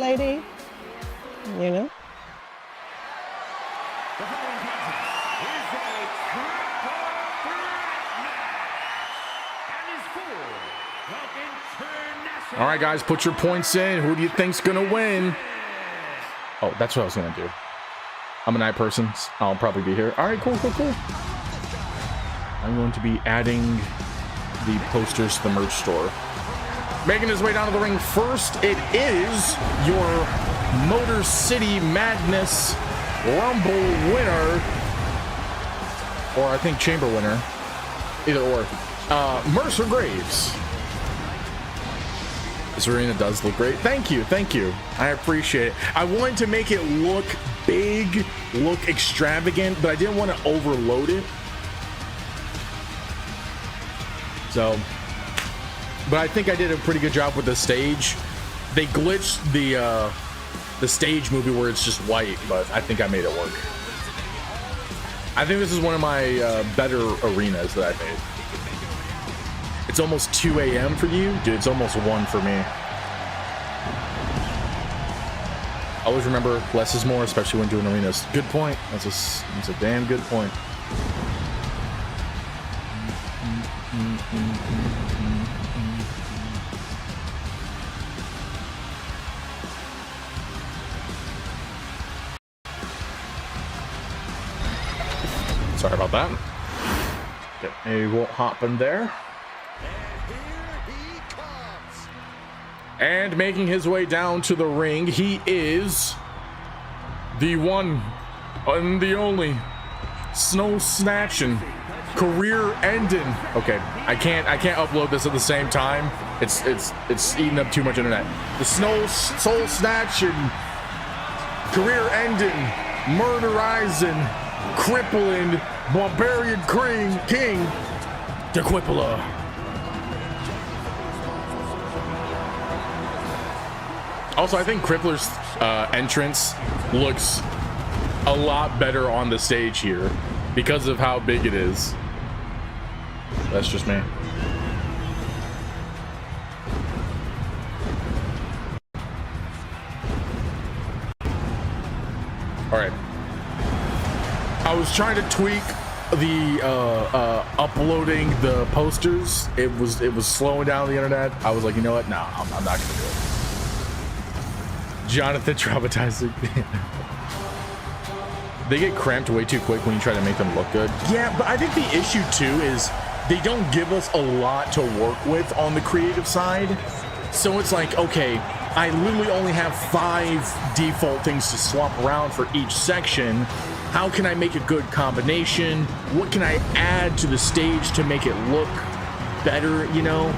lady, you know. The following contest is a triple threat match and is for the international. All right, guys, put your points in. Who do you think's gonna win? Oh, that's what I was gonna do. I'm a night person. I'll probably be here. All right, cool. I'm going to be adding the posters to the merch store. Making his way down to the ring first, it is your Motor City Madness Rumble winner, or I think Chamber winner, either or, Mercer Graves. This arena does look great. Thank you. I appreciate it. I wanted to make it look big, look extravagant, but I didn't want to overload it. So, but I think I did a pretty good job with the stage. They glitched the stage movie where it's just white, but I think I made it work. I think this is one of my better arenas that I made. It's almost 2 a.m. for you? Dude, it's almost 1 for me. Always remember, less is more, especially when doing arenas. Good point. That's a damn good point. Sorry about that. Okay, maybe we won't hop in there. And making his way down to the ring, he is the one and the only snow snatching, career ending. Okay, I can't upload this at the same time. It's eating up too much internet. The soul snatching, career ending, murderizing, crippling, barbarian king, DeQuipola. Also, I think Crippler's entrance looks a lot better on the stage here because of how big it is. That's just me. All right. I was trying to tweak the uploading the posters. It was slowing down the internet. I was like, you know what? No, I'm not gonna do it. Jonathan traumatizing. They get cramped way too quick when you try to make them look good. Yeah, but I think the issue too is they don't give us a lot to work with on the creative side. So it's like, okay, I literally only have 5 default things to swap around for each section. How can I make a good combination? What can I add to the stage to make it look better, you know?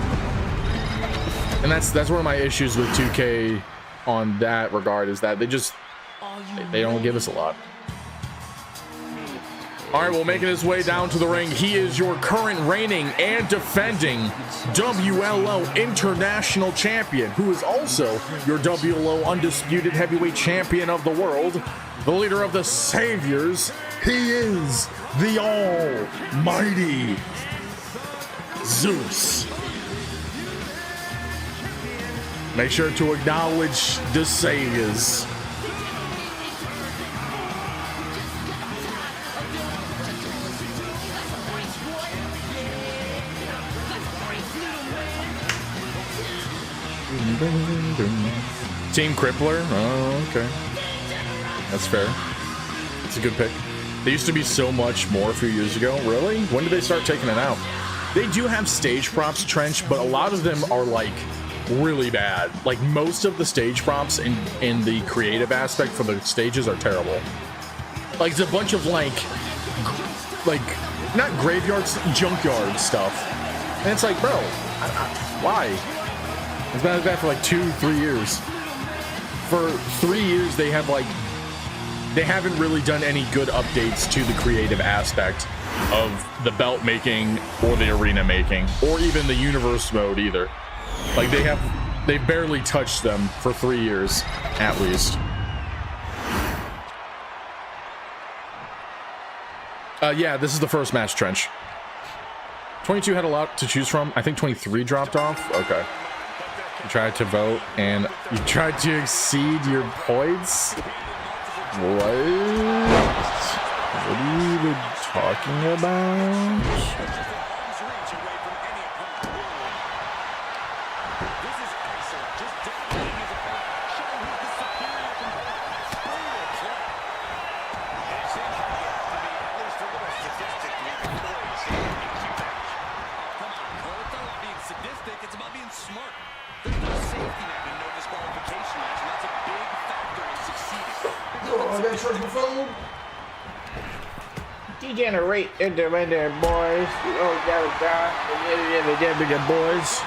And that's one of my issues with 2K on that regard, is that they don't give us a lot. All right, well, making his way down to the ring, he is your current reigning and defending WLO International Champion, who is also your WLO Undisputed Heavyweight Champion of the world, the leader of the Saviors. He is the almighty Zeus. Make sure to acknowledge the Saviors. Team Crippler. Oh, okay. That's fair. It's a good pick. They used to be so much more a few years ago. Really? When did they start taking it out? They do have stage props, Trench, but a lot of them are like really bad. Like most of the stage props in the creative aspect for the stages are terrible. Like it's a bunch of like not graveyards, junkyard stuff. And it's like, bro, why? It's been like that for like 2-3 years. For 3 years, they haven't really done any good updates to the creative aspect of the belt making or the arena making or even the universe mode either. Like they barely touched them for 3 years at least. Yeah, this is the first match, Trench. 22 had a lot to choose from. I think 23 dropped off. Okay. You tried to vote and you tried to exceed your points? What? What are you even talking about? Degenerate independent boys. Oh, boys.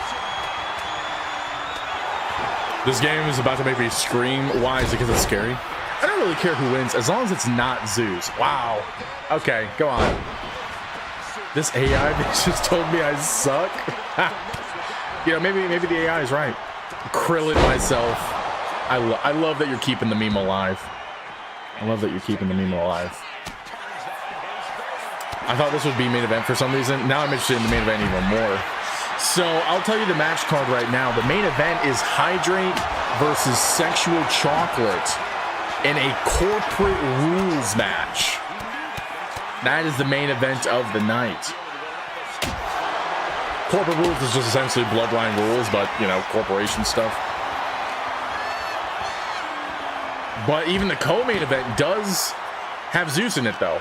This game is about to make me scream. Why? Is it because it's scary? I don't really care who wins as long as it's not Zeus. Wow. Okay, go on. This AI bitch just told me I suck. You know, maybe the AI is right. Krillin myself. I love that you're keeping the meme alive. I love that you're keeping the meme alive. I thought this would be main event for some reason. Now I'm interested in the main event even more. So I'll tell you the match card right now. The main event is Hydrate versus Sexual Chocolate in a corporate rules match. That is the main event of the night. Corporate rules is just essentially bloodline rules, but you know, corporation stuff. But even the co-main event does have Zeus in it though.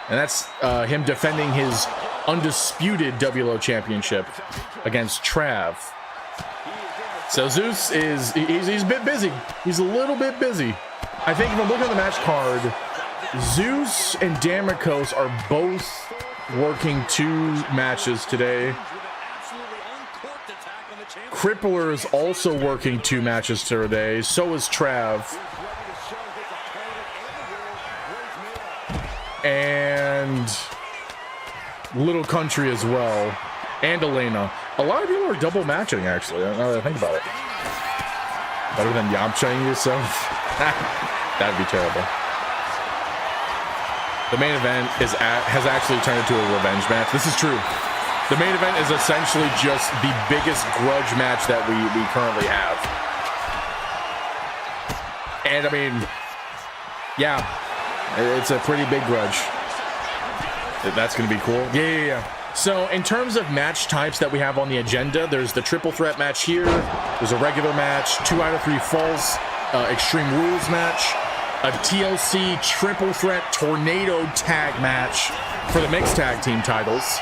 And that's him defending his undisputed WLO championship against Trav. So Zeus he's a bit busy. He's a little bit busy. I think if I'm looking at the match card, Zeus and Damikos are both working 2 matches today. Crippler is also working 2 matches today. So is Trav. And Little Country as well, and Elena. A lot of people are double matching, actually, now that I think about it. Better than Yamchaing yourself? That'd be terrible. The main event has actually turned into a revenge match. This is true. The main event is essentially just the biggest grudge match that we currently have. And I mean, yeah. It's a pretty big grudge. That's going to be cool. Yeah. So in terms of match types that we have on the agenda, there's the triple threat match here. There's a regular match, 2 out of 3 falls, extreme rules match, a TLC triple threat tornado tag match for the mixed tag team titles,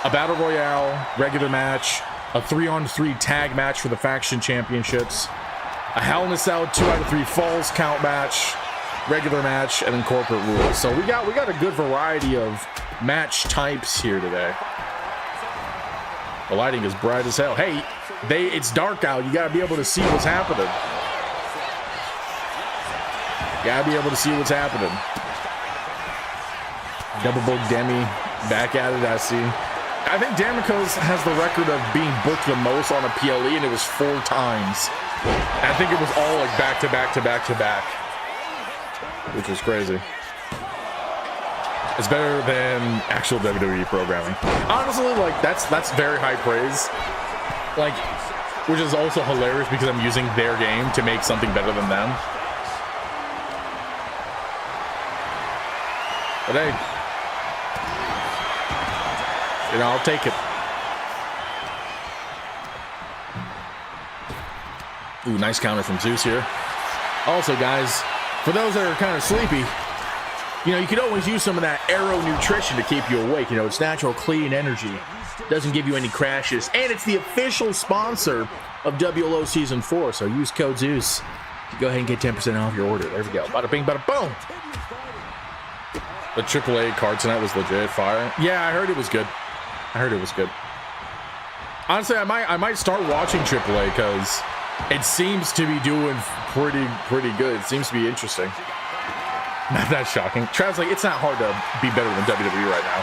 a battle royale regular match, a 3-on-3 tag match for the faction championships, a Hell in a Cell 2 out of 3 falls count match, regular match, and then corporate rules. So we got a good variety of match types here today. The lighting is bright as hell. Hey, it's dark out. You gotta be able to see what's happening. Double book Demi back at it. I see. I think Damikos has the record of being booked the most on a PLE, and it was 4 times. And I think it was all like back to back to back to back, which is crazy. It's better than actual WWE programming. Honestly, like that's very high praise. Like, which is also hilarious because I'm using their game to make something better than them. But hey, you know, I'll take it. Ooh, nice counter from Zeus here. Also, guys, for those that are kind of sleepy, you know, you could always use some of that Aero nutrition to keep you awake. You know, it's natural, clean energy. Doesn't give you any crashes. And it's the official sponsor of WLO Season 4. So use code Zeus to go ahead and get 10% off your order. There we go. Bada bing, bada boom. The AAA card tonight was legit fire. Yeah, I heard it was good. Honestly, I might start watching AAA because it seems to be doing pretty good. It seems to be interesting. Not that shocking. Trav's like, it's not hard to be better than WWE right now.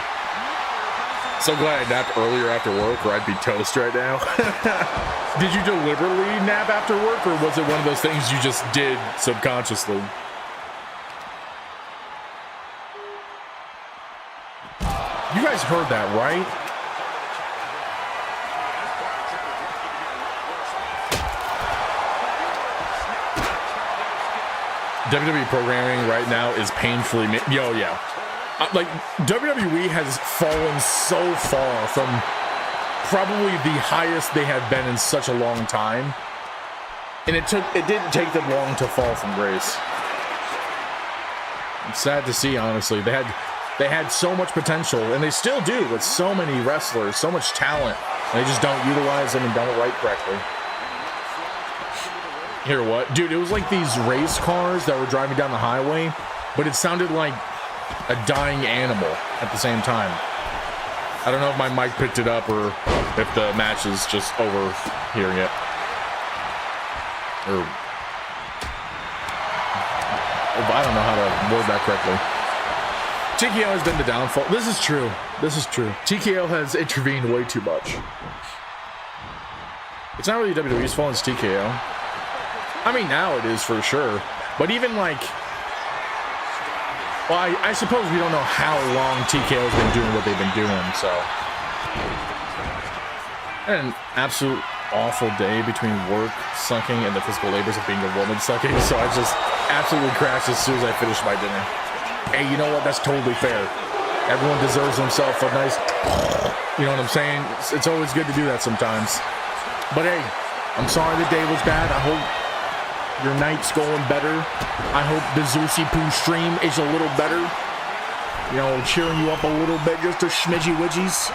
So glad I napped earlier after work, or I'd be toast right now. Did you deliberately nap after work, or was it one of those things you just did subconsciously? You guys heard that, right? WWE programming right now is painfully yeah. Like WWE has fallen so far from probably the highest they have been in such a long time, and it didn't take them long to fall from grace. It's sad to see, honestly. They had so much potential, and they still do with so many wrestlers, so much talent. And they just don't utilize them and don't write correctly. Here, what? Dude, it was like these race cars that were driving down the highway, but it sounded like a dying animal at the same time. I don't know if my mic picked it up or if the match is just over hearing it. Or I don't know how to word that correctly. TKO has been the downfall. This is true. This is true. TKO has intervened way too much. It's not really WWE's fault, it's TKO. I mean, now it is for sure. But even like, well, I suppose we don't know how long TKO's been doing what they've been doing, so. An absolute awful day between work sucking and the physical labors of being a woman sucking, so I just absolutely crashed as soon as I finished my dinner. Hey, you know what? That's totally fair. Everyone deserves himself a nice, you know what I'm saying? It's always good to do that sometimes. But hey, I'm sorry the day was bad. I hope your night's going better. I hope the Zeusy Poo stream is a little better. You know, cheering you up a little bit, just a schmidgy widgies.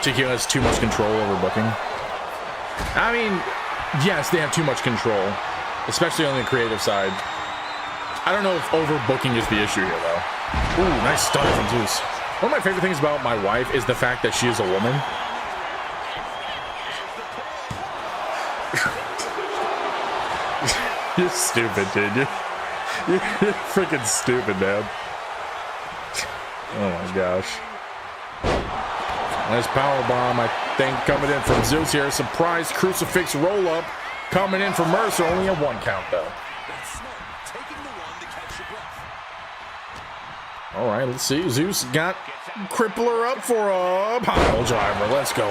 TKO has too much control over booking. I mean, yes, they have too much control, especially on the creative side. I don't know if overbooking is the issue here, though. Ooh, nice stunner from Zeus. One of my favorite things about my wife is the fact that she is a woman. You're stupid, dude. You're freaking stupid, man. Oh my gosh. Nice powerbomb, I think, coming in from Zeus here. Surprise crucifix roll-up coming in from Mercer. Only a 1 count, though. All right, let's see. Zeus got Crippler up for a pile driver. Let's go.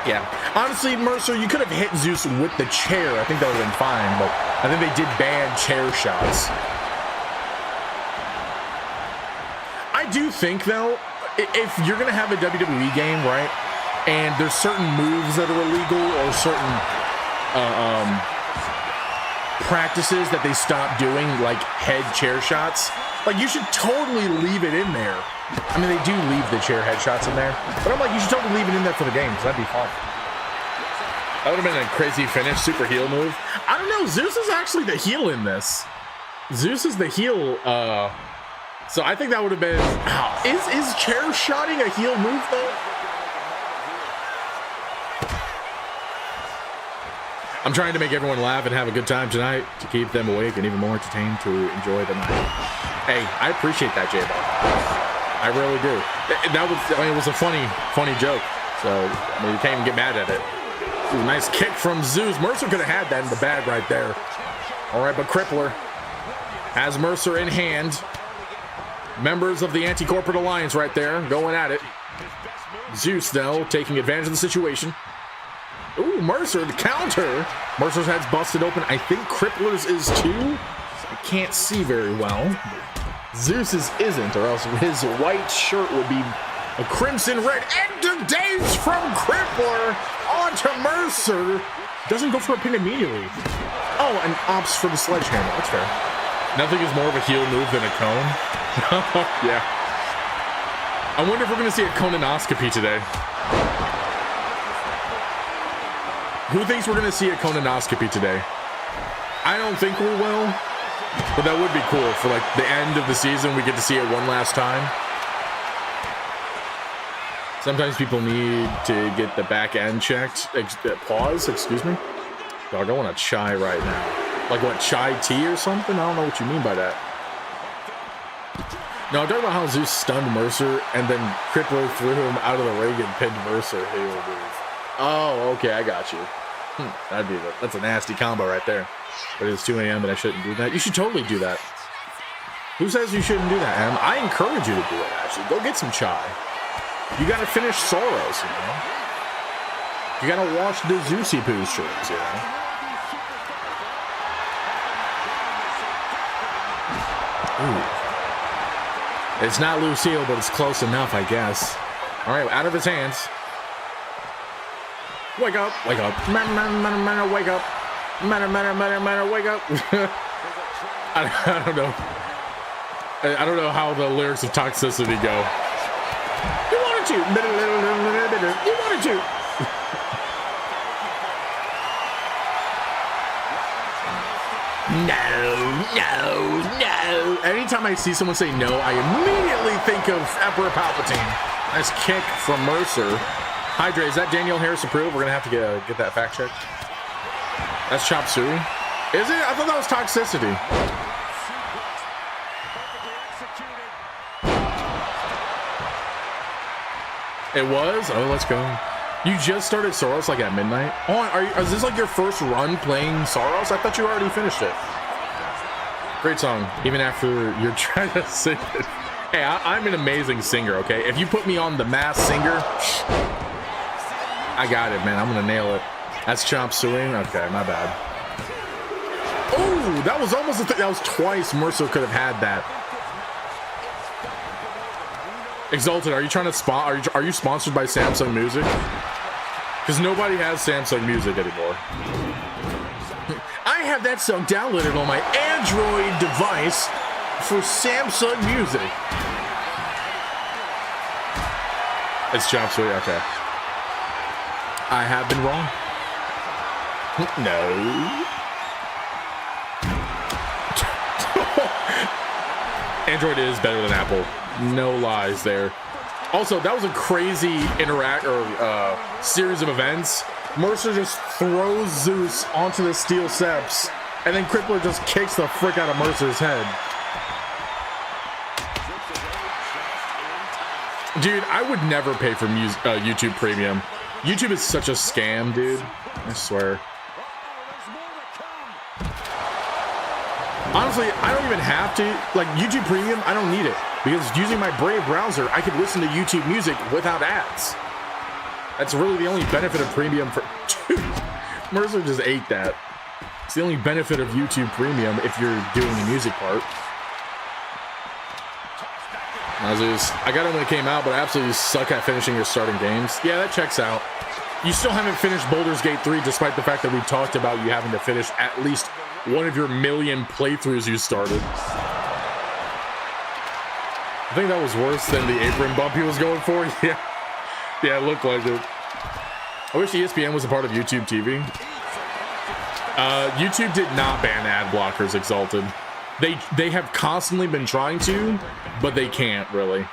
Yeah. Honestly, Mercer, you could have hit Zeus with the chair. I think that would have been fine, but I think they did bad chair shots. I do think, though, if you're going to have a WWE game, right, and there's certain moves that are illegal or certain practices that they stop doing, like head chair shots, like, you should totally leave it in there. I mean, they do leave the chair head shots in there, but I'm like, you should totally leave it in there for the game, because that'd be fun. That would have been a crazy finish, super heel move. I don't know, Zeus is actually the heel in this. Zeus is the heel, so I think that would have been... Is chair shotting a heel move, though? I'm trying to make everyone laugh and have a good time tonight to keep them awake and even more entertained to enjoy the night. Hey, I appreciate that, J-Ball. I really do. That was, I mean, it was a funny joke. So, I mean, you can't even get mad at it. Ooh, nice kick from Zeus. Mercer could have had that in the bag right there. All right, but Crippler has Mercer in hand. Members of the Anti-Corporate Alliance right there going at it. Zeus, though, taking advantage of the situation. Ooh, Mercer, the counter. Mercer's head's busted open. I think Crippler's is too. I can't see very well. Zeus's isn't, or else his white shirt would be a crimson red. Enter days from Crippler onto Mercer. Doesn't go for a pin immediately. Oh, and opts for the sledgehammer. That's fair. Nothing is more of a heel move than a cone. Yeah. I wonder if we're going to see a colonoscopy today. Who thinks we're going to see a colonoscopy today? I don't think we will, but that would be cool for like the end of the season. We get to see it one last time. Sometimes people need to get the back end checked. Pause, excuse me. Dog, I want a chai right now. Like what, chai tea or something? I don't know what you mean by that. No, I'm talking about how Zeus stunned Mercer and then Crippler threw him out of the ring and pinned Mercer. Oh, okay, I got you. That's a nasty combo right there. But it's 2 a.m. and I shouldn't do that. You should totally do that. Who says you shouldn't do that, Adam? I encourage you to do it, actually. Go get some chai. You gotta finish Soros, you know? You gotta wash the Zeusy poo streams, you know? Ooh. It's not Lucille, but it's close enough, I guess. All right, out of his hands. Wake up, wake up. Wake up. Wake up. I don't know. I don't know how the lyrics of Toxicity go. You wanted to. You wanted to. No. Anytime I see someone say no, I immediately think of Emperor Palpatine. Nice kick from Mercer. Hydra, is that Danielle Harris approved? We're gonna have to get that fact checked. That's Chop Suey. Is it? I thought that was Toxicity. It was? Oh, let's go. You just started Soros like at midnight? Oh, is this like your first run playing Soros? I thought you already finished it. Great song, even after you're trying to sing it. Hey, I'm an amazing singer, okay? If you put me on the Masked Singer, I got it, man. I'm gonna nail it. That's Chop Suey? Okay, my bad. Oh, that was almost that was twice Mercer could have had that. Exalted, are you trying to are you sponsored by Samsung Music? Because nobody has Samsung Music anymore. I have that song downloaded on my Android device for Samsung Music. It's Chop Suey, okay. I have been wrong. No. Android is better than Apple. No lies there. Also, that was a crazy series of events. Mercer just throws Zeus onto the steel steps, and then Crippler just kicks the frick out of Mercer's head. Dude, I would never pay for YouTube Premium. YouTube is such a scam, dude. I swear. Honestly, I don't even have to. Like, YouTube Premium, I don't need it. Because using my Brave browser, I could listen to YouTube music without ads. That's really the only benefit of Premium for... Dude, Mercer just ate that. It's the only benefit of YouTube Premium if you're doing the music part. Azus, I got it when it came out, but I absolutely suck at finishing your starting games. Yeah, that checks out. You still haven't finished Baldur's Gate 3, despite the fact that we talked about you having to finish at least one of your million playthroughs you started. I think that was worse than the apron bump he was going for. Yeah, it looked like it. I wish ESPN was a part of YouTube TV. YouTube did not ban ad blockers, Exalted. They have constantly been trying to, but they can't really.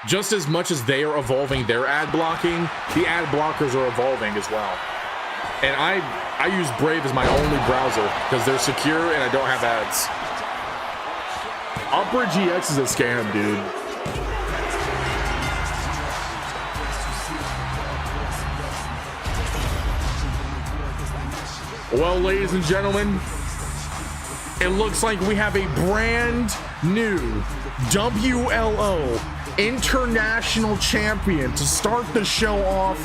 Just as much as they are evolving their ad blocking, the ad blockers are evolving as well. And I use Brave as my only browser because they're secure and I don't have ads. Opera GX is a scam, dude. Well, ladies and gentlemen, it looks like we have a brand new WLO International Champion. To start the show off,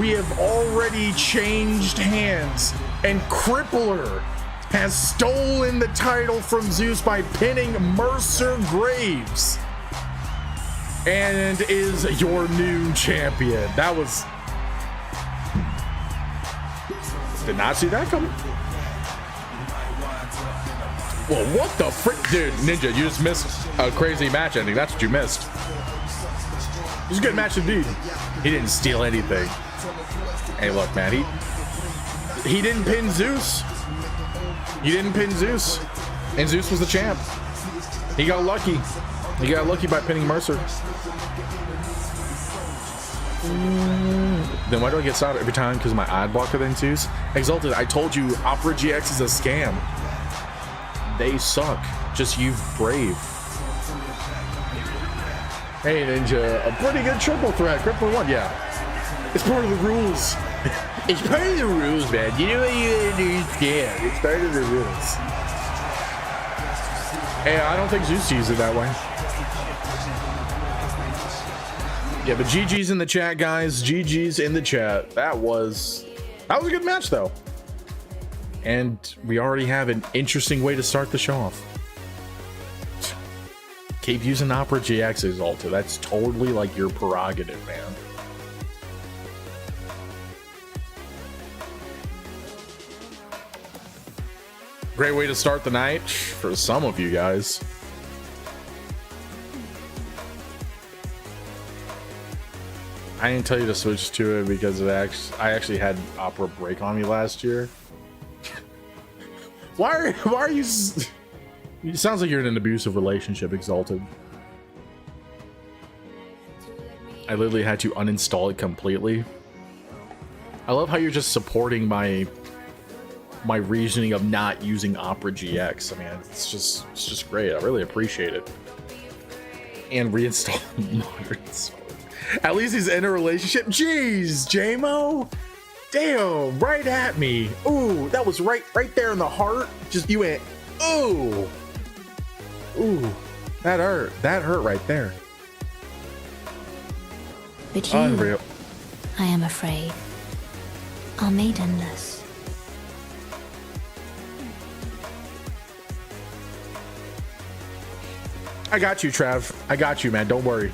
we have already changed hands, and Crippler has stolen the title from Zeus by pinning Mercer Graves and is your new champion. That was... Did not see that coming. Well, what the frick? Dude, Ninja, you just missed a crazy match ending. That's what you missed. It was a good match indeed. He didn't steal anything. Hey, look, man, he didn't pin Zeus. You didn't pin Zeus. And Zeus was the champ. He got lucky. He got lucky by pinning Mercer. Then why do I get stopped every time? Because my ad blocker then Zeus? Exalted, I told you Opera GX is a scam. They suck. Just use Brave. Hey, Ninja, a pretty good triple threat. Crippler one, yeah. It's part of the rules. It's part of the rules, man. You know what you gotta do? Yeah, it's part of the rules. Hey, I don't think Zeus sees it that way. Yeah, but GG's in the chat, guys. GG's in the chat. That was a good match, though. And we already have an interesting way to start the show off. Keep using Opera GX Exalted. That's totally like your prerogative, man. Great way to start the night for some of you guys. I didn't tell you to switch to it because I actually had Opera break on me last year. Why are you? It sounds like you're in an abusive relationship, Exalted. I literally had to uninstall it completely. I love how you're just supporting my reasoning of not using Opera GX. I mean, it's just great. I really appreciate it. And reinstall modern Sword. At least he's in a relationship. Jeez, JMO. Damn, right at me. Ooh, that was right there in the heart. Just you went, ooh. Ooh, that hurt. That hurt right there. But you, unreal. I am afraid, are maidenless. I got you, Trav. I got you, man. Don't worry.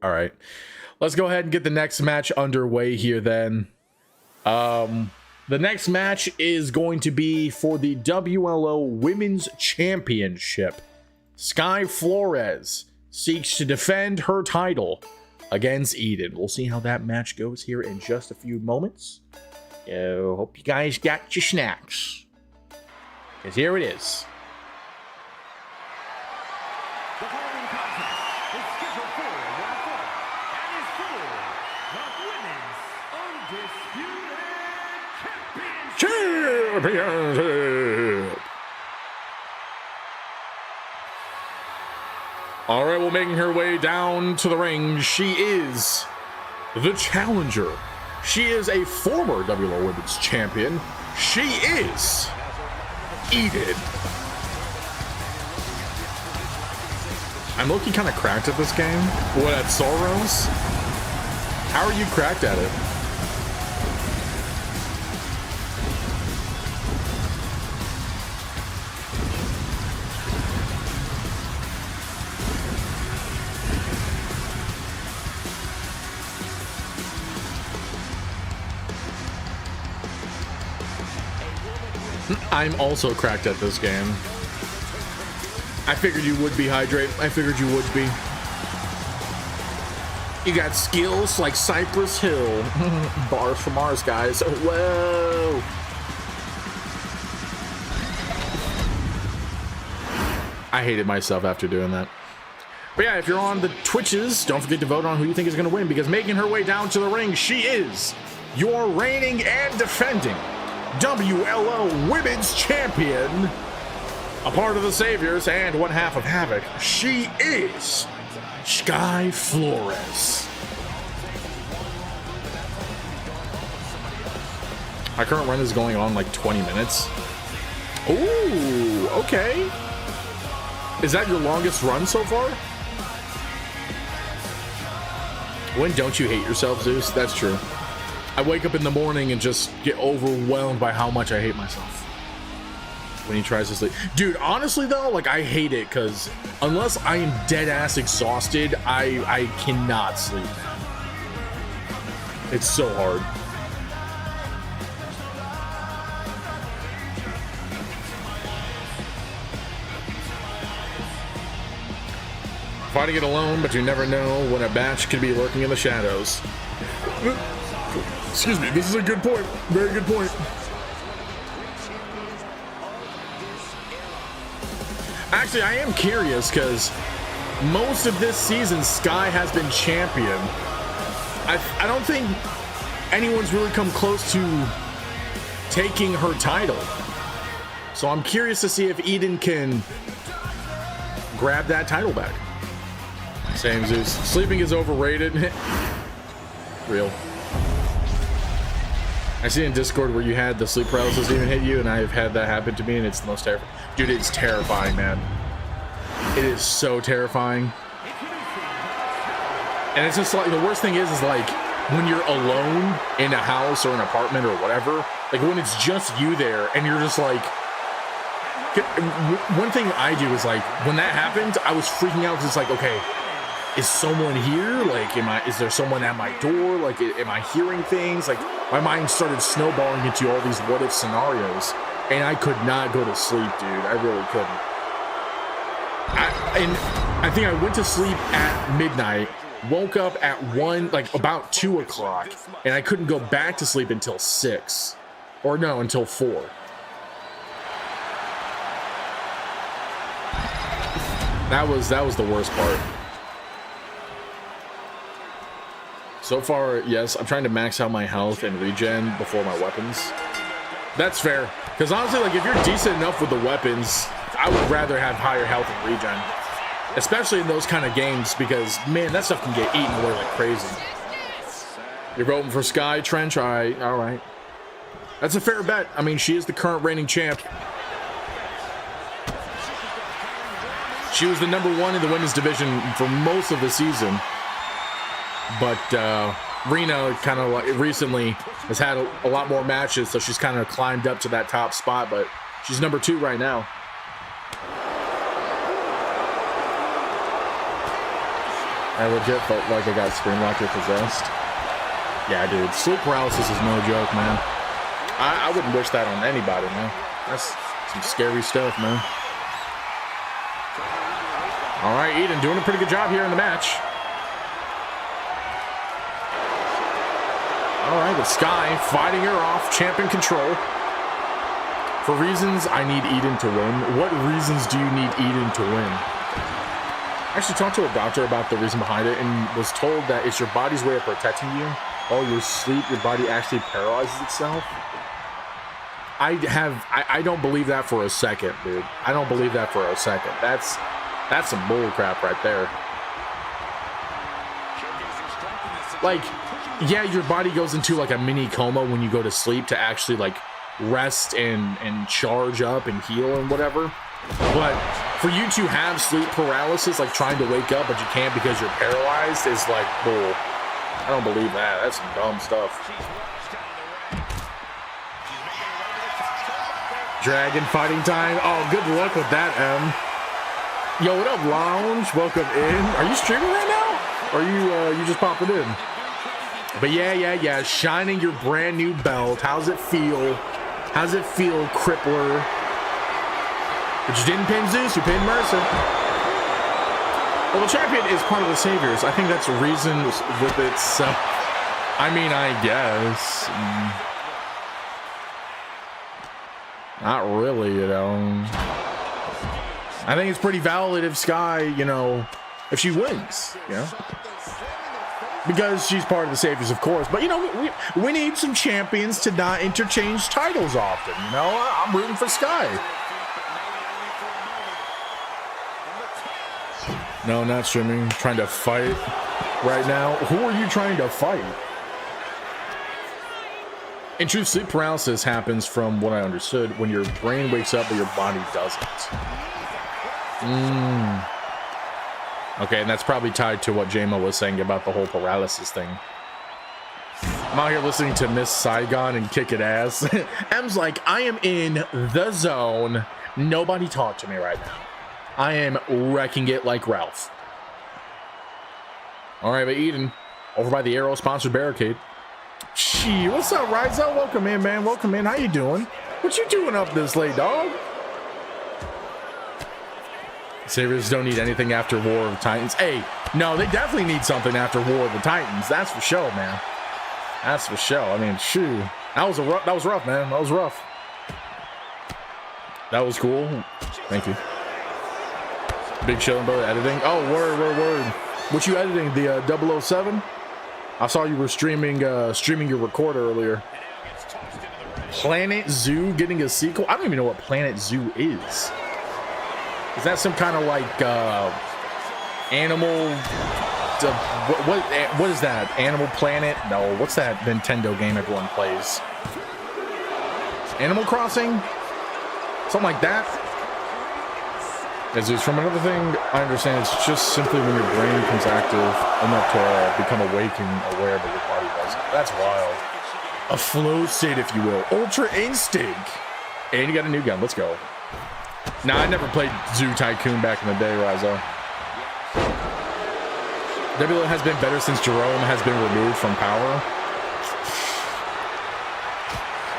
All right, let's go ahead and get the next match underway here then. The next match is going to be for the WLO Women's Championship. Sky Flores seeks to defend her title against Eden. We'll see how that match goes here in just a few moments. Hope you guys got your snacks, because here it is. The following contest is scheduled for one fall and is for the Women's Undisputed Championship. All right, well, making her way down to the ring, she is the challenger. She is a former WLO Women's Champion. She is Eden. I'm looking kind of cracked at this game. What, at Soros? How are you cracked at it? I'm also cracked at this game. I figured you would be, Hydrate. I figured you would be. You got skills like Cypress Hill. Bars from Mars, guys. Whoa. I hated myself after doing that. But yeah, if you're on the Twitches, don't forget to vote on who you think is going to win, because making her way down to the ring, she is your reigning and defending WLO Women's Champion, a part of the Saviors and one half of Havoc. She is Sky Flores. Our current run is going on like 20 minutes. Ooh, okay. Is that your longest run so far? When don't you hate yourself, Zeus? That's true. I wake up in the morning and just get overwhelmed by how much I hate myself when he tries to sleep. Dude, honestly though, like, I hate it because unless I am dead ass exhausted, I cannot sleep. It's so hard. Fighting it alone, but you never know when a batch could be lurking in the shadows. Excuse me, this is a good point. Very good point. Actually, I am curious because most of this season, Sky has been champion. I don't think anyone's really come close to taking her title. So I'm curious to see if Eden can grab that title back. Same, Zeus. Sleeping is overrated. Real. I see in Discord where you had the sleep paralysis even hit you, and I've had that happen to me, and it's the most terrifying. Dude, it's terrifying, man. It is so terrifying. And it's just like, the worst thing is like, when you're alone in a house or an apartment or whatever, like when it's just you there, and you're just like, one thing I do is like, when that happened, I was freaking out because it's like, okay, is someone here? Like, is there someone at my door? Like, am I hearing things? Like, my mind started snowballing into all these what if scenarios, and I could not go to sleep, dude. I really couldn't. I think I went to sleep at midnight, woke up at about 2 o'clock, and I couldn't go back to sleep until 6, or no, until 4. That was the worst part. So far, yes, I'm trying to max out my health and regen before my weapons. That's fair, because honestly, like, if you're decent enough with the weapons, I would rather have higher health and regen, especially in those kind of games, because man, that stuff can get eaten away like crazy. You're voting for Sky Trench? All right. That's a fair bet. I mean, she is the current reigning champ. She was the #1 in the women's division for most of the season. But Rena kind of like recently has had a lot more matches, so she's kind of climbed up to that top spot, but she's #2 right now. I legit felt like I got scream locked or possessed. Yeah, dude, sleep paralysis is no joke, man. I wouldn't wish that on anybody, man. That's some scary stuff, man. All right, Eden doing a pretty good job here in the match. All right, but Sky fighting her off, champion control. For reasons I need Eden to win. What reasons do you need Eden to win? I actually talked to a doctor about the reason behind it and was told that it's your body's way of protecting you. While you sleep, your body actually paralyzes itself. I don't believe that for a second, dude. I don't believe that for a second. That's some bull crap right there. Like, yeah, your body goes into like a mini coma when you go to sleep to actually like rest and charge up and heal and whatever. But for you to have sleep paralysis, like trying to wake up but you can't because you're paralyzed, is like bull. I don't believe that. That's some dumb stuff. Dragon fighting time. Oh, good luck with that, M. Yo, what up, Lounge? Welcome in. Are you streaming right now? Or are you just popping in? But yeah. Shining your brand new belt. How's it feel? How's it feel, Crippler? But you didn't pin Zeus, you pinned Mercer. Well, the champion is part of the Saviors. I think that's a reason with itself. I mean, I guess. Not really, you know. I think it's pretty valid if Sky, you know, if she wins, you know. Because she's part of the Saviors, of course. But, you know, we need some champions to not interchange titles often, you know. I'm rooting for Sky. No, not streaming. Trying to fight right now. Who are you trying to fight? In truth, sleep paralysis happens, from what I understood, when your brain wakes up but your body doesn't. Okay, and that's probably tied to what JMO was saying about the whole paralysis thing. I'm out here listening to Miss Saigon and kick it ass. M's like, I am in the zone. Nobody talk to me right now. I am wrecking it like Ralph. All right, but Eden, over by the Arrow-sponsored barricade. Gee, what's up, Rizo? Welcome in, man. Welcome in. How you doing? What you doing up this late, dog? Saviors don't need anything after War of the Titans. Hey, no, they definitely need something after War of the Titans. That's for sure, man. That's for sure. I mean, shoo. That was rough, man. That was rough. That was cool. Thank you. Big chillin' brother editing. Oh, word. What you editing? The 007? I saw you were streaming your record earlier. Planet Zoo getting a sequel? I don't even know what Planet Zoo is. Is that some kind of like animal? What is that? Animal Planet? No, what's that Nintendo game everyone plays? Animal Crossing? Something like that. Jesus, from another thing, I understand it's just simply when your brain becomes active enough to become awake and aware that your body doesn't. That's wild. A flow state, if you will. Ultra Instinct. And you got a new gun. Let's go. Nah, I never played Zoo Tycoon back in the day, Rizzo. WLO has been better since Jerome has been removed from power.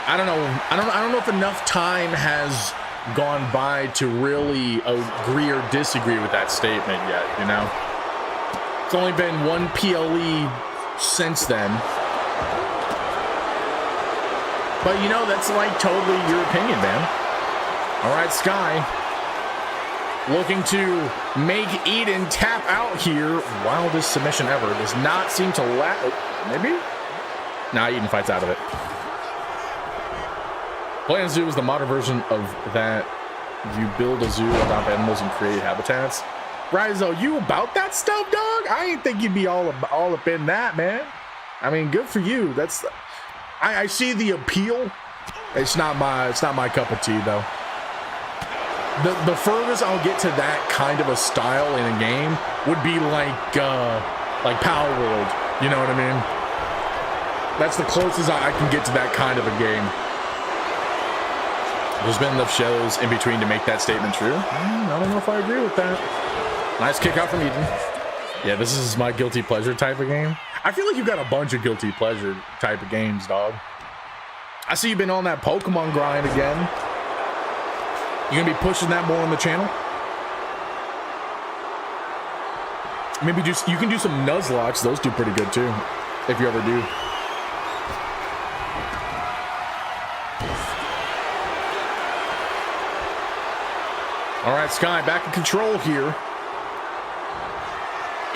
I don't know. I don't know if enough time has gone by to really agree or disagree with that statement yet, you know? It's only been one PLE since then. But you know, that's like totally your opinion, man. All right, Sky. Looking to make Eden tap out here. Wildest submission ever. Does not seem to maybe? Nah, Eden fights out of it. Playing Zoo is the modern version of that. You build a zoo, adopt animals, and create habitats. Rizzo, you about that stuff, dog? I didn't think you'd be all up in that, man. I mean, good for you. That's... I see the appeal. It's not my cup of tea, though. The furthest I'll get to that kind of a style in a game would be like Power World. You know what I mean? That's the closest I can get to that kind of a game. There's been enough shows in between to make that statement true. I don't know if I agree with that. Nice kick out from Eden. Yeah, this is my guilty pleasure type of game. I feel like you've got a bunch of guilty pleasure type of games, dog. I see you've been on that Pokemon grind again. You gonna be pushing that more on the channel? Maybe you can do some Nuzlocke. Those do pretty good too, if you ever do. All right, Sky back in control here.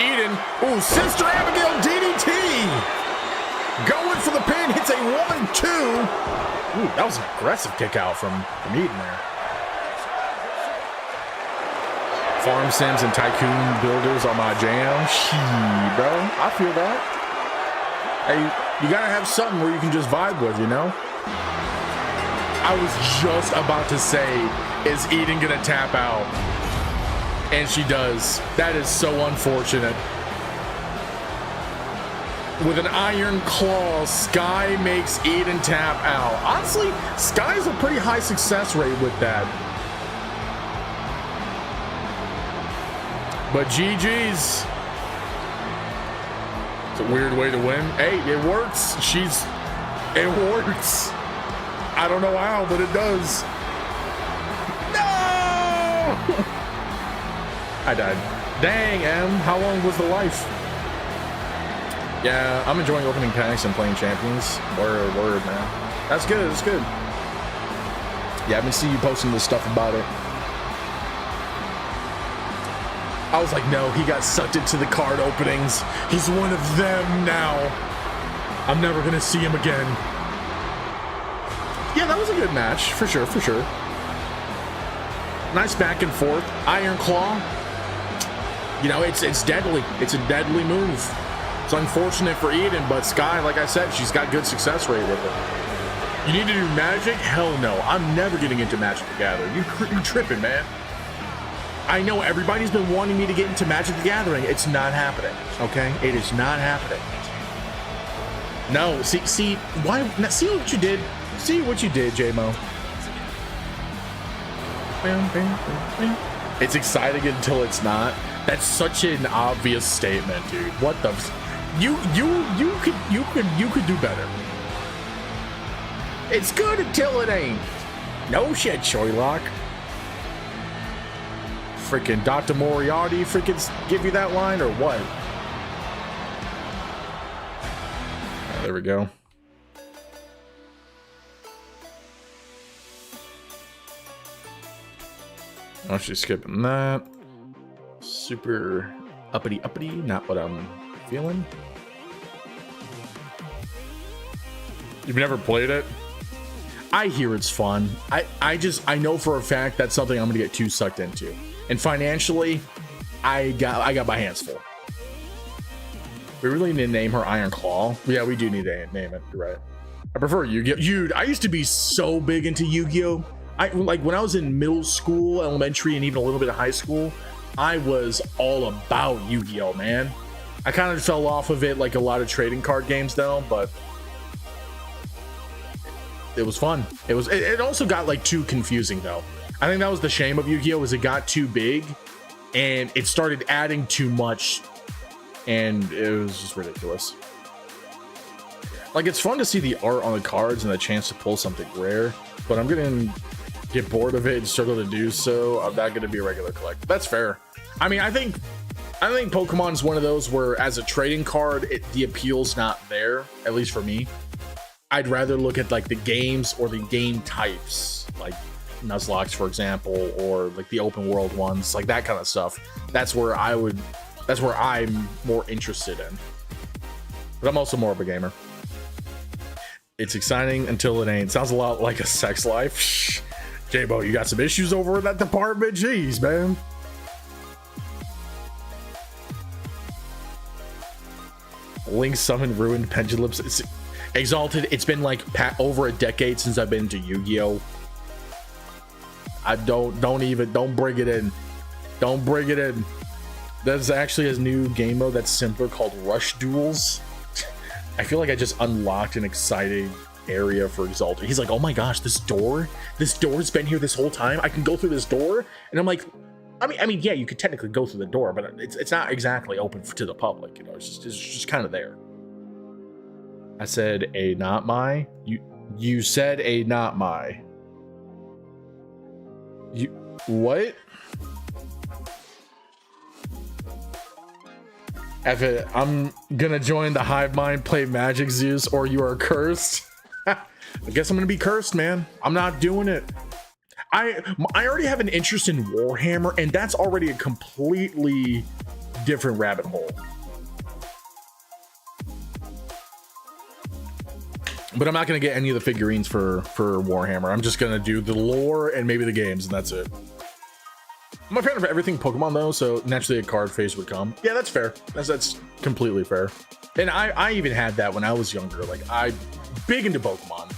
Eden, ooh, Sister Abigail DDT. Going for the pin, hits a 1-2. Ooh, that was an aggressive kick out from Eden there. Farm Sims and Tycoon Builders are my jam. Shee, bro, I feel that. Hey, you gotta have something where you can just vibe with, you know? I was just about to say, is Eden gonna tap out? And she does. That is so unfortunate. With an iron claw, Sky makes Eden tap out. Honestly, Sky's a pretty high success rate with that. But GG's. It's a weird way to win. Hey, it works. It works. I don't know how, but it does. No! I died. Dang, M. How long was the life? Yeah, I'm enjoying opening packs and playing champions. Word, man. That's good. That's good. Yeah, I've been seeing you posting this stuff about it. I was like, no, he got sucked into the card openings. He's one of them now. I'm never gonna see him again. Yeah, that was a good match, for sure, for sure. Nice back and forth. Iron Claw. You know, it's deadly. It's a deadly move. It's unfortunate for Eden, but Sky, like I said, she's got good success rate with it. You need to do Magic? Hell no. I'm never getting into Magic the Gathering. You're tripping, man. I know everybody's been wanting me to get into Magic the Gathering. It's not happening, okay? It is not happening. No, see what you did? See what you did, J-Mo. It's exciting until it's not. That's such an obvious statement, dude. What the? You could do better. It's good until it ain't. No shit, Shoylock. Freaking Dr. Moriarty freaking give you that line or what? Oh, there we go. I'm actually skipping that. Super uppity, not what I'm feeling. You've never played it? I hear it's fun. I know for a fact that's something I'm gonna get too sucked into. And financially, I got my hands full. We really need to name her Iron Claw. Yeah, we do need to name it. You're right. I prefer Yu-Gi-Oh. Dude, I used to be so big into Yu-Gi-Oh. Like when I was in middle school, elementary, and even a little bit of high school, I was all about Yu-Gi-Oh, man. I kind of fell off of it like a lot of trading card games though, but it was fun. It also got like too confusing though. I think that was the shame of Yu-Gi-Oh, was it got too big and it started adding too much and it was just ridiculous. Like, it's fun to see the art on the cards and the chance to pull something rare, but I'm gonna get bored of it and struggle to do so. I'm not gonna be a regular collector. That's fair. I mean, I think Pokemon is one of those where as a trading card, the appeal's not there, at least for me. I'd rather look at like the games or the game types, like Nuzlocke, for example, or like the open world ones, like that kind of stuff. That's where I'm more interested in. But I'm also more of a gamer. It's exciting until it ain't. Sounds a lot like a sex life. J-Bo, you got some issues over in that department? Jeez, man. Link summoned ruined pendulums. It's Exalted. It's been like over a decade since I've been to Yu-Gi-Oh. I don't bring it in. Don't bring it in. There's actually a new game mode that's simpler called Rush Duels. I feel like I just unlocked an exciting area for Exalted. He's like, oh my gosh, this door's been here this whole time. I can go through this door. And I'm like, I mean, yeah, you could technically go through the door, but it's not exactly open to the public. You know, it's just kind of there. I said a not my. You said a not my. You what? efed, I'm gonna join the hive mind, play Magic Zeus, or you are cursed. I guess I'm gonna be cursed, man. I'm not doing it. I already have an interest in Warhammer, and that's already a completely different rabbit hole. But I'm not gonna get any of the figurines for Warhammer. I'm just gonna do the lore and maybe the games, and that's it. I'm a fan of everything Pokemon though, so naturally a card phase would come. Yeah, that's fair. That's completely fair. And I even had that when I was younger. Like, I big into Pokemon.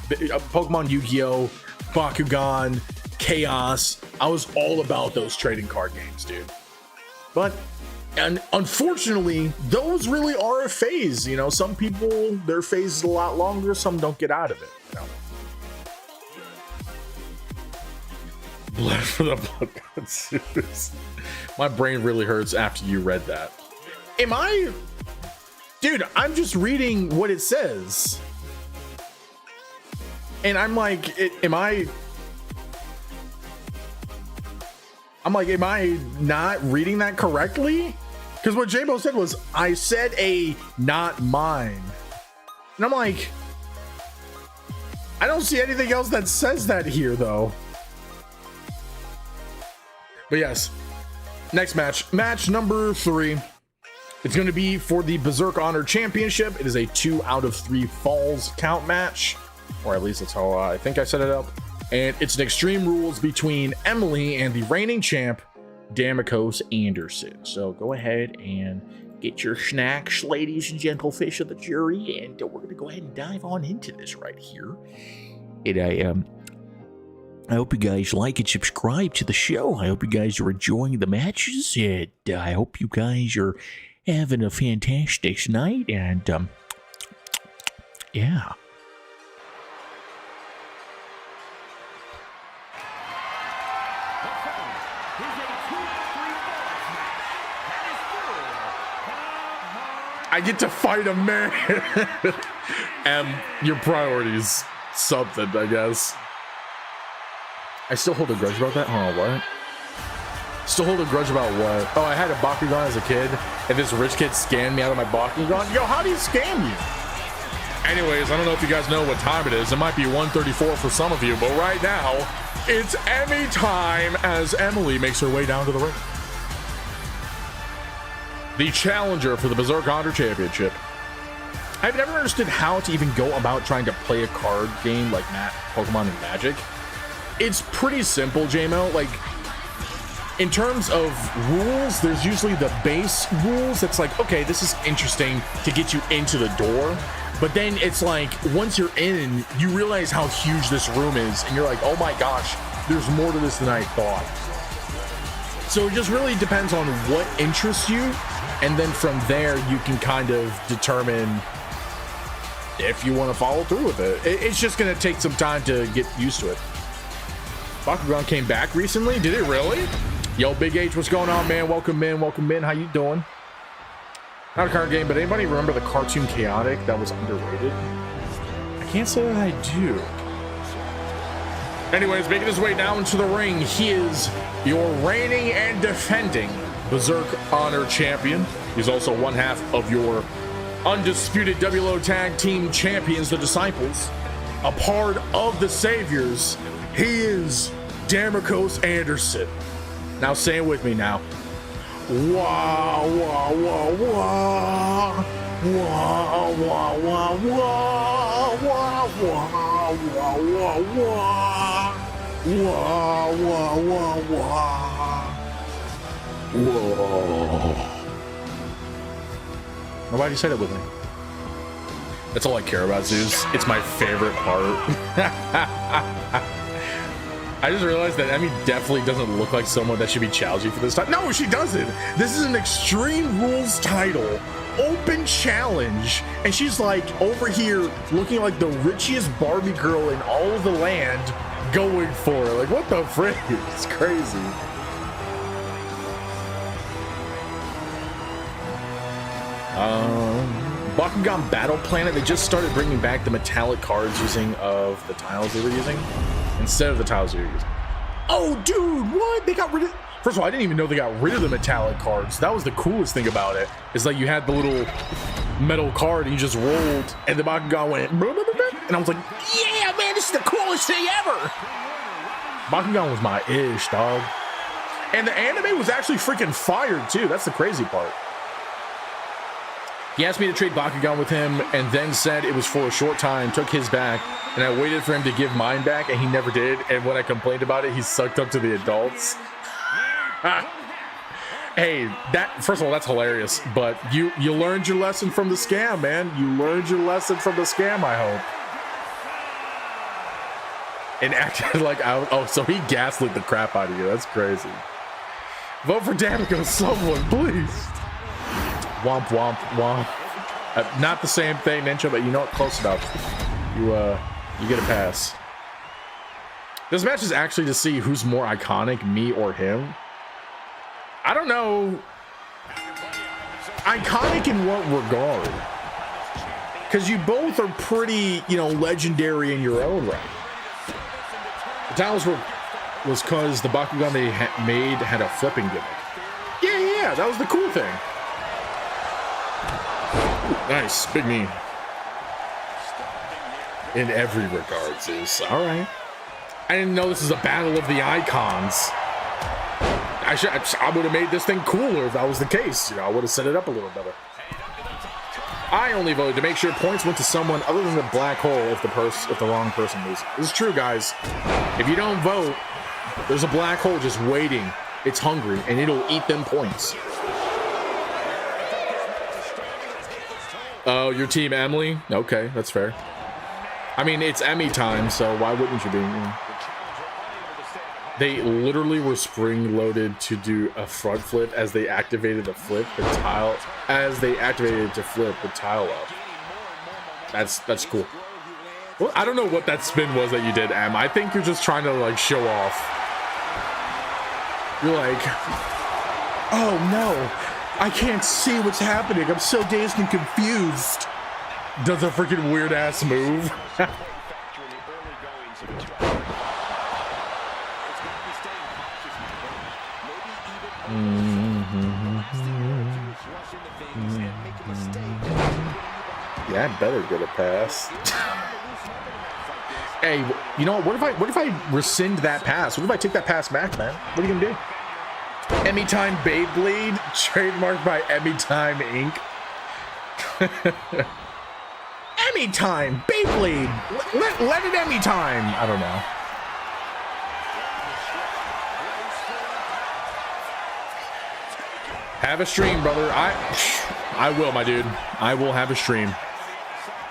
Pokemon, Yu-Gi-Oh, Bakugan, Chaos. I was all about those trading card games, dude. But and unfortunately, those really are a phase. You know, some people, their phase is a lot longer, some don't get out of it, you know. Blood for the blood god. My brain really hurts after you read that. Am I? Dude, I'm just reading what it says. And I'm like, am I not reading that correctly? Because what J-Bo said was, I said a not mine. And I'm like, I don't see anything else that says that here though. But yes, next match number 3. It's going to be for the Berserk Honor Championship. It is a 2 out of 3 falls count match, or at least that's how I think I set it up. And it's an Extreme Rules between Emily and the reigning champ, Damikos Anderson. So go ahead and get your snacks, ladies and gentlefish of the jury, and we're going to go ahead and dive on into this right here. And I hope you guys like and subscribe to the show. I hope you guys are enjoying the matches, and I hope you guys are having a fantastic night, and yeah. I get to fight a man. And your priorities, something, I guess. I still hold a grudge about that? Oh, what? Still hold a grudge about what? Oh, I had a Bakugan as a kid, and this rich kid scammed me out of my Bakugan. Yo, how do you scam you? Anyways, I don't know if you guys know what time it is. It might be 1:34 for some of you, but right now, it's Emmy time as Emily makes her way down to the ring. The challenger for the Berserk Honor Championship. I've never understood how to even go about trying to play a card game like Pokemon and Magic. It's pretty simple, JMO. Like, in terms of rules, there's usually the base rules. That's like, okay, this is interesting to get you into the door. But then it's like, once you're in, you realize how huge this room is. And you're like, oh my gosh, there's more to this than I thought. So it just really depends on what interests you. And then from there, you can kind of determine if you want to follow through with it. It's just going to take some time to get used to it. Bakugan came back recently. Did it really? Yo, Big H, what's going on, man? Welcome in. Welcome in. How you doing? Not a card game, but anybody remember the cartoon Chaotic that was underrated? I can't say that I do. Anyways, making his way down to the ring, he is your reigning and defending Berserk Honor champion. He's also one half of your undisputed WLO Tag Team Champions, the Disciples, a part of the Saviors. He is Damarcos Anderson. Now say it with me now. Wah, wah, wah, wah. Wah, wah, wah, wah. Wah, wah, wah, wah, wah. Wah, wah, wah, wah. Whoa. Nobody said it with me. That's all I care about, Zeus. It's my favorite part. I just realized that Emmy definitely doesn't look like someone that should be challenging for this time. No, she doesn't. This is an Extreme Rules title, open challenge, and she's like over here looking like the richest Barbie girl in all of the land, going for it. Like, what the frick? It's crazy. Bakugan Battle Planet, they just started bringing back the metallic cards using of the tiles they were using instead of the tiles they were using. Oh, dude, what? They got rid of... First of all, I didn't even know they got rid of the metallic cards. That was the coolest thing about it. It's like you had the little metal card and you just rolled and the Bakugan went... And I was like, yeah, man, this is the coolest thing ever. Bakugan was my ish, dog. And the anime was actually freaking fired, too. That's the crazy part. He asked me to trade Bakugan with him and then said it was for a short time, took his back, and I waited for him to give mine back, and he never did. And when I complained about it, he sucked up to the adults. Hey, that, first of all, that's hilarious, but you learned your lesson from the scam, man. You learned your lesson from the scam, I hope. And acted like, oh, so he gaslit the crap out of you. That's crazy. Vote for Damarcos, someone, please. Womp, womp, womp. Not the same thing, Ninja, but you know what? Close enough. You get a pass. This match is actually to see who's more iconic, me or him. I don't know. Iconic in what regard? Because you both are pretty, you know, legendary in your own right. The titles was because the Bakugan they made had a flipping gimmick. Yeah, that was the cool thing. Nice, big knee. In every regard, Zeus. All right. I didn't know this is a battle of the icons. I would have made this thing cooler if that was the case. You know, I would have set it up a little better. I only voted to make sure points went to someone other than the black hole if the wrong person loses. This is true, guys. If you don't vote, there's a black hole just waiting. It's hungry and it'll eat them points. Oh, your team, Emily? Okay, that's fair. I mean, it's Emmy time, so why wouldn't you be? They literally were spring-loaded to do a front flip as they activated the flip, the tile, as they activated it to flip the tile up. That's cool. Well, I don't know what that spin was that you did, Em. I think you're just trying to, like, show off. You're like, oh, no. I can't see what's happening. I'm so dazed and confused. Does a freaking weird ass move. Yeah, I better get a pass. Hey, you know what? What if I rescind that pass? What if I take that pass back, man? What are you gonna do? Emmy Time Beyblade, trademarked by Emmy Time Inc. Emmy Time Beyblade. Let it Emmy Time. I don't know. Have a stream, brother. I will, my dude. I will have a stream.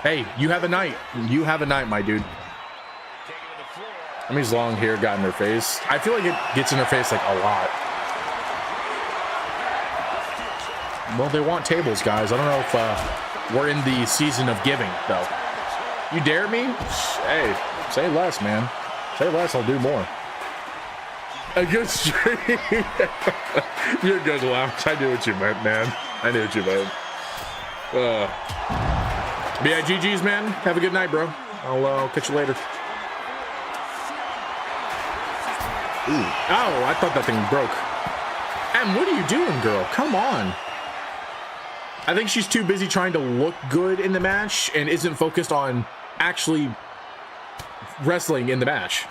Hey, you have a night. You have a night, my dude. I mean, his long hair got in her face. I feel like it gets in her face like a lot. Well, they want tables, guys. I don't know if we're in the season of giving, though. You dare me? Hey, say less, man. Say less, I'll do more. A good stream. You're good, Lounge. I knew what you meant, man. I knew what you meant. But yeah, GG's, man. Have a good night, bro. I'll catch you later. Ooh. Oh, I thought that thing broke. Em, what are you doing, girl? Come on. I think she's too busy trying to look good in the match and isn't focused on actually wrestling in the match.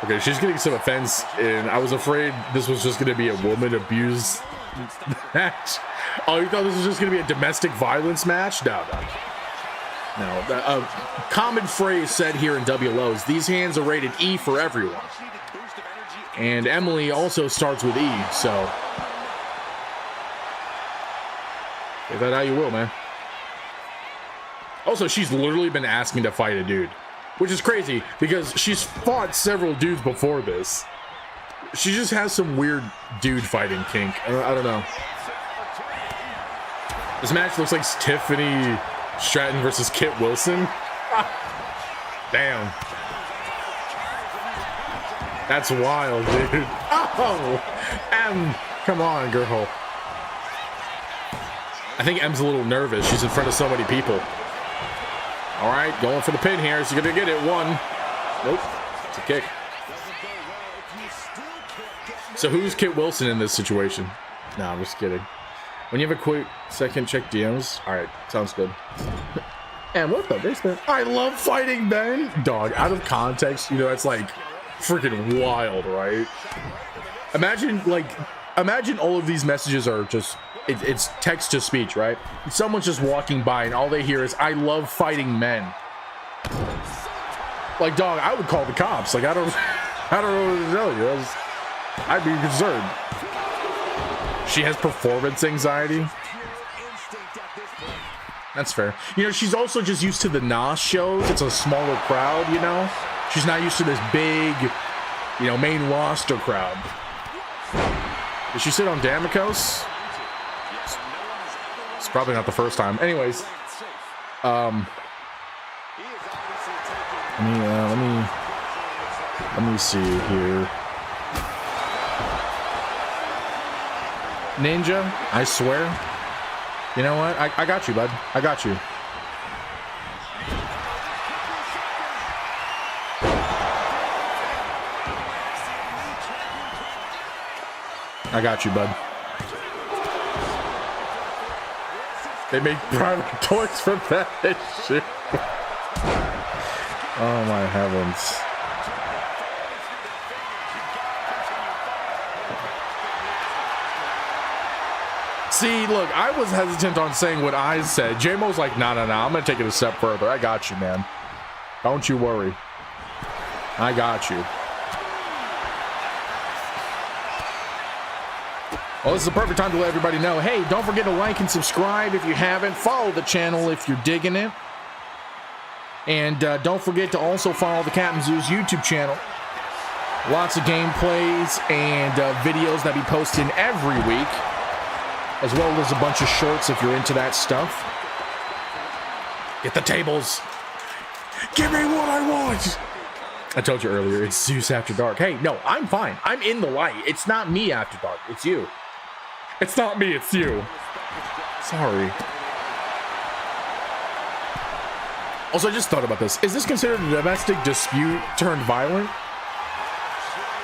Okay, she's getting some offense, and I was afraid this was just going to be a woman abuse match. Oh, you thought this was just going to be a domestic violence match? No. A common phrase said here in WLOs, these hands are rated E for everyone. And Emily also starts with E, so take that how you will, man. Also, she's literally been asking to fight a dude, which is crazy because she's fought several dudes before this. She just has some weird dude fighting kink. I don't know. This match looks like Tiffany Stratton versus Kit Wilson. Damn. That's wild, dude. Oh, Em, come on, girl. I think Em's a little nervous. She's in front of so many people. All right, going for the pin here. She's gonna get it. One. Nope. It's a kick. So who's Kit Wilson in this situation? No, I'm just kidding. When you have a quick second, check DMs. All right, sounds good. And what the basement? I love fighting men. Dog, out of context, you know, it's like freaking wild, right? Imagine all of these messages are just it's text to speech, right? Someone's just walking by and all they hear is I love fighting men. Like, dog, I would call the cops. Like, I don't know what to tell you. I'd be concerned. She has performance anxiety. That's fair. You know, she's also just used to the NOS shows. It's a smaller crowd, you know? She's not used to this big, you know, main roster crowd. Did she sit on Damikos? It's probably not the first time. Anyways, let me see here. Ninja, I swear. You know what? I got you, bud. I got you. I got you, bud. They make private toys for that shit. Oh my heavens. See, look, I was hesitant on saying what I said. J-Mo's like, no, I'm gonna take it a step further. I got you, man. Don't you worry. I got you. Well, this is the perfect time to let everybody know, hey, don't forget to like and subscribe if you haven't. Follow the channel if you're digging it. And don't forget to also follow the Captain Zoo's YouTube channel. Lots of gameplays and videos that be posted every week, as well as a bunch of shorts if you're into that stuff. Get the tables. Give me what I want. I told you earlier, it's Zeus After Dark. Hey, no, I'm fine. I'm in the light. It's not me after dark. It's you. It's not me, it's you. Sorry. Also, I just thought about this. Is this considered a domestic dispute turned violent?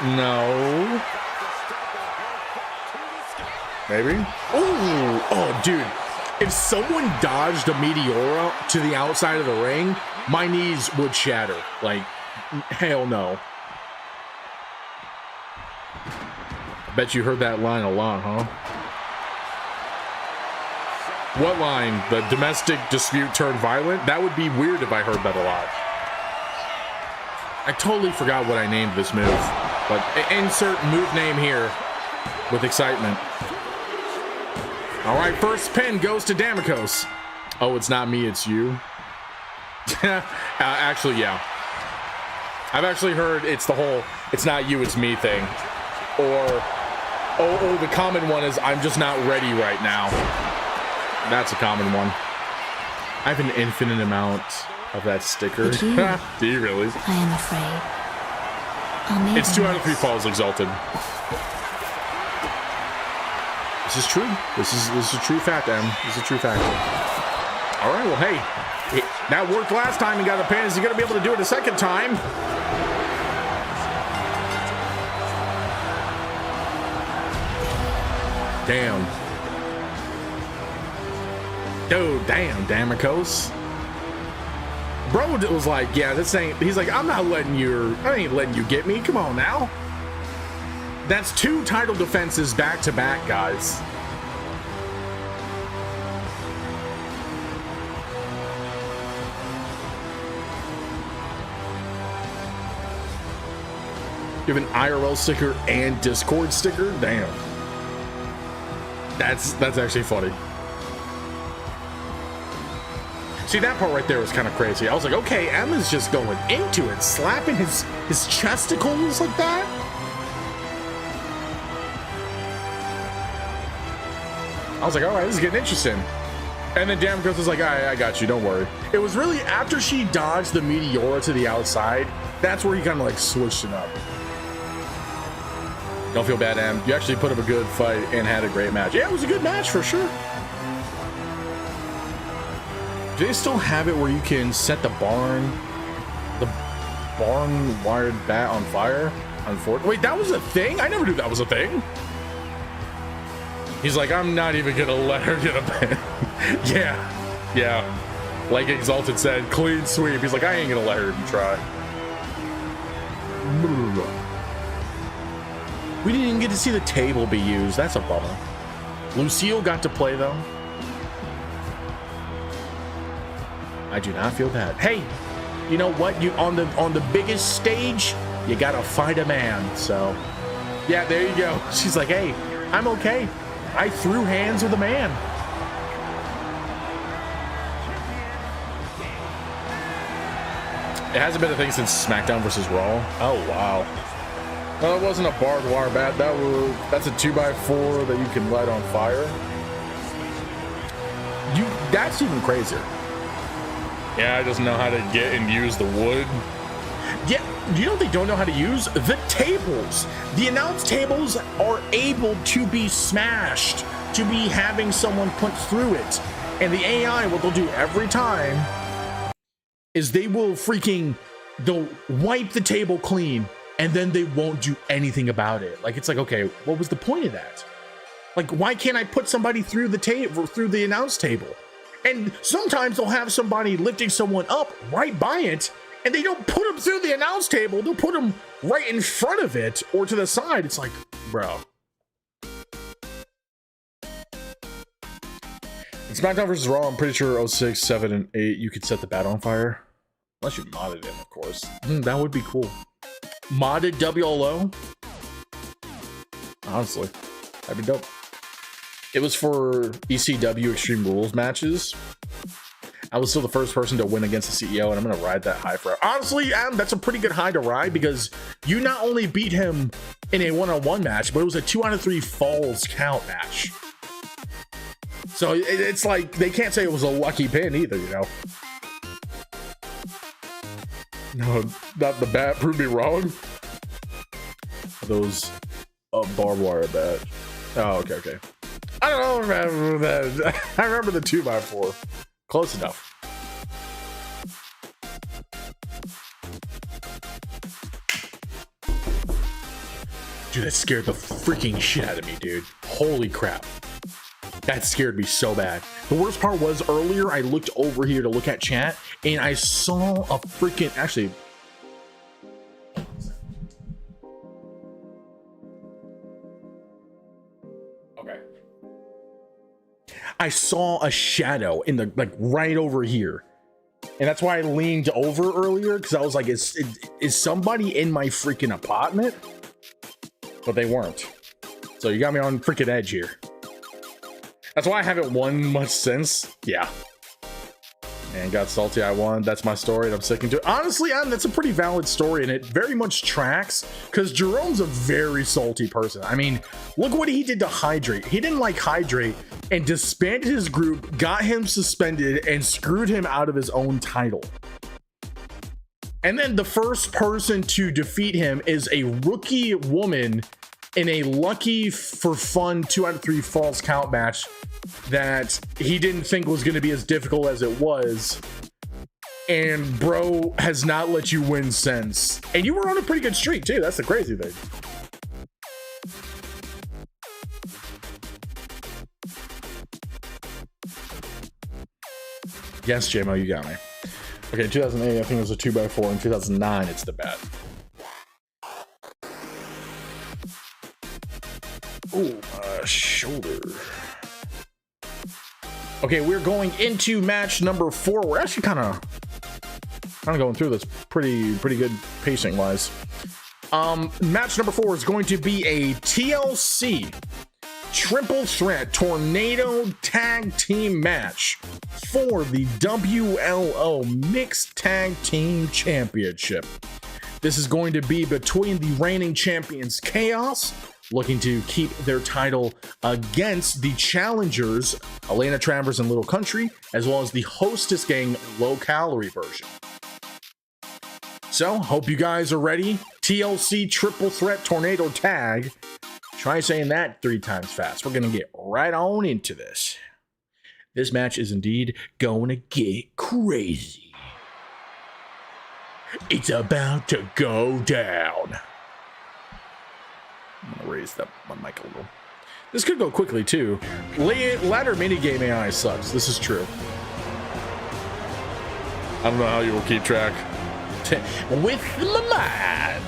No. Maybe? Ooh. Oh, dude. If someone dodged a Meteora to the outside of the ring, my knees would shatter. Like, hell no. I bet you heard that line a lot, huh? What line? The domestic dispute turned violent? That would be weird if I heard that a lot. I totally forgot what I named this move, but insert move name here with excitement. All right, first pin goes to Damikos. Oh, it's not me, it's you. Actually, yeah. I've actually heard it's the whole "it's not you, it's me" thing. Or, oh, the common one is "I'm just not ready right now." That's a common one. I have an infinite amount of that sticker. Do you really? I am afraid. It's 2 out of 3 falls exalted. This is true. This is a true fact, Em. This is a true fact. All right, well, hey, that worked last time and got a pin. Is he going to be able to do it a second time? Damn. Dude, damn, Damikos. Bro was like, yeah, this ain't, he's like, I ain't letting you get me. Come on now. That's 2 title defenses back to back, guys. You have an IRL sticker and Discord sticker? Damn. That's actually funny. See, that part right there was kind of crazy. I was like, okay, Emma's just going into it, slapping his chesticles like that. I was like, all right, this is getting interesting. And then Damikos was like, all right, I got you, don't worry. It was really after she dodged the Meteora to the outside, that's where he kind of like switched it up. Don't feel bad, Em. You actually put up a good fight and had a great match. Yeah, it was a good match for sure. Do they still have it where you can set the barn wired bat on fire? Wait, that was a thing? I never knew that was a thing. He's like, I'm not even gonna let her get a pin. Yeah. Like Exalted said, clean sweep. He's like, I ain't gonna let her even try. We didn't even get to see the table be used. That's a bummer. Lucille got to play though. I do not feel bad. Hey, you know what? You on the biggest stage, you gotta fight a man. So, yeah, there you go. She's like, hey, I'm okay. I threw hands with a man. It hasn't been a thing since SmackDown versus Raw. Oh wow. Well, it wasn't a barbed wire bat. That's a 2x4 that you can light on fire. That's even crazier. Yeah, I doesn't know how to get and use the wood. Yeah, you know what they don't know how to use? The tables. The announce tables are able to be smashed, to be having someone put through it. And the AI, what they'll do every time is they'll wipe the table clean and then they won't do anything about it. Like, it's like, okay, what was the point of that? Like, why can't I put somebody through the table, through the announce table? And sometimes they'll have somebody lifting someone up right by it, and they don't put them through the announce table. They'll put them right in front of it or to the side. It's like, bro. In SmackDown vs. Raw, I'm pretty sure 06, 7, and 8, you could set the bat on fire. Unless you modded it, of course. That would be cool. Modded WLO? Honestly, that'd be dope. It was for ECW Extreme Rules matches. I was still the first person to win against the CEO, and I'm going to ride that high forever. Honestly, that's a pretty good high to ride because you not only beat him in a one-on-one match, but it was a 2 out of 3 falls count match. So it's like, they can't say it was a lucky pin either, you know? No, not the bat. Prove me wrong. Those barbed wire bat. Oh, okay. I don't remember that. I remember the 2x4. Close enough. Dude, that scared the freaking shit out of me, dude. Holy crap. That scared me so bad. The worst part was earlier I looked over here to look at chat and I saw a freaking, actually, okay. I saw a shadow in the, like, right over here. And that's why I leaned over earlier, because I was like, is somebody in my freaking apartment? But they weren't. So you got me on freaking edge here. That's why I haven't won much since. Yeah. And got salty, I won. That's my story, and I'm sticking to it. Honestly, that's a pretty valid story, and it very much tracks, because Jerome's a very salty person. I mean, look what he did to Hydrate. He didn't like Hydrate and disbanded his group, got him suspended, and screwed him out of his own title. And then the first person to defeat him is a rookie woman in a lucky for fun 2 out of 3 false count match that he didn't think was going to be as difficult as it was. And bro has not let you win since. And you were on a pretty good streak too. That's the crazy thing. Yes, JMO, you got me. Okay, 2008, I think it was a 2x4. In 2009, it's the bet. Oh, my shoulder. Okay, we're going into match number 4. We're actually kind of going through this pretty good pacing wise. Match number 4 is going to be a TLC triple threat tornado tag team match for the WLO mixed tag team championship. This is going to be between the reigning champions Chaos, looking to keep their title, against the challengers Elena Travers and Little Country, as well as the Hostess Gang low calorie version. So, hope you guys are ready. TLC triple threat tornado tag. Try saying that 3 times fast. We're gonna get right on into this. This match is indeed going to get crazy. It's about to go down. I'm gonna raise my mic a little. This could go quickly too. Ladder minigame AI sucks. This is true. I don't know how you will keep track. With my mind.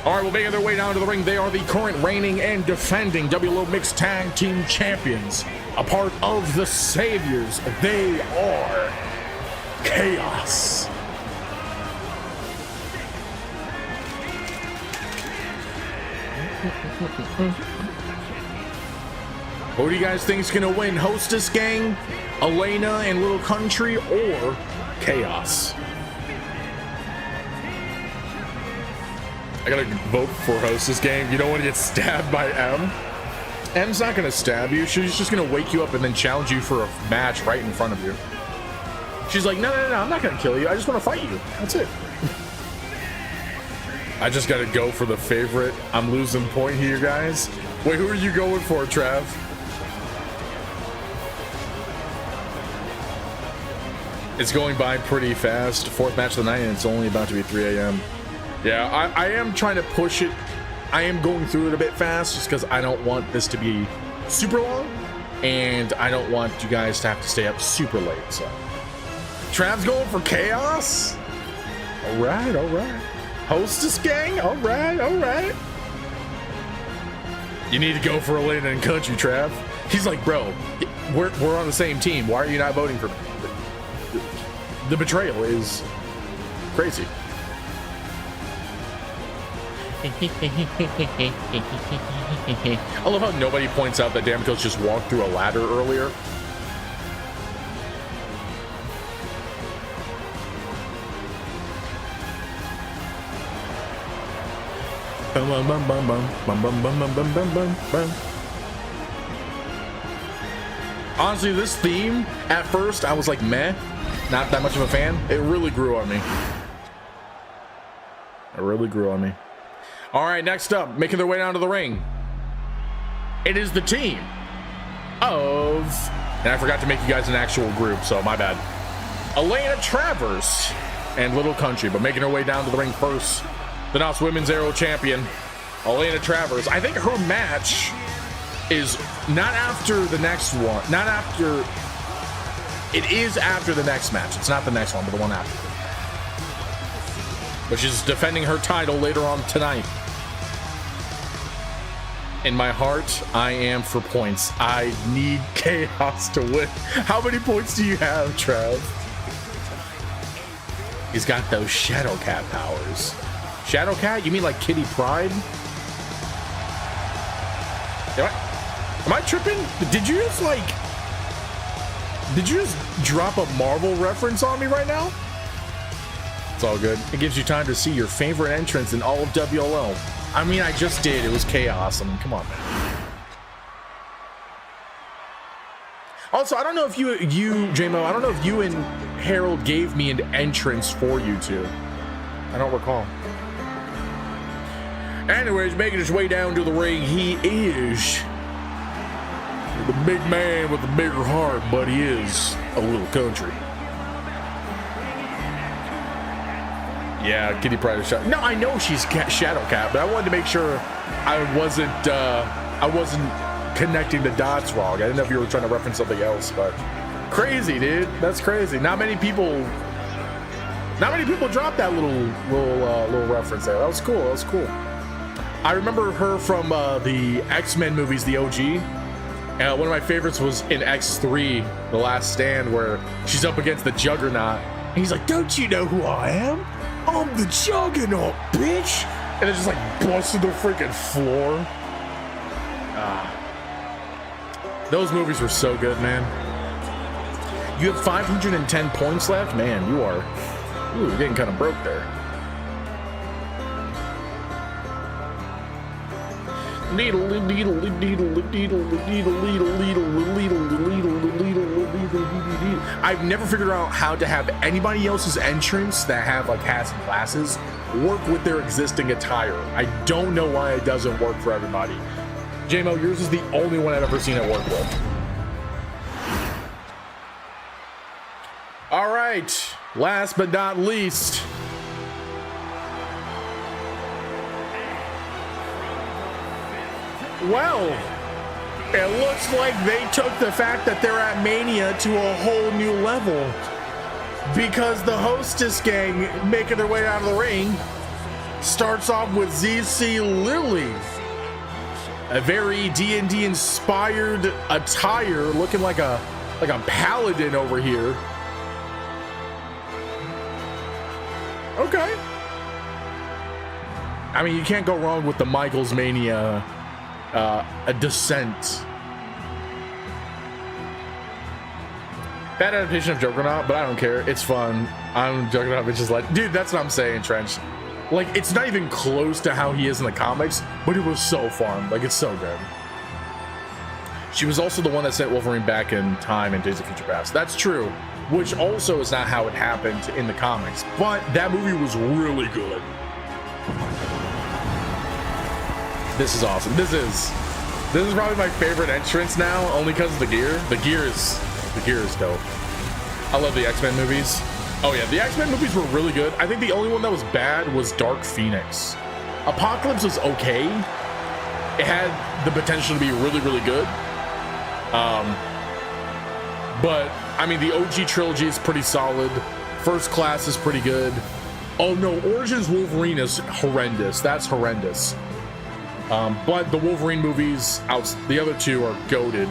All right, well, making their way down to the ring, they are the current reigning and defending WLO Mixed Tag Team Champions. A part of the Saviors, they are Chaos. Who do you guys think is going to win? Hostess Gang, Elena and Little Country, or Chaos? I gotta vote for Hostess Gang. You don't want to get stabbed by M. M's not gonna stab you. She's just gonna wake you up and then challenge you for a match right in front of you. She's like, no, I'm not gonna kill you. I just want to fight you. That's it. I just gotta go for the favorite. I'm losing point here, guys. Wait, who are you going for, Trav? It's going by pretty fast. 4th match of the night, and it's only about to be 3 a.m. Yeah, I am trying to push it. I am going through it a bit fast just because I don't want this to be super long, and I don't want you guys to have to stay up super late. So, Trav's going for Chaos. All right. Hostess Gang. All right. You need to go for Elena and Country, Trav. He's like, bro, we're on the same team. Why are you not voting for me? The betrayal is crazy. I love how nobody points out that Damn Coach just walked through a ladder earlier. Honestly, this theme, at first, I was like, meh, not that much of a fan. It really grew on me. All right, next up, making their way down to the ring. It is the team of, and I forgot to make you guys an actual group, so my bad. Elena Travers and Little Country, but making her way down to the ring first, the NOS Women's Aero Champion, Elena Travers. I think her match is not after the next one, it is after the next match. It's not the next one, but the one after. But she's defending her title later on tonight. In my heart, I am for points. I need Chaos to win. How many points do you have, Trav? He's got those Shadow Cat powers. Shadow Cat? You mean like Kitty Pryde? Am I tripping? Did you just like... Did you just drop a Marvel reference on me right now? It's all good. It gives you time to see your favorite entrance in all of WLO. I mean, I just did. It was chaos. I mean, come on, man. Also, I don't know if you, J-Mo, I don't know if you and Harold gave me an entrance for you two. I don't recall. Anyways, making his way down to the ring, he is the big man with the bigger heart, but he is a little country. Yeah, Kitty Pryde is shot. No, I know she's Shadow Cat, but I wanted to make sure I wasn't connecting the dots wrong. I didn't know if you were trying to reference something else, but crazy, dude. That's crazy. Not many people dropped that little reference there. That was cool. That was cool. I remember her from the X-Men movies, the OG. One of my favorites was in X3, The Last Stand, where she's up against the Juggernaut. And he's like, "Don't you know who I am? I'm the Juggernaut, bitch!" And it just like busted the freaking floor. Those movies were so good, man. You have 510 points left? Man, you're getting kind of broke there. I've never figured out how to have anybody else's entrance that have like hats and glasses work with their existing attire. I don't know why it doesn't work for everybody. J-Mo, yours is the only one I've ever seen it work with. All right, last but not least. Well, it looks like they took the fact that they're at Mania to a whole new level, because the Hostess gang making their way out of the ring starts off with ZC Lily, a very D&D inspired attire, looking like a paladin over here. Okay. I mean, you can't go wrong with the Michaels Mania. A descent. Bad adaptation of Juggernaut, but I don't care. It's fun. I'm Juggernaut, bitch is like, dude, that's what I'm saying, Trench. Like, it's not even close to how he is in the comics, but it was so fun. Like, it's so good. She was also the one that sent Wolverine back in time in Days of Future Past. That's true, which also is not how it happened in the comics, but that movie was really good. This is awesome. This is probably my favorite entrance now, only because of the gear. The gear is dope. I love the X-Men movies. Oh yeah, the X-Men movies were really good. I think the only one that was bad was Dark Phoenix. Apocalypse was okay. It had the potential to be really, really good. But I mean, the OG trilogy is pretty solid. First Class is pretty good. Oh no, Origins Wolverine is horrendous. That's horrendous. But the Wolverine movies, the other two are goated.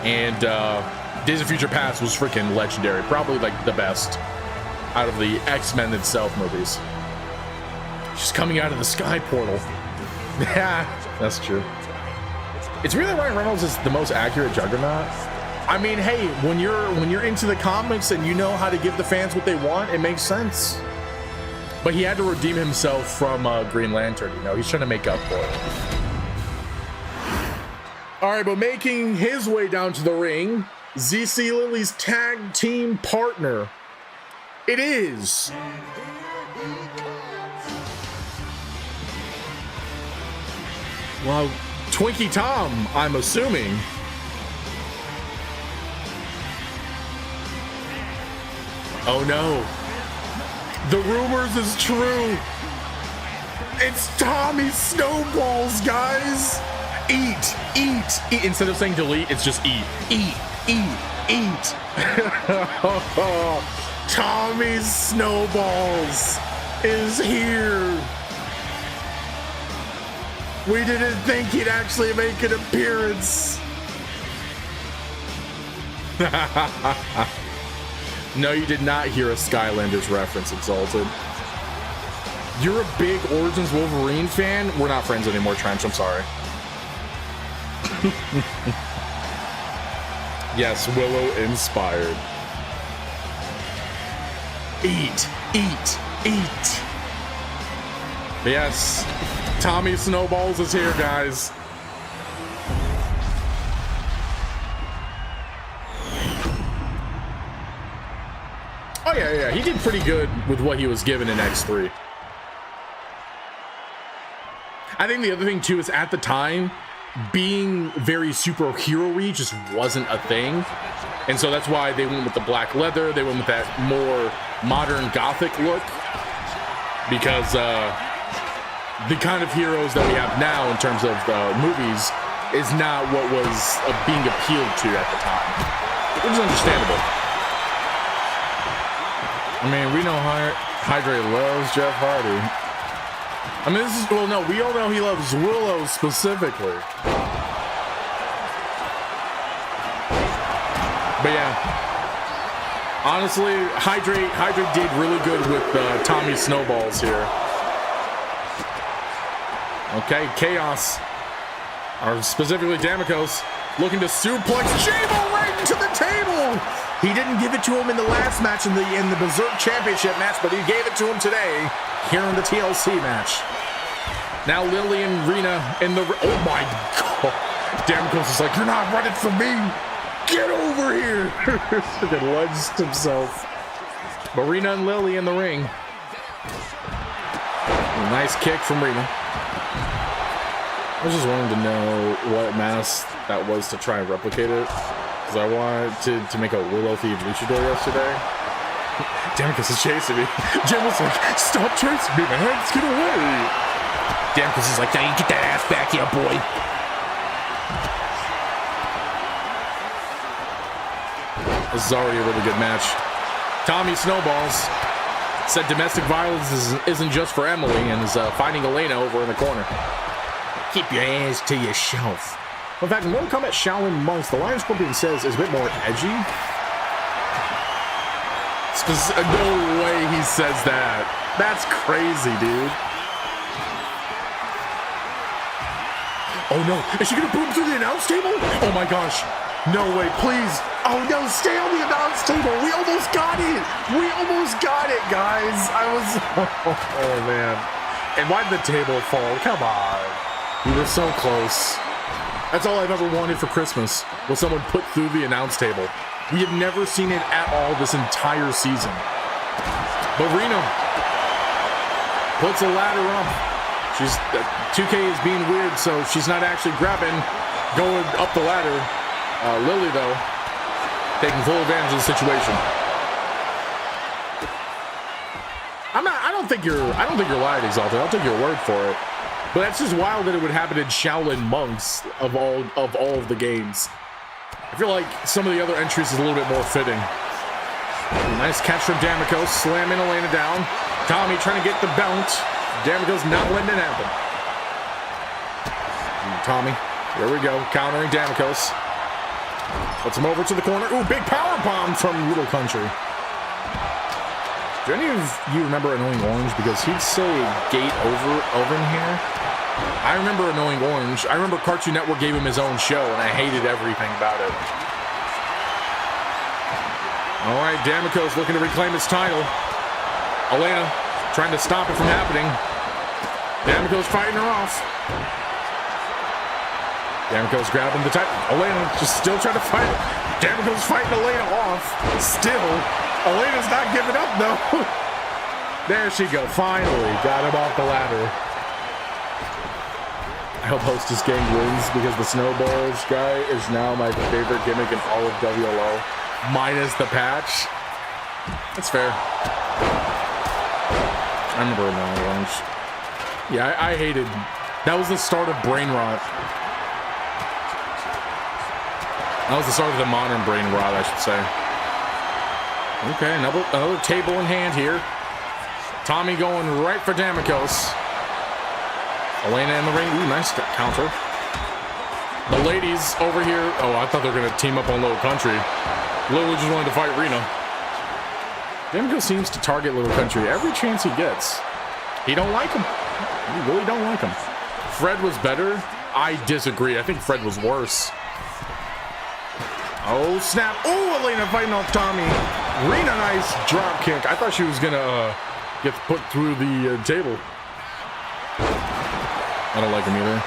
And Days of Future Past was freaking legendary. Probably like the best out of the X-Men itself movies. She's coming out of the sky portal. Yeah, that's true. It's really Ryan Reynolds is the most accurate Juggernaut. I mean, hey, when you're into the comics and you know how to give the fans what they want, it makes sense. But he had to redeem himself from Green Lantern, you know. He's trying to make up for it. All right, but making his way down to the ring, ZC Lily's tag team partner. It is well, Twinkie Tom, I'm assuming. Oh no. The rumors is true. It's Tommy Snowballs, guys. Eat. Instead of saying delete, it's just eat. Eat. Tommy Snowballs is here. We didn't think he'd actually make an appearance. No, you did not hear a Skylanders reference, Exalted. You're a big Origins Wolverine fan? We're not friends anymore, Trench. I'm sorry. Yes, Willow inspired. Eat, eat, eat. Yes, Tommy Snowballs is here, guys. Oh yeah, he did pretty good with what he was given in X3. I think the other thing too is at the time, being very superhero-y just wasn't a thing. And so that's why they went with the black leather, they went with that more modern gothic look. Because the kind of heroes that we have now in terms of movies is not what was being appealed to at the time. Which is understandable. I mean, we know Hydra loves Jeff Hardy. I mean, this is, well, no, we all know he loves Willow specifically. But yeah, honestly, Hydra did really good with Tommy Snowballs here. Okay, Chaos, or specifically Damikos, looking to suplex Jabo right into the table. He didn't give it to him in the last match in the Berserk Championship match, but he gave it to him today here in the TLC match. Now Lily and Rena in the... Oh my God. Damikos is like, you're not running from me. Get over here. He lunged himself. But Rena and Lily in the ring. Nice kick from Rena. I was just wanting to know what mask that was to try and replicate it. Because I wanted to make a Willow-themed luchador yesterday. Damikos is chasing me. Jim was like, stop chasing me, man. Let's get away. Damikos is like, now you get that ass back here, boy. This is already a really good match. Tommy Snowballs said domestic violence isn't just for Emily and is fighting Elena over in the corner. Keep your hands to yourself. In fact, in Mortal Kombat Shaolin Monks, the Lion Scorpion says is a bit more edgy. No way he says that. That's crazy, dude. Oh no, is she gonna boom through the announce table? Oh my gosh. No way, please. Oh no, stay on the announce table. We almost got it. We almost got it, guys. Oh man. And why did the table fall? Come on. We were so close. That's all I've ever wanted for Christmas, was someone put through the announce table. We have never seen it at all this entire season. But Rena puts a ladder up. 2K is being weird, so she's not actually going up the ladder. Lily, though, taking full advantage of the situation. I don't think you're lying, Exalted. I'll take your word for it. But that's just wild that it would happen in Shaolin Monks of all of the games. I feel like some of the other entries is a little bit more fitting. Nice catch from Damikos, slamming Elena down. Tommy trying to get the bounce. Damikos not letting it happen. Tommy, here we go, countering Damikos. Puts him over to the corner. Ooh, big power bomb from Little Country. Do any of you remember Annoying Orange? Because he'd say gate over in here. I remember Annoying Orange. I remember Cartoon Network gave him his own show, and I hated everything about it. All right, Damikos looking to reclaim his title. Elena trying to stop it from happening. Damikos fighting her off. Damikos grabbing the title. Elena just still trying to fight it. Damikos fighting Elena off. Still, Elena's not giving up, though. There she go. Finally got him off the ladder. I hope Hostess Gang wins because the Snowballs guy is now my favorite gimmick in all of WLO. Minus the patch. That's fair. I remember Annoying Orange. Yeah, I hated. That was the start of Brain Rot. That was the start of the modern Brain Rot, I should say. Okay, another table in hand here. Tommy going right for Damikos. Elena in the ring. Ooh, nice counter. The ladies over here. Oh, I thought they were going to team up on Little Country. Lily just wanted to fight Rena. Damikos seems to target Little Country every chance he gets. He don't like him. He really don't like him. Fred was better. I disagree. I think Fred was worse. Oh, snap. Oh, Elena fighting off Tommy. Rena, nice drop kick. I thought she was going to get put through the table. I don't like him either.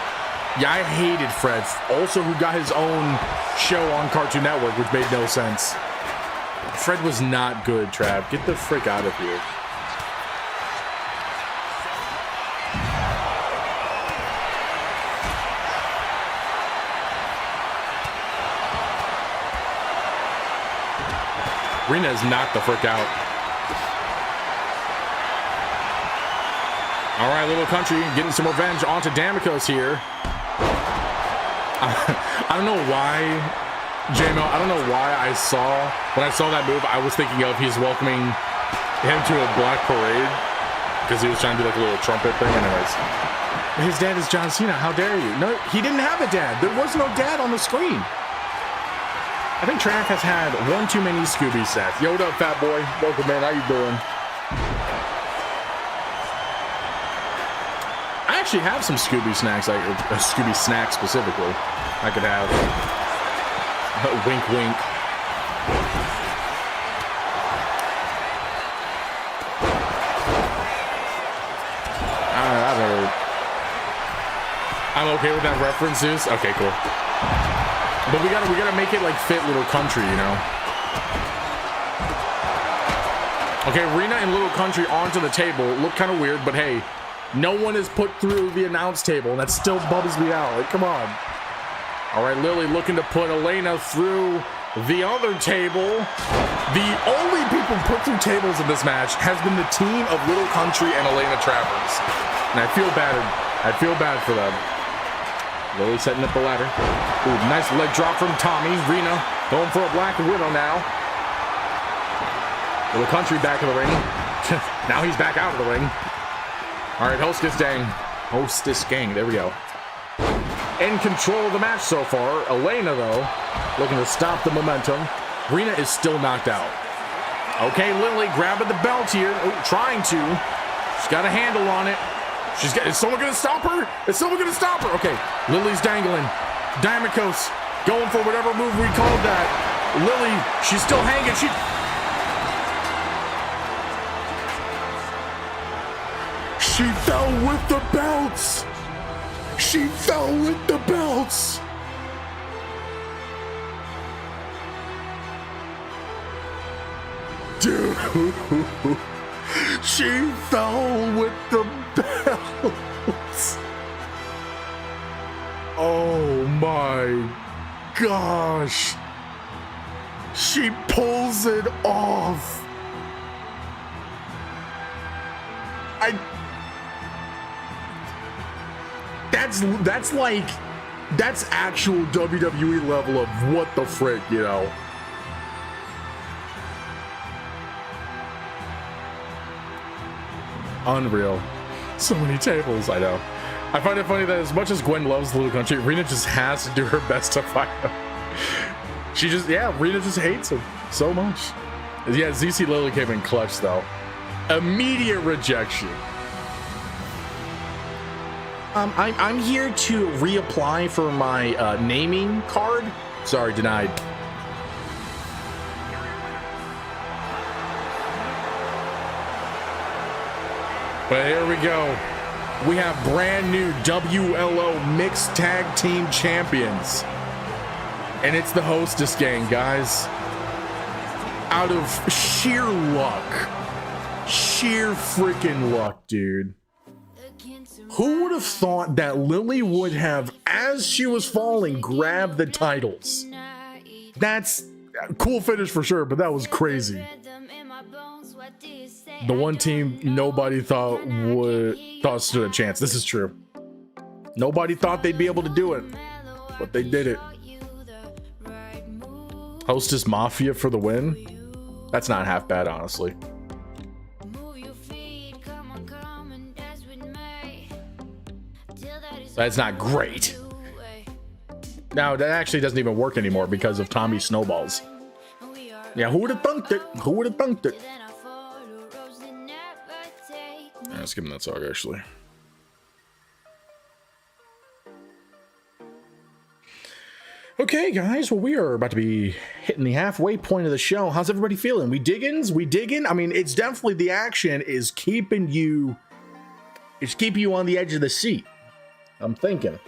Yeah, I hated Fred. Also, who got his own show on Cartoon Network, which made no sense. Fred was not good, Trav. Get the frick out of here. Rena's knocked the frick out. All right, Little Country getting some revenge onto Damikos here. I don't know why, JMO, I don't know why when I saw that move, I was thinking of he's welcoming him to a black parade because he was trying to do like a little trumpet thing. Anyways, his dad is John Cena. How dare you? No, he didn't have a dad. There was no dad on the screen. I think Trav has had one too many Scooby sets. Yo, what up, fat boy? Welcome, man. How you doing? I actually have some Scooby snacks, like a Scooby snack specifically. I could have. Wink, wink. I'm okay with that references. Okay, cool. But we gotta make it like fit Little Country, you know. Okay, Rena and Little Country onto the table. Look kind of weird, but hey, no one is put through the announce table, and that still bubbles me out. Like, come on. All right, Lily looking to put Elena through the other table. The only people put through tables in this match has been the team of Little Country and Elena Travers, and I feel bad for them. Lily setting up the ladder. Ooh, nice leg drop from Tommy. Rena going for a black widow now. Little Country back in the ring. Now he's back out of the ring. All right, Hostess Gang. There we go. In control of the match so far. Elena, though, looking to stop the momentum. Rena is still knocked out. Okay, Lily grabbing the belt here. Ooh, trying to. She's got a handle on it. Is someone going to stop her? Is someone going to stop her? Okay, Lily's dangling. Damikos going for whatever move we called that. Lily, she's still hanging. She fell with the belts. She fell with the belts. Dude. She fell with the belts. Oh my gosh. She pulls it off. That's actual WWE level of what the frick, you know. Unreal. So many tables, I know. I find it funny that as much as Gwen loves Little Country, Rena just has to do her best to fight him. Rena just hates him so much. Yeah, ZC Lily came in clutch though. Immediate rejection. I'm here to reapply for my naming card. Sorry, denied. But here we go. We have brand new WLO Mixed Tag Team Champions. And it's the Hostess Gang, guys. Out of sheer luck. Sheer freaking luck, dude. Who would have thought that Lily would have, as she was falling, grabbed the titles? That's a cool finish for sure, but that was crazy. The one team nobody thought stood a chance. This is true. Nobody thought they'd be able to do it, but they did it. Hostess Mafia for the win. That's not half bad, honestly. That's not great. Now that actually doesn't even work anymore because of Tommy's snowballs. Yeah, who would have thunked it? Who would have thunked it? Let's give him that song, actually. Okay, guys, well, we are about to be hitting the halfway point of the show. How's everybody feeling? We digging? We digging? I mean, it's definitely the action is keeping you on the edge of the seat. I'm thinking.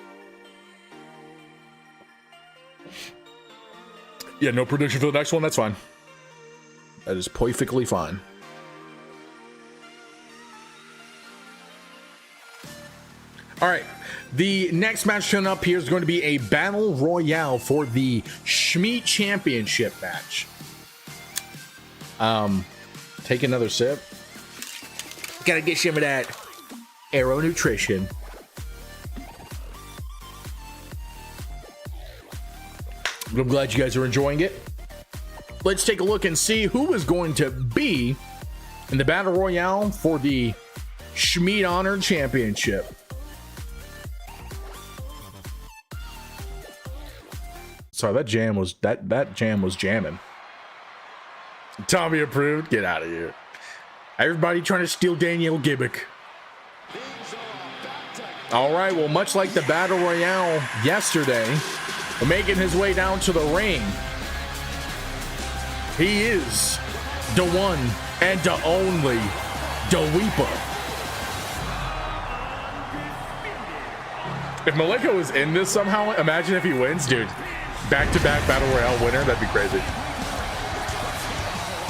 Yeah, no prediction for the next one. That's fine. That is perfectly fine. All right. The next match coming up here is going to be a battle royale for the Schmeat Championship match. Take another sip. Gotta get some of that Aero Nutrition. I'm glad you guys are enjoying it. Let's take a look and see who is going to be in the battle royale for the Schmeat Honor Championship. Sorry, that jam was jamming. Tommy approved. Get out of here. Everybody trying to steal Danielle Gibbick. All right, well, much like the battle royale yesterday, making his way down to the ring, he is the one and the only Weeper. If Malenko is in this somehow, imagine if he wins, dude. Back-to-back battle royale winner, that'd be crazy.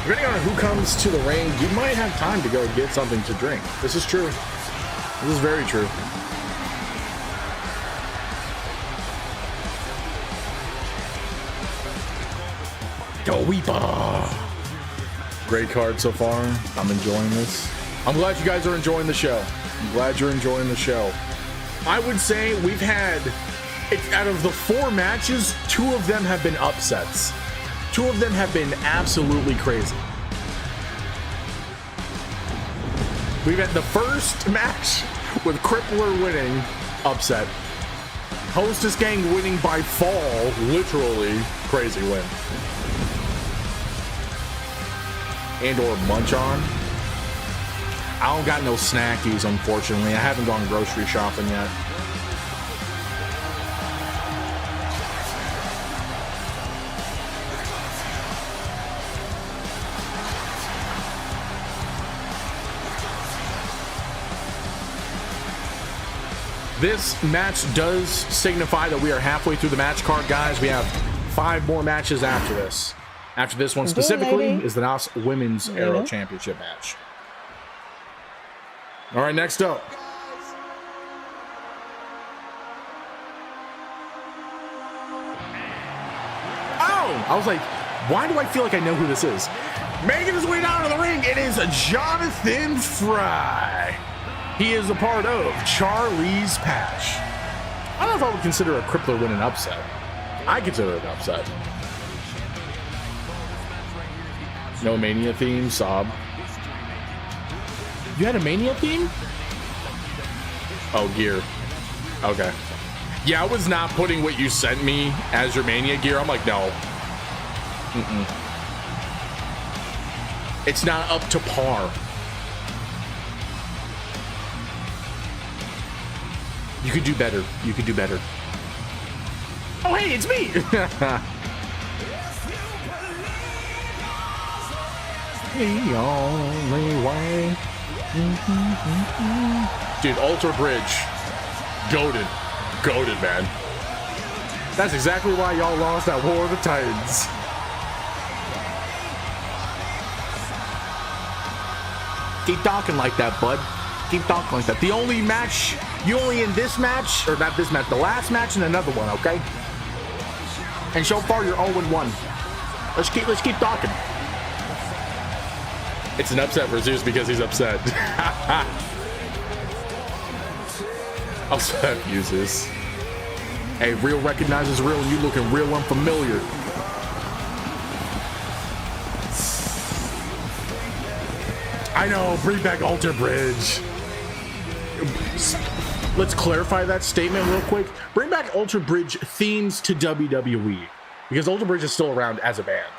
Depending on who comes to the ring, you might have time to go get something to drink. This is true. This is very true. Weeper. Great card so far. I'm enjoying this. I'm glad you guys are enjoying the show. I'm glad you're enjoying the show. I would say we've had, out of the 4 matches, 2 of them have been upsets. 2 of them have been absolutely crazy. We've had the first match with Crippler winning, upset. Hostess Gang winning by fall, literally crazy win. And or Munch On. I don't got no snackies, unfortunately. I haven't gone grocery shopping yet. This match does signify that we are halfway through the match card, guys. We have 5 more matches after this. After this one specifically is the NOS Women's Aero Championship match. All right, next up. Oh! I was like, why do I feel like I know who this is? Making his way down to the ring, it is Jonathan Fry. He is a part of Charlie's Patch. I don't know if I would consider a Crippler win an upset. I consider it an upset. No Mania theme, sob. You had a Mania theme? Oh, gear. Okay. Yeah, I was not putting what you sent me as your Mania gear. I'm like, no. It's not up to par. You could do better. You could do better. Oh, hey, it's me! The only way. Dude, Alter Bridge. Goated. Goated, man. That's exactly why y'all lost that War of the Titans. Keep talking like that, bud. Keep talking like that. The only match, you only in this match, or not this match, the last match and another one, okay? And so far you're 0-1. Let's keep talking. It's an upset for Zeus because he's upset. Also uses. Hey, real recognizes real and you looking real unfamiliar. I know, bring back Alter Bridge. Let's clarify that statement real quick. Bring back Alter Bridge themes to WWE because Alter Bridge is still around as a band.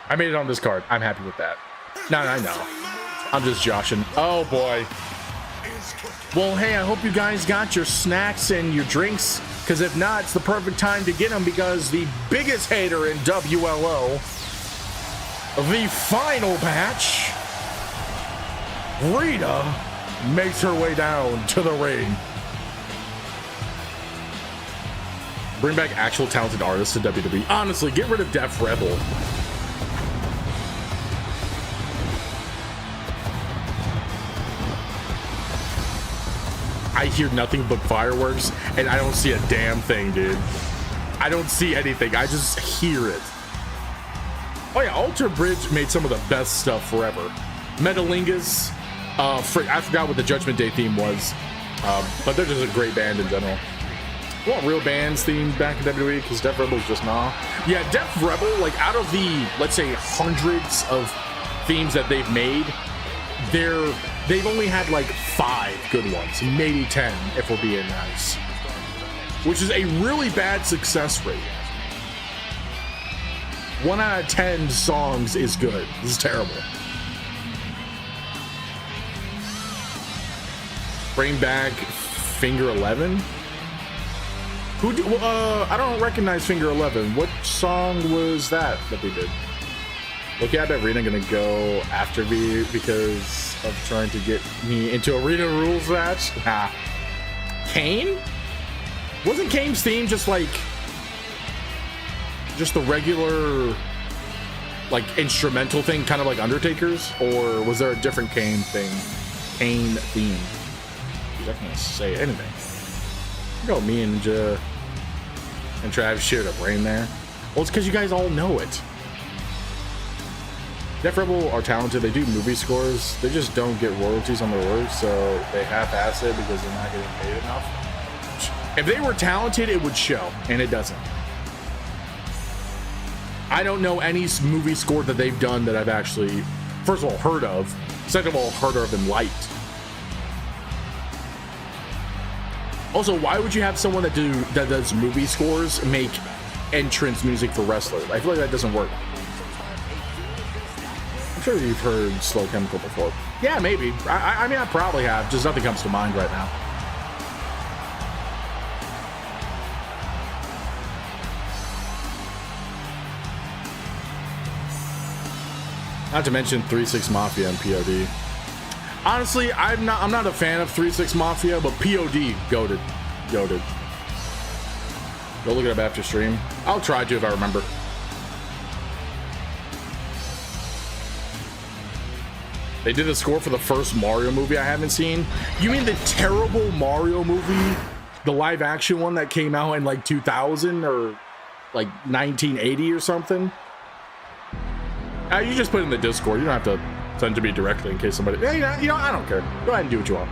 I made it on this card. I'm happy with that. No, I know. I'm just joshing. Oh boy. Well, hey, I hope you guys got your snacks and your drinks Because if not, it's the perfect time to get him, because the biggest hater in WLO, the final match, Rita makes her way down to the ring. Bring back actual talented artists to WWE. Honestly, get rid of Def Rebel. I hear nothing but fireworks, and I don't see a damn thing, dude. I don't see anything. I just hear it. Oh yeah, Alter Bridge made some of the best stuff forever. Metalingus. I forgot what the Judgment Day theme was, but they're just a great band in general. I want real bands themed back in WWE, because Def Rebel's just nah. Yeah, Def Rebel, like out of the, let's say, hundreds of themes that they've made, they've only had like 5 good ones, maybe 10 if we're being nice, which is a really bad success rate. 1 out of 10 songs is good. This is terrible. Bring back Finger 11. I don't recognize Finger 11. What song was that they did? Okay, I bet Rena gonna go after me because of trying to get me into Arena Rules match. Nah. Kane? Wasn't Kane's theme just the regular, like, instrumental thing, kind of like Undertaker's? Or was there a different Kane thing? Kane theme? I can't say anything. Go me and Trav shared a brain there. Well, it's because you guys all know it. Def Rebel are talented. They do movie scores. They just don't get royalties on their work, so they half-ass it because they're not getting paid enough. If they were talented, it would show, and it doesn't. I don't know any movie score that they've done that I've actually, first of all, heard of. Second of all, heard of and liked. Also, why would you have someone that does movie scores make entrance music for wrestlers? I feel like that doesn't work. I'm sure you've heard Slow Chemical before. Yeah, maybe. I mean, I probably have. Just nothing comes to mind right now. Not to mention 3-6 Mafia and POD. Honestly, I'm not a fan of 3-6 Mafia, but POD, goated. Go look it up after stream. I'll try to if I remember. They did a score for the first Mario movie I haven't seen. You mean the terrible Mario movie? The live action one that came out in like 2000 or like 1980 or something? You just put it in the Discord. You don't have to send it to me directly in case somebody... Hey, you know, I don't care. Go ahead and do what you want.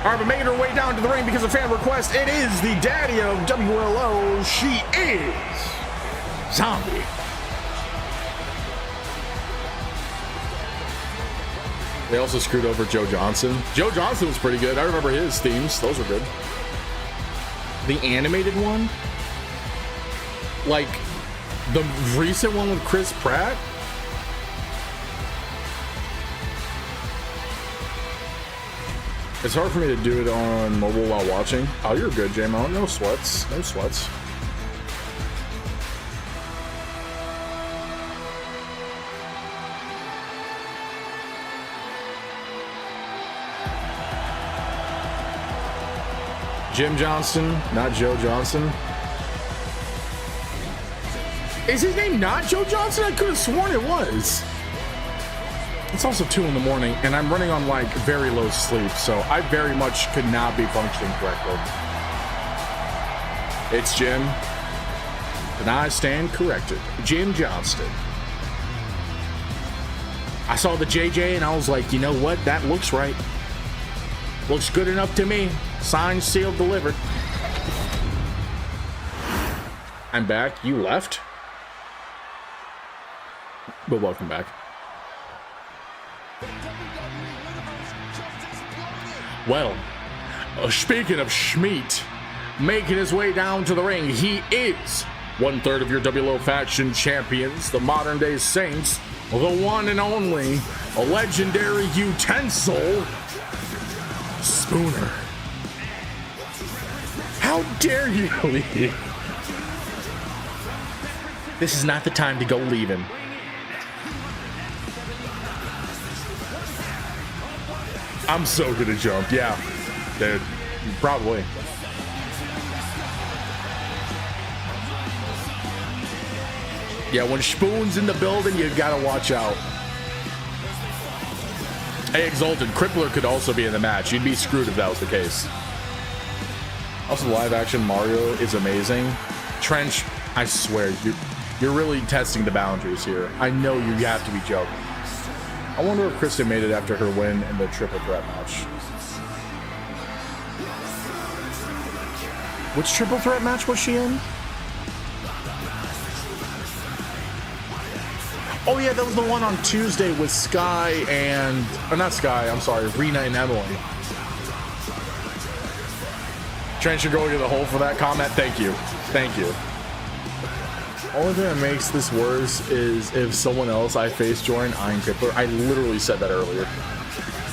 All right, but making her way down to the ring because of fan request, it is the daddy of WLO. She is Zombie. They also screwed over Joe Johnson. Joe Johnson was pretty good. I remember his themes. Those were good. The animated one? Like, the recent one with Chris Pratt? It's hard for me to do it on mobile while watching. Oh, you're good, J-Mo. No sweats. No sweats. Jim Johnston, not Joe Johnson. Is his name not Joe Johnson? I could have sworn it was. It's also 2 in the morning, and I'm running on like very low sleep, so I very much could not be functioning correctly. It's Jim, and I stand corrected. Jim Johnston. I saw the JJ, and I was like, you know what? That looks right. Looks good enough to me. Signed, sealed, delivered. I'm back. You left? But welcome back. Well, speaking of Schmeat, making his way down to the ring, he is 1/3 of your WLO faction champions, the modern day Saints, the one and only, a legendary utensil, Spooner. How dare you leave? This is not the time to go leaving. I'm so good at jump. Yeah, dude. Probably. Yeah, when Spoon's in the building, you gotta watch out. Hey, Exalted, Crippler could also be in the match. You'd be screwed if that was the case. Also, live action Mario is amazing. Trench, I swear, you're really testing the boundaries here. I know you have to be joking. I wonder if Kristen made it after her win in the triple threat match. Which triple threat match was she in? Oh yeah, that was the one on Tuesday with Sky and... Or not Sky, I'm sorry, Rena and Emily. Trent should go into the hole for that comment. Thank you. Thank you. Only thing that makes this worse is if someone else I face join Iron Crippler. I literally said that earlier.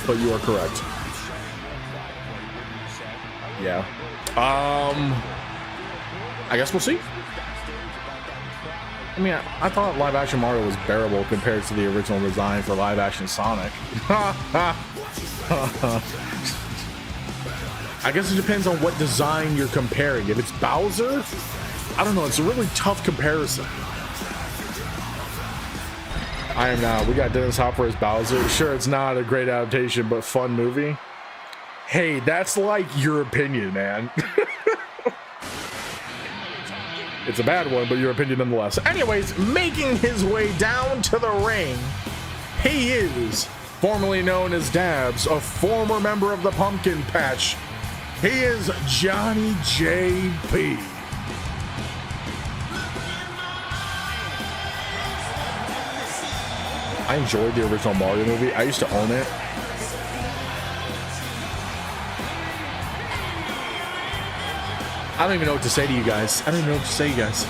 But you are correct. Yeah. I guess we'll see. I mean, I thought live action Mario was bearable compared to the original design for live action Sonic. I guess it depends on what design you're comparing. If it's Bowser, I don't know. It's a really tough comparison. I am now. We got Dennis Hopper as Bowser. Sure, it's not a great adaptation, but fun movie. Hey, that's like your opinion, man. It's a bad one, but your opinion nonetheless. Anyways, making his way down to the ring, he is formerly known as Dabs, a former member of the Pumpkin Patch. He is Johnny J.P. I enjoyed the original Mario movie. I used to own it. I don't even know what to say to you guys. I don't even know what to say, you guys.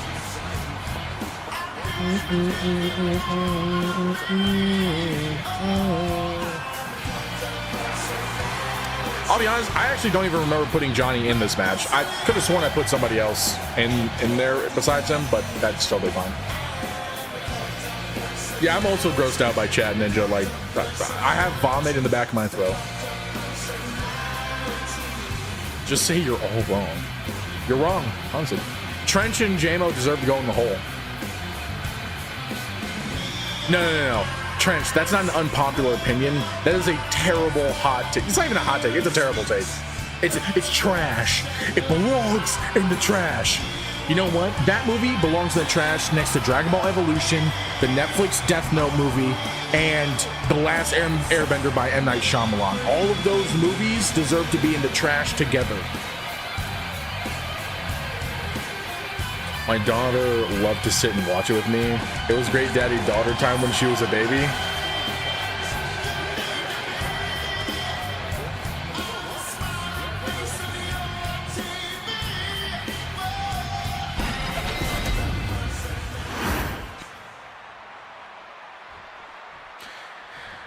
I'll be honest, I actually don't even remember putting Johnny in this match. I could have sworn I put somebody else in there besides him, but that's totally fine. Yeah, I'm also grossed out by Chat Ninja. Like, I have vomit in the back of my throat. Just say you're all wrong. You're wrong, honestly. Trench and JMO deserve to go in the hole. No. Trench, that's not an unpopular opinion. That is a terrible hot take. It's not even a hot take. It's a terrible take. It's trash. It belongs in the trash. You know what? That movie belongs in the trash next to Dragon Ball Evolution, the Netflix Death Note movie, and The Last Airbender by M. Night Shyamalan. All of those movies deserve to be in the trash together. My daughter loved to sit and watch it with me. It was great daddy-daughter time when she was a baby.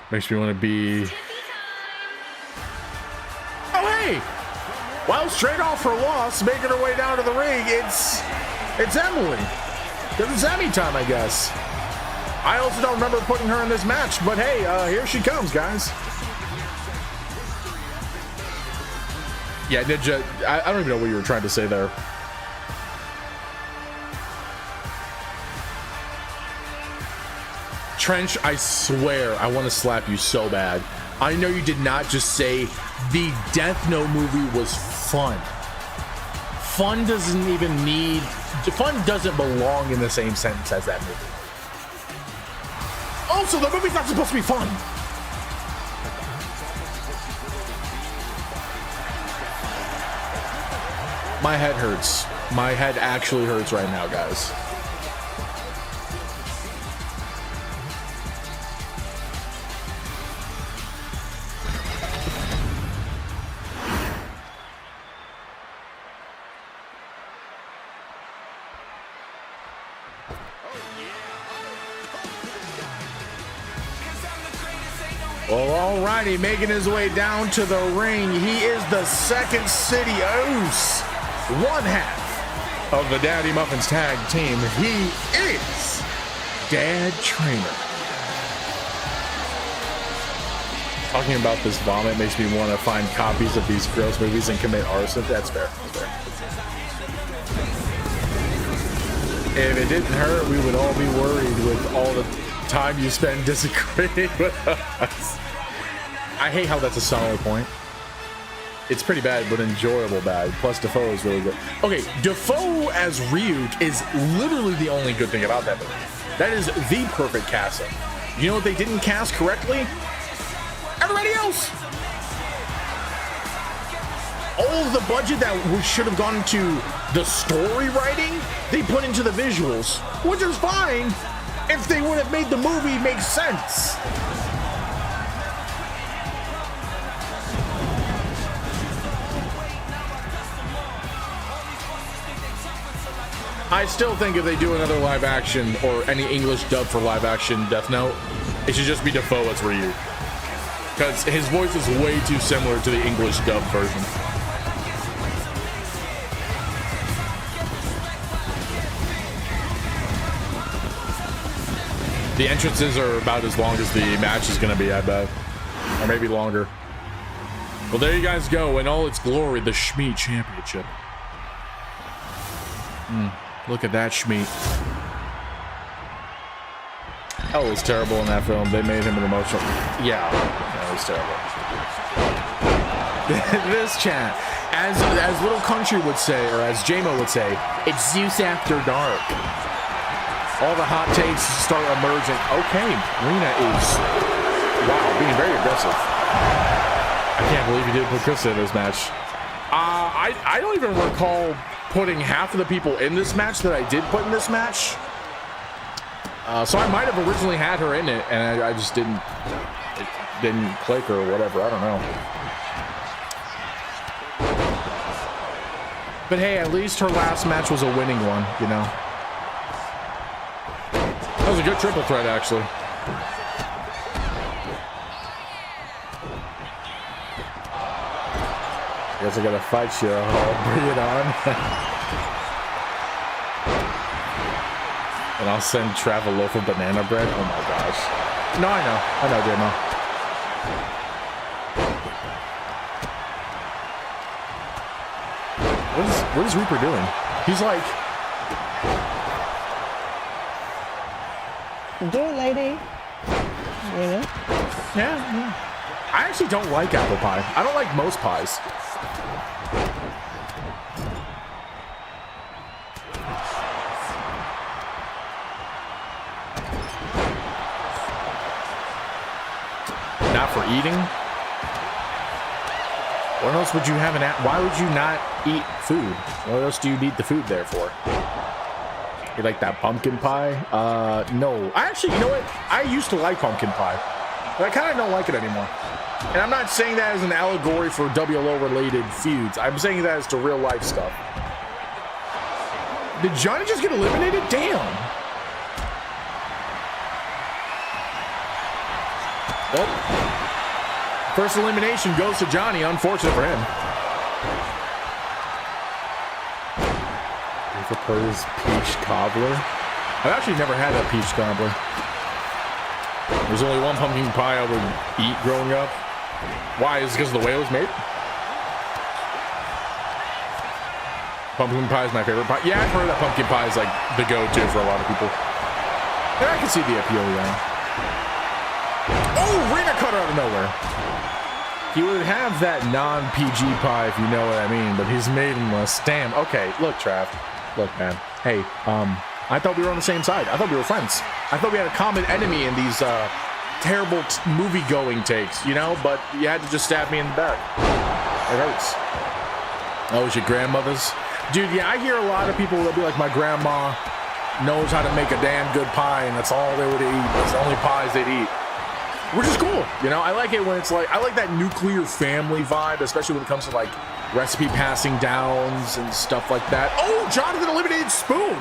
Makes me want to be... Oh, hey! Well, straight off her loss, making her way down to the ring, it's Emily. Because it's Emmy time, I guess. I also don't remember putting her in this match, but hey, here she comes, guys. Yeah, Ninja, I don't even know what you were trying to say there. Trench, I swear, I want to slap you so bad. I know you did not just say the Death Note movie was fun. Fun doesn't belong in the same sentence as that movie. Also, the movie's not supposed to be fun. My head hurts. My head actually hurts right now, guys. Well, alrighty, making his way down to the ring. He is the Second City Oos, one half of the Daddy Muffins tag team. He is Dad Trainer. Talking about this vomit makes me want to find copies of these gross movies and commit arson. That's fair. That's fair. If it didn't hurt, we would all be worried with all the time you spend disagreeing with us. I hate how that's a solid point. It's pretty bad, but enjoyable bad. Plus, Defoe is really good. Okay, Defoe as Ryuk is literally the only good thing about that movie. That is the perfect casting. You know what they didn't cast correctly? Everybody else. All of the budget that should have gone into the story writing, they put into the visuals, which is fine if they would have made the movie make sense. I still think if they do another live action or any English dub for live action Death Note, it should just be Defoe as Ryu. Because his voice is way too similar to the English dub version. The entrances are about as long as the match is going to be, I bet. Or maybe longer. Well, there you guys go. In all its glory, the Shmee Championship. Look at that Shmee. Oh, it was terrible in that film. They made him an emotional. Yeah, that was terrible. This chat, as Little Country would say, or as JMO would say, it's Zeus after dark. All the hot takes start emerging. Okay, Rena is, wow, being very aggressive. I can't believe he didn't put Krista in this match. I don't even recall putting half of the people in this match that I did put in this match. So I might have originally had her in it, and I just didn't, it didn't click or whatever. I don't know. But hey, at least her last match was a winning one, you know. That was a good triple threat, actually. Guess I gotta fight you. I'll bring it on. And I'll send Trav a loaf of banana bread. Oh my gosh. No, I know, Demo. What is Reaper doing? He's like, do it, lady. You know? yeah. I actually don't like apple pie. I don't like most pies. Not for eating? What else would you have why would you not eat food? What else do you need the food there for? You like that pumpkin pie? No. I actually, you know what? I used to like pumpkin pie, but I kind of don't like it anymore. And I'm not saying that as an allegory for WLO related feuds. I'm saying that as to real life stuff. Did Johnny just get eliminated? Damn. Well, first elimination goes to Johnny. Unfortunate for him. Prefers peach cobbler. I've actually never had that peach cobbler. There's only one pumpkin pie I would eat growing up. Why? Is it because of the way it was made? Pumpkin pie is my favorite pie. Yeah, I've heard that pumpkin pie is like the go-to for a lot of people. And I can see the appeal, yeah. Oh, Rena cutter out of nowhere. He would have that non-PG pie if you know what I mean, but he's maidenless. Damn. Okay, look, Trav. Look, man. Hey, I thought we were on the same side. I thought we were friends. I thought we had a common enemy in these terrible movie-going takes, you know? But you had to just stab me in the back. It hurts. Oh, it's your grandmother's? Dude, yeah, I hear a lot of people that be like, my grandma knows how to make a damn good pie, and that's all they would eat. That's the only pies they'd eat. Which is cool, you know? I like it when it's like, I like that nuclear family vibe, especially when it comes to like recipe passing downs and stuff like that. Oh, Jonathan eliminated Spoon.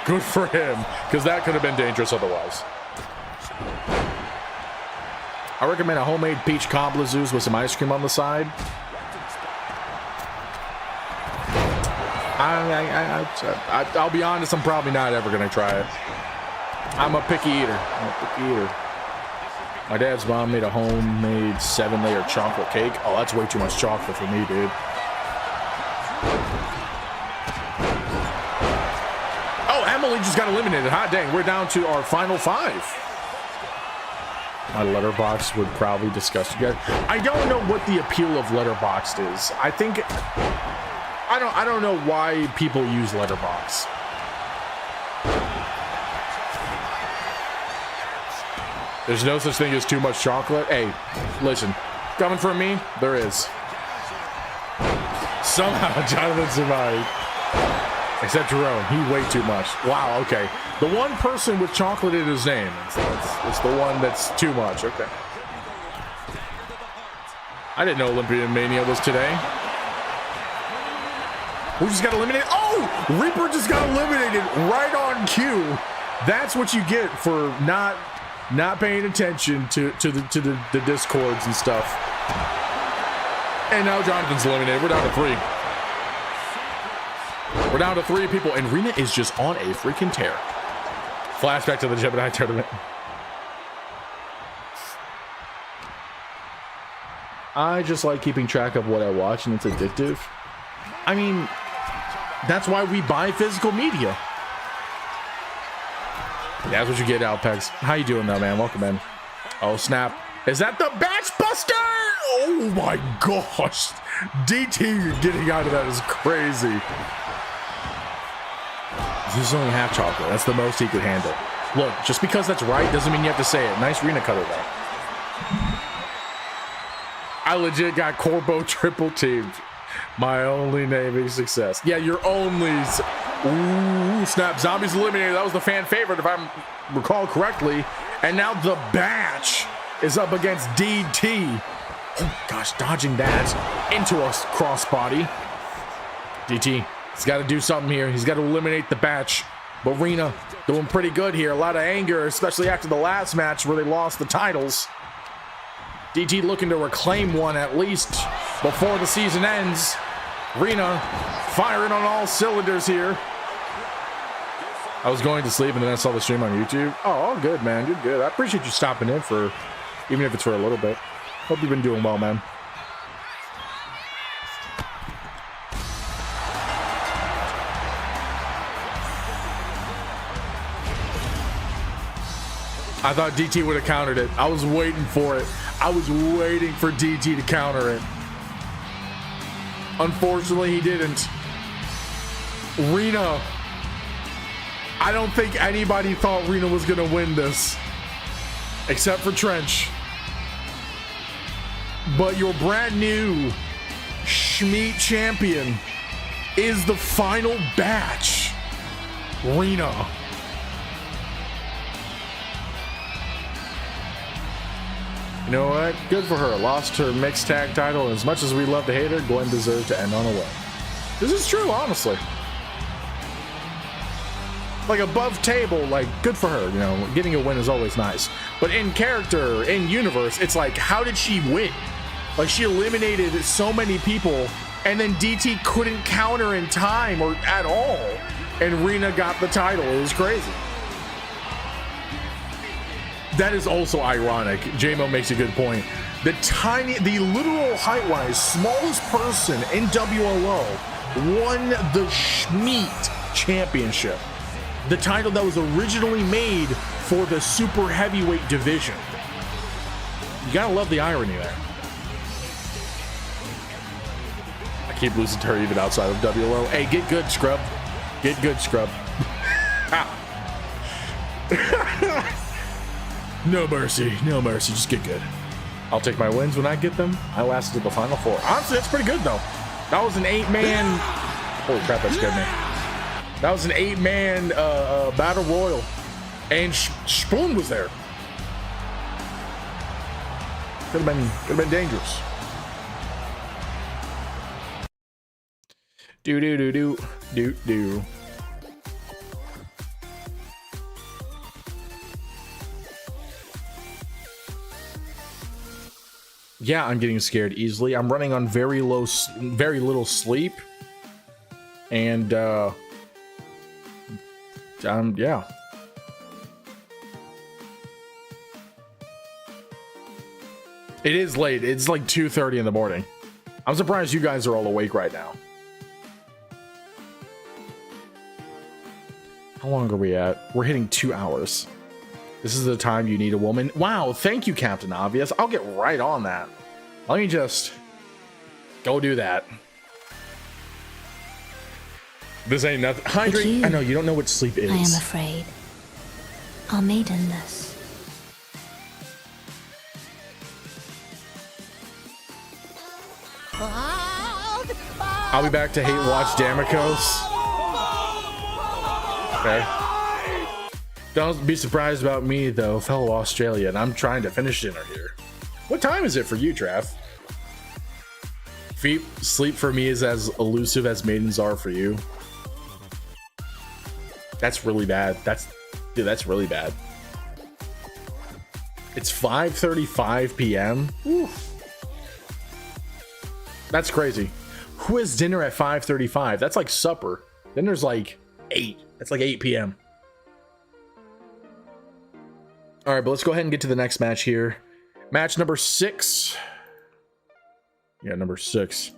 Good for him, because that could have been dangerous otherwise. I recommend a homemade peach cobbler Zeus with some ice cream on the side. I'll be honest, I'm probably not ever gonna try it. I'm a picky eater. My dad's mom made a homemade 7-layer chocolate cake. Oh, that's way too much chocolate for me, dude. Oh, Emily just got eliminated. Hot dang, we're down to our final 5. My letterbox would probably disgust you guys. I don't know what the appeal of letterboxed is. I think I don't know why people use letterbox. There's no such thing as too much chocolate. Hey, listen, coming from me, there is. Somehow Jonathan survived. Except Jerome, he way too much. Wow, okay. The one person with chocolate in his name. It's the one that's too much. Okay. I didn't know OlympiMania was today. We just got eliminated. Oh, Reaper just got eliminated right on cue. That's what you get for not paying attention to the discords and stuff. And now Jonathan's eliminated. We're down to 3. We're down to 3 people, and Rena is just on a freaking tear. Flashback to the Gemini tournament. I just like keeping track of what I watch, and it's addictive. I mean, that's why we buy physical media. That's what you get, Alpex. How you doing, though, man? Welcome in. Oh, snap. Is that the Batch Buster? Oh, my gosh. DT getting out of that is crazy. This is only half chocolate. That's the most he could handle. Look, just because that's right doesn't mean you have to say it. Nice Rena cutter, though. I legit got Corbo triple teamed. My only naming success. Yeah, your only. Ooh, snap. Zombies eliminated. That was the fan favorite, if I recall correctly. And now the Batch is up against DT. Oh, gosh, dodging that into a crossbody. DT, he's got to do something here. He's got to eliminate the Batch. But Rena doing pretty good here. A lot of anger, especially after the last match where they lost the titles. DT looking to reclaim one at least before the season ends. Rena firing on all cylinders here. I was going to sleep and then I saw the stream on YouTube. Oh, all good, man. You're good. I appreciate you stopping in for, even if it's for a little bit. Hope you've been doing well, man. I thought DT would have countered it. I was waiting for it. I was waiting for DT to counter it. Unfortunately, he didn't. Rena. I don't think anybody thought Rena was going to win this. Except for Trench. But your brand new Schmeat champion is the final Batch. Rena. You know what? Good for her. Lost her mixed tag title, and as much as we love to hate her, Gwen deserves to end on a win. This is true, honestly. Like above table, like good for her. You know, getting a win is always nice. But in character, in universe, it's like, how did she win? Like she eliminated so many people, and then DT couldn't counter in time or at all, and Rena got the title. It was crazy. That is also ironic. JMO makes a good point. The literal height-wise smallest person in WLO won the Schmeat Championship. The title that was originally made for the super heavyweight division. You gotta love the irony there. I keep losing to her even outside of WLO. Hey, get good, scrub. Get good, scrub. No mercy, no mercy, just get good. I'll take my wins when I get them. I lasted the final 4. Honestly, that's pretty good though. That was an 8-man. Holy crap, that scared me. That was an 8-man battle royal, and Spoon was there. Could have been dangerous. Do. Yeah, I'm getting scared easily. I'm running on very little sleep. And, yeah. It is late. It's like 2:30 in the morning. I'm surprised you guys are all awake right now. How long are we at? We're hitting 2 hours. This is the time you need a woman. Wow, thank you, Captain Obvious. I'll get right on that. Let me just go do that. This ain't nothing. Hydrate. I know you don't know what sleep is. I am afraid. Are maidenless. I'll be back to hate watch Damikos. Okay. Don't be surprised about me though, fellow Australian. I'm trying to finish dinner here. What time is it for you, Trav? Sleep for me is as elusive as maidens are for you. That's really bad. That's really bad. It's 5:35 p.m. That's crazy. Who has dinner at 5:35? That's like supper. Dinner's like 8. That's like 8 p.m. All right, but let's go ahead and get to the next match here. Match number 6. Yeah, number 6.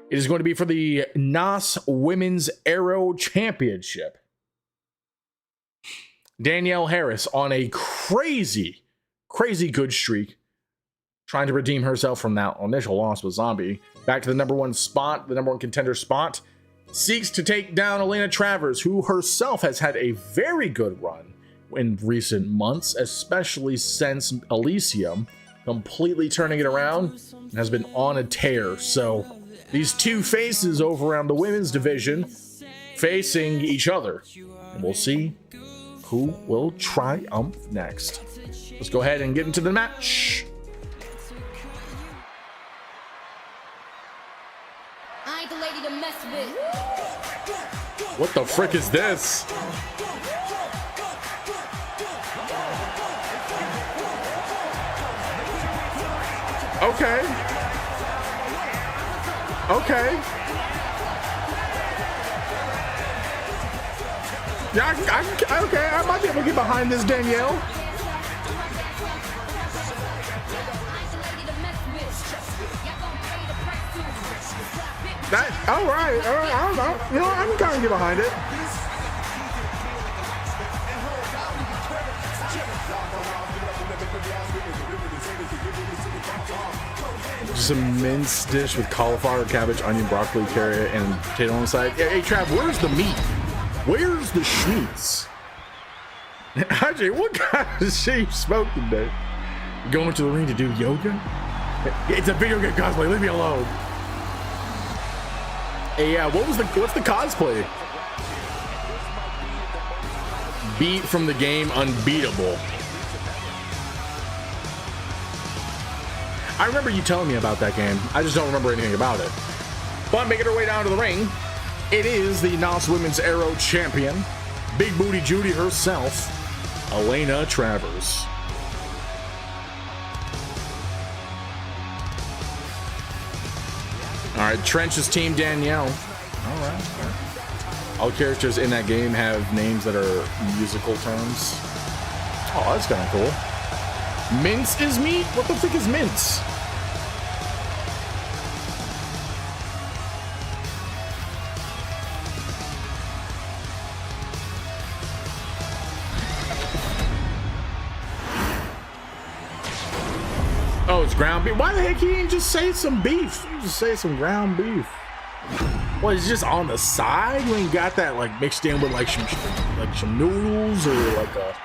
It is going to be for the NOS Women's Aero Championship. Danielle Harris on a crazy good streak, trying to redeem herself from that initial loss with Zombie. Back to the number 1 spot, the number 1 contender spot. Seeks to take down Elena Travers, who herself has had a very good run in recent months, especially since Elysium, completely turning it around, and has been on a tear. So these two faces over around the women's division facing each other, and we'll see who will triumph next. Let's go ahead and get into the match. I ain't the lady to mess with. What the frick is this? Okay. Okay. Yeah, okay, I might be able to get behind this, Danielle. All right. I don't know. You know, I can kind of get behind it. Just a minced dish with cauliflower, cabbage, onion, broccoli, carrot, and potato on the side. Hey, Trav, where's the meat? Where's the schmeats? Ajay, what kind of shit you smoking today? Going to the ring to do yoga? It's a video game cosplay. Leave me alone. Hey, yeah, what's the cosplay? Beat from the game Unbeatable. I remember you telling me about that game. I just don't remember anything about it. But making her way down to the ring, it is the NOS Women's Aero Champion, Big Booty Judy herself, Elena Travers. All right, Trench's team Danielle. All right. All characters in that game have names that are musical terms. Oh, that's kind of cool. Mince is meat? What the frick is mince? Oh, it's ground beef. Why the heck you didn't just say some beef? You just say some ground beef. What, it's just on the side? You ain't got that like mixed in with like some noodles or like a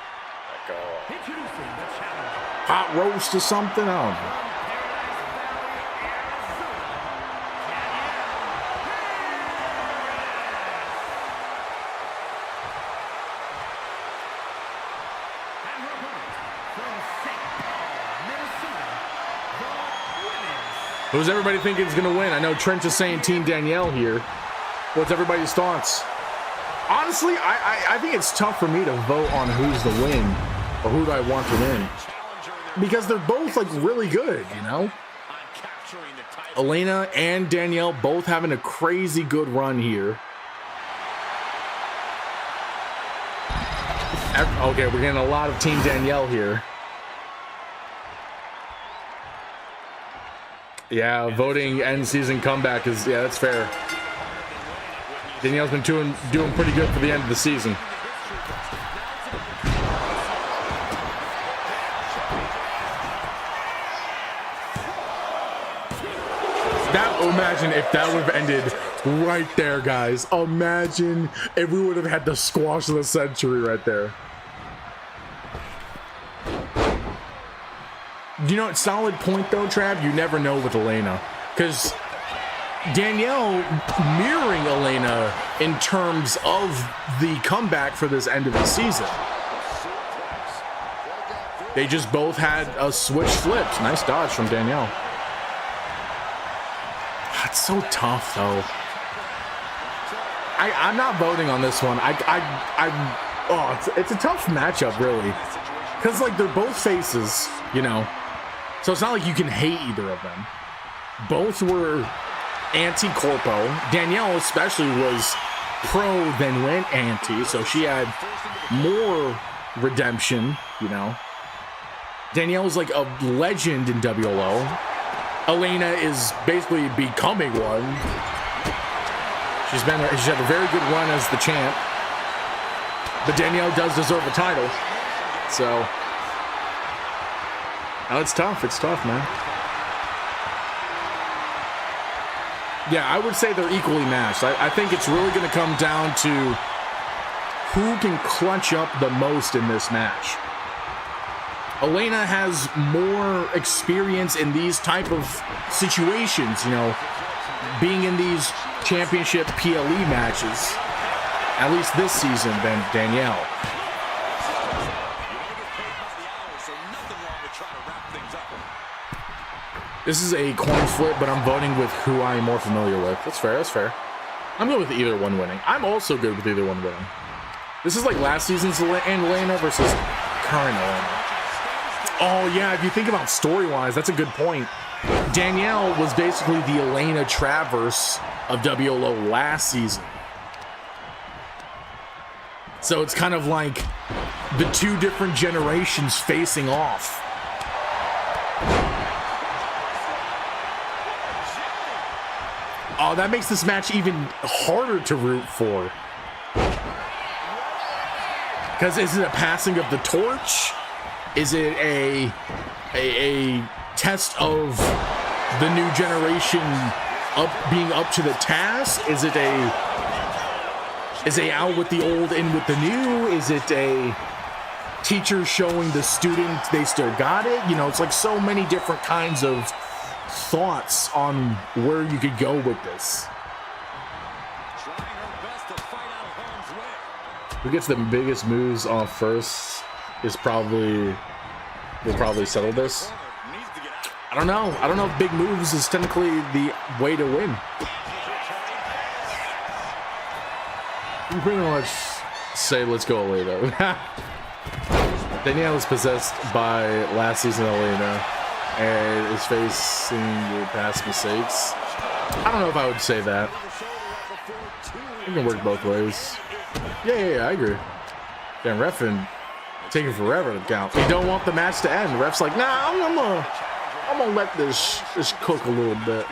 hot roast or something? I don't know. Who's everybody thinking is going to win? I know Trent is saying Team Danielle here. What's everybody's thoughts? Honestly, I think it's tough for me to vote on who's the win or who do I want to win. Because they're both like really good, you know? Elena and Danielle both having a crazy good run here. Okay, we're getting a lot of Team Danielle here. Yeah, voting end season comeback is, yeah, that's fair. Danielle's been doing pretty good for the end of the season. Imagine if that would have ended right there, guys. Imagine if we would have had the squash of the century right there. You know, solid point though, Trav. You never know with Elena, because Danielle mirroring Elena in terms of the comeback for this end of the season. They just both had a switch flipped. Nice dodge from Danielle. It's so tough though. I'm not voting on this one. It's a tough matchup really, because like they're both faces, you know, so it's not like you can hate either of them. Both were anti-corpo. Danielle especially was pro then went anti, so she had more redemption, you know. Danielle was like a legend in WLO. Elena is basically becoming one. She's had a very good run as the champ, but Danielle does deserve a title. So, oh, it's tough. It's tough, man. Yeah, I would say they're equally matched. I think it's really going to come down to who can clutch up the most in this match. Elena has more experience in these type of situations, you know, being in these championship PLE matches, at least this season, than Danielle. This is a coin flip, but I'm voting with who I'm more familiar with. That's fair, that's fair. I'm good with either one winning. I'm also good with either one winning. This is like last season's Elena versus current Elena. Oh, yeah, if you think about story-wise, that's a good point. Danielle was basically the Elena Travers of WLO last season. So it's kind of like the two different generations facing off. Oh, that makes this match even harder to root for. Because is it a passing of the torch? Is it a test of the new generation being up to the task? Is it out with the old, in with the new? Is it a teacher showing the student they still got it? You know, it's like so many different kinds of thoughts on where you could go with this. Who gets the biggest moves off first will probably settle this. I don't know. I don't know if big moves is technically the way to win. You pretty much say let's go Elena. Danielle is possessed by last season Elena and is facing your past mistakes. I don't know if I would say that. It can work both ways. Yeah, I agree. Damn, ref and taking forever to count. You don't want the match to end. The ref's like, nah, I'm gonna let this cook a little bit.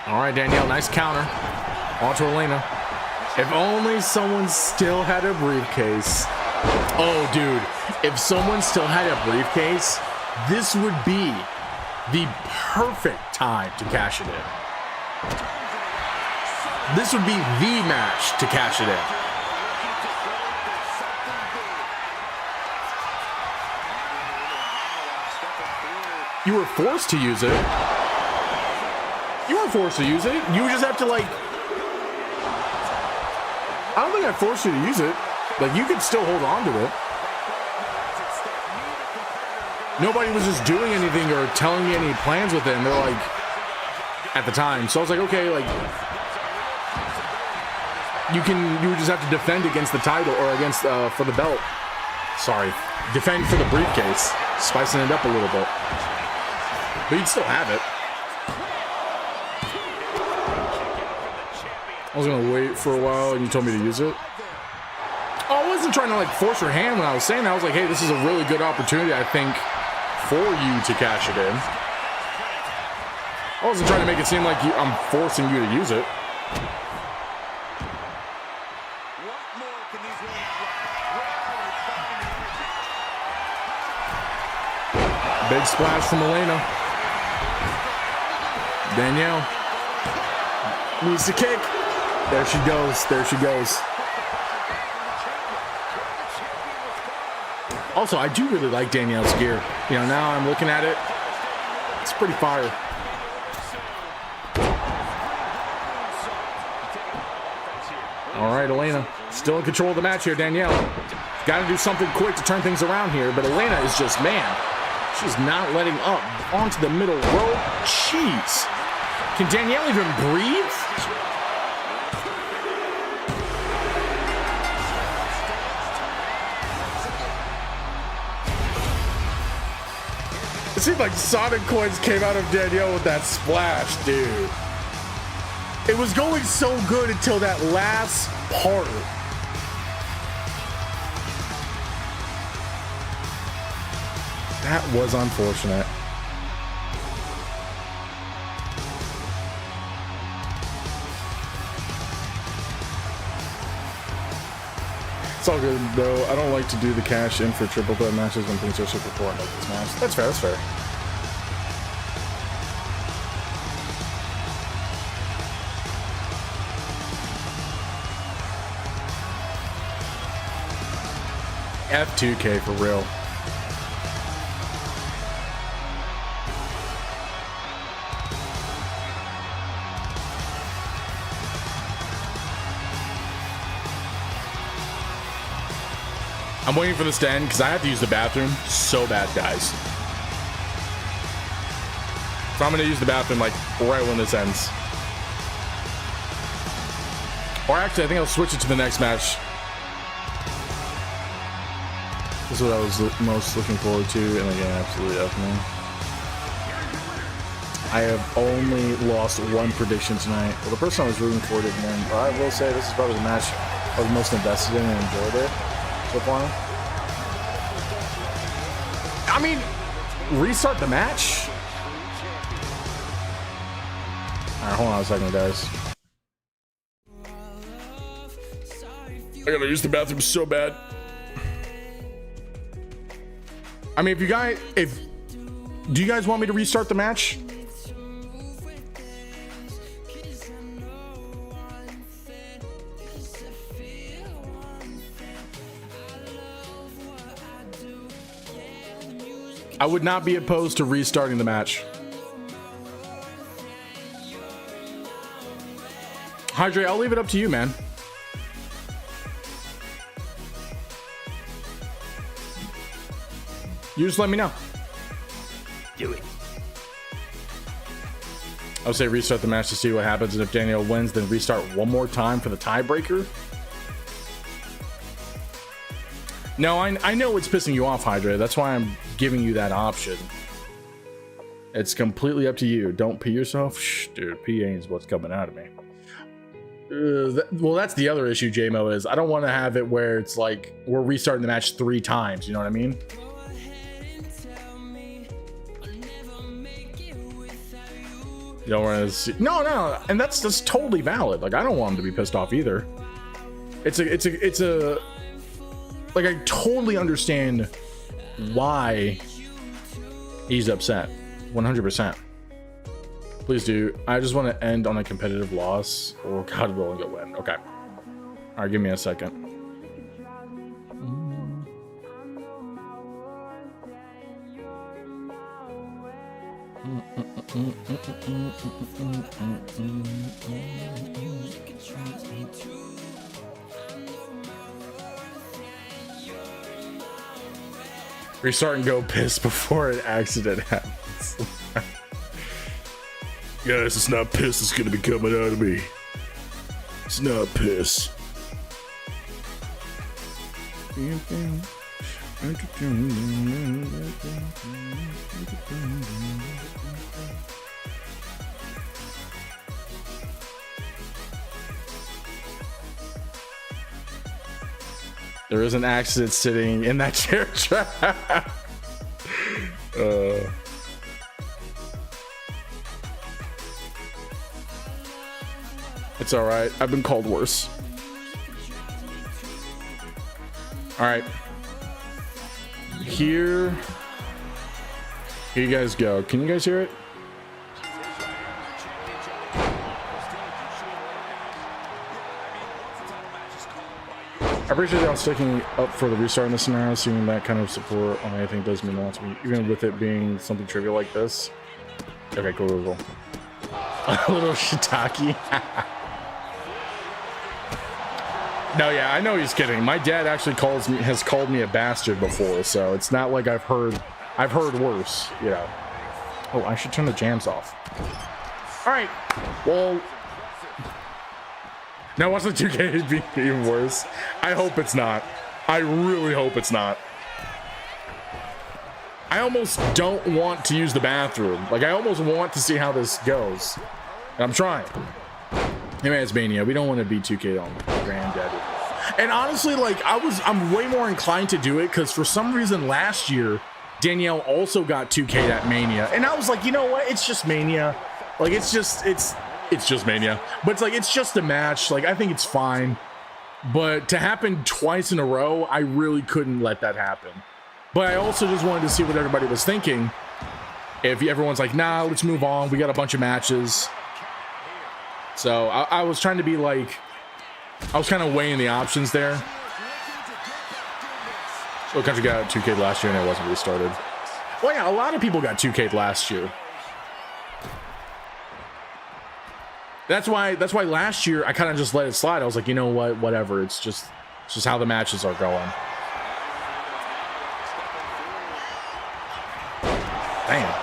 All right, Danielle, nice counter. On to Elena. If only someone still had a briefcase. Oh, dude, if someone still had a briefcase, this would be the perfect time to cash it in. This would be the match to cash it in. You were forced to use it. You weren't forced to use it. You just have to, like... I don't think I forced you to use it. Like, you could still hold on to it. Nobody was just doing anything or telling me any plans with it, and they're like... At the time. So I was like, okay, like... You would just have to defend against the title, or against, for the belt. Sorry. Defend for the briefcase. Spicing it up a little bit. But you'd still have it. I was gonna wait for a while and you told me to use it. Oh, I wasn't trying to like force your hand when I was saying that. I was like, hey, this is a really good opportunity, I think, for you to cash it in. I wasn't trying to make it seem like I'm forcing you to use it. Big splash from Elena. Danielle needs to kick. There she goes. There she goes. Also, I do really like Danielle's gear. You know, now I'm looking at it. It's pretty fire. All right, Elena. Still in control of the match here, Danielle. Got to do something quick to turn things around here, but Elena is just, man, she's not letting up. Onto the middle rope. Jeez. Can Danielle even breathe? It seemed like Sonic coins came out of Danielle with that splash, dude. It was going so good until that last part. That was unfortunate. It's all good, though. I don't like to do the cash in for triple threat matches when things are super important like this match. That's fair, that's fair. F2K for real. I'm waiting for this to end because I have to use the bathroom so bad, guys. So I'm going to use the bathroom like right when this ends. Or actually, I think I'll switch it to the next match. This is what I was most looking forward to, and again, absolutely F me. I have only lost one prediction tonight. Well, the person I was rooting for didn't win, but I will say this is probably the match I was most invested in and enjoyed it so far. I mean, restart the match? Alright, hold on a second, guys. I gotta use the bathroom so bad. I mean, do you guys want me to restart the match? I would not be opposed to restarting the match. Hydre, I'll leave it up to you, man. You just let me know. Do it. I would say restart the match to see what happens, and if Daniel wins, then restart one more time for the tiebreaker. No, I know it's pissing you off, Hydra. That's why I'm giving you that option. It's completely up to you. Don't pee yourself. Shh, dude, peeing is what's coming out of me. Well, that's the other issue, JMO, is I don't want to have it where it's like we're restarting the match 3 times. You know what I mean? You don't want to see. No, and that's totally valid. Like, I don't want him to be pissed off either. It's a like, I totally understand why he's upset. 100%. Please do. I just want to end on a competitive loss. Oh God, we'll go win. Okay. All right, give me a second. Restart and go piss before an accident happens. Guys, it's not piss that's gonna be coming out of me. It's not piss. There is an accident sitting in that chair trap. It's all right. I've been called worse. All right. Here you guys go. Can you guys hear it? I appreciate y'all sticking up for the restart in this scenario. Seeing that kind of support on anything does mean a lot to me, even with it being something trivial like this. Okay, cool. A little shiitake. No, yeah, I know he's kidding. My dad actually has called me a bastard before, so it's not like I've heard worse, you know. Oh, I should turn the jams off. All right, well, now watch the 2K be even worse. I hope it's not. I really hope it's not. I almost don't want to use the bathroom. Like, I almost want to see how this goes. And I'm trying. Anyway, it's Mania. We don't want to be 2K on granddaddy. And honestly, like, I'm way more inclined to do it because for some reason last year, Danielle also got 2K'd at Mania. And I was like, you know what? It's just Mania. Like, it's just Mania. But it's like, it's just a match. Like, I think it's fine. But to happen twice in a row, I really couldn't let that happen. But I also just wanted to see what everybody was thinking. If everyone's like, nah, let's move on. We got a bunch of matches. So I was trying to be like, I was kind of weighing the options there. Well, country got 2K'd last year and it wasn't restarted. Well, yeah, a lot of people got 2K'd last year. That's why last year I kind of just let it slide. I was like, you know what, whatever. It's just how the matches are going. Damn.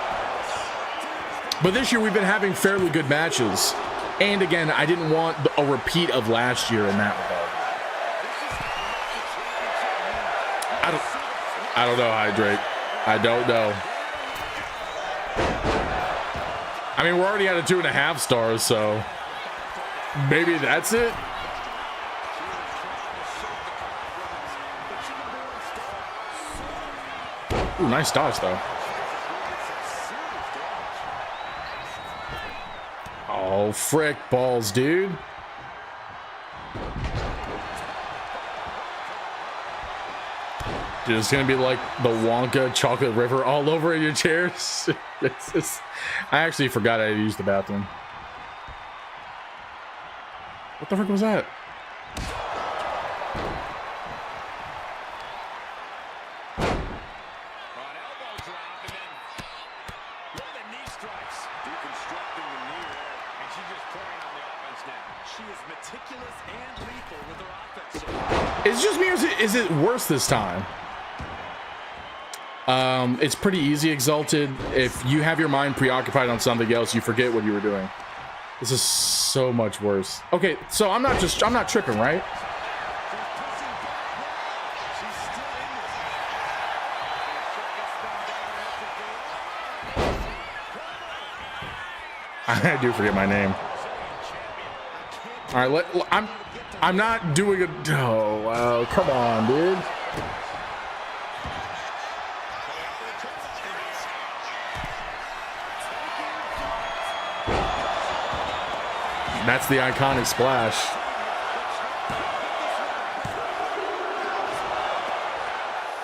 But this year we've been having fairly good matches. And again, I didn't want a repeat of last year in that regard. I don't know, Hydrate. I don't know. I mean, we're already at a 2.5 stars, so maybe that's it. Ooh, nice dodge, though. Oh, frick balls, dude. Dude, it's gonna be like the Wonka chocolate river all over your chairs. I actually forgot I used the bathroom. What the frick was that? Is it just me or is it worse this time? It's pretty easy, Exalted. If you have your mind preoccupied on something else, you forget what you were doing. This is so much worse. Okay, so I'm not tripping, right? I do forget my name. All right, I'm not doing a. Oh, come on, dude. That's the iconic splash.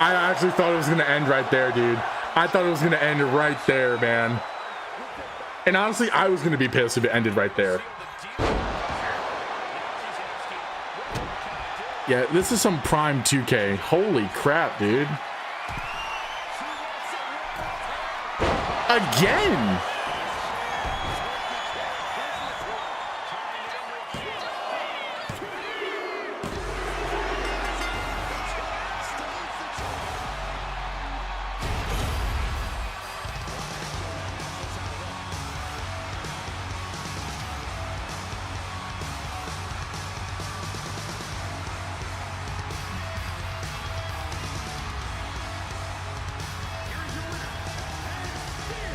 I actually thought it was going to end right there, dude. I thought it was going to end right there, man. And honestly, I was going to be pissed if it ended right there. Yeah, this is some prime 2K. Holy crap, dude. Again.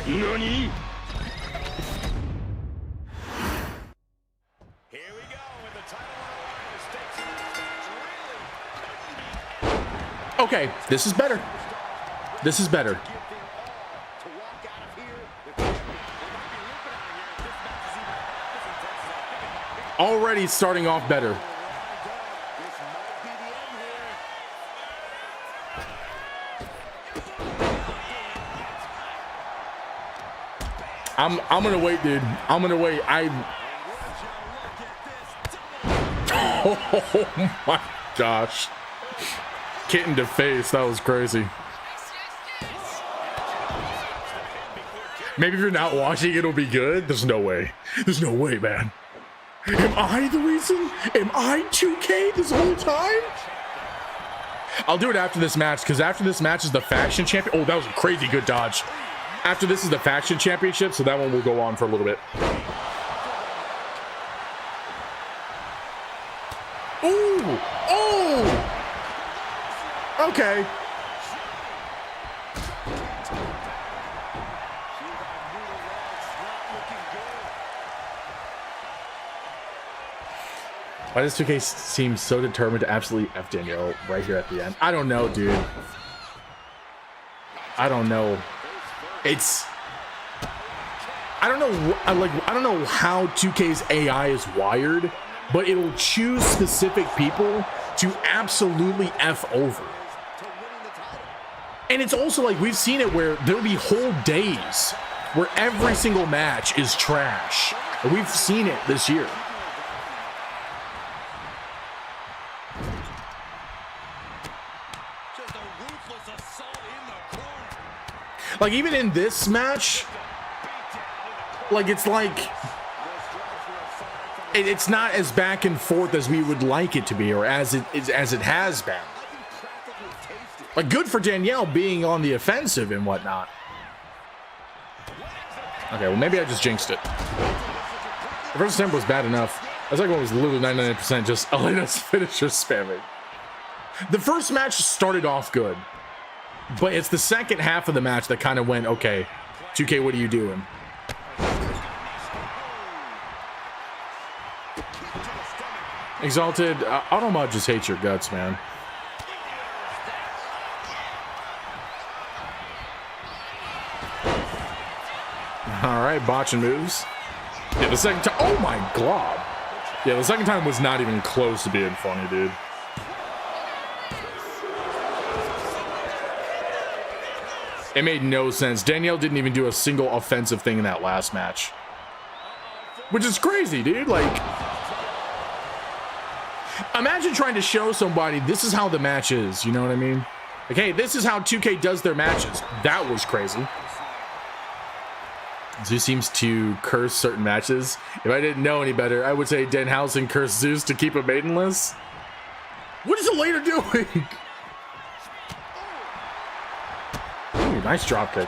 NANI?! Okay, this is better. This is better. Already starting off better. I'm gonna wait, dude. I'm gonna wait. Oh my gosh. Kitten to face, that was crazy. Maybe if you're not watching, it'll be good. There's no way. There's no way, man. Am I the reason? Am I 2K this whole time? I'll do it after this match, because after this match is the faction champion. Oh, that was a crazy good dodge. After this is the faction championship, so that one will go on for a little bit. Ooh! Oh! Okay. Why does 2K seem so determined to absolutely F Danielle right here at the end? I don't know, dude. I don't know. I don't know. I don't know how 2K's AI is wired, but it'll choose specific people to absolutely F over. And it's also like we've seen it where there'll be whole days where every single match is trash. And we've seen it this year. Like even in this match, like it's not as back and forth as we would like it to be, or as it has been. Like, good for Danielle being on the offensive and whatnot. Okay, well, maybe I just jinxed it. The first attempt was bad enough. The second one was literally 99%, just Elena's finisher spamming. The first match started off good, but it's the second half of the match that kind of went, okay, 2K, what are you doing? Exalted, Automod just hates your guts, man. All right, botching moves. Yeah, the second time. Oh my god. Yeah, the second time was not even close to being funny, dude. It made no sense. Danielle didn't even do a single offensive thing in that last match, which is crazy, dude. Like, imagine trying to show somebody this is how the match is. You know what I mean? Like, hey, this is how 2K does their matches. That was crazy. Zeus seems to curse certain matches. If I didn't know any better, I would say Danhausen cursed Zeus to keep him maidenless. What is Elena doing? Ooh, nice drop kick.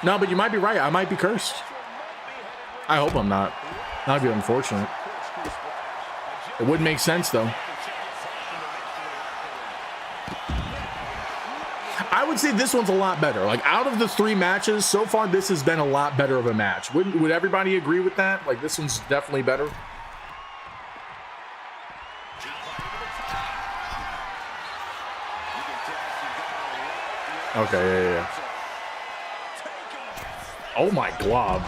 No, but you might be right. I might be cursed. I hope I'm not. That'd be unfortunate. It would make sense, though. I would say this one's a lot better. Like, out of the 3 matches so far, this has been a lot better of a match. Would everybody agree with that? Like, this one's definitely better. Okay, yeah. Oh my glob.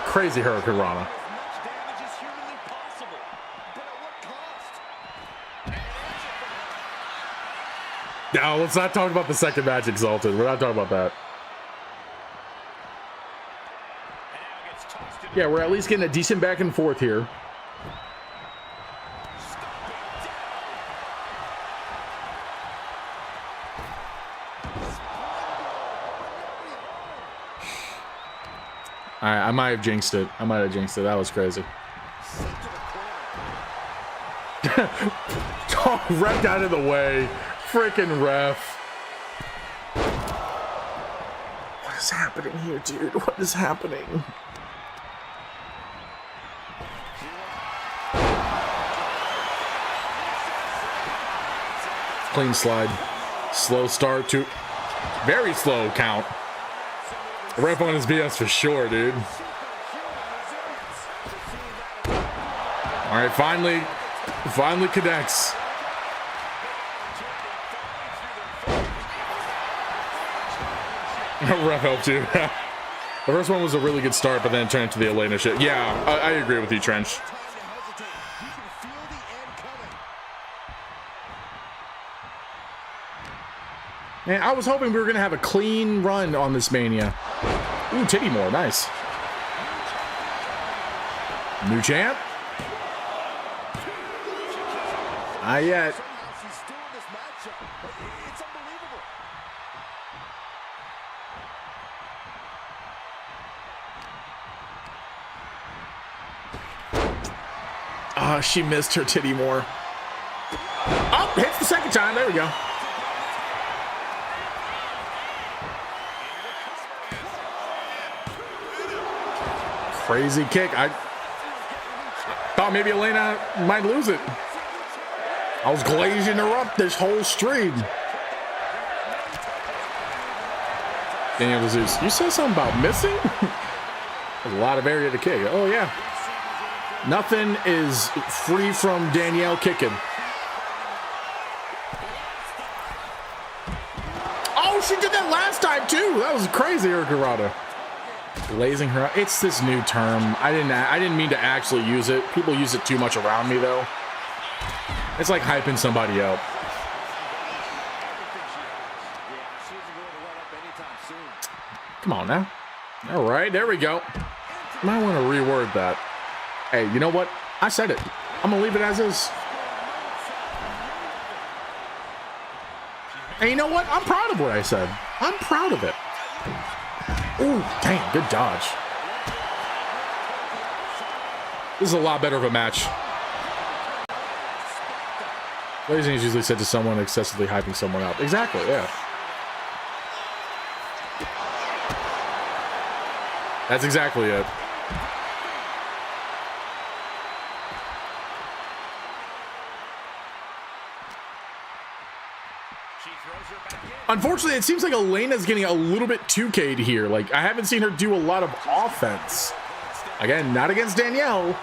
Crazy Hurricane Rana. No, let's not talk about the second match, Exalted. We're not talking about that. Yeah, we're at least getting a decent back and forth here. All right, I might have jinxed it. That was crazy. Oh, wrecked out of the way. Freaking ref. What is happening here, dude? What is happening? Clean slide. Slow start to very slow count. Ref on his BS for sure, dude. All right, finally connects. Ref helped you. The first one was a really good start, but then it turned into the Elena shit. Yeah, I agree with you, Trench. Man, I was hoping we were gonna have a clean run on this Mania. Ooh, Titty more, nice. New champ? Not yet. Ah, she missed her Titty more. Oh, hits the second time. There we go. Crazy kick. I thought maybe Elena might lose it. I was glazing her up this whole stream. Daniel Jesus, you said something about missing? There's a lot of area to kick. Oh, yeah. Nothing is free from Danielle kicking. Oh, she did that last time, too. That was crazy, Urgarada. Glazing her up. It's this new term. I didn't mean to actually use it. People use it too much around me, though. It's like hyping somebody up. Come on now. All right, there we go. Might want to reword that. Hey, you know what? I said it. I'm going to leave it as is. And you know what? I'm proud of what I said. I'm proud of it. Ooh, dang, good dodge. This is a lot better of a match. Glazing is usually said to someone excessively hyping someone up. Exactly, yeah. That's exactly it. Unfortunately, it seems like Elena's getting a little bit 2K'd here. Like, I haven't seen her do a lot of offense. Again, not against Danielle.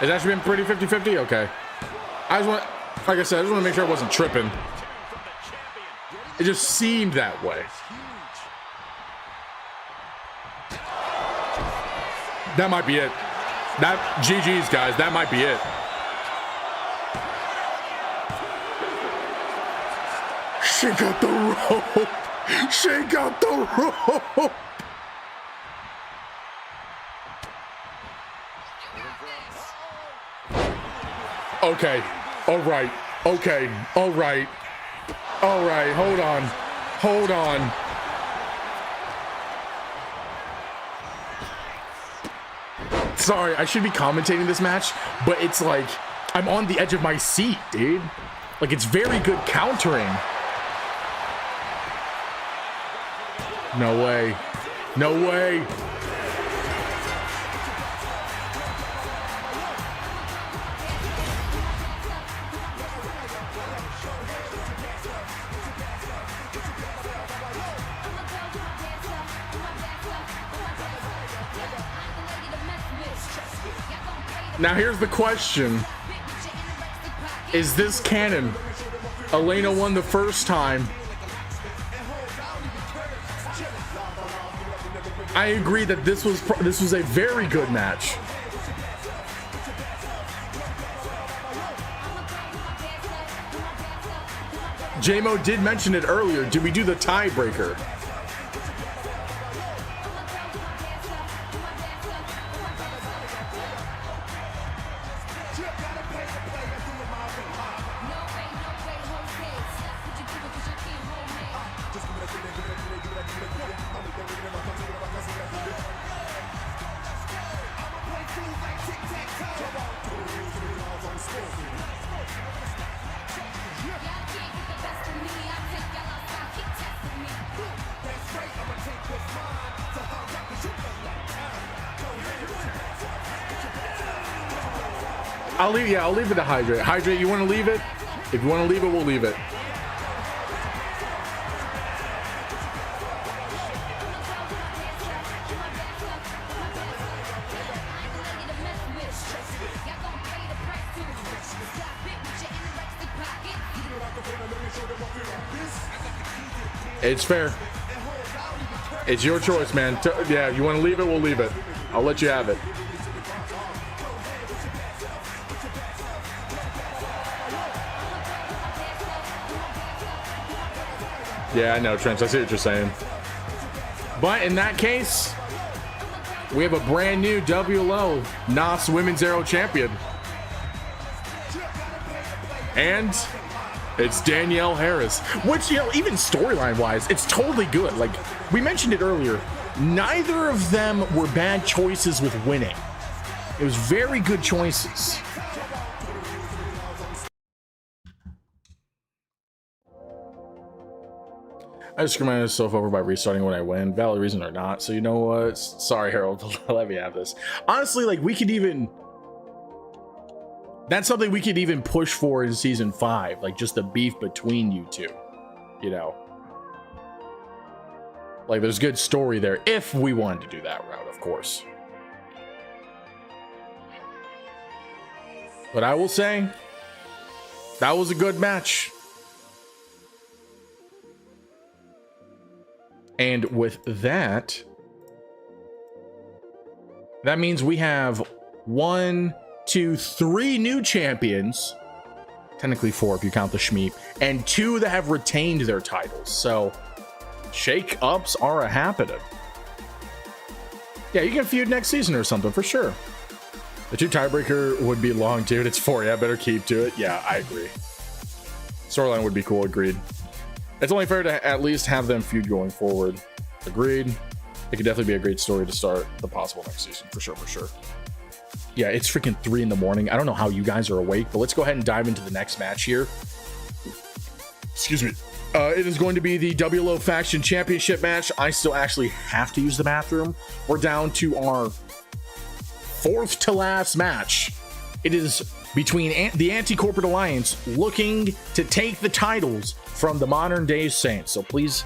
It's actually been pretty 50-50? Okay. I just want, like I said, I just want to make sure I wasn't tripping. It just seemed that way. That might be it. That GG's, guys. That might be it. She got the rope. She got the rope. Okay. All right. Okay. All right. All right. Hold on. Hold on. Sorry, I should be commentating this match, but it's like I'm on the edge of my seat, dude. Like, it's very good countering. No way. No way. Now here's the question. Is this canon? Elena won the first time. I agree that this was a very good match. J-Mo did mention it earlier. Did we do the tiebreaker? I'll leave. Yeah, I'll leave it to Hydrate. Hydrate, you want to leave it? If you want to leave it, we'll leave it. It's fair. It's your choice, man. Yeah, you want to leave it, we'll leave it. I'll let you have it. Yeah, I know, Trench. I see what you're saying. But in that case, we have a brand new WLO NOS Women's Aero Champion. And it's Danielle Harris, which, you know, even storyline wise, it's totally good. Like we mentioned it earlier, neither of them were bad choices with winning. It was very good choices. I just screw myself over by restarting when I win, valid reason or not. So you know what? Sorry, Harold. Let me have this. Honestly, like we could even. That's something we could even push for in season 5, like just the beef between you two, you know. Like there's good story there if we wanted to do that route, of course. But I will say that was a good match. And with that, that means we have 1, 2, 3 new champions, technically 4 if you count the Schmeep, and 2 that have retained their titles. So shake-ups are a happening. Yeah, you can feud next season or something for sure. The 2 tiebreaker would be long, dude. It's 4. Yeah, better keep to it. Yeah, I agree. Storyline would be cool. Agreed. It's only fair to at least have them feud going forward. Agreed. It could definitely be a great story to start the possible next season for sure. For sure. Yeah, it's freaking 3 in the morning. I don't know how you guys are awake, but let's go ahead and dive into the next match here. Excuse me. It is going to be the WLO Faction Championship match. I still actually have to use the bathroom. We're down to our 4th to last match. It is between the Anti-Corporate Alliance looking to take the titles from the Modern Day Saints. So please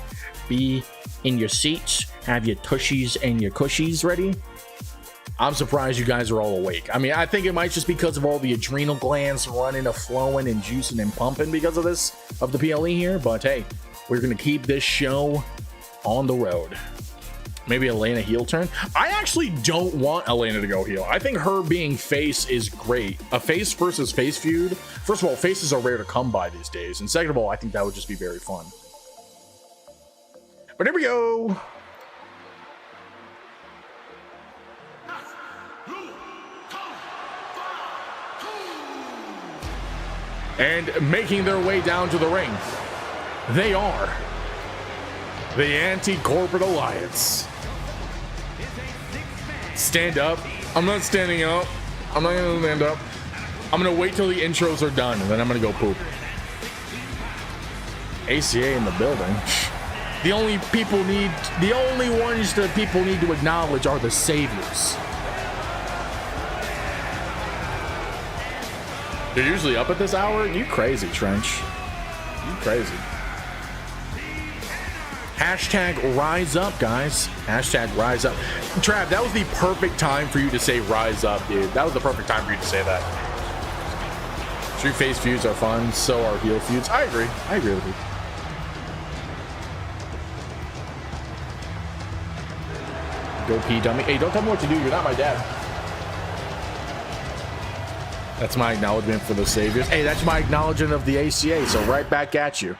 be in your seats, have your tushies and your cushies ready. I'm surprised you guys are all awake. I mean, I think it might just because of all the adrenal glands running and flowing and juicing and pumping because of this, of the PLE here. But hey, we're going to keep this show on the road. Maybe Elena heel turn. I actually don't want Elena to go heel. I think her being face is great. A face versus face feud. First of all, faces are rare to come by these days. And second of all, I think that would just be very fun. But here we go. And making their way down to the ring, they are the Anti-Corporate Alliance. Stand up. I'm not standing up. I'm not gonna stand up. I'm gonna wait till the intros are done and then I'm gonna go poop. ACA in the building. The only ones that people need to acknowledge are the saviors. They're usually up at this hour? You crazy, Trench. You crazy. Hashtag rise up, guys. Hashtag rise up. Trav, that was the perfect time for you to say rise up, dude. That was the perfect time for you to say that. Street face feuds are fun. So are heel feuds. I agree. I agree with you. Go pee, dummy. Hey, don't tell me what to do. You're not my dad. That's my acknowledgement for the saviors. Hey, that's my acknowledgement of the ACA. So right back at you.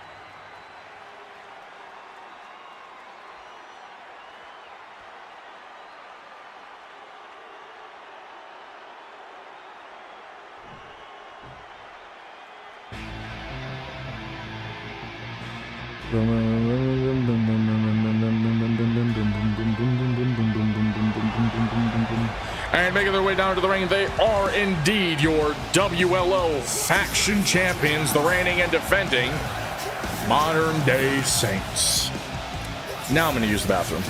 And making their way down to the ring, they are indeed your WLO Faction Champions, the reigning and defending Modern Day Saints. Now I'm going to use the bathroom.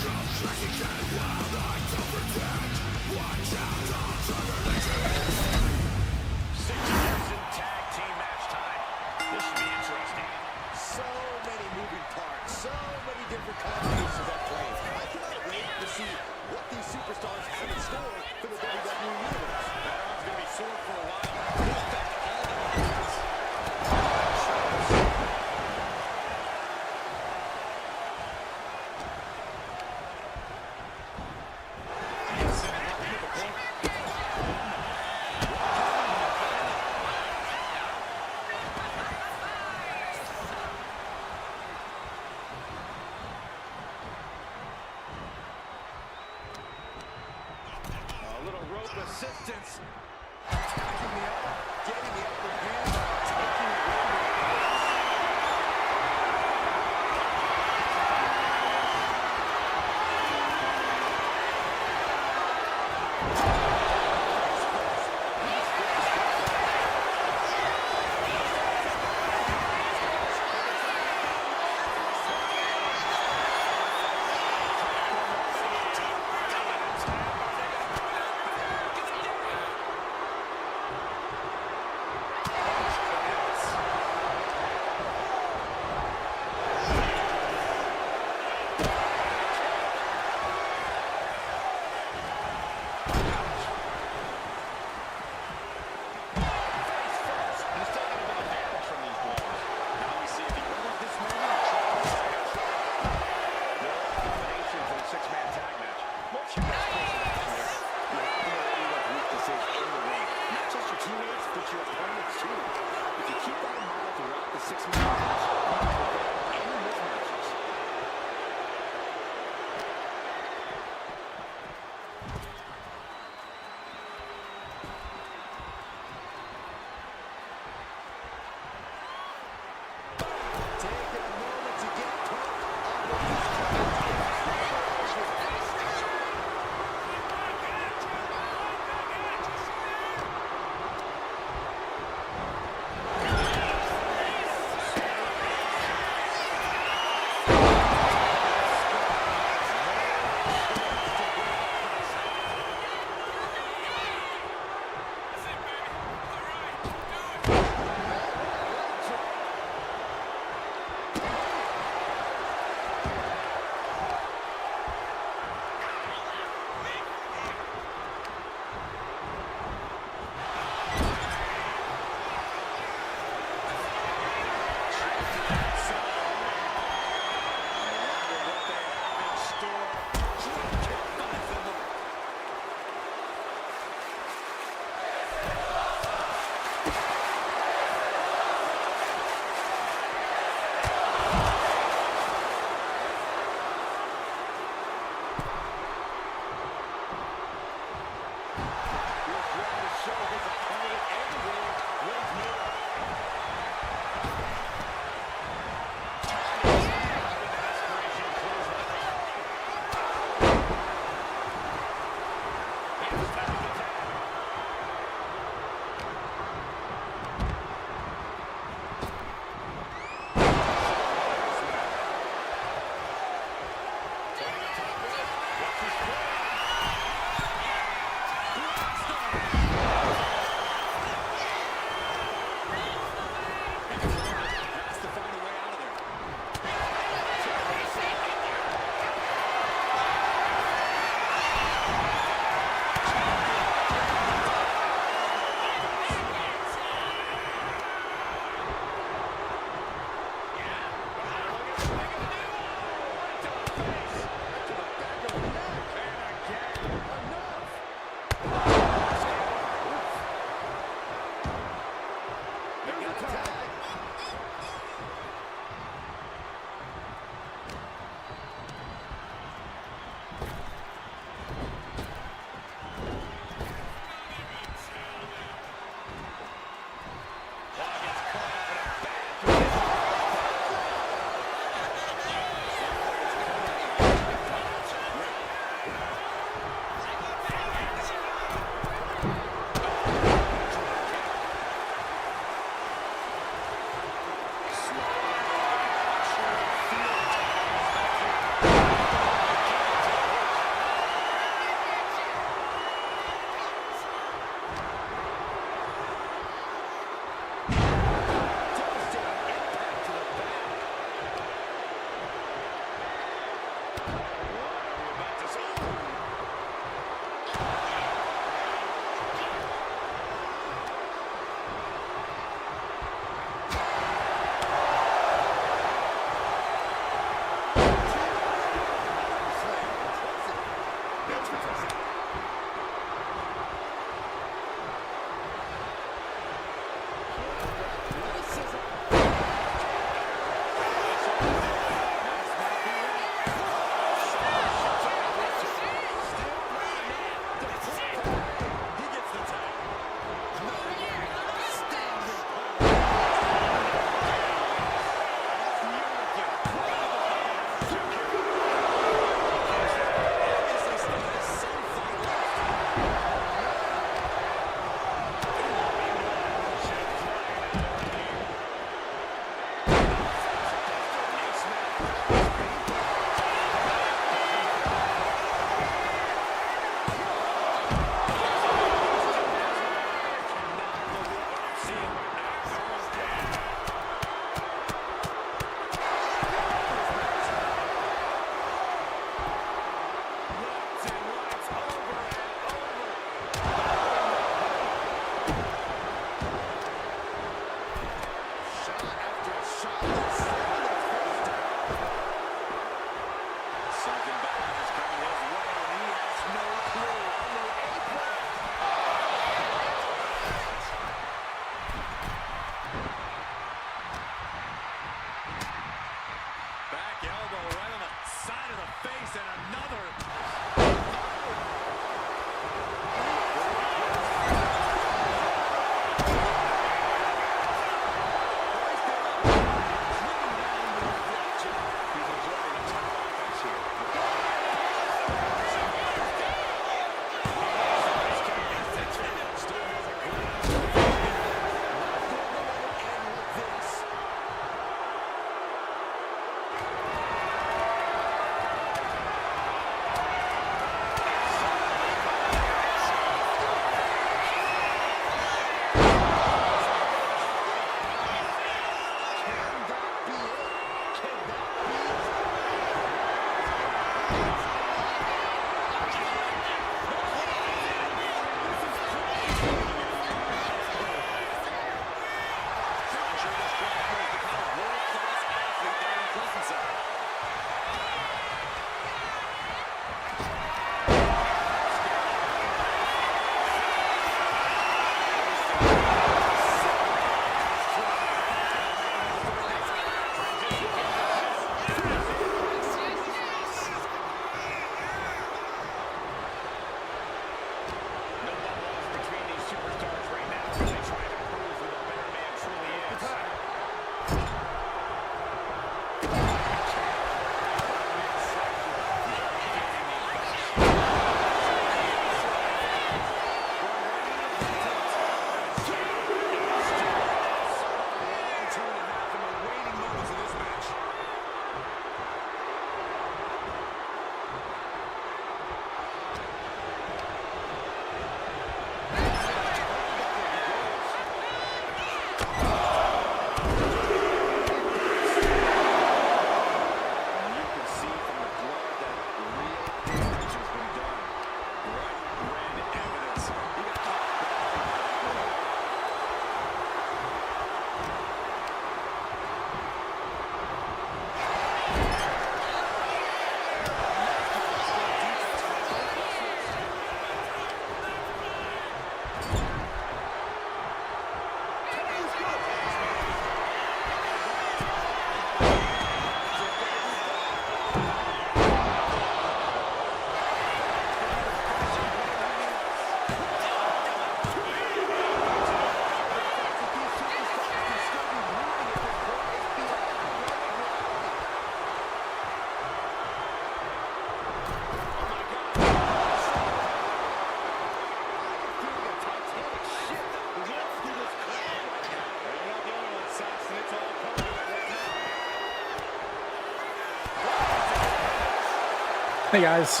Hey guys,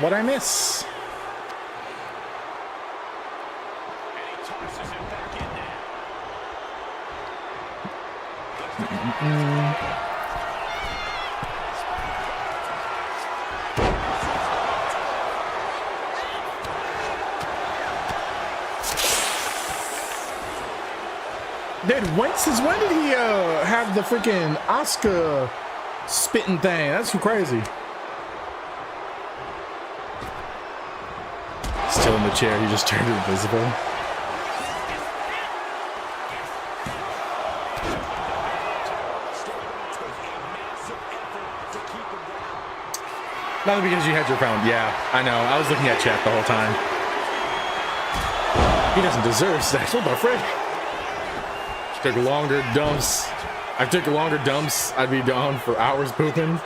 what'd I miss? Dude, when did he have the freaking Oscar spitting thing? That's crazy. Still in the chair, he just turned invisible. Not because you had your pound. Yeah, I know. I was looking at chat the whole time. He doesn't deserve sex. What the frick? Took longer dumps. I took longer dumps. I'd be gone for hours pooping.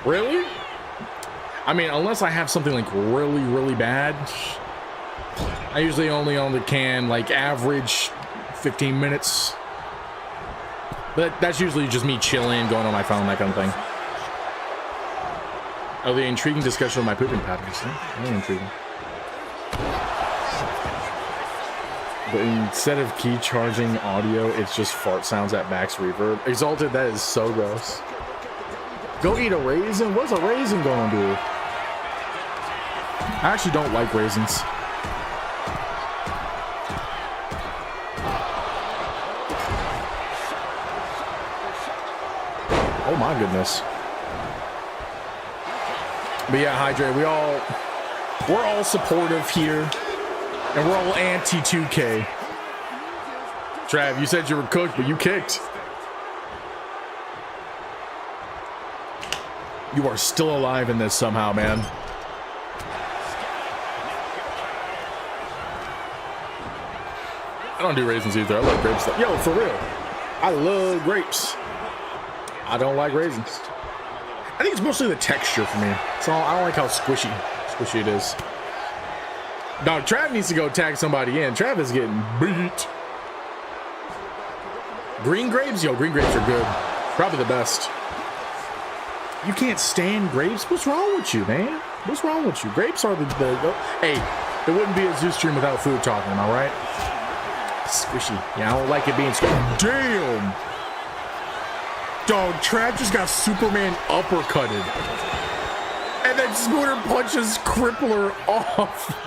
Really? I mean, unless I have something like really, really bad. I usually only on the can like average 15 minutes. But that's usually just me chilling, going on my phone, that kind of thing. Oh, the intriguing discussion of my pooping patterns. Huh? Very intriguing. But instead of key charging audio, it's just fart sounds at max reverb. Exalted, that is so gross. Go eat a raisin? What's a raisin gonna do? I actually don't like raisins. Oh my goodness. But yeah, Hydrate, we're all supportive here. And we're all anti-2K. Trav, you said you were cooked, but you kicked. You are still alive in this somehow, man. I don't do raisins either. I love grapes. Yo, for real. I love grapes. I don't like raisins. I think it's mostly the texture for me. So I don't like how squishy it is. Dog, Trav needs to go tag somebody in. Trav is getting beat. Green grapes? Yo, green grapes are good. Probably the best. You can't stand grapes? What's wrong with you, man? What's wrong with you? Grapes are the hey, there wouldn't be a Zeus stream without food talking, am I right? Squishy. Yeah, I don't like it being squishy. Damn! Dog, Trav just got Superman uppercutted. And then Spooner punches Crippler off.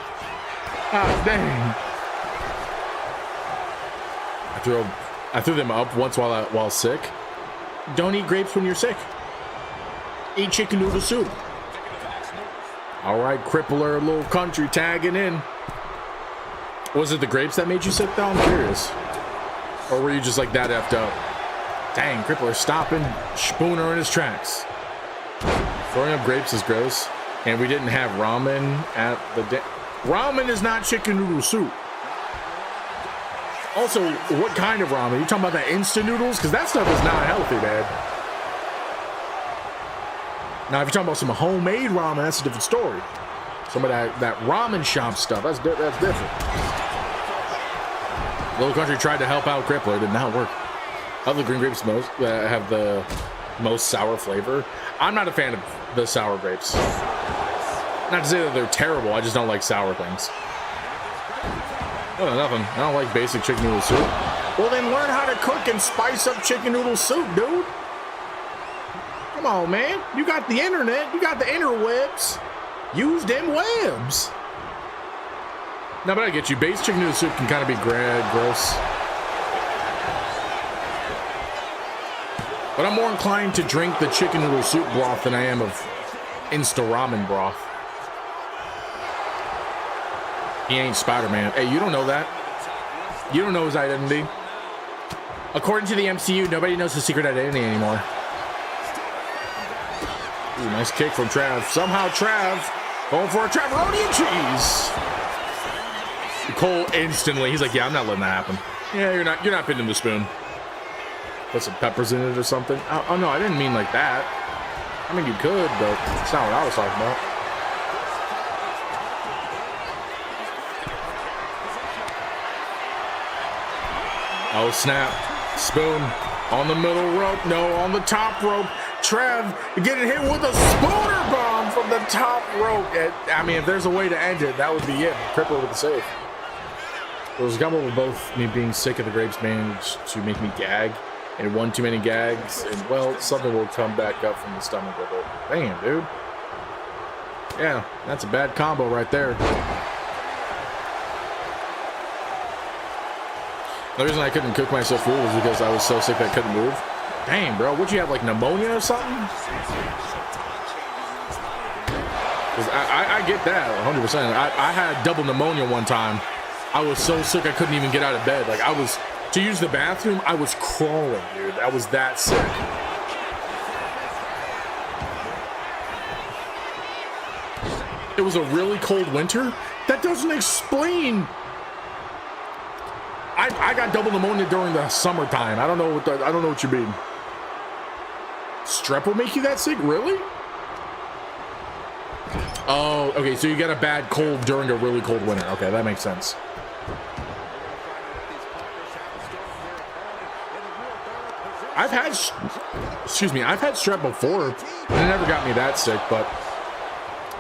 Ah, dang. I threw them up once while sick. Don't eat grapes when you're sick. Eat chicken noodle soup. All right, Crippler, little country tagging in. Was it the grapes that made you sick though? I'm curious. Or were you just like that effed up? Dang, Crippler stopping Spooner in his tracks. Throwing up grapes is gross. And we didn't have ramen at the ramen is not chicken noodle soup. Also, what kind of ramen? You talking about that instant noodles? Because that stuff is not healthy, man. Now, if you're talking about some homemade ramen, that's a different story. Some of that ramen shop stuff, that's different. Little Country tried to help out Crippler, it did not work. Other green grapes have the most sour flavor. I'm not a fan of the sour grapes. Not to say that they're terrible, I just don't like sour things. Oh, nothing. I don't like basic chicken noodle soup. Well, then learn how to cook and spice up chicken noodle soup, dude. Come on, man. You got the internet. You got the interwebs. Use them webs. No, but I get you. Basic chicken noodle soup can kind of be gross. But I'm more inclined to drink the chicken noodle soup broth than I am of Insta ramen broth. He ain't Spider-Man. Hey, you don't know that. You don't know his identity. According to the MCU, nobody knows his secret identity anymore. Ooh, nice kick from Trav. Somehow Trav going for a Traveroni and cheese. Cole instantly, he's like, yeah, I'm not letting that happen. Yeah, you're not fitting the spoon. Put some peppers in it or something. Oh no, I didn't mean like that. I mean, you could, but that's not what I was talking about. Oh, snap. Spoon on the middle rope. No, on the top rope. Trev getting hit with a spooner bomb from the top rope. I mean, if there's a way to end it, that would be it. Crippler with the save. It was a couple with both me being sick of the grapes managed to make me gag. And one too many gags. And, well, something will come back up from the stomach with it. Damn, dude. Yeah, that's a bad combo right there. The reason I couldn't cook myself food was because I was so sick that I couldn't move. Damn, bro, would you have like pneumonia or something? I get that 100%. I had double pneumonia one time. I was so sick I couldn't even get out of bed. Like I was, to use the bathroom, I was crawling, dude. I was that sick. It was a really cold winter? That doesn't explain. I got double pneumonia during the summertime. I don't know what you mean. Strep will make you that sick? Really? Oh, okay. So you get a bad cold during a really cold winter. Okay, that makes sense. I've had strep before, and it never got me that sick, but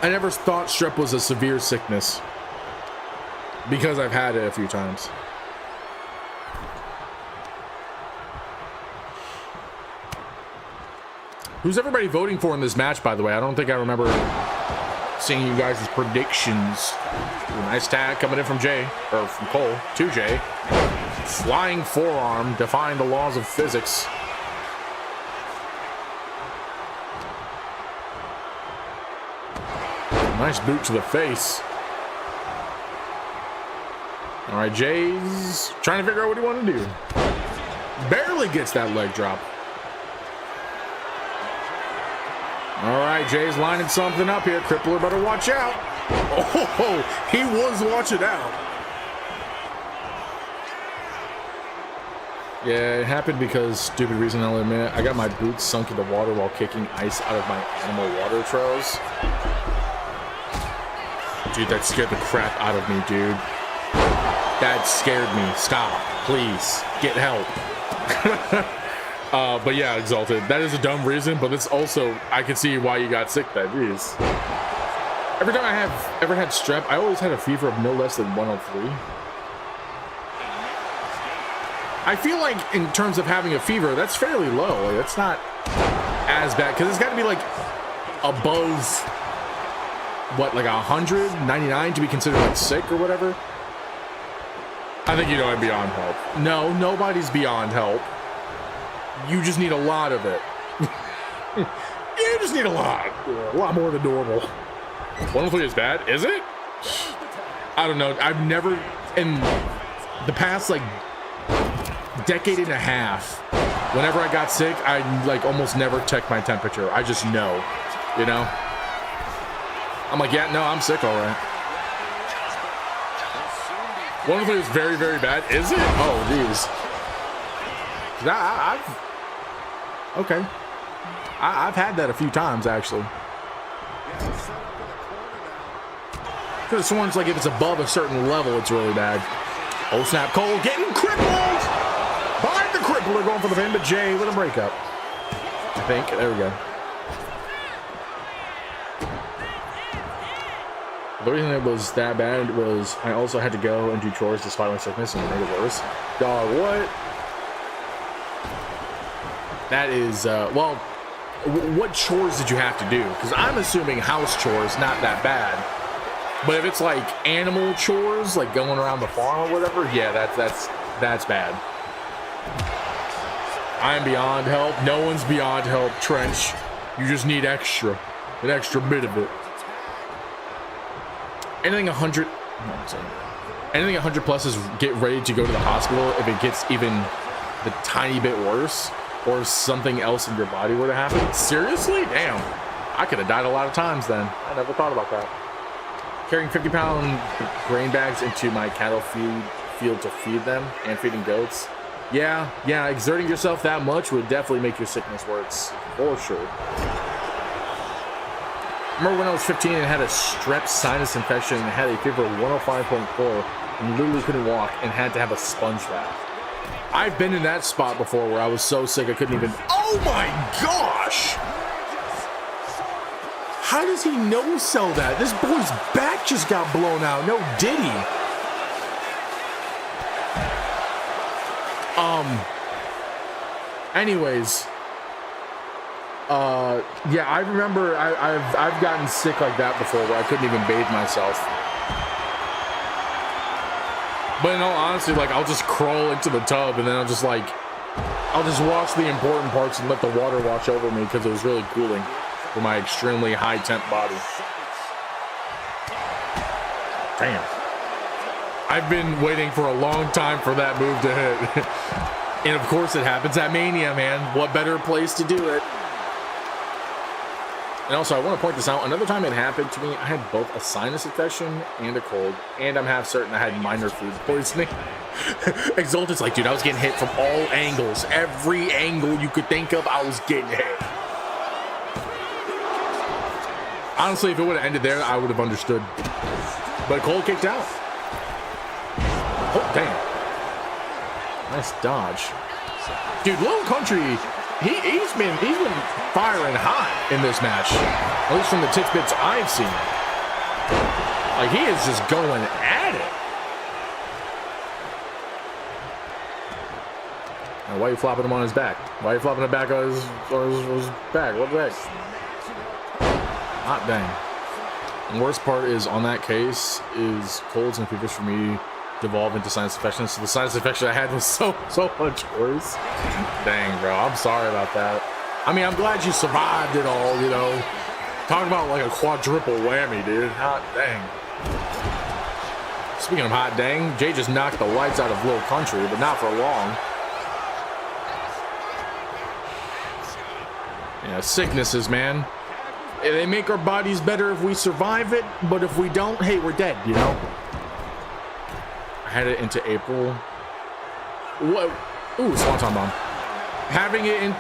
I never thought strep was a severe sickness because I've had it a few times. Who's everybody voting for in this match, by the way? I don't think I remember seeing you guys' predictions. Ooh, nice tag coming in from Jay, or from Cole to Jay. Flying forearm, defying the laws of physics. Nice boot to the face. All right, Jay's trying to figure out what he wanted to do. Barely gets that leg drop. All right, Jay's lining something up here. Crippler better watch out. Oh, he was watching out. Yeah, it happened because, stupid reason I'll admit, I got my boots sunk into water while kicking ice out of my animal water troughs. Dude, that scared the crap out of me, dude. That scared me. Stop, please. Get help. But yeah, Exalted. That is a dumb reason, but it's also, I can see why you got sick then. Jeez. Every time I have ever had strep, I always had a fever of no less than 103. I feel like in terms of having a fever, that's fairly low. Like, that's not as bad, because it's got to be like above, what, like 199 to be considered like sick or whatever. I think you know I'm beyond help. No, nobody's beyond help. You just need a lot of it. You just need a lot more than normal. 103 is bad, is it? I don't know. I've never, in the past like decade and a half, whenever I got sick, I like almost never check my temperature. I just know, you know. I'm like, yeah, no, I'm sick, all right. 103 is very, very bad, is it? Oh, geez. I've had that a few times actually. Because someone's like, if it's above a certain level, it's really bad. Oh snap! Cole getting crippled by the crippler, going for the pin, but Jay with a breakup. I think there we go. The reason it was that bad was I also had to go and do chores despite my sickness and it made it worse. Dog, what? That is, well, what chores did you have to do? Because I'm assuming house chores, not that bad. But if it's like animal chores, like going around the farm or whatever, yeah, that's bad. I am beyond help. No one's beyond help, Trench. You just need an extra bit of it. Anything 100, anything 100 plus is get ready to go to the hospital if it gets even the tiny bit worse or something else in your body were to happen. Seriously? Damn. I could have died a lot of times then. I never thought about that. Carrying 50-pound grain bags into my cattle field to feed them and feeding goats. Yeah, exerting yourself that much would definitely make your sickness worse, for sure. Remember when I was 15 and had a strep sinus infection and had a fever of 105.4 and literally couldn't walk and had to have a sponge bath. I've been in that spot before where I was so sick I couldn't even... Oh my gosh! How does he no-sell that? This boy's back just got blown out. No, did he? Anyways, yeah, I remember I've gotten sick like that before where I couldn't even bathe myself. But in all honesty, like I'll just crawl into the tub and then I'll just wash the important parts and let the water wash over me because it was really cooling for my extremely high temp body. Damn. I've been waiting for a long time for that move to hit. And of course it happens at Mania, man. What better place to do it? And also, I want to point this out. Another time it happened to me, I had both a sinus infection and a cold. And I'm half certain I had minor food poisoning. Exalted's like, dude, I was getting hit from all angles. Every angle you could think of, I was getting hit. Honestly, if it would have ended there, I would have understood. But cold kicked out. Oh, damn. Nice dodge. Dude, Little Country, he's been firing hot in this match. At least from the tidbits I've seen. Like, he is just going at it. Now, why are you flopping him on his back? Why are you flopping him back on his back? What the heck? Hot dang. The worst part is, on that case, is colds and fevers for me devolve into sinus infection. So the sinus infection I had was so much worse. Dang, bro, I'm sorry about that. I mean, I'm glad you survived it all, you know. Talking about like a quadruple whammy, dude. Hot dang. Speaking of hot dang, Jay just knocked the lights out of Little Country, but not for long. Yeah, sicknesses, man. They make our bodies better if we survive it, but if we don't, hey, we're dead, you know? I had it into April. What? Ooh, Swanton Bomb. Having it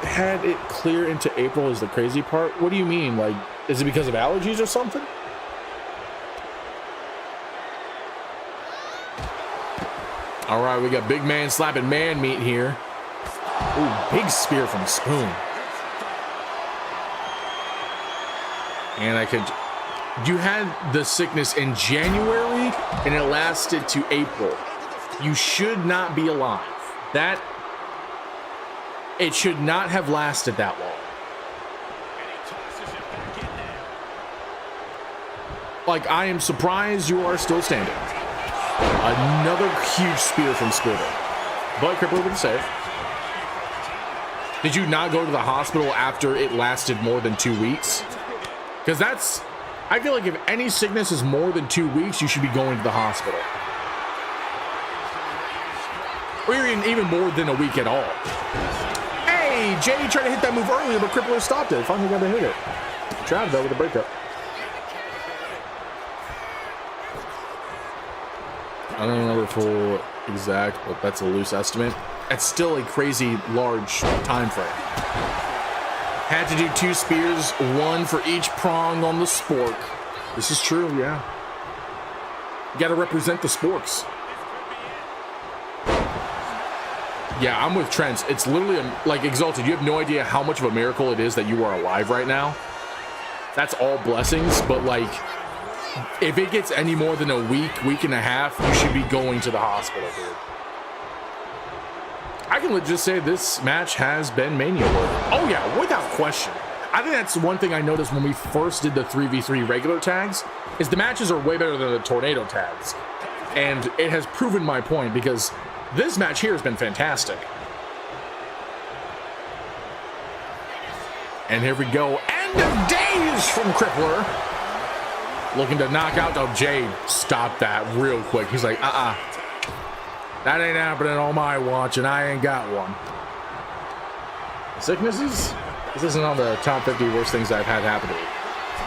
had it clear into April is the crazy part. What do you mean? Like, is it because of allergies or something? All right, we got big man slapping man meat here. Ooh, big spear from Spoon. And I could... You had the sickness in January and it lasted to April. You should not be alive. That... It should not have lasted that long. Like, I am surprised you are still standing. Another huge spear from Splitter. But Crippler with the save. Did you not go to the hospital after it lasted more than 2 weeks? Because that's... I feel like if any sickness is more than 2 weeks, you should be going to the hospital. Or even more than a week at all. Hey, Jay tried to hit that move earlier, but Crippler stopped it. Finally got to hit it. Trav, though, with a breakup. I don't know the full exact, but that's a loose estimate. That's still a crazy large time frame. Had to do 2 spears, 1 for each prong on the spork. This is true, yeah. You gotta represent the sporks. Yeah, I'm with Trent. It's literally, like, Exalted, you have no idea how much of a miracle it is that you are alive right now. That's all blessings, but, like, if it gets any more than a week and a half, you should be going to the hospital, dude. I can legit say this match has been Mania work. Oh yeah, without question. I think that's one thing I noticed when we first did the 3v3 regular tags, is the matches are way better than the tornado tags. And it has proven my point, because this match here has been fantastic. And here we go. End of days from Crippler. Looking to knock out. Oh, Jay, stop that real quick. He's like, that ain't happening on my watch, and I ain't got one. Sicknesses? This isn't on the top 50 worst things I've had happen to me.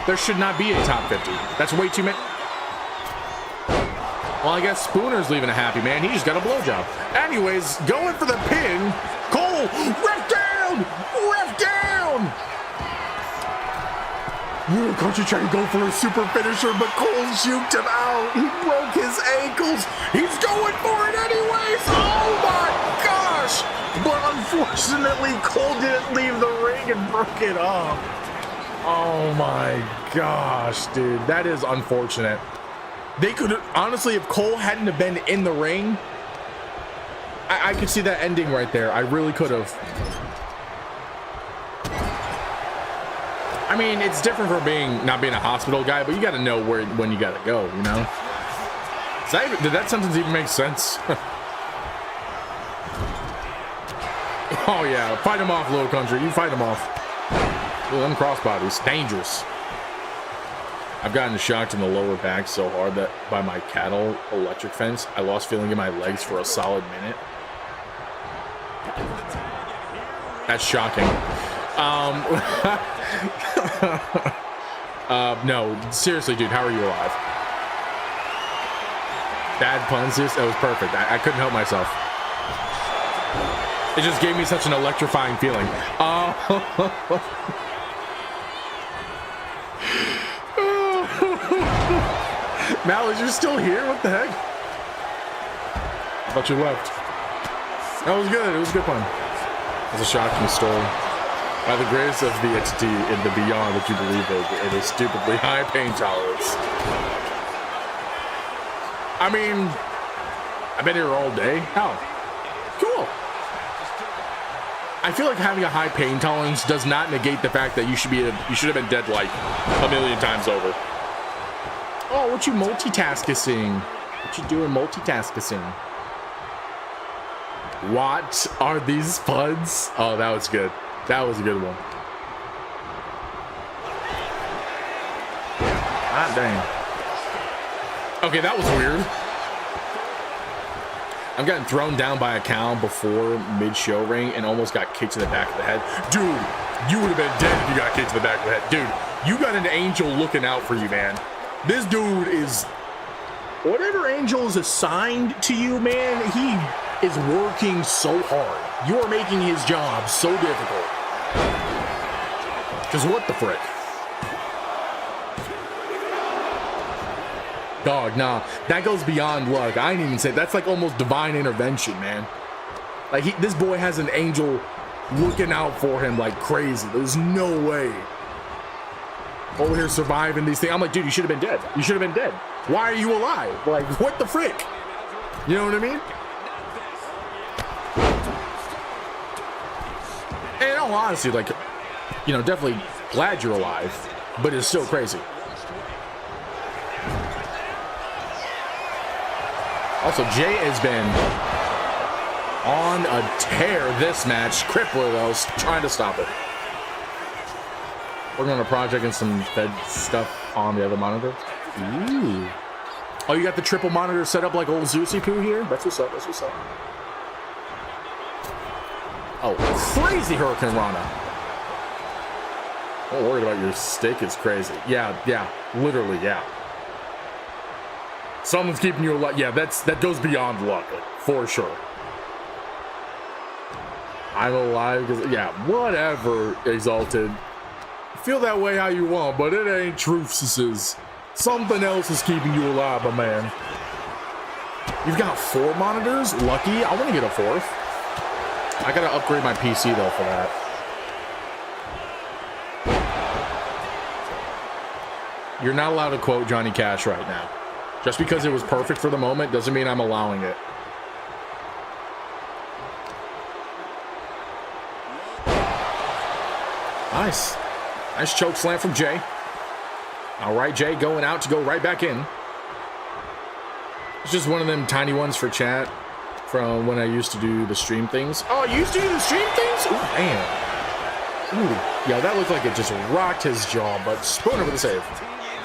There should not be a top 50. That's way too many. Well, I guess Spooner's leaving a happy man. He just got a blowjob. Anyways, going for the pin. Cole, ref down! Ref down! Country tried to go for a super finisher, but Cole juked him out. He broke his ankles. He's going for it anyways. Oh my gosh! But unfortunately, Cole didn't leave the ring and broke it off. Oh my gosh, dude. That is unfortunate. They could have, honestly, if Cole hadn't have been in the ring, I could see that ending right there. I really could have. I mean, it's different from not being a hospital guy, but you got to know when you got to go, you know? Did that sentence even make sense? Oh yeah, fight him off, Low Country. You fight him off. Ooh, them crossbodies, dangerous. I've gotten shocked in the lower back so hard that by my cattle electric fence, I lost feeling in my legs for a solid minute. That's shocking. No, seriously, dude, how are you alive? Bad puns, that was perfect. I couldn't help myself. It just gave me such an electrifying feeling. Mal, you're still here? What the heck? I thought you left. That was good. It was a good fun. It's a shocking story. By the grace of the entity in the beyond that you believe in, it is stupidly high pain tolerance. I mean, I've been here all day. How? Cool. I feel like having a high pain tolerance does not negate the fact that you should have been dead like a million times over. Oh, what you multitasking? What you doing multitasking? What are these feuds? Oh, that was good. That was a good one. Ah, dang. Okay, that was weird. I'm getting thrown down by a cow before mid-show ring and almost got kicked to the back of the head. Dude, you would have been dead if you got kicked to the back of the head. Dude, you got an angel looking out for you, man. This dude is... Whatever angel is assigned to you, man, he is working so hard. You are making his job so difficult. Because what the frick? Dog, nah. That goes beyond luck. I didn't even say that's like almost divine intervention, man. Like this boy has an angel looking out for him like crazy. There's no way. Over here surviving these things. I'm like, dude, you should have been dead. You should have been dead. Why are you alive? Like, what the frick? You know what I mean? And in all honesty, like, you know, definitely glad you're alive, but it's still crazy. Also, Jay has been on a tear this match. Crippler, though, trying to stop it. Working on a project and some fed stuff on the other monitor. Ooh. Oh, you got the triple monitor set up like old Zeusy Poo here? That's what's up. That's what's up. Oh, crazy Hurricane Rana. I'm worried about your stick. It's crazy. Yeah, literally, yeah. Someone's keeping you alive. Yeah, that goes beyond luck, like, for sure. I'm alive because, yeah, whatever, Exalted. Feel that way how you want, but it ain't truth. This is something else is keeping you alive, my man. You've got 4 monitors? Lucky. I want to get a 4th. I gotta upgrade my PC though for that. You're not allowed to quote Johnny Cash right now. Just because it was perfect for the moment doesn't mean I'm allowing it. Nice. Nice choke slam from Jay. All right, Jay going out to go right back in. It's just one of them tiny ones for chat from when I used to do the stream things. Oh, you used to do the stream things? Ooh, man. Ooh, yeah, that looked like it just rocked his jaw, but Spooner with a save.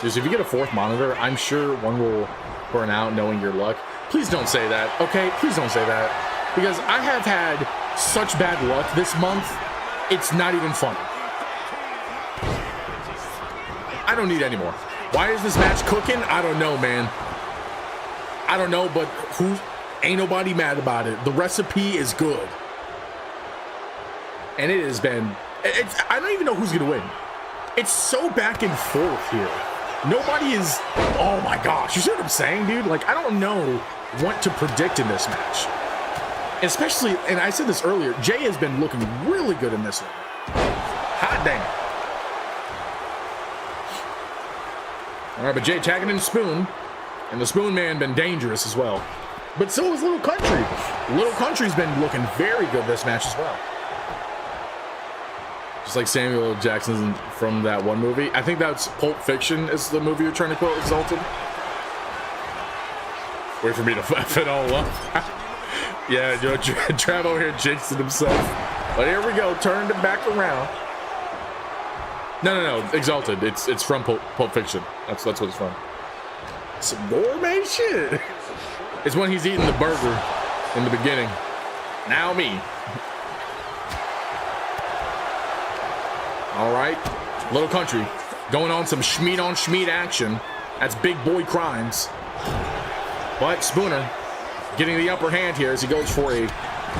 Just if you get a fourth monitor, I'm sure one will burn out knowing your luck. Please don't say that, okay? Please don't say that. Because I have had such bad luck this month, it's not even funny. I don't need any more. Why is this match cooking? I don't know, man. I don't know, but ain't nobody mad about it. The recipe is good. And it has been, I don't even know who's gonna win. It's so back and forth here. Nobody is, oh my gosh, you see what I'm saying, dude? Like, I don't know what to predict in this match. Especially, and I said this earlier, Jay has been looking really good in this one. Hot dang. All right, but Jay tagging in Spoon. And the Spoon Man been dangerous as well. But so is Little Country. Little Country's been looking very good this match as well. Just like Samuel L. Jackson from that one movie. I think that's Pulp Fiction is the movie you're trying to quote, Exalted. Wait for me to F it all up. Yeah, you know, Trav over here jinxing himself. But here we go, turned it back around. No, Exalted. It's from Pulp Fiction. That's what it's from. Some gourmet shit. It's when he's eating the burger in the beginning. Now me. All right, Little Country going on some Schmeat on Schmeat action. That's big boy crimes. But Spooner getting the upper hand here as he goes for a.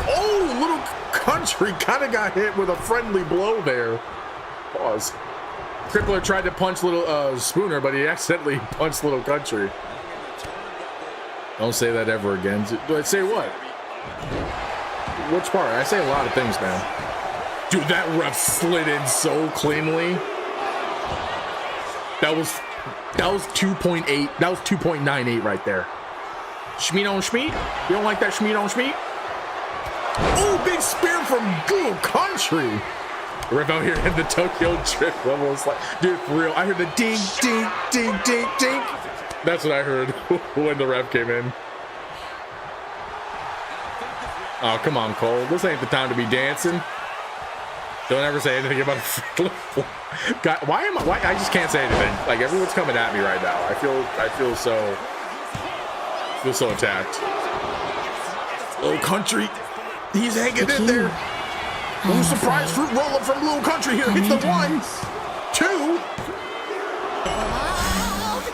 Oh, Little Country kind of got hit with a friendly blow there. Pause. Crippler tried to punch Little Spooner, but he accidentally punched Little Country. Don't say that ever again. Do I say what? Which part? I say a lot of things, man. Dude, that ref slid in so cleanly. That was 2.8. That was 2.98 right there. Schmeat on Schmeat? You don't like that Schmeat on Schmeat? Oh, big spear from Little Country. Ref out here in the Tokyo Drift almost like, dude, for real. I heard the ding, ding, ding, ding, ding. That's what I heard when the ref came in. Oh, come on, Cole. This ain't the time to be dancing. Don't ever say anything about a flip. God, why I just can't say anything. Like, everyone's coming at me right now. I feel so attacked. Little Country, he's hanging in there. Ooh, surprise fruit roll up from Little Country here. Hits the 1, 2.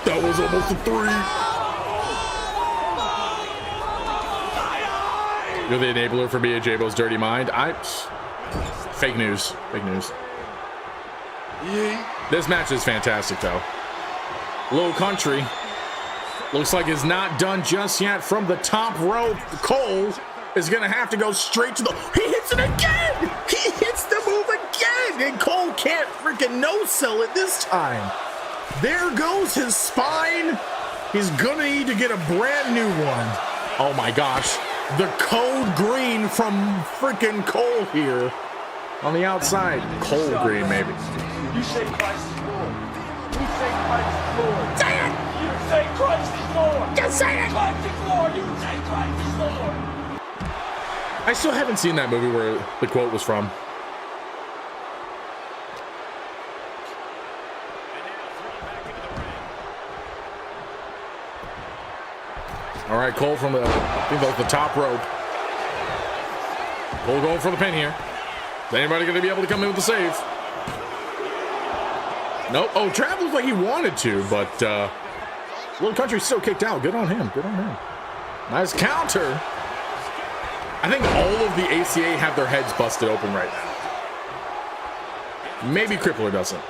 That was almost a 3. You're the enabler for me and J-Bo's dirty mind. Fake news. Fake news. This match is fantastic, though. Little Country looks like it's not done just yet from the top rope. Cole is gonna have to go straight to the. He hits it again. He hits the move again, and Cole can't freaking no-sell it this time. There goes his spine. He's gonna need to get a brand new one. Oh my gosh, the code green from freaking Cole here on the outside. Cole green, maybe. You say Christ is Lord. You say Christ is Lord. Say it. You say Christ is Lord. Just say it. Christ is Lord. You say Christ is Lord. I still haven't seen that movie where the quote was from. All right, Cole from the top rope. Cole going for the pin here. Is anybody going to be able to come in with the save? Nope. Oh, Trav looked like he wanted to, but Little Country still kicked out. Good on him. Good on him. Nice counter. I think all of the ACA have their heads busted open right now. Maybe Crippler doesn't.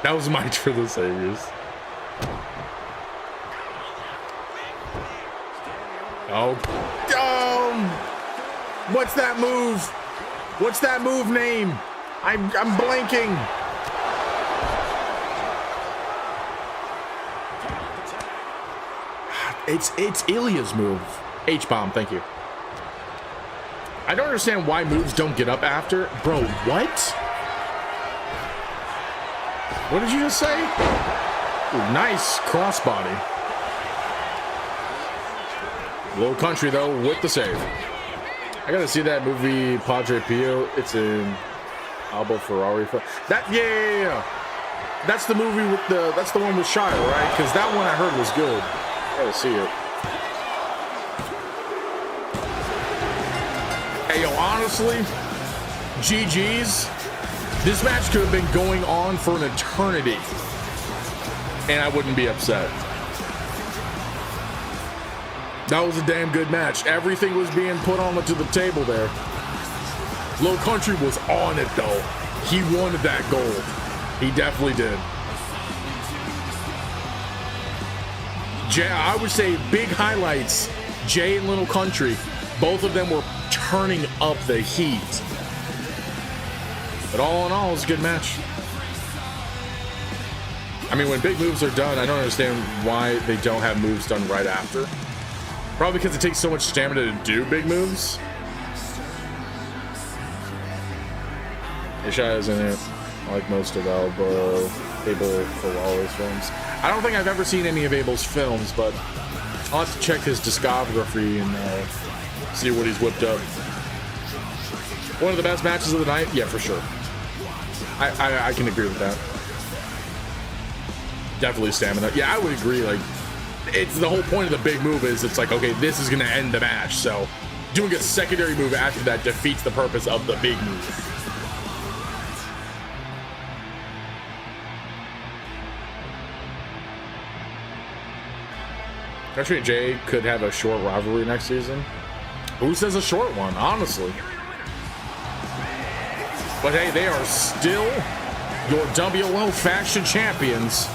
That was mine for the Saviors. Oh. What's that move? What's that move name? I'm blanking. It's Ilya's move. H-bomb, thank you. I don't understand why moves don't get up after. Bro, what? What did you just say? Ooh, nice crossbody. Low country, though, with the save. I gotta see that movie, Padre Pio. It's in Albo Ferrari. Yeah. That's the movie with that's the one with Shire, right? Because that one I heard was good. I gotta see it. Hey, yo, honestly, GG's. This match could have been going on for an eternity, and I wouldn't be upset. That was a damn good match. Everything was being put onto the table there. Low Country was on it, though. He wanted that gold. He definitely did. Jay, I would say big highlights. Jay and Little Country, both of them were turning up the heat. But all in all, it was a good match. I mean, when big moves are done, I don't understand why they don't have moves done right after. Probably because it takes so much stamina to do big moves. Isha is in it, like most of Abel Ferrara's films. I don't think I've ever seen any of Abel's films, but I'll have to check his discography and see what he's whipped up. One of the best matches of the night? Yeah, for sure. I can agree with that. Definitely stamina. Yeah, I would agree. Like, it's the whole point of the big move is it's like, okay, this is gonna end the match. So doing a secondary move after that defeats the purpose of the big move. Country and Jay could have a short rivalry next season. Who says a short one, honestly? But hey, they are still your WLO faction champions,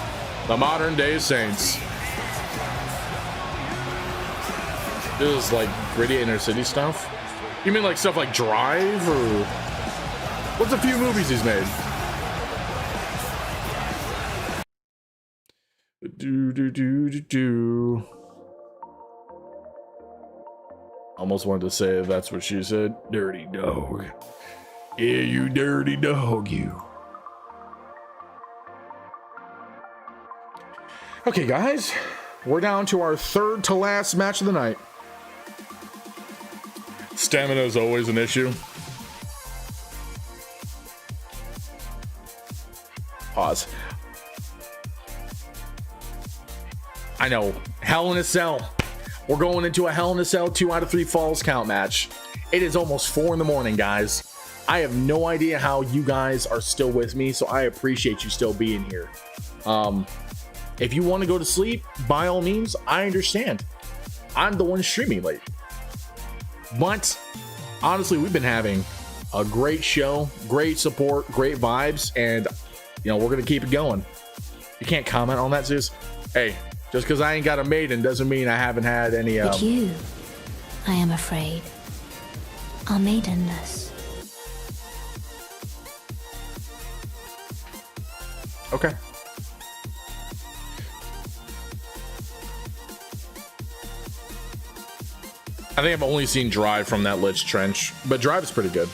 the modern day Saints. This is like gritty inner city stuff. You mean like stuff like Drive, or what's a few movies he's made? Almost wanted to say that's what she said. Dirty dog. Yeah, you dirty dog, you. Okay, guys, we're down to our third to last match of the night. Stamina is always an issue. Pause. I know. Hell in a Cell. We're going into a Hell in a Cell 2 out of 3 falls count match. It is almost 4 in the morning, guys. I have no idea how you guys are still with me, so I appreciate you still being here. If you want to go to sleep, by all means, I understand. I'm the one streaming late. But honestly, we've been having a great show, great support, great vibes, and you know, we're gonna keep it going. You can't comment on that, Zeus. Hey, just because I ain't got a maiden doesn't mean I haven't had any. But you, I am afraid, are maidenless. Okay. I think I've only seen Drive from that Lich Trench, but Drive is pretty good.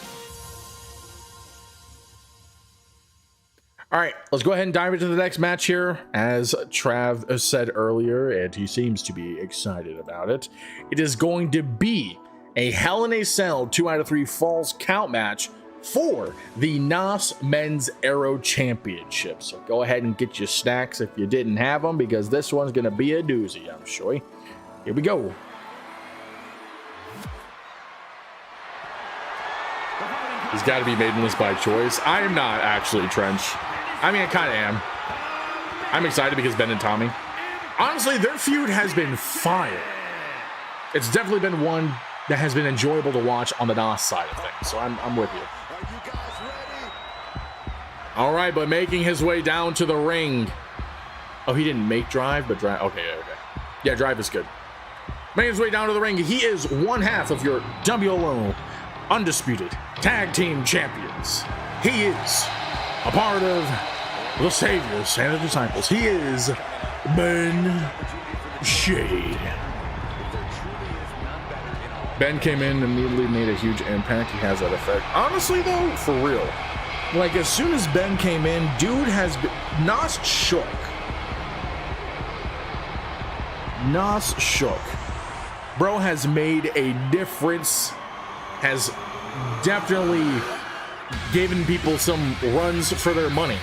All right, let's go ahead and dive into the next match here. As Trav said earlier, and he seems to be excited about it, it is going to be a Hell in a Cell 2 out of 3 falls count match for the NOS Men's Aero Championship. So go ahead and get your snacks if you didn't have them, because this one's going to be a doozy, I'm sure. Here we go. He's got to be maidenless by choice. I am not actually, Trench. I mean, I kind of am. I'm excited because Ben and Tommy, honestly, their feud has been fire. It's definitely been one that has been enjoyable to watch on the NOS side of things. So I'm with you. All right, but making his way down to the ring. Oh, he didn't make Drive, but Drive. Okay. Yeah, Drive is good. Making his way down to the ring. He is one half of your WLO undisputed tag team champions. He is a part of the Saviors and the Disciples. He is Ben Shade. Ben came in and immediately made a huge impact. He has that effect. Honestly, though, for real. Like, as soon as Ben came in, dude has been... Nas shook. Nas shook. Bro has made a difference. Has definitely given people some runs for their money.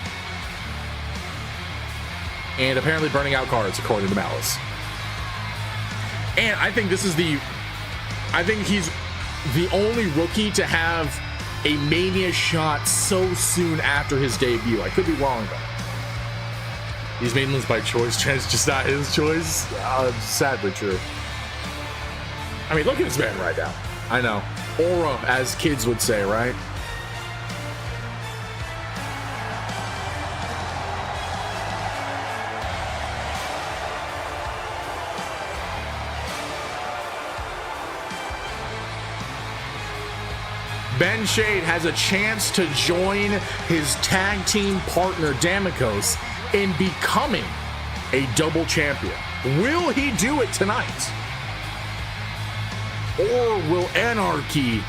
And apparently burning out cards, according to Malice. And I think this is I think he's the only rookie to have a Mania shot so soon after his debut. I could be wrong, though. He's made this by choice. Trent's just not his choice. Sadly true. I mean, look at this man right now. I know. Aura, as kids would say, right? Ben Shade has a chance to join his tag team partner Damikos in becoming a double champion. Will he do it tonight? Or will Anarchy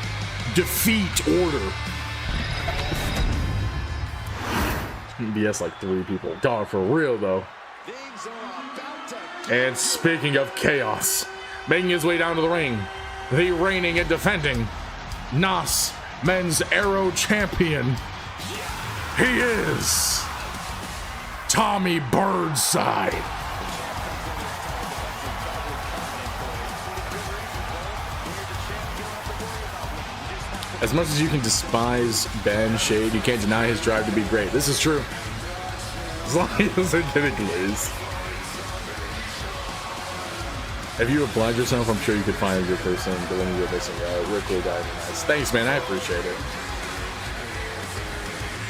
defeat Order? BS like 3 people. Dog, for real though. And speaking of chaos, making his way down to the ring, the reigning and defending Nas Men's Arrow Champion. He is Tommy Birdside. As much as you can despise Ben Shade, you can't deny his drive to be great. This is true. As long as he doesn't get it glazed. If you applied yourself, I'm sure you could find a good person, but then you're missing Rick will die nice. Thanks, man. I appreciate it.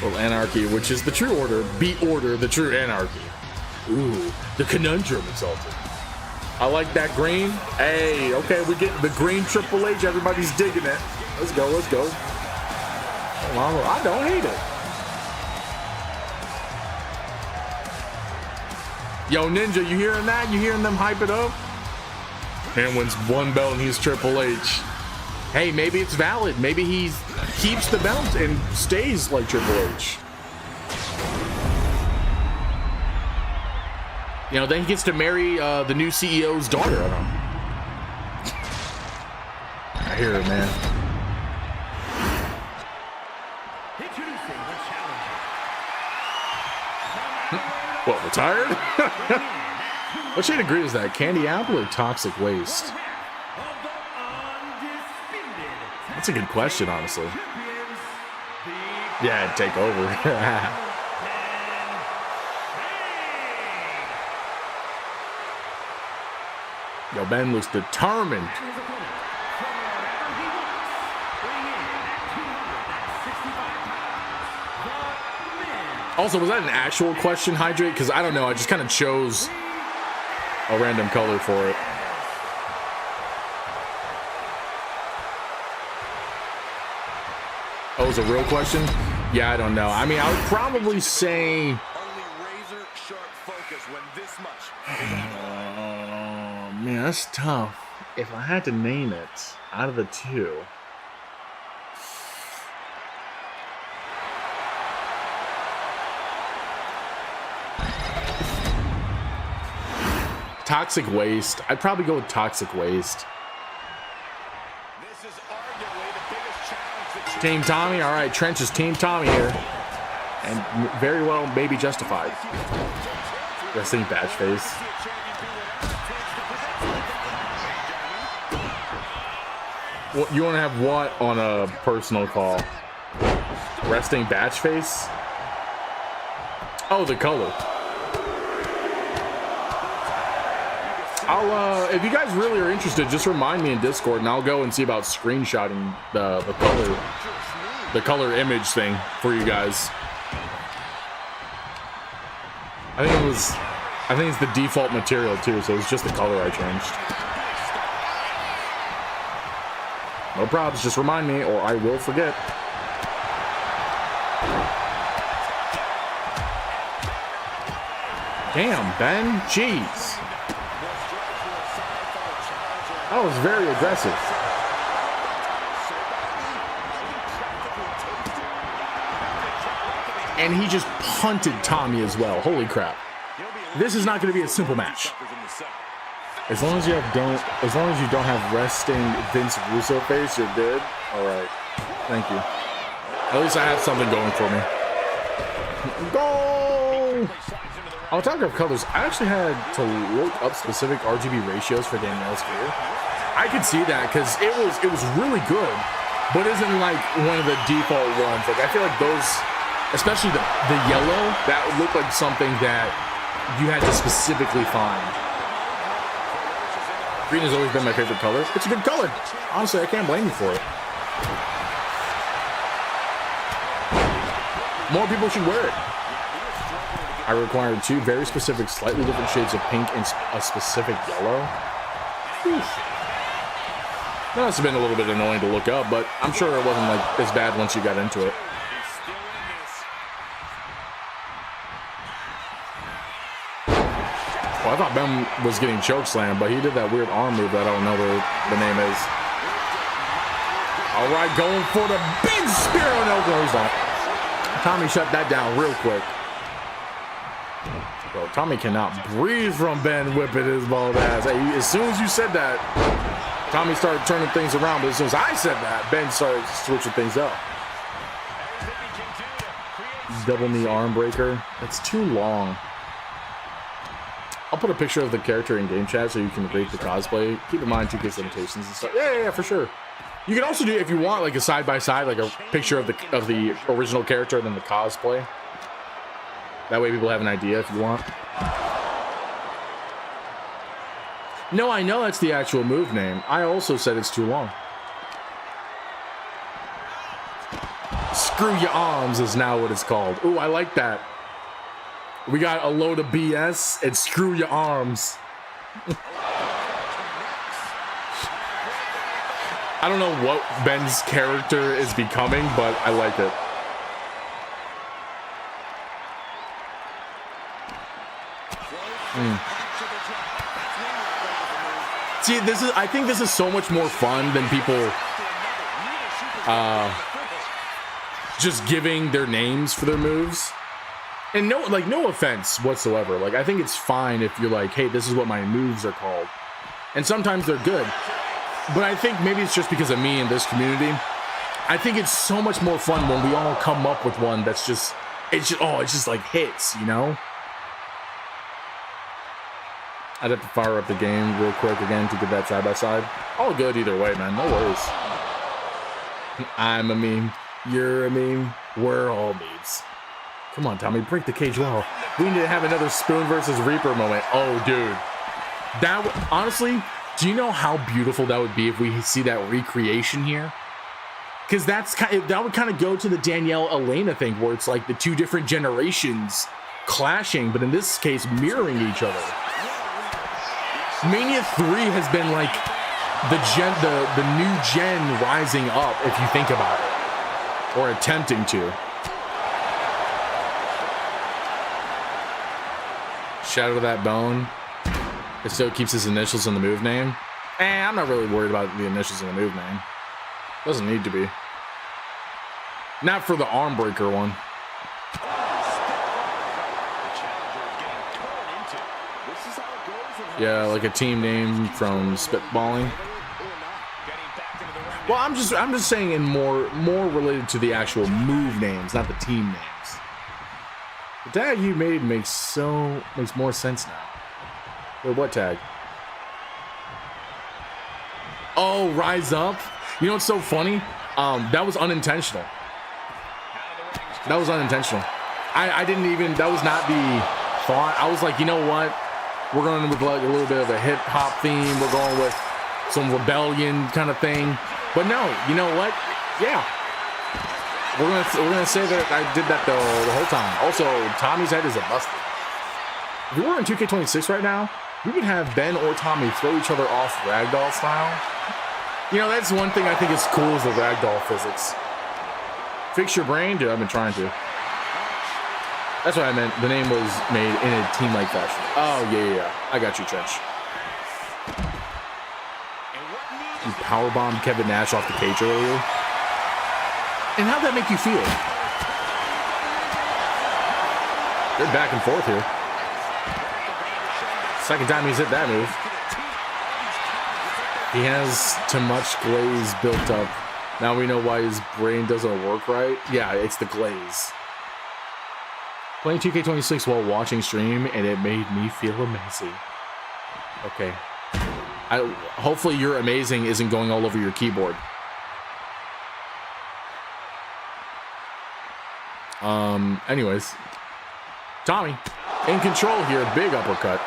Well, Anarchy, which is the true order, beat Order, the true Anarchy. Ooh, the conundrum exalted. I like that green. Hey, okay, we get the green Triple H. Everybody's digging it. Let's go, let's go. I don't hate it. Yo, Ninja, you hearing that? You hearing them hype it up? Man wins 1 belt and he's Triple H. Hey, maybe it's valid. Maybe he keeps the belt and stays like Triple H. You know, then he gets to marry the new CEO's daughter. I don't know. I hear it, man. Introducing the challenger. What, retired? What shade of green is that? Candy apple or toxic waste? That's a good question, honestly. Yeah, take over. Yo, Ben looks determined. Also, was that an actual question, Hydrate? Because I don't know. I just kind of chose a random color for it. Oh, it's a real question? Yeah, I don't know. I mean, I would probably say... Only razor sharp focus when this much. Man, that's tough. If I had to name it out of the two... Toxic Waste. I'd probably go with Toxic Waste. This is arguably the biggest challenge that Team Tommy. All right, Trench is Team Tommy here. And very well, maybe justified. Wrestling Batch Face. What, you want to have what on a personal call? Resting Batch Face? Oh, the color. I'll if you guys really are interested, just remind me in Discord and I'll go and see about screenshotting the color image thing for you guys. I think it's the default material too, so it's just the color I changed. No problems, just remind me or I will forget. Damn, Ben, jeez. That was very aggressive. and he just punted Tommy as well. Holy crap. This is not going to be a simple match. As long as you don't have resting Vince Russo face, you're good. All right. Thank you. At least I have something going for me. Go! On top of colors, I actually had to look up specific RGB ratios for Danielle's gear. I could see that because it was really good, but isn't like one of the default ones. Like I feel like those, especially the yellow, that would look like something that you had to specifically find. Green has always been my favorite color. It's a good color. Honestly, I can't blame you for it. More people should wear it. I required 2 very specific, slightly different shades of pink and a specific yellow. Whew. That must have been a little bit annoying to look up, but I'm sure it wasn't like as bad once you got into it. Well, I thought Ben was getting choke slammed, but he did that weird arm move that I don't know what the name is. All right, going for the big spear. Oh, no, he's not. Tommy shut that down real quick. Bro, Tommy cannot breathe from Ben whipping his bald ass. Hey, as soon as you said that, Tommy started turning things around, but as soon as I said that, Ben started switching things up. Double knee arm breaker. That's too long. I'll put a picture of the character in game chat so you can rate the cosplay. Keep in mind 2K's limitations and stuff. Yeah, for sure. You can also do, if you want, like a side-by-side, like a picture of the original character and then the cosplay. That way people have an idea if you want. No, I know that's the actual move name. I also said it's too long. Screw your arms is now what it's called. Ooh, I like that. We got a load of BS and screw your arms. I don't know what Ben's character is becoming, but I like it. See, I think this is so much more fun than people just giving their names for their moves. And no offense whatsoever. Like, I think it's fine if you're like, hey, this is what my moves are called. And sometimes they're good. But I think maybe it's just because of me and this community. I think it's so much more fun when we all come up with one that's just, it's just like hits, you know? I'd have to fire up the game real quick again to get that side by side. All good either way, man. No worries. I'm a meme. You're a meme. We're all memes. Come on, Tommy, break the cage well. We need to have another Spoon versus Reaper moment. Oh, dude. That honestly, do you know how beautiful that would be if we see that recreation here? Because that would kind of go to the Danielle Elena thing, where it's like the 2 different generations clashing, but in this case, mirroring each other. Mania 3 has been like the new gen rising up, if you think about it, or attempting to. Shadow that bone. It still keeps his initials in the move name. I'm not really worried about the initials in the move name. Doesn't need to be. Not for the arm breaker one. Yeah, like a team name from spitballing. Well, I'm just saying in more related to the actual move names, not the team names. The tag you made makes more sense now. Wait, what tag? Oh, Rise Up. You know what's so funny? That was unintentional. That was unintentional. I didn't even, that was not the thought. I was like, you know what? We're going with like a little bit of a hip hop theme. We're going with some rebellion kind of thing. But no, you know what? Yeah. We're gonna say that I did that the whole time. Also, Tommy's head is a busted. If we were in 2K26 right now, we could have Ben or Tommy throw each other off ragdoll style. You know, that's one thing I think is cool is the ragdoll physics. Fix your brain, dude. I've been trying to. That's what I meant. The name was made in a team-like fashion. Oh, yeah. I got you, Trench. You powerbombed Kevin Nash off the cage earlier. And how'd that make you feel? They're back and forth here. Second time he's hit that move. He has too much glaze built up. Now we know why his brain doesn't work right. Yeah, it's the glaze. Playing 2K26 while watching stream, and it made me feel amazing. Okay. Hopefully your amazing isn't going all over your keyboard. Anyways. Tommy, in control here. Big uppercut.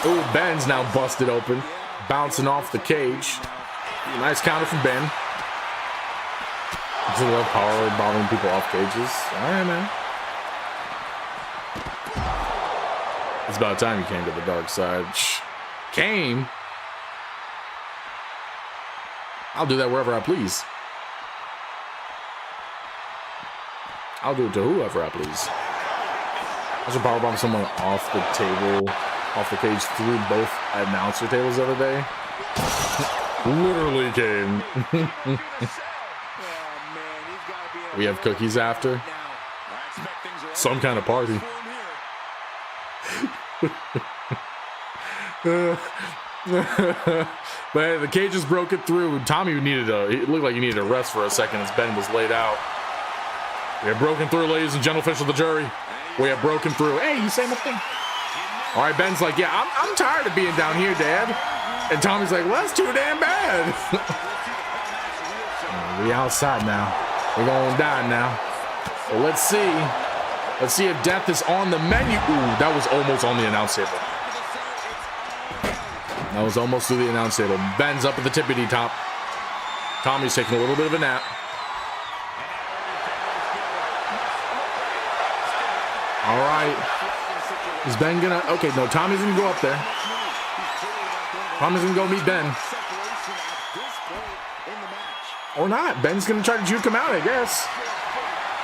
Ooh, Ben's now busted open. Bouncing off the cage. Nice counter from Ben. Does he love power bombing people off cages? Alright, man. It's about time you came to the dark side. Came? I'll do that wherever I please. I'll do it to whoever I please. I should powerbomb someone off the table, off the cage through both announcer tables the other day. Literally came. We have cookies after. Some kind of party. But hey, the cage is broken through. Tommy it looked like he needed a rest for a second as Ben was laid out. We have broken through, ladies and gentlemen, officials of the jury. We have broken through. Hey, you say my thing. All right, Ben's like, yeah, I'm tired of being down here, Dad. And Tommy's like, well, that's too damn bad. We outside now. We're gonna die now. Well, let's see. Let's see if death is on the menu. Ooh, that was almost on the announce table. That was almost through the announce table. Ben's up at the tippity top. Tommy's taking a little bit of a nap. All right. Is Ben gonna? Okay, no, Tommy's gonna go up there. Tommy's gonna go meet Ben. Or not. Ben's gonna try to juke him out, I guess.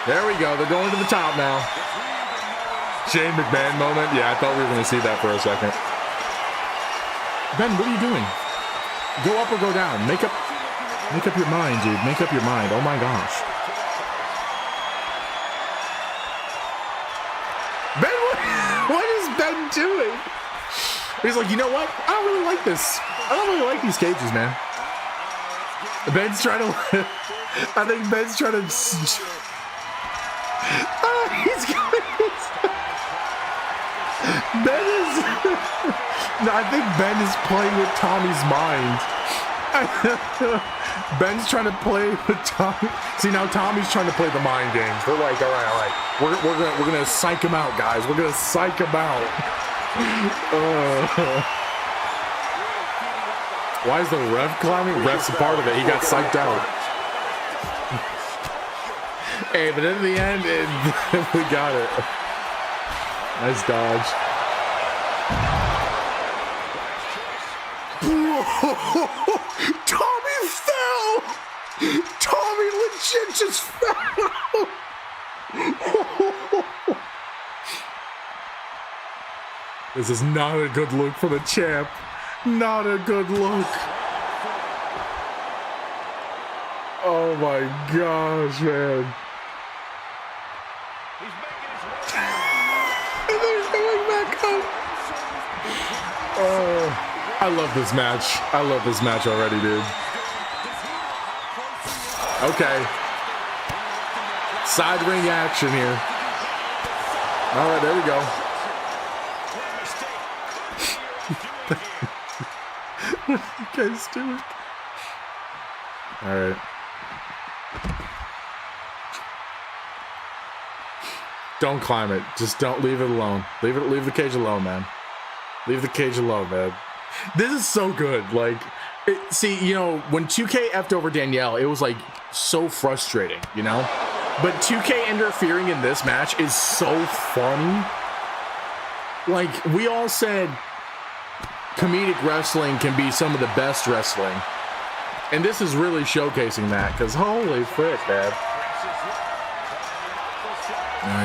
There we go. They're going to the top now. Shane McMahon moment. Yeah, I thought we were gonna see that for a second. Ben, what are you doing? Go up or go down? Make up your mind, dude. Make up your mind. Oh my gosh. Ben, what is Ben doing? He's like, you know what? I don't really like this. I don't really like these cages, man. Ben's trying to. I think Ben's trying to. He's going. Ben is. No, I think Ben is playing with Tommy's mind. Ben's trying to play with Tommy. See, now Tommy's trying to play the mind games. They're like, all right. We're gonna psych him out, guys. We're gonna psych him out. Why is the ref climbing? Ref's a part of it. He got psyched out. Hey, but in the end, we got it. Nice dodge. Tommy fell! Tommy legit just fell! This is not a good look for the champ. Not a good look. Oh my gosh, man. And they're going back up. Oh, I love this match. I love this match already, dude. Okay. Side ring action here. All right, there we go. What are you guys doing? All right. Don't climb it. Just don't leave it alone. Leave the cage alone, man. Leave the cage alone, man. This is so good. Like, see, you know, when 2K effed over Danielle, it was like so frustrating, you know? But 2K interfering in this match is so funny. Like, we all said comedic wrestling can be some of the best wrestling. And this is really showcasing that, because holy frick, man.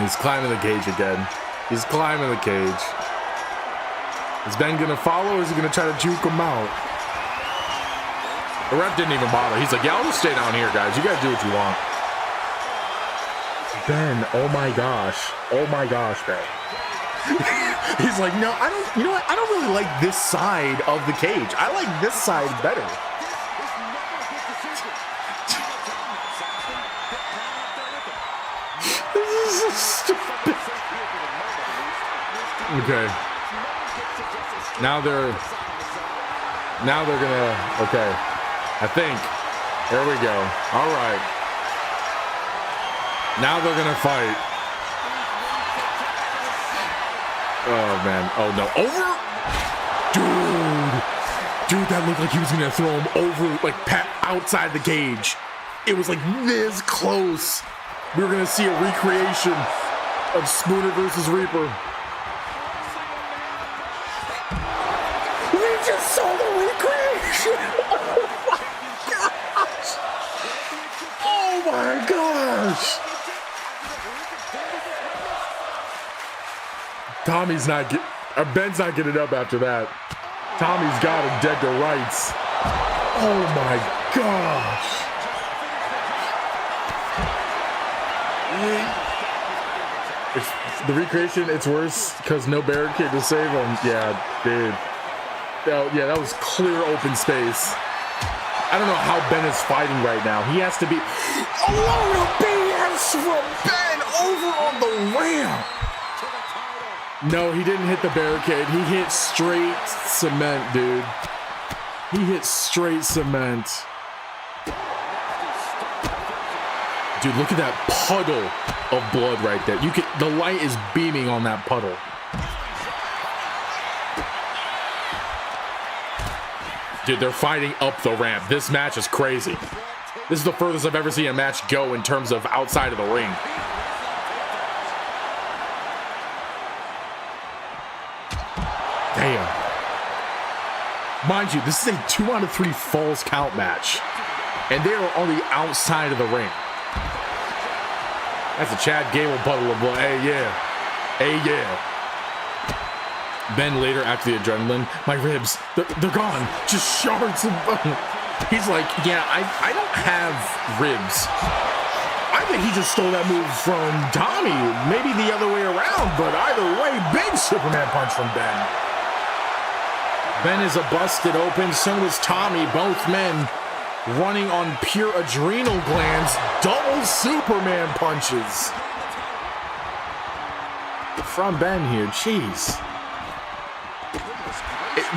He's climbing the cage again. He's climbing the cage. Is Ben gonna follow, or is he gonna try to juke him out? The ref didn't even bother. He's like, yeah, I'll just stay down here, guys. You guys do what you want. Ben. Oh my gosh. Oh my gosh, Ben. He's like, no, I don't, you know what? I don't really like this side of the cage. I like this side better. This is so stupid. Okay. Now they're gonna, okay. I think. There we go. All right. Now they're gonna fight. Oh man. Oh no. Over? Dude, that looked like he was gonna throw him over, like outside the cage. It was like this close. We were gonna see a recreation of Spooner versus Reaper. We just saw the recreation. Oh my gosh. Tommy's not Ben's not getting up after that. Tommy's got him dead to rights. Oh my gosh. It's the recreation, it's worse because no barricade to save him. Yeah, dude. Yeah, that was clear open space. I don't know how Ben is fighting right now. He has to be a load of BS from Ben over on the ramp. No, he didn't hit the barricade. He hit straight cement, dude. He hit straight cement. Dude, look at that puddle of blood right there. The light is beaming on that puddle. Dude, they're fighting up the ramp. This match is crazy. This is the furthest I've ever seen a match go in terms of outside of the ring. Damn. Mind you, this is a 2 out of 3 falls count match. And they are on the outside of the ring. That's a Chad Gable puddle of blood. Hey, yeah. Hey, yeah. Ben later after the adrenaline, my ribs, they're gone. Just shards of bone. He's like, yeah, I don't have ribs. I think he just stole that move from Tommy. Maybe the other way around, but either way, big Superman punch from Ben. Ben is a busted open, so is Tommy. Both men running on pure adrenal glands. Double Superman punches. From Ben here, jeez.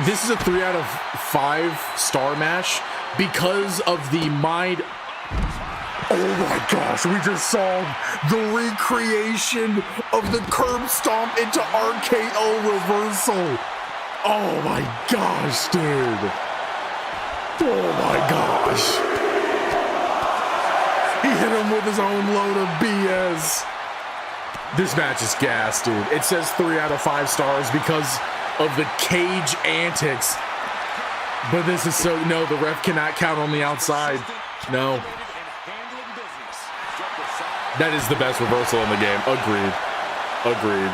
This is a 3 out of 5 star match because of the mind. Oh my gosh, we just saw the recreation of the curb stomp into RKO reversal. Oh my gosh, dude. Oh my gosh. He hit him with his own load of BS. This match is gas, dude. It says 3 out of 5 stars because of the cage antics. But this is so, no, the ref cannot count on the outside. No. That is the best reversal in the game. Agreed. Agreed.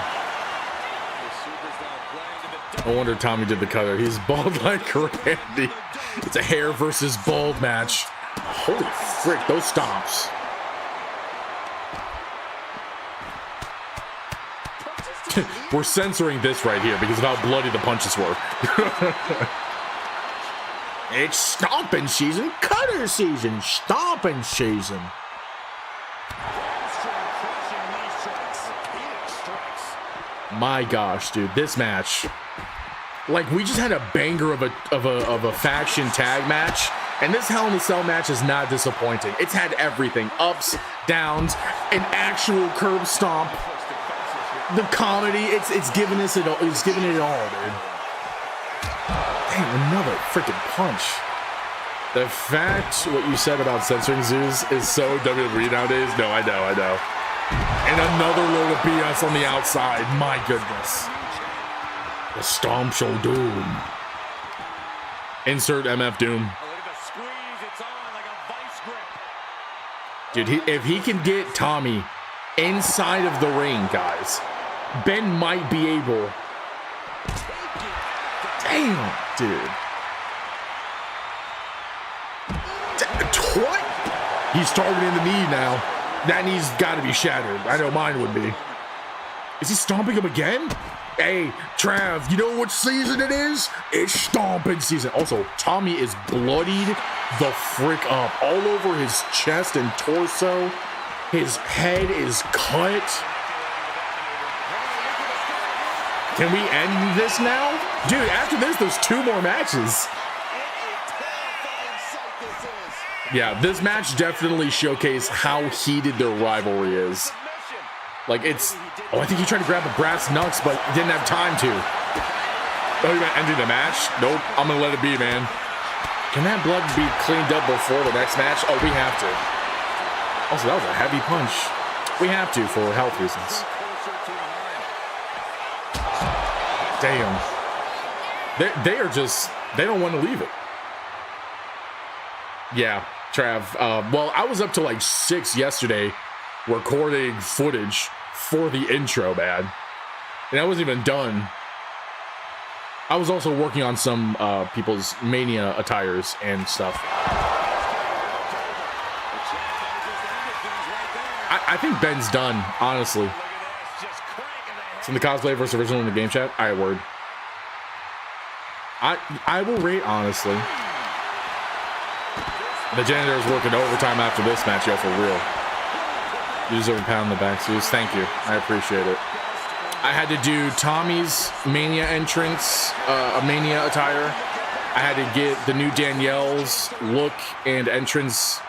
No wonder Tommy did the cutter. He's bald like Randy. It's a hair versus bald match. Holy frick, those stomps. We're censoring this right here because of how bloody the punches were. It's stomping season, cutter season, stomping season. My gosh, dude, this match. Like, we just had a banger of a faction tag match, and this Hell in a Cell match is not disappointing. It's had everything: ups, downs, an actual curb stomp. The comedy, it's giving us it all. It's giving it all, dude. Dang, another freaking punch. The fact what you said about censoring Zeus is so WWE nowadays. No, I know. And another load of BS on the outside. My goodness. The Stomp Show Doom. Insert MF Doom. Dude, if he can get Tommy inside of the ring, guys, Ben might be able. Damn, dude. What? He's targeting the knee now. That knee's got to be shattered. I know mine would be. Is he stomping him again? Hey, Trav, you know what season it is? It's stomping season. Also, Tommy is bloodied the frick up. All over his chest and torso. His head is cut. Can we end this now? Dude, after this, there's 2 more matches. Yeah, this match definitely showcased how heated their rivalry is. Like, it's... Oh, I think he tried to grab the brass knucks, but didn't have time to. Oh, you ending the match? Nope, I'm gonna let it be, man. Can that blood be cleaned up before the next match? Oh, we have to. Also, that was a heavy punch. We have to for health reasons. Damn. They are just... They don't want to leave it. Yeah, Trav. Well, I was up to like 6 yesterday recording footage for the intro, man. And I wasn't even done. I was also working on some people's Mania attires and stuff. I think Ben's done, honestly. It's in the cosplay versus original in the game chat. I word. I will rate honestly. The janitor is working overtime after this match, yo, for real. You deserve a pound in the back, Zeus. Thank you. I appreciate it. I had to do Tommy's Mania entrance, a Mania attire. I had to get the new Danielle's look and entrance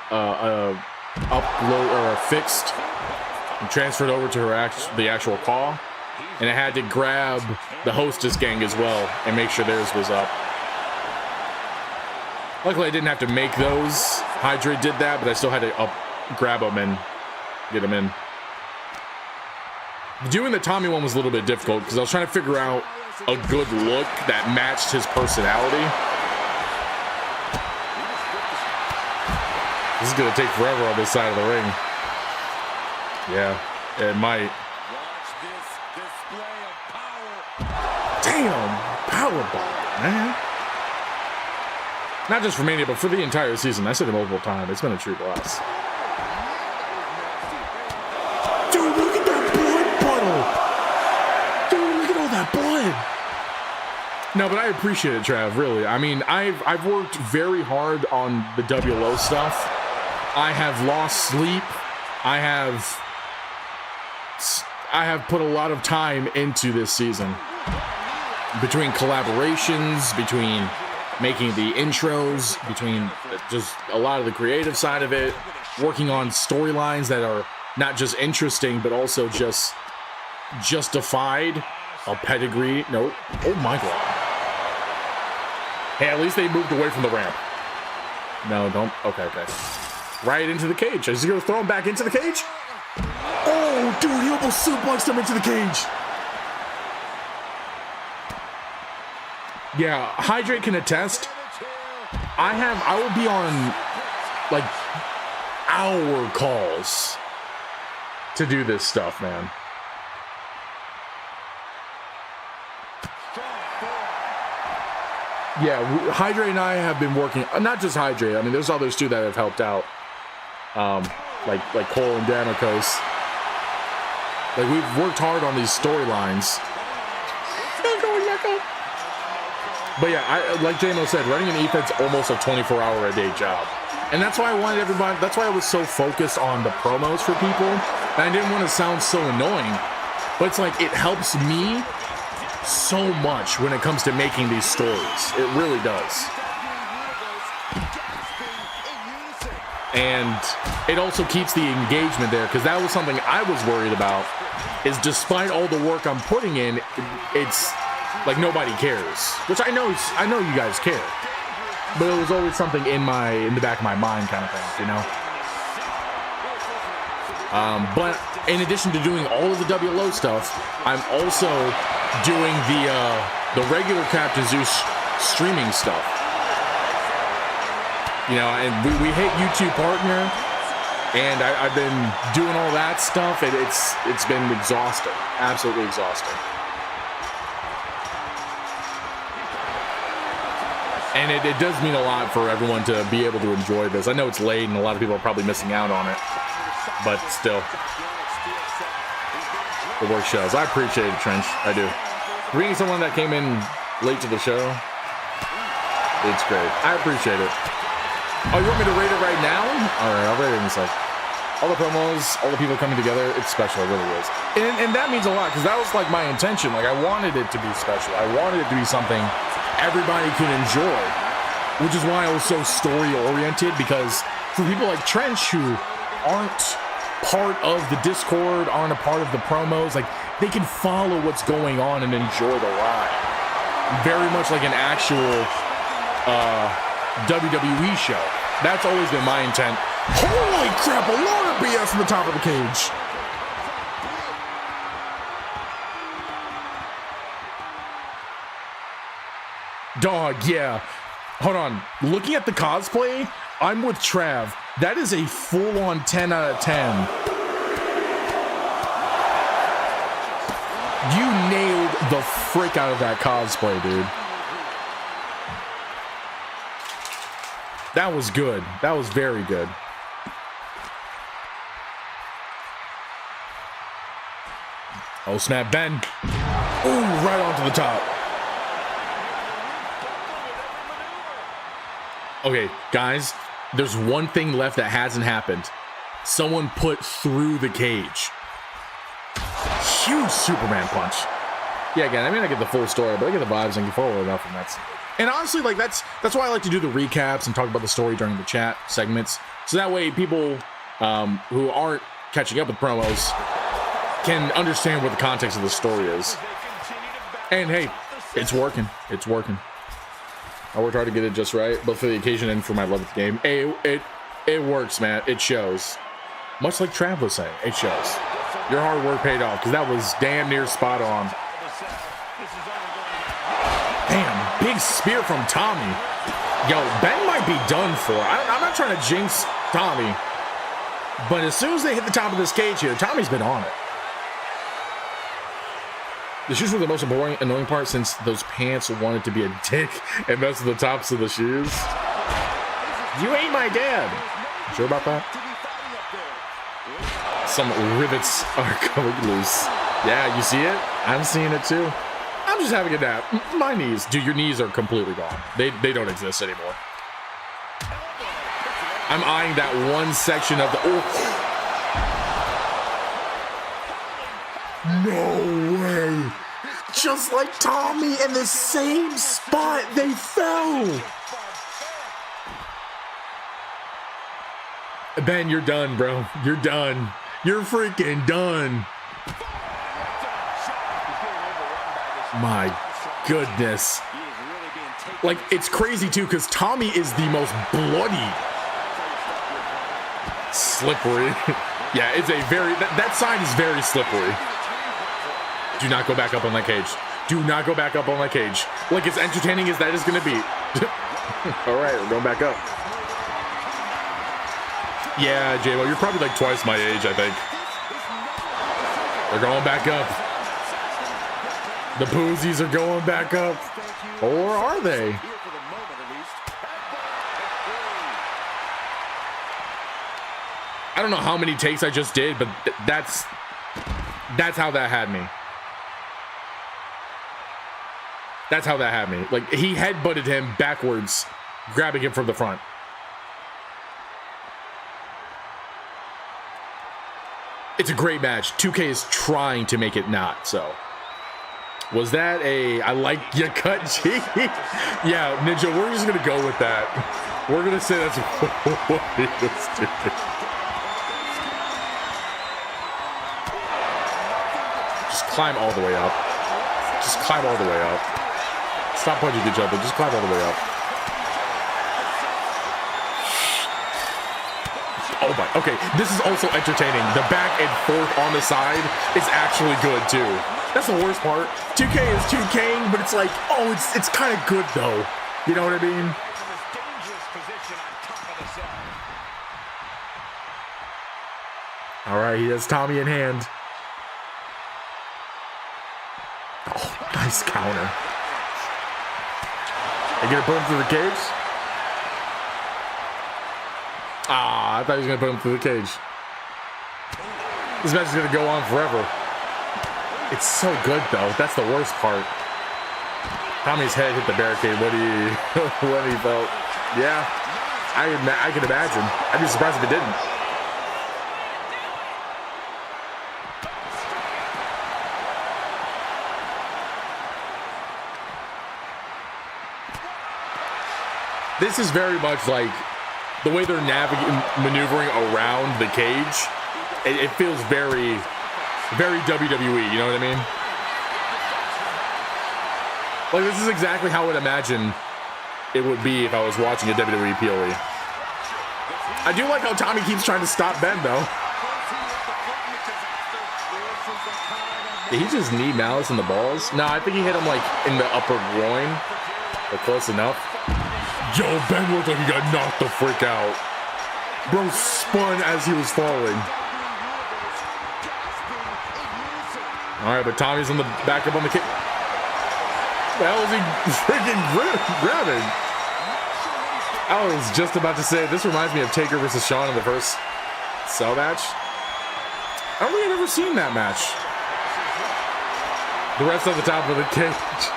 fixed and transferred over to her the actual call. And I had to grab the hostess gang as well and make sure theirs was up. Luckily, I didn't have to make those. Hydrate did that, but I still had to grab them and get them in. Doing the Tommy one was a little bit difficult because I was trying to figure out a good look that matched his personality. This is going to take forever on this side of the ring. Yeah, it might. Damn, powerbomb, man. Not just for Mania, but for the entire season. I said it multiple times. It's been a true blast. Dude, look at that blood puddle. Dude, look at all that blood. No, but I appreciate it, Trav, really. I mean, I've worked very hard on the WLO stuff. I have lost sleep. I have put a lot of time into this season. Between collaborations, between making the intros, between just a lot of the creative side of it, working on storylines that are not just interesting, but also just justified, a pedigree. No, oh my God. Hey, at least they moved away from the ramp. No, don't. Okay. Right into the cage. Is he going to throw him back into the cage? Oh, dude, he almost suplexed him into the cage. Yeah, Hydrate can attest. I will be on like hour calls to do this stuff, man. Yeah, Hydrate and I have been working, not just Hydrate. I mean, there's others too that have helped out. Like Cole and Damocos. Like, we've worked hard on these storylines. But yeah, like JMO said, running an efed's almost a 24-hour-a-day job. And that's why I wanted everybody, that's why I was so focused on the promos for people. And I didn't want to sound so annoying. But it's like, it helps me so much when it comes to making these stories. It really does. And it also keeps the engagement there, because that was something I was worried about, is despite all the work I'm putting in, it's like nobody cares, which I know you guys care, but it was always something in the back of my mind kind of thing, you know. But in addition to doing all of the WLO stuff, I'm also doing the regular Captain Zeus streaming stuff. You know, and we hit YouTube partner, and I've been doing all that stuff, and it's been exhausting, absolutely exhausting. And it does mean a lot for everyone to be able to enjoy this. I know it's late, and a lot of people are probably missing out on it. but still, the work shows. I appreciate it, Trench. I do. Being someone that came in late to the show, it's great. I appreciate it. Oh, you want me to rate it right now? All right, I'll rate it in a sec. All the promos, all the people coming together, it's special. It really is. And that means a lot because that was like my intention. Like I wanted it to be special. I wanted it to be something everybody could enjoy, which is why I was so story oriented, because for people like Trench who aren't part of the Discord, aren't a part of the promos, like they can follow what's going on and enjoy the ride. Very much like an actual WWE show. That's always been my intent. Holy crap, a lot of BS from the top of the cage. Dog, yeah. Hold on. Looking at the cosplay, I'm with Trav. That is a full-on 10 out of 10. You nailed the frick out of that cosplay, dude. That was good. That was very good. Oh, snap, Ben. Ooh, right onto the top. Okay, guys, there's one thing left that hasn't happened. Someone put through the cage. Huge Superman punch. Yeah, again, I mean, I get the full story, but I get the vibes and can follow enough, and that's... And honestly, like, that's why I like to do the recaps and talk about the story during the chat segments. So that way people who aren't catching up with promos can understand what the context of the story is. And hey, it's working. It's working. I worked hard to get it just right, both for the occasion and for my love of the game. Hey, it works, man. It shows. Much like Trav was saying, it shows. Your hard work paid off, because that was damn near spot on. Damn, big spear from Tommy. Yo, Ben might be done for. I'm not trying to jinx Tommy, but as soon as they hit the top of this cage here, Tommy's been on it. The shoes were the most boring, annoying part, since those pants wanted to be a dick and mess with the tops of the shoes. You ain't my dad. You sure about that? Some rivets are coming loose. Yeah, you see it? I'm seeing it too. I'm just having a nap. My knees. Dude, your knees are completely gone. They don't exist anymore. I'm eyeing that one section of the... Oh. No way. Just like Tommy, in the same spot they fell. Ben, you're done, bro. You're done. You're freaking done. My goodness. Like, it's crazy too, because Tommy is the most bloody. Slippery. Yeah, it's a very, that side is very slippery. Do not go back up on that cage. Do not go back up on that cage. Like, as entertaining as that is going to be. All right, we're going back up. Yeah, J-Lo, you're probably like twice my age, I think. They're going back up. The Boozies are going back up. Or are they? I don't know how many takes I just did, but that's how that had me. That's how that had me. Like, he headbutted him backwards, grabbing him from the front. It's a great match. 2K is trying to make it not so. Was that a I like your cut, G? Yeah, Ninja, we're just gonna go with that. We're gonna say that's what he was doing. Just climb all the way up. Just climb all the way up. Stop punching each other. Just climb all the way up. Oh my, okay, this is also entertaining. The back and forth on the side is actually good too. That's the worst part. 2K is 2K'ing, but it's like, oh, it's kind of good though. You know what I mean? All right, he has Tommy in hand. Oh, nice counter. Are you gonna put him through the cage? Ah, I thought he was gonna put him through the cage. This match is gonna go on forever. It's so good though. That's the worst part. Tommy's head hit the barricade. What he felt. Yeah, I can imagine. I'd be surprised if it didn't. This is very much like the way they're maneuvering around the cage. It feels very, very WWE. You know what I mean? Like, this is exactly how I would imagine it would be if I was watching a WWE PLE. I do like how Tommy keeps trying to stop Ben, though. Did he just knee Malice in the balls? No, I think he hit him, like, in the upper groin. But close enough. Yo, Ben looked like he got knocked the frick out. Bro spun as he was falling. All right, but Tommy's on the back up on the kick. What the hell is he freaking grabbing? I was just about to say, this reminds me of Taker versus Shawn in the first cell match. I don't think I've ever seen that match. The ref's at the top of the cage.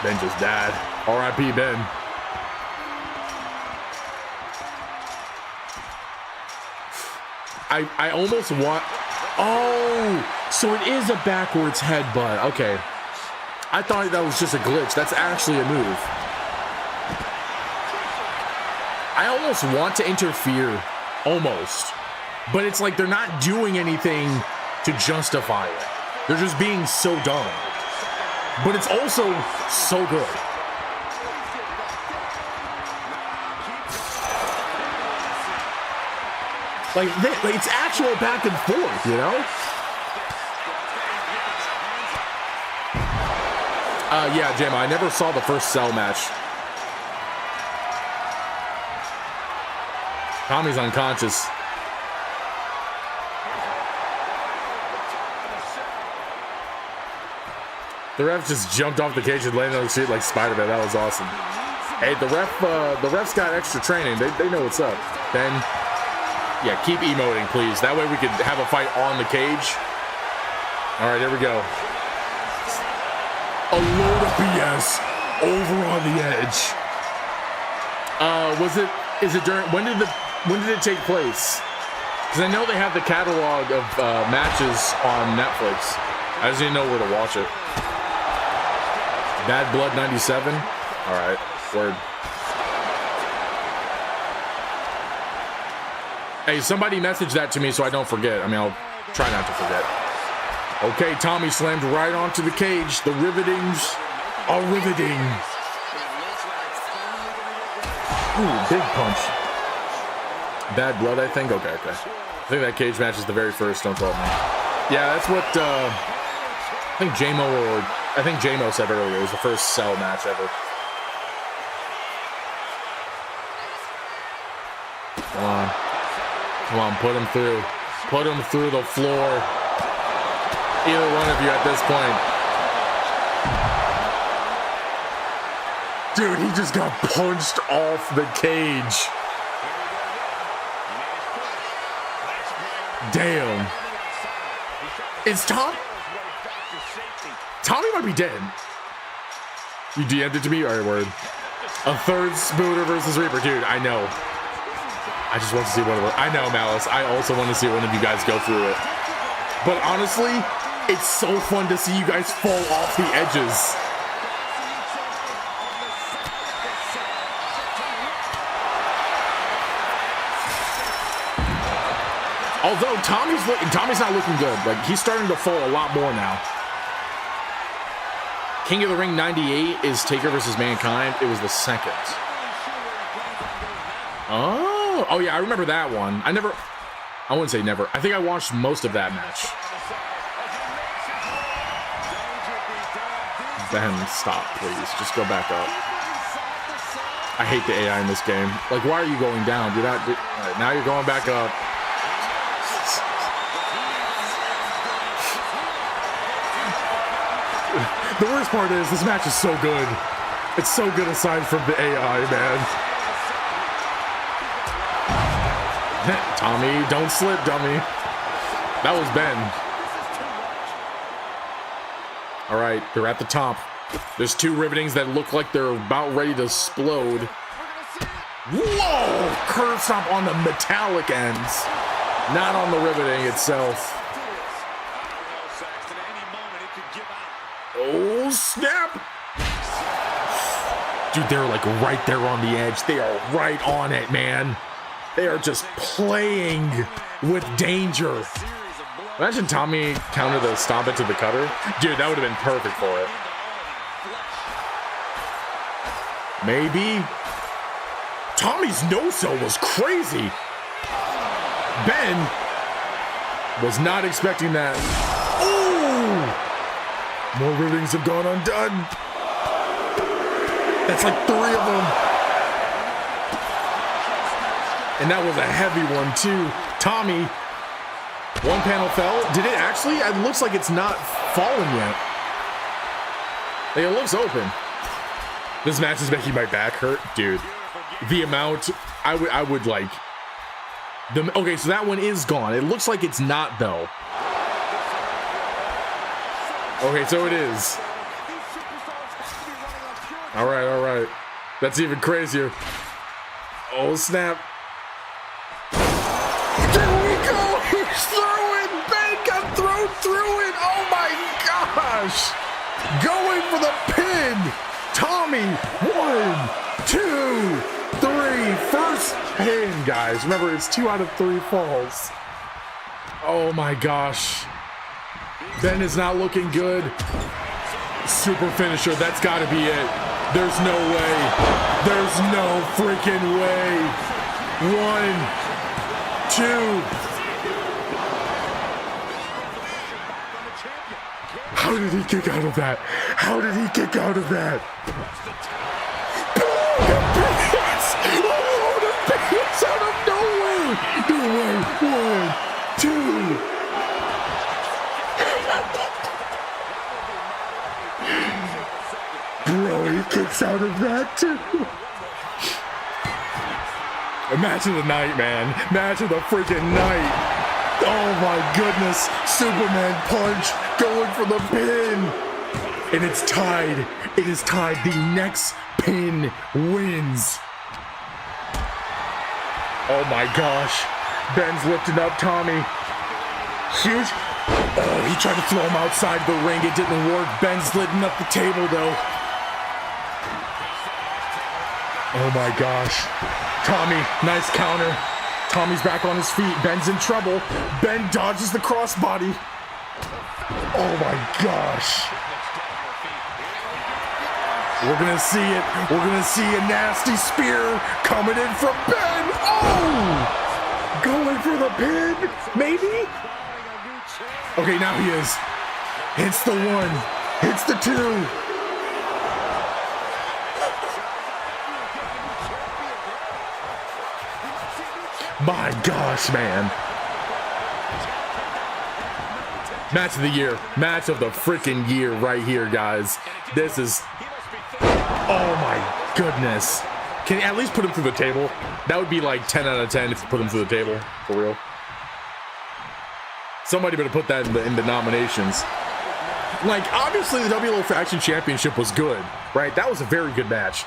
Ben just died. R.I.P. Ben. I almost want... Oh, so it is a backwards headbutt. Okay. I thought that was just a glitch. That's actually a move. I almost want to interfere. Almost. But it's like they're not doing anything to justify it. They're just being so dumb. But it's also so good. Like it's actual back and forth, you know? Yeah, Jam, I never saw the first cell match. Tommy's unconscious. The ref just jumped off the cage and landed on the seat like Spider-Man. That was awesome. Hey, the ref's got extra training. They know what's up. Ben, yeah, keep emoting, please. That way we could have a fight on the cage. All right, here we go. A load of BS over on the edge. Is it during, when did it take place? Because I know they have the catalog of matches on Netflix. I just didn't know where to watch it. Bad Blood 97. All right, word. Hey, somebody message that to me so I don't forget. I mean, I'll try not to forget. Okay, Tommy slammed right onto the cage. The rivetings are riveting. Ooh, big punch. Bad Blood, I think. Okay. I think that cage match is the very first. Don't quote me. Yeah, that's what I think JMO said earlier. It was the first cell match ever. Come on, put him through. Put him through the floor. Either one of you at this point. Dude, he just got punched off the cage. Damn. Is Tommy might be dead. You DM'd it to me? All right, word. A third Spooner versus Reaper. Dude, I know. I just want to see one of them. I know, Malice. I also want to see one of you guys go through it. But honestly, it's so fun to see you guys fall off the edges. Although Tommy's not looking good. Like, he's starting to fall a lot more now. King of the Ring 98 is Taker versus Mankind. It was the second. Oh yeah, I remember that one. I wouldn't say never. I think I watched most of that match. Ben, stop, please. Just go back up. I hate the AI in this game. Like, why are you going down? All right, now you're going back up. The worst part is this match is so good. It's so good aside from the AI, man. Tommy, don't slip, dummy. That was Ben. All right, they're at the top. There's two rivetings that look like they're about ready to explode. Whoa! Curve stop on the metallic ends, not on the riveting itself. Oh, snap! Dude, they're like right there on the edge. They are right on it, man. They are just playing with danger. Imagine Tommy countered the stomp into the cutter. Dude, that would have been perfect for it. Maybe. Tommy's no-sell was crazy. Ben was not expecting that. Ooh! More rivetings have gone undone. That's like 3 of them. And that was a heavy one too. Tommy, one panel fell. Did it actually? It looks like it's not fallen yet. Like, it looks open. This match is making my back hurt, dude. The amount I would like. Okay, so that one is gone. It looks like it's not though. Okay, so it is. All right. That's even crazier. Oh snap! There we go. He's throwing. Ben got thrown through it. Oh my gosh! Going for the pin. Tommy, 1, 2, 3. First pin, guys. Remember, it's 2 out of 3 falls. Oh my gosh. Ben is not looking good. Super finisher. That's got to be it. There's no way. There's no freaking way. 1, 2. How did he kick out of that? How did he kick out of that? Oh, the pants out of nowhere. No way. 1, 2. Bro, he kicks out of that too. A match of the night, man. Match of the freaking night. Oh my goodness. Superman punch going for the pin. And it's tied. It is tied. The next pin wins. Oh my gosh. Ben's lifting up Tommy. Huge. Oh, he tried to throw him outside the ring. It didn't work. Ben's lifting up the table though. Oh my gosh. Tommy, nice counter. Tommy's back on his feet. Ben's in trouble. Ben dodges the crossbody. Oh my gosh. We're gonna see it. We're gonna see a nasty spear coming in from Ben. Oh! Going for the pin, maybe? Okay, now he is. Hits the 1. Hits the 2. My gosh, man. Match of the year. Match of the freaking year right here, guys. This is... Oh my goodness. Can you at least put him through the table? That would be like 10 out of 10 if you put him through the table. For real. Somebody better put that in the nominations. Like, obviously the WLO Faction Championship was good, right? That was a very good match.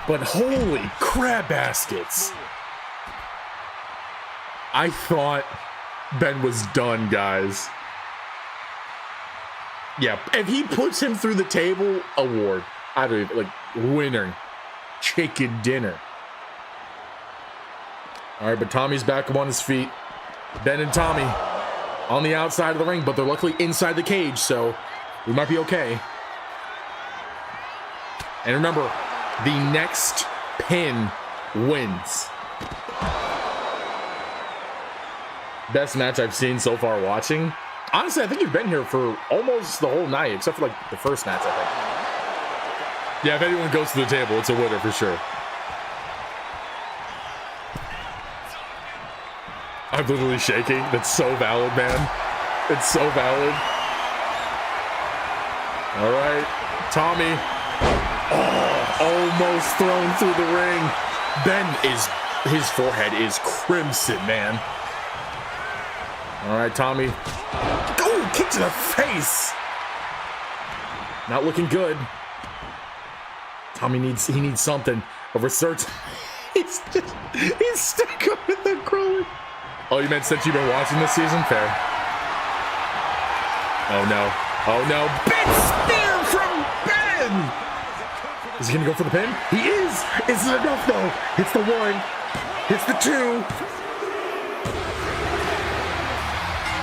But holy crab baskets. I thought Ben was done, guys. Yeah, if he puts him through the table, award. I don't even, like, winner. Chicken dinner. All right, but Tommy's back up on his feet. Ben and Tommy on the outside of the ring, but they're luckily inside the cage, so we might be okay. And remember, the next pin wins. Best match I've seen so far watching. Honestly, I think you've been here for almost the whole night, except for like the first match, I think. Yeah, if anyone goes to the table, it's a winner for sure. I'm literally shaking. That's so valid, man. It's so valid. All right, Tommy. Oh, almost thrown through the ring. Ben is, his forehead is crimson, man. All right, Tommy. Oh, kick to the face. Not looking good. Tommy needs something. A research. He's stuck up in the crawler. Oh, you meant since you've been watching this season? Fair. Oh no. Oh no. Big spear from Ben! Is he gonna go for the pin? He is! Is it enough though? It's the 1. It's the 2.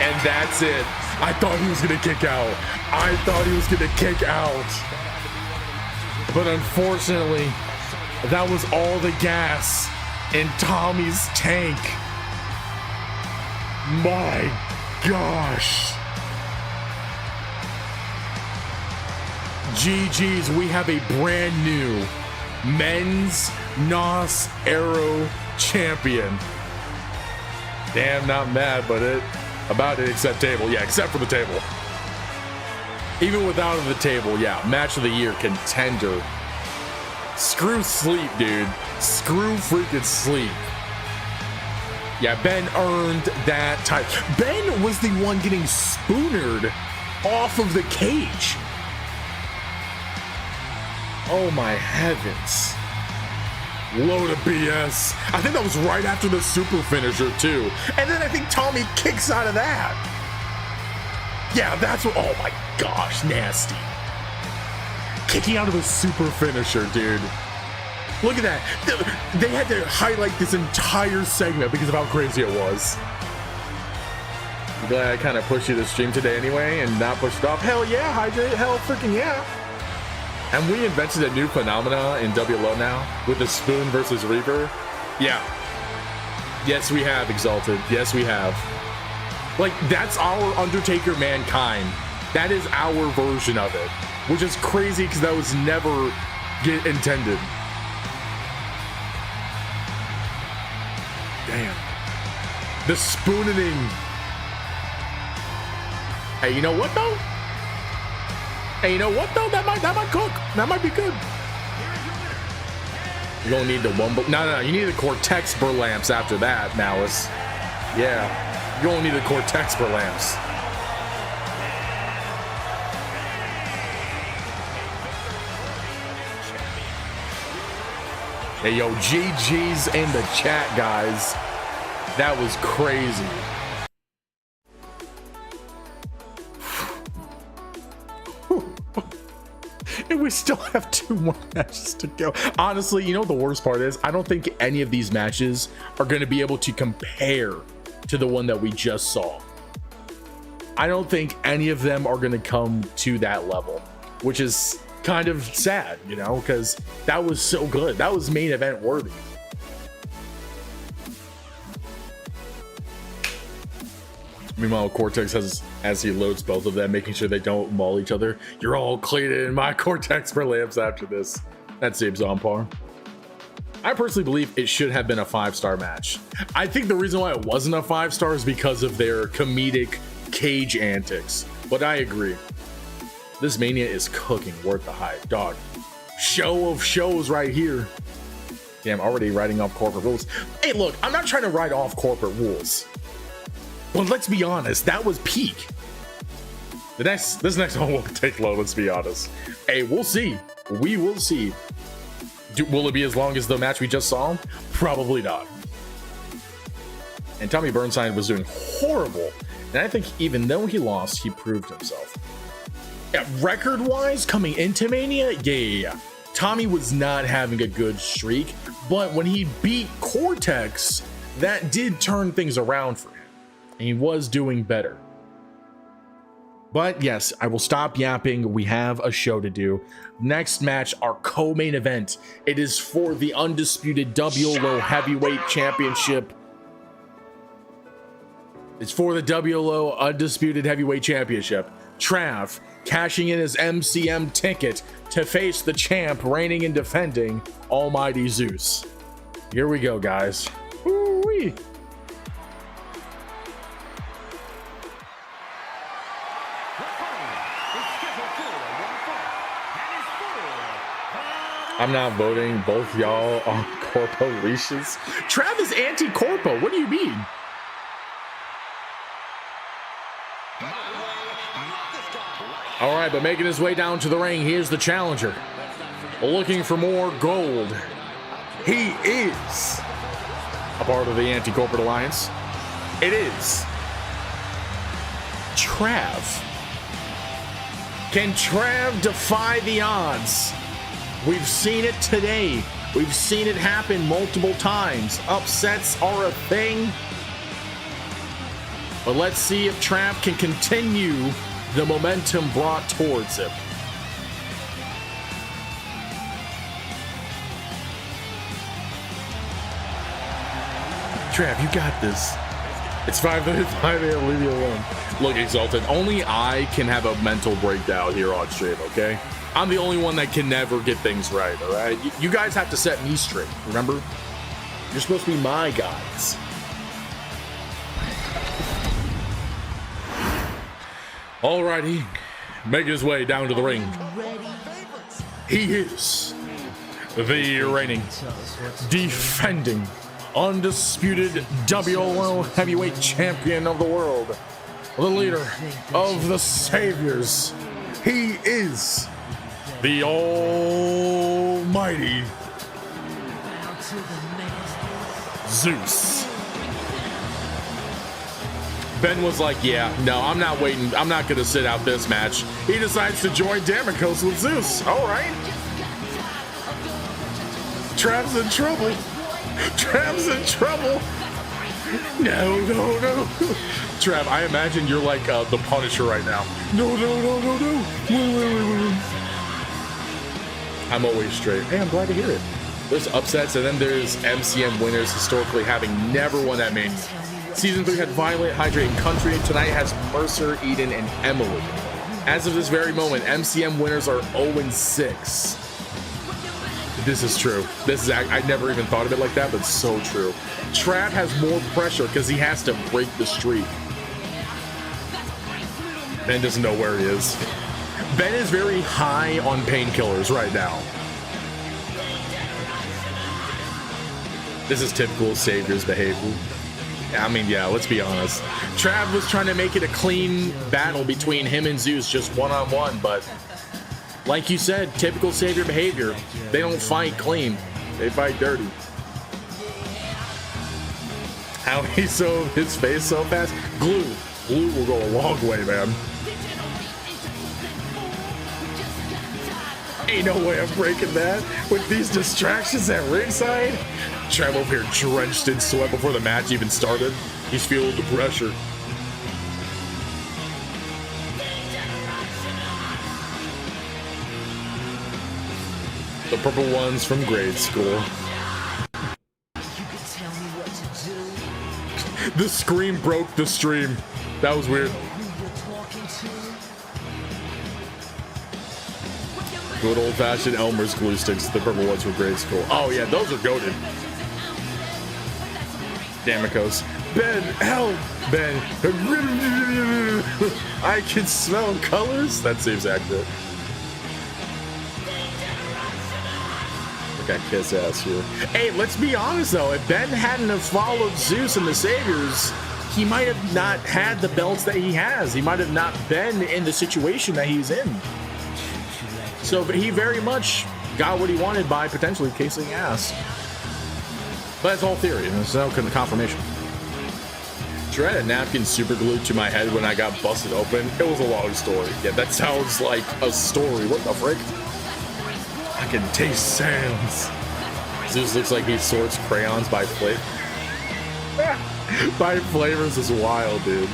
And that's it. I thought he was gonna kick out. I thought he was gonna kick out. But unfortunately, that was all the gas in Tommy's tank. My gosh. GG's, we have a brand new men's NOS Aero champion. Damn, not mad, but about it except table. Yeah, except for the table. Even without the table, yeah, match of the year contender. Screw sleep, dude. Screw freaking sleep. Yeah, Ben earned that title. Ben was the one getting spoonered off of the cage. Oh my heavens. Load of BS. I think that was right after the super finisher too. And then I think Tommy kicks out of that. Yeah, that's what, oh my gosh, nasty. Kicking out of the super finisher, dude. Look at that. They had to highlight this entire segment because of how crazy it was. I'm glad I kind of pushed you to stream today anyway and not pushed it off. Hell yeah, Hydrate. Hell freaking yeah. And we invented a new phenomena in WLO now with the Spoon versus Reaper. Yeah. Yes, we have, Exalted. Yes, we have. Like, that's our Undertaker Mankind. That is our version of it. Which is crazy because that was never intended. Damn. The spooning. Hey, you know what though? Hey, you know what though? That might cook. That might be good. You don't need the one, no, you need the Cortex Burlamps after that, Malice. Yeah, you don't need the Cortex Burlamps. Hey, yo, GG's in the chat, guys. That was crazy. And we still have 2 more matches to go. Honestly, you know what the worst part is? I don't think any of these matches are going to be able to compare to the one that we just saw. I don't think any of them are going to come to that level, which is kind of sad, you know, because that was so good. That was main event worthy. Meanwhile, Cortex has, as he loads both of them, making sure they don't maul each other. You're all cleated in my Cortex for lamps after this. That seems on par. I personally believe it should have been a 5-star match. I think the reason why it wasn't a 5-star is because of their comedic cage antics. But I agree. This Mania is cooking, worth the hype. Dog. Show of shows right here. Damn, already writing off corporate rules. Hey, look, I'm not trying to write off corporate rules. But let's be honest, that was peak. This next one will take low, let's be honest. Hey, we'll see. We will see. Will it be as long as the match we just saw? Probably not. And Tommy Burnside was doing horrible. And I think even though he lost, he proved himself. Yeah, record-wise, coming into Mania, yeah. Tommy was not having a good streak, but when he beat Cortex, that did turn things around for him. And he was doing better. But yes, I will stop yapping. We have a show to do. Next match, our co-main event. It is for the undisputed WLO Heavyweight Championship. It's for the WLO Undisputed Heavyweight Championship. Trav cashing in his MCM ticket to face the champ, reigning and defending, Almighty Zeus. Here we go, guys. Woo-wee. I'm not voting both y'all on Corpo leashes. Trav is anti-Corpo. What do you mean? All right, but making his way down to the ring, here's the challenger. Looking for more gold. He is a part of the Anti-Corporate Alliance. It is Trav. Can Trav defy the odds? We've seen it today. We've seen it happen multiple times. Upsets are a thing. But let's see if Trav can continue the momentum brought towards him. Trav, you got this. It's 5:35 a.m. Leave me alone. Look, Exalted, only I can have a mental breakdown here on stream, okay? I'm the only one that can never get things right, all right? You guys have to set me straight, remember? You're supposed to be my guides. Alrighty, making his way down to the ring. He is the reigning, defending, undisputed WLO heavyweight champion of the world, the leader of the Saviors. He is the almighty Zeus. Ben was like, yeah, no, I'm not waiting. I'm not going to sit out this match. He decides to join Damocles with Zeus. All right. Trav's in trouble. Trav's in trouble. No. Trav, I imagine you're like the Punisher right now. No. Wait. I'm always straight. Hey, I'm glad to hear it. There's upsets, and then there's MCM winners historically having never won that Mania. Season 3 had Violet, Hydrate, and Country. Tonight has Mercer, Eden, and Emily. As of this very moment, MCM winners are 0-6. This is true. I never even thought of it like that, but so true. Trav has more pressure because he has to break the streak. Ben doesn't know where he is. Ben is very high on painkillers right now. This is typical Savior's behavior. I mean, yeah, let's be honest. Trav was trying to make it a clean battle between him and Zeus, just one-on-one, but like you said, typical Savior behavior. They don't fight clean. They fight dirty. How he sewed his face so fast? Glue will go a long way, man. Ain't no way I'm breaking that with these distractions at ringside. Trav over here drenched in sweat before the match even started. He's feeling the pressure. The purple ones from grade school. The scream broke the stream. That was weird. Good old-fashioned Elmer's glue sticks, the purple ones from grade school. Oh yeah, those are goated. Damocos. Ben, help! Ben. I can smell colors? That seems accurate. Got kiss ass here. Hey, let's be honest though. If Ben hadn't have followed Zeus and the Saviors, he might have not had the belts that he has. He might have not been in the situation that he's in. So he very much got what he wanted by potentially kissing ass. But that's all theory. There's no confirmation. Sure, I had a napkin super glued to my head when I got busted open. It was a long story. Yeah, that sounds like a story. What the frick? I can taste sands. Zeus looks like he sorts crayons by flavor. By flavors is wild, dude.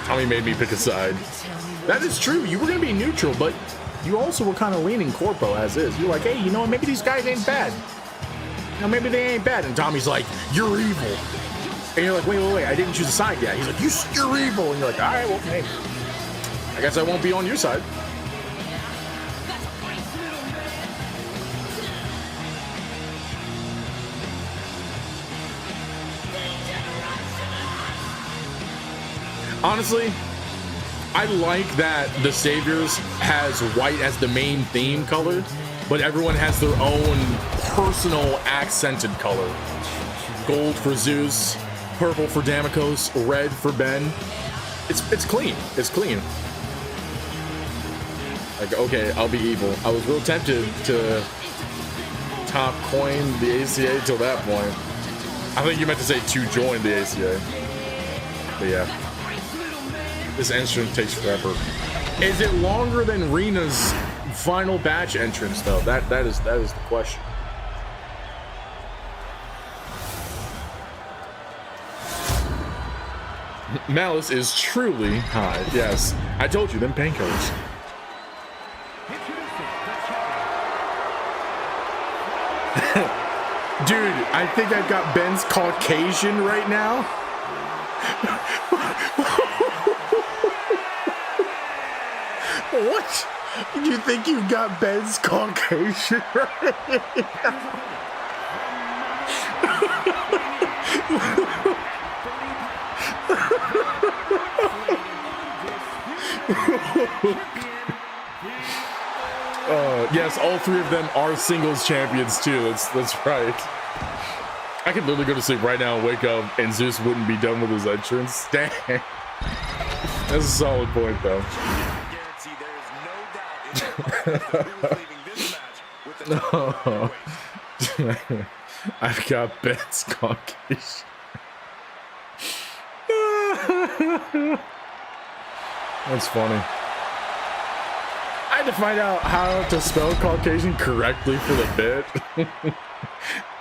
Tommy made me pick a side. That is true. You were going to be neutral, but you also were kind of leaning corpo as is. You're like, hey, you know what? Maybe these guys ain't bad. You know, maybe they ain't bad. And Tommy's like, you're evil. And you're like, wait, I didn't choose a side yet. He's like, you're evil. And you're like, all right, well, okay. I guess I won't be on your side. Honestly, I like that the Saviors has white as the main theme color, but everyone has their own personal accented color. gold for Zeus, purple for Damikos, red for Ben. It's clean. It's clean. Like, okay, I'll be evil. I was real tempted to top coin the ACA till that point. I think you meant to say to join the ACA. But yeah. This entrance takes forever. Is it longer than Rena's final batch entrance though? That is the question. Malice is truly high. Yes. I told you, them painkillers. Dude, I think I've got Ben's Caucasian right now. What? You think you've got Ben's Caucasian right now? Yes, all three of them are singles champions too. That's right. I could literally go to sleep right now and wake up and Zeus wouldn't be done with his entrance. Dang. That's a solid point though. No. I've got Ben's Caucasian. That's funny. I had to find out how to spell Caucasian correctly for the bit.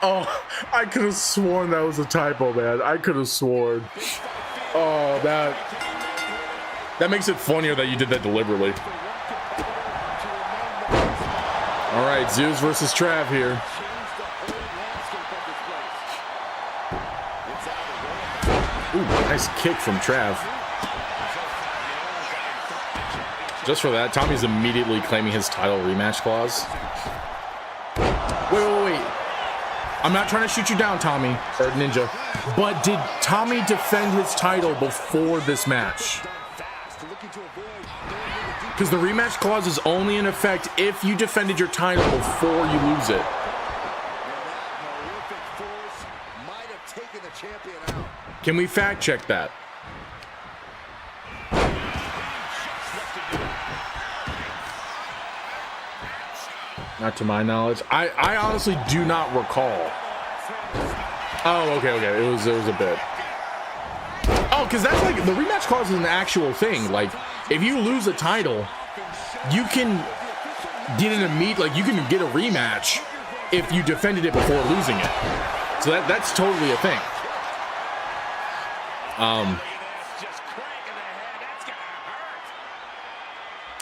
Oh, I could have sworn that was a typo, man. I could have sworn. Oh, that makes it funnier that you did that deliberately. All right, Zeus versus Trav here. Ooh, nice kick from Trav. Just for that, Tommy's immediately claiming his title rematch clause. Wait. I'm not trying to shoot you down, Tommy, or Ninja, but did Tommy defend his title before this match? Because the rematch clause is only in effect if you defended your title before you lose it. Can we fact check that? Not to my knowledge. I honestly do not recall. Oh, okay. It was a bit. Oh, because that's like the rematch clause is an actual thing. Like, if you lose a title, you can get in a meet. Like, you can get a rematch if you defended it before losing it. So that's totally a thing.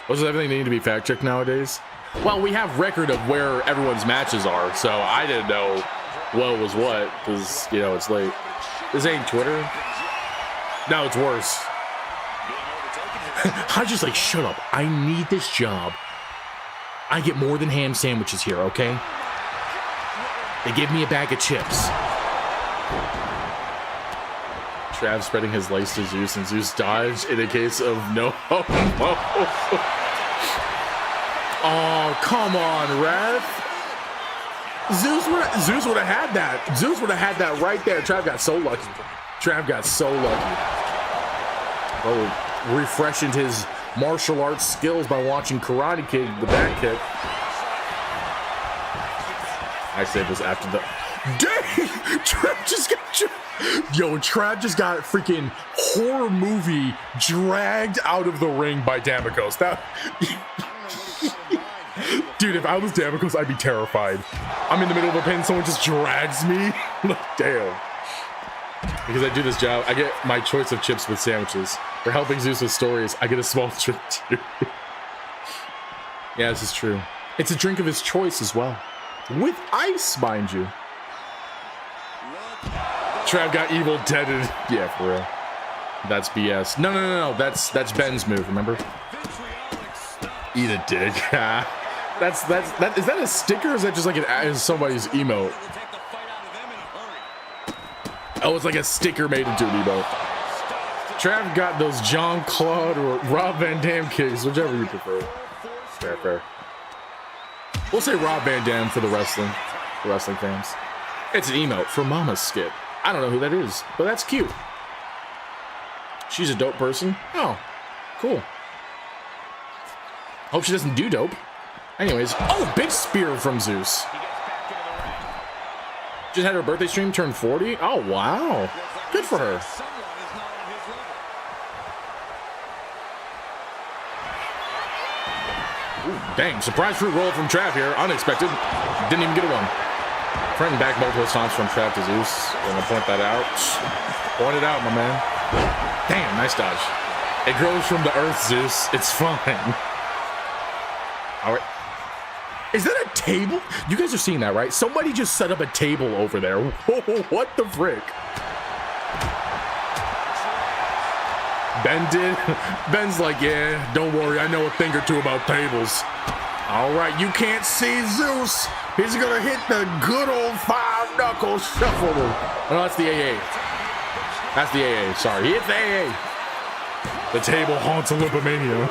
What's everything need to be fact checked nowadays? Well, we have record of where everyone's matches are, so I didn't know what was what, because, you know, it's late. This ain't Twitter. No, it's worse. I just like, shut up. I need this job. I get more than ham sandwiches here, okay? They give me a bag of chips. Trav spreading his legs to Zeus, and Zeus dodged in a case of no. Oh, come on, ref. Zeus would have had that. Zeus would have had that right there. Trav got so lucky. Oh, refreshing his martial arts skills by watching Karate Kid, the back kick. I saved this after the... Dang! Trav just got... Yo, Trav just got freaking horror movie dragged out of the ring by Damikos. That... Dude, if I was Damikos, I'd be terrified. I'm in the middle of a pin, someone just drags me. Damn. Because I do this job, I get my choice of chips with sandwiches. For helping Zeus with stories, I get a small drink too. Yeah, this is true. It's a drink of his choice as well. With ice, mind you. Trav got evil deaded. Yeah, for real. That's BS. No. That's Ben's move, remember? Eat a dick. Is that a sticker or is that just like somebody's emote? Oh, it's like a sticker made into an emote. Trav got those Jean-Claude or Rob Van Dam kicks, whichever you prefer. Fair. We'll say Rob Van Dam for the wrestling fans. It's an emote for Mama's skit. I don't know who that is, but that's cute. She's a dope person. Oh, cool. Hope she doesn't do dope. Anyways, oh, big spear from Zeus. Just had her birthday stream, turned 40. Oh, wow. Good for her. Ooh, dang, surprise fruit roll from Trav here. Unexpected. Didn't even get a one. Front and back multiple times from Trav to Zeus. Gonna point that out. Point it out, my man. Damn, nice dodge. It grows from the earth, Zeus. It's fine. All right. Is that a table? You guys are seeing that, right? Somebody just set up a table over there. Whoa, what the frick? Ben did. Ben's like, yeah, don't worry. I know a thing or two about tables. All right, you can't see Zeus. He's going to hit the good old 5-knuckle shuffle. No, that's the AA. That's the AA. Sorry, he hit the AA. The table haunts OlympiMania.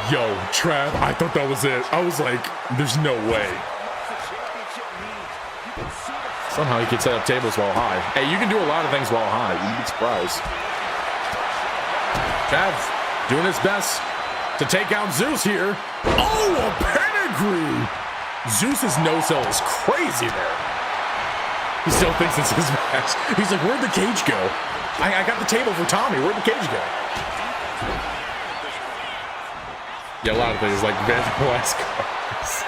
Yo, Trav, I thought that was it. I was like, there's no way. Somehow he can set up tables while high. Hey, you can do a lot of things while high. You'd be surprised. Trav doing his best to take out Zeus here. Oh, a pedigree! Zeus's no-sell is crazy there. He still thinks it's his match. He's like, where'd the cage go? I got the table for Tommy. Where'd the cage go? Yeah, a lot of things like vandalized cars.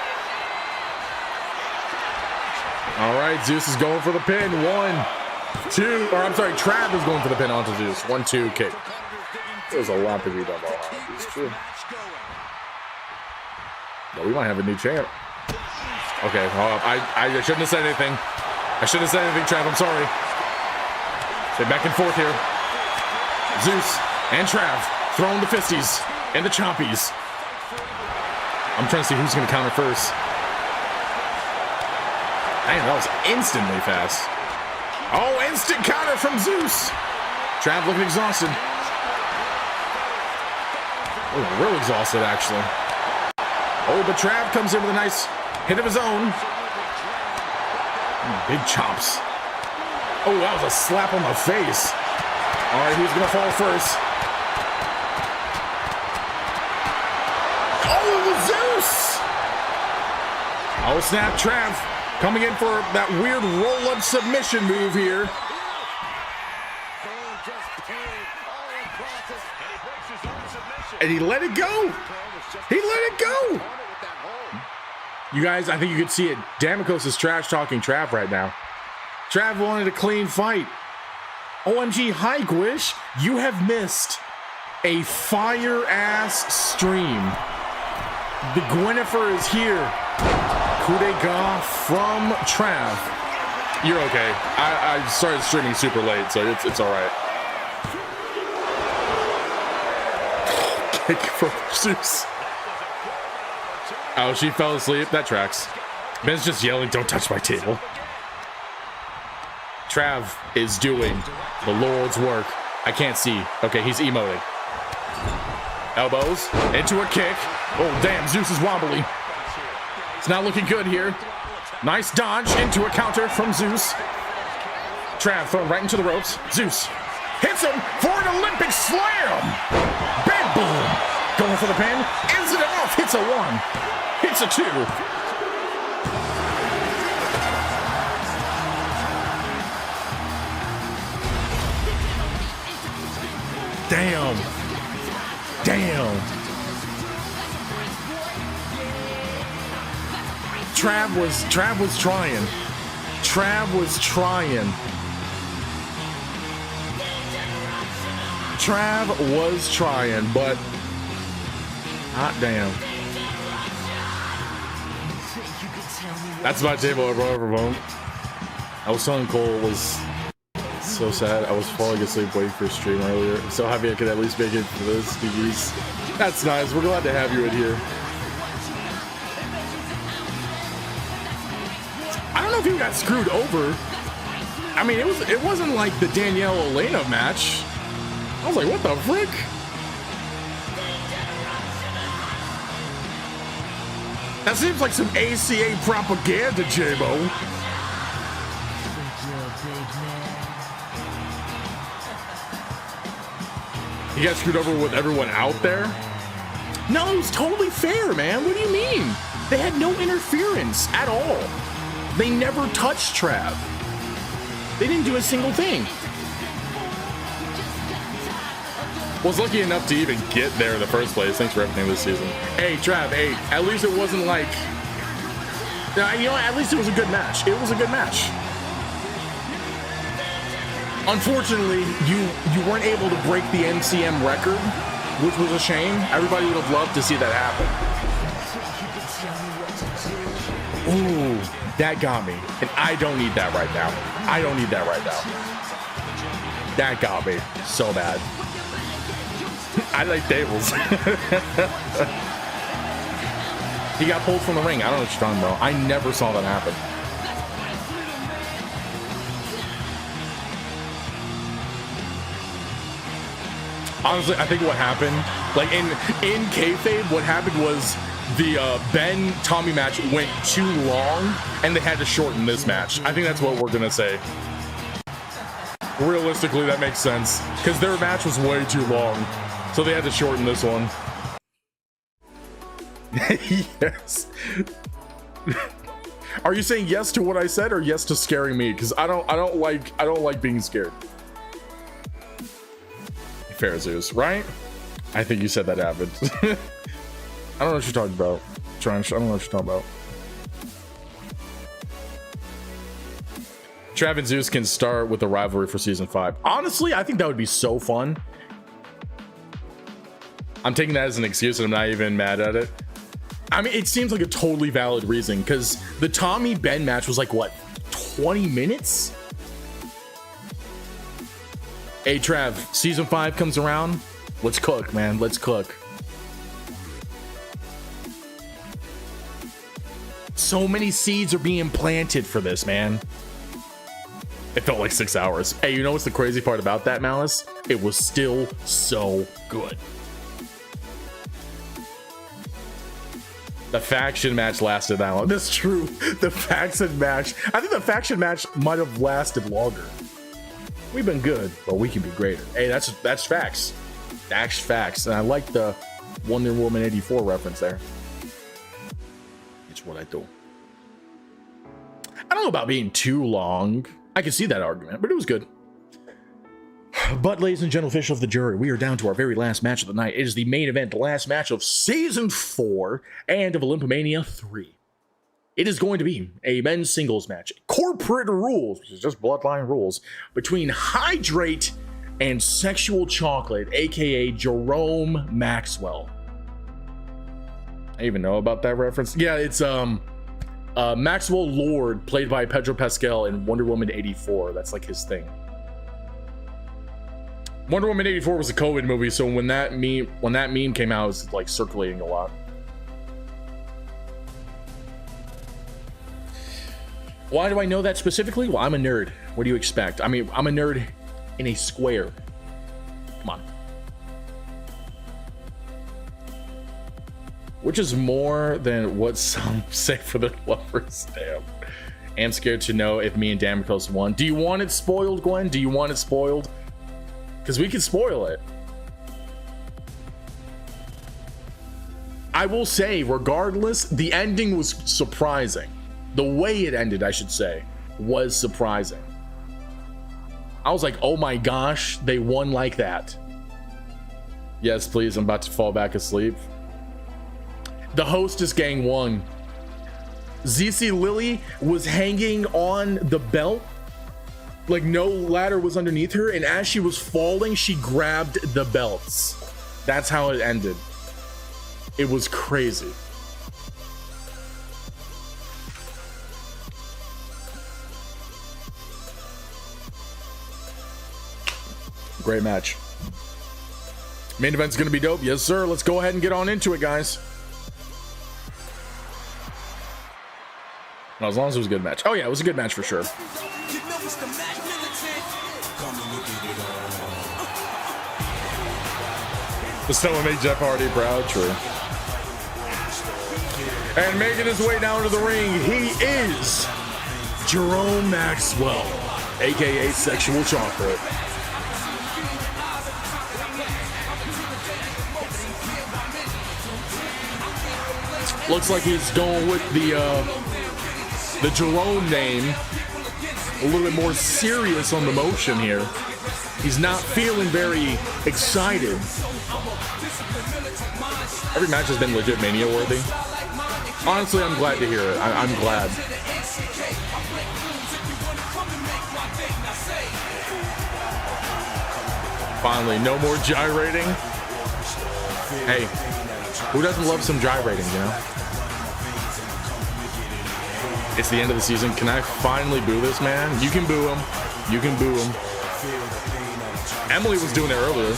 All right, Zeus is going for the pin. 1, 2, or I'm sorry, Trav is going for the pin onto Zeus. 1, 2, kick. There's a lot to be done. It's true. But we might have a new champ. Okay, I shouldn't have said anything. I shouldn't have said anything, Trav. I'm sorry. Stay back and forth here. Zeus and Trav throwing the fisties and the chompies. I'm trying to see who's going to counter first. Damn, that was instantly fast. Oh, instant counter from Zeus. Trav looking exhausted. Oh, real exhausted, actually. Oh, but Trav comes in with a nice hit of his own. Big chops. Oh, that was a slap on the face. All right, who's going to fall first? Oh, snap, Trav coming in for that weird roll-up submission move here. And he let it go. He let it go. You guys, I think you could see it. Damikos is trash-talking Trav right now. Trav wanted a clean fight. OMG, hi, Gwish. You have missed a fire-ass stream. The Gwynnifer is here. Coup de grace from Trav. You're okay. I started streaming super late, so it's all right. Kick from Zeus. Oh, she fell asleep. That tracks. Ben's just yelling, "Don't touch my table." Trav is doing the Lord's work. I can't see. Okay, he's emoting. Elbows into a kick. Oh, damn, Zeus is wobbly. It's not looking good here. Nice dodge into a counter from Zeus. Trav thrown right into the ropes. Zeus hits him for an Olympic slam. Big boom. Going for the pin. Ends it off. Hits a 1. Hits a 2. Damn. Damn. Trav was trying. Trav was trying. Trav was trying, but hot damn. That's my table over phone. I was telling Cole it was so sad. I was falling asleep waiting for a stream earlier. I'm so happy I could at least make it for this. DVs. That's nice. We're glad to have you in here. I don't know if you got screwed over. I mean, it wasn't like the Danielle Elena match. I was like, what the frick? That seems like some ACA propaganda, J-Bo. He got screwed over with everyone out there. No, it was totally fair, man. What do you mean? They had no interference at all. They never touched Trav. They didn't do a single thing. Was lucky enough to even get there in the first place. Thanks for everything this season. Hey, Trav, hey, at least it wasn't like... You know, at least it was a good match. It was a good match. Unfortunately, you weren't able to break the NCM record, which was a shame. Everybody would have loved to see that happen. Ooh, that got me. And I don't need that right now. I don't need that right now. That got me so bad. I like tables. He got pulled from the ring. I don't know what you're talking about. I never saw that happen. Honestly, I think what happened, like in kayfabe, what happened was the Ben Tommy match went too long, and they had to shorten this match. I think that's what we're gonna say. Realistically, that makes sense because their match was way too long, so they had to shorten this one. Yes. Are you saying yes to what I said or yes to scaring me? Because I don't like being scared. Fair Zeus, right? I think you said that happened. I don't know what you're talking about. Trench, I don't know what you're talking about. Trav and Zeus can start with a rivalry for season 5. Honestly, I think that would be so fun. I'm taking that as an excuse and I'm not even mad at it. I mean, it seems like a totally valid reason because the Tommy Ben match was like, what, 20 minutes? Hey, Trav, season 5 comes around. Let's cook, man. Let's cook. So many seeds are being planted for this, man. It felt like 6 hours. Hey, you know what's the crazy part about that, Malice? It was still so good. The faction match lasted that long. That's true. The faction match. I think the faction match might have lasted longer. We've been good, but we can be greater. Hey, that's facts. That's facts. And I like the Wonder Woman 84 reference there. It's what I do. I don't know about being too long. I can see that argument, but it was good. But, ladies and gentlemen, official of the jury, we are down to our very last match of the night. It is the main event, the last match of Season 4 and of OlympiMania 3. It is going to be a men's singles match. Corporate rules, which is just bloodline rules, between Hydrate and Sexual Chocolate, a.k.a. Jerome Maxwell. I even know about that reference. Yeah, it's Maxwell Lord, played by Pedro Pascal in Wonder Woman 84. That's like his thing. Wonder Woman 84 was a COVID movie, so when that meme came out, it was like circulating a lot. Why do I know that specifically? Well, I'm a nerd. What do you expect? I mean, I'm a nerd in a square. Come on. Which is more than what some say for their lovers. Damn. I'm scared to know if me and Damocles won. Do you want it spoiled, Gwen? Do you want it spoiled? Because we can spoil it. I will say, regardless, the ending was surprising. The way it ended, I should say, was surprising. I was like, oh my gosh, they won like that. Yes, please, I'm about to fall back asleep. The Hostess Gang won. ZC Lily was hanging on the belt. Like no ladder was underneath her, and as she was falling, she grabbed the belts. That's how it ended. It was crazy. Great match. Main event's gonna be dope. Yes, sir. Let's go ahead and get on into it, guys. Well, as long as it was a good match. Oh yeah, it was a good match for sure. The someone made Jeff Hardy proud, true. And making his way down to the ring, he is Jerome Maxwell, aka Sexual Chocolate. Looks like he's going with the Jerome name. A little bit more serious on the motion here. He's not feeling very excited. Every match has been legit Mania worthy. Honestly, I'm glad to hear it. I'm glad. Finally, no more gyrating. Hey, who doesn't love some gyrating, you know? It's the end of the season. Can I finally boo this man? You can boo him. You can boo him. Emily was doing it earlier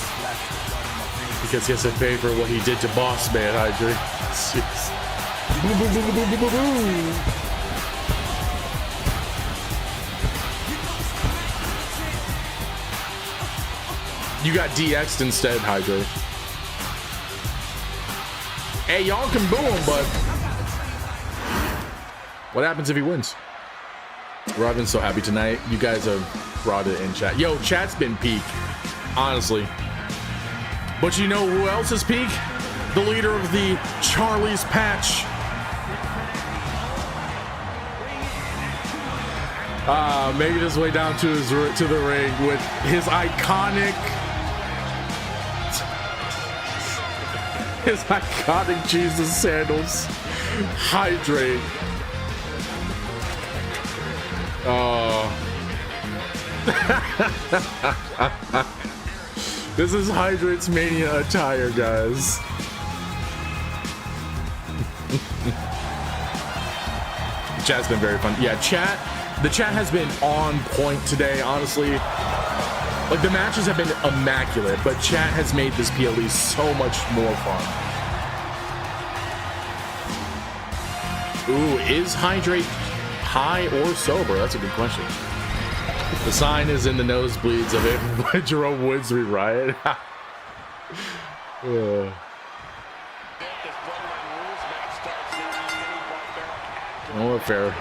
because he has to pay for what he did to Boss Man, Hydra. Boo, boo, boo, boo, boo, boo, boo. You got DX'd instead, Hydra. Hey, y'all can boo him, but what happens if he wins? I've been so happy tonight. You guys have brought it in chat. Yo, chat's been peak, honestly. But you know who else is peak? The leader of the Charlie's Patch. Making his way down to the ring with his iconic Jesus sandals. Hydrate. This is Hydrate's Mania attire, guys. Chat's been very fun. Yeah, the chat has been on point today, honestly. Like, the matches have been immaculate, but chat has made this PLE so much more fun. Ooh, is Hydrate high or sober? That's a good question. The sign is in the nosebleeds of it. Jerome wins we riot. Oh, fair.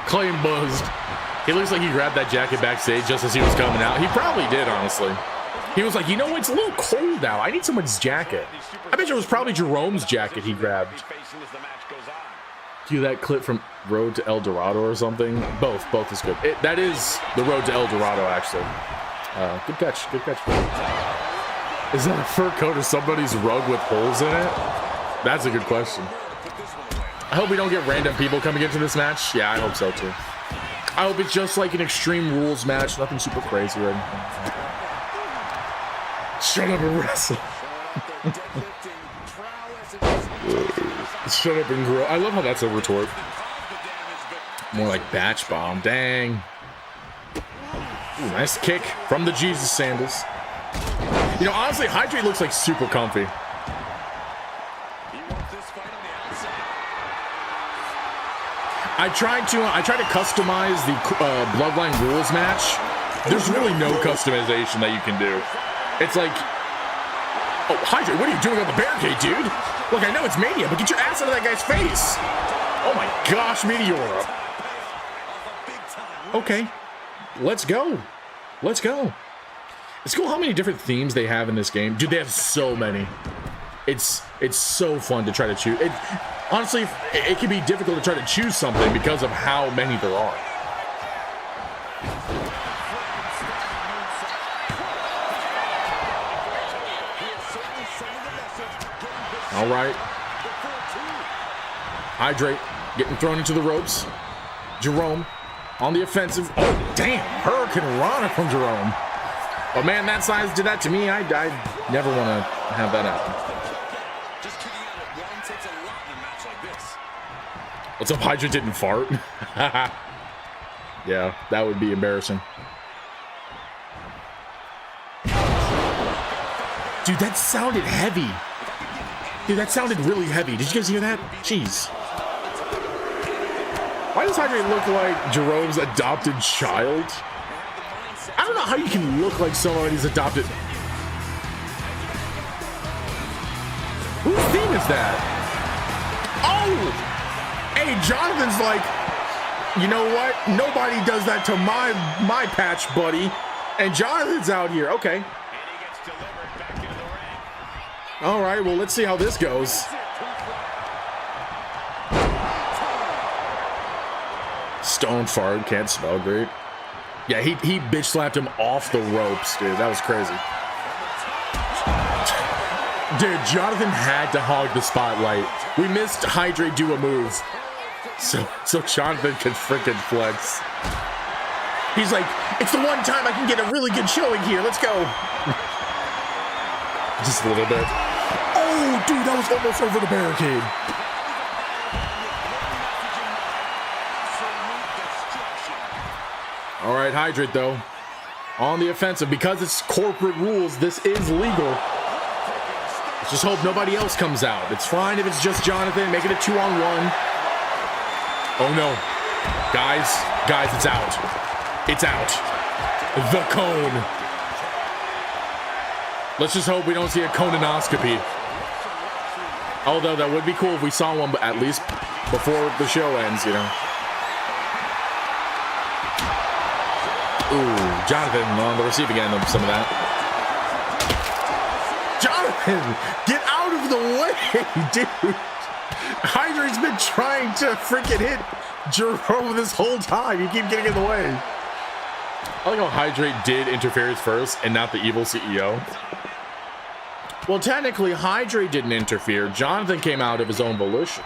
Claim buzzed. He looks like he grabbed that jacket backstage just as he was coming out. He probably did, honestly. He was like, you know, it's a little cold out. I need someone's jacket. I bet it was probably Jerome's jacket he grabbed. Cue that clip from Road to El Dorado or something. Both is good. That is the Road to El Dorado, actually. Good catch. Is that a fur coat or somebody's rug with holes in it? That's a good question. I hope we don't get random people coming into this match. Yeah, I hope so too. I hope it's just like an Extreme Rules match, nothing super crazy or anything. Shut up and wrestle. Shut up and grow. I love how that's a retort. More like batch bomb. Dang. Ooh, nice kick from the Jesus sandals. You know, honestly, Hydrate looks like super comfy. I tried to customize the Bloodline Rules match. There's really no customization that you can do. It's like, oh, Hydrate, what are you doing on the barricade, dude? Look, I know it's Mania, but get your ass out of that guy's face. Oh my gosh, Meteora. Okay, let's go. Let's go. It's cool how many different themes they have in this game. Dude, they have so many. It's so fun to try to choose. Honestly, it can be difficult to try to choose something because of how many there are. All right. Hydrate getting thrown into the ropes. Jerome on the offensive. Oh, damn. Hurricane Rana from Jerome. Oh, man, that size did that to me. I never want to have that happen. What's up, Hydrate didn't fart? Yeah, that would be embarrassing. Dude, that sounded heavy. Dude, that sounded really heavy. Did you guys hear that? Jeez. Why does Hydrate look like Jerome's adopted child? I don't know how you can look like somebody's adopted. Whose theme is that? Oh! Hey, Jonathan's like, you know what? Nobody does that to my patch, buddy. And Jonathan's out here. Okay. All right, well, let's see how this goes. Stone fart, can't smell great. Yeah, he bitch slapped him off the ropes, dude. That was crazy. Dude, Jonathan had to hog the spotlight. We missed Hydrate do a move. So Jonathan could freaking flex. He's like, it's the one time I can get a really good showing here. Let's go. Just a little bit. Oh, dude, that was almost over the barricade. All right, Hydrate, though, on the offensive. Because it's corporate rules, this is legal. Let's just hope nobody else comes out. It's fine if it's just Jonathan, make it a 2-on-1. Oh, no. Guys, it's out. It's out. The cone. Let's just hope we don't see a colonoscopy. Although that would be cool if we saw one, but at least before the show ends, you know. Ooh, Jonathan on the receiving end of some of that. Jonathan, get out of the way, dude. Hydrate's been trying to freaking hit Jerome this whole time. You keep getting in the way. I like how Hydrate did interference first and not the evil CEO. Well, technically, Hydrate didn't interfere. Jonathan came out of his own volition.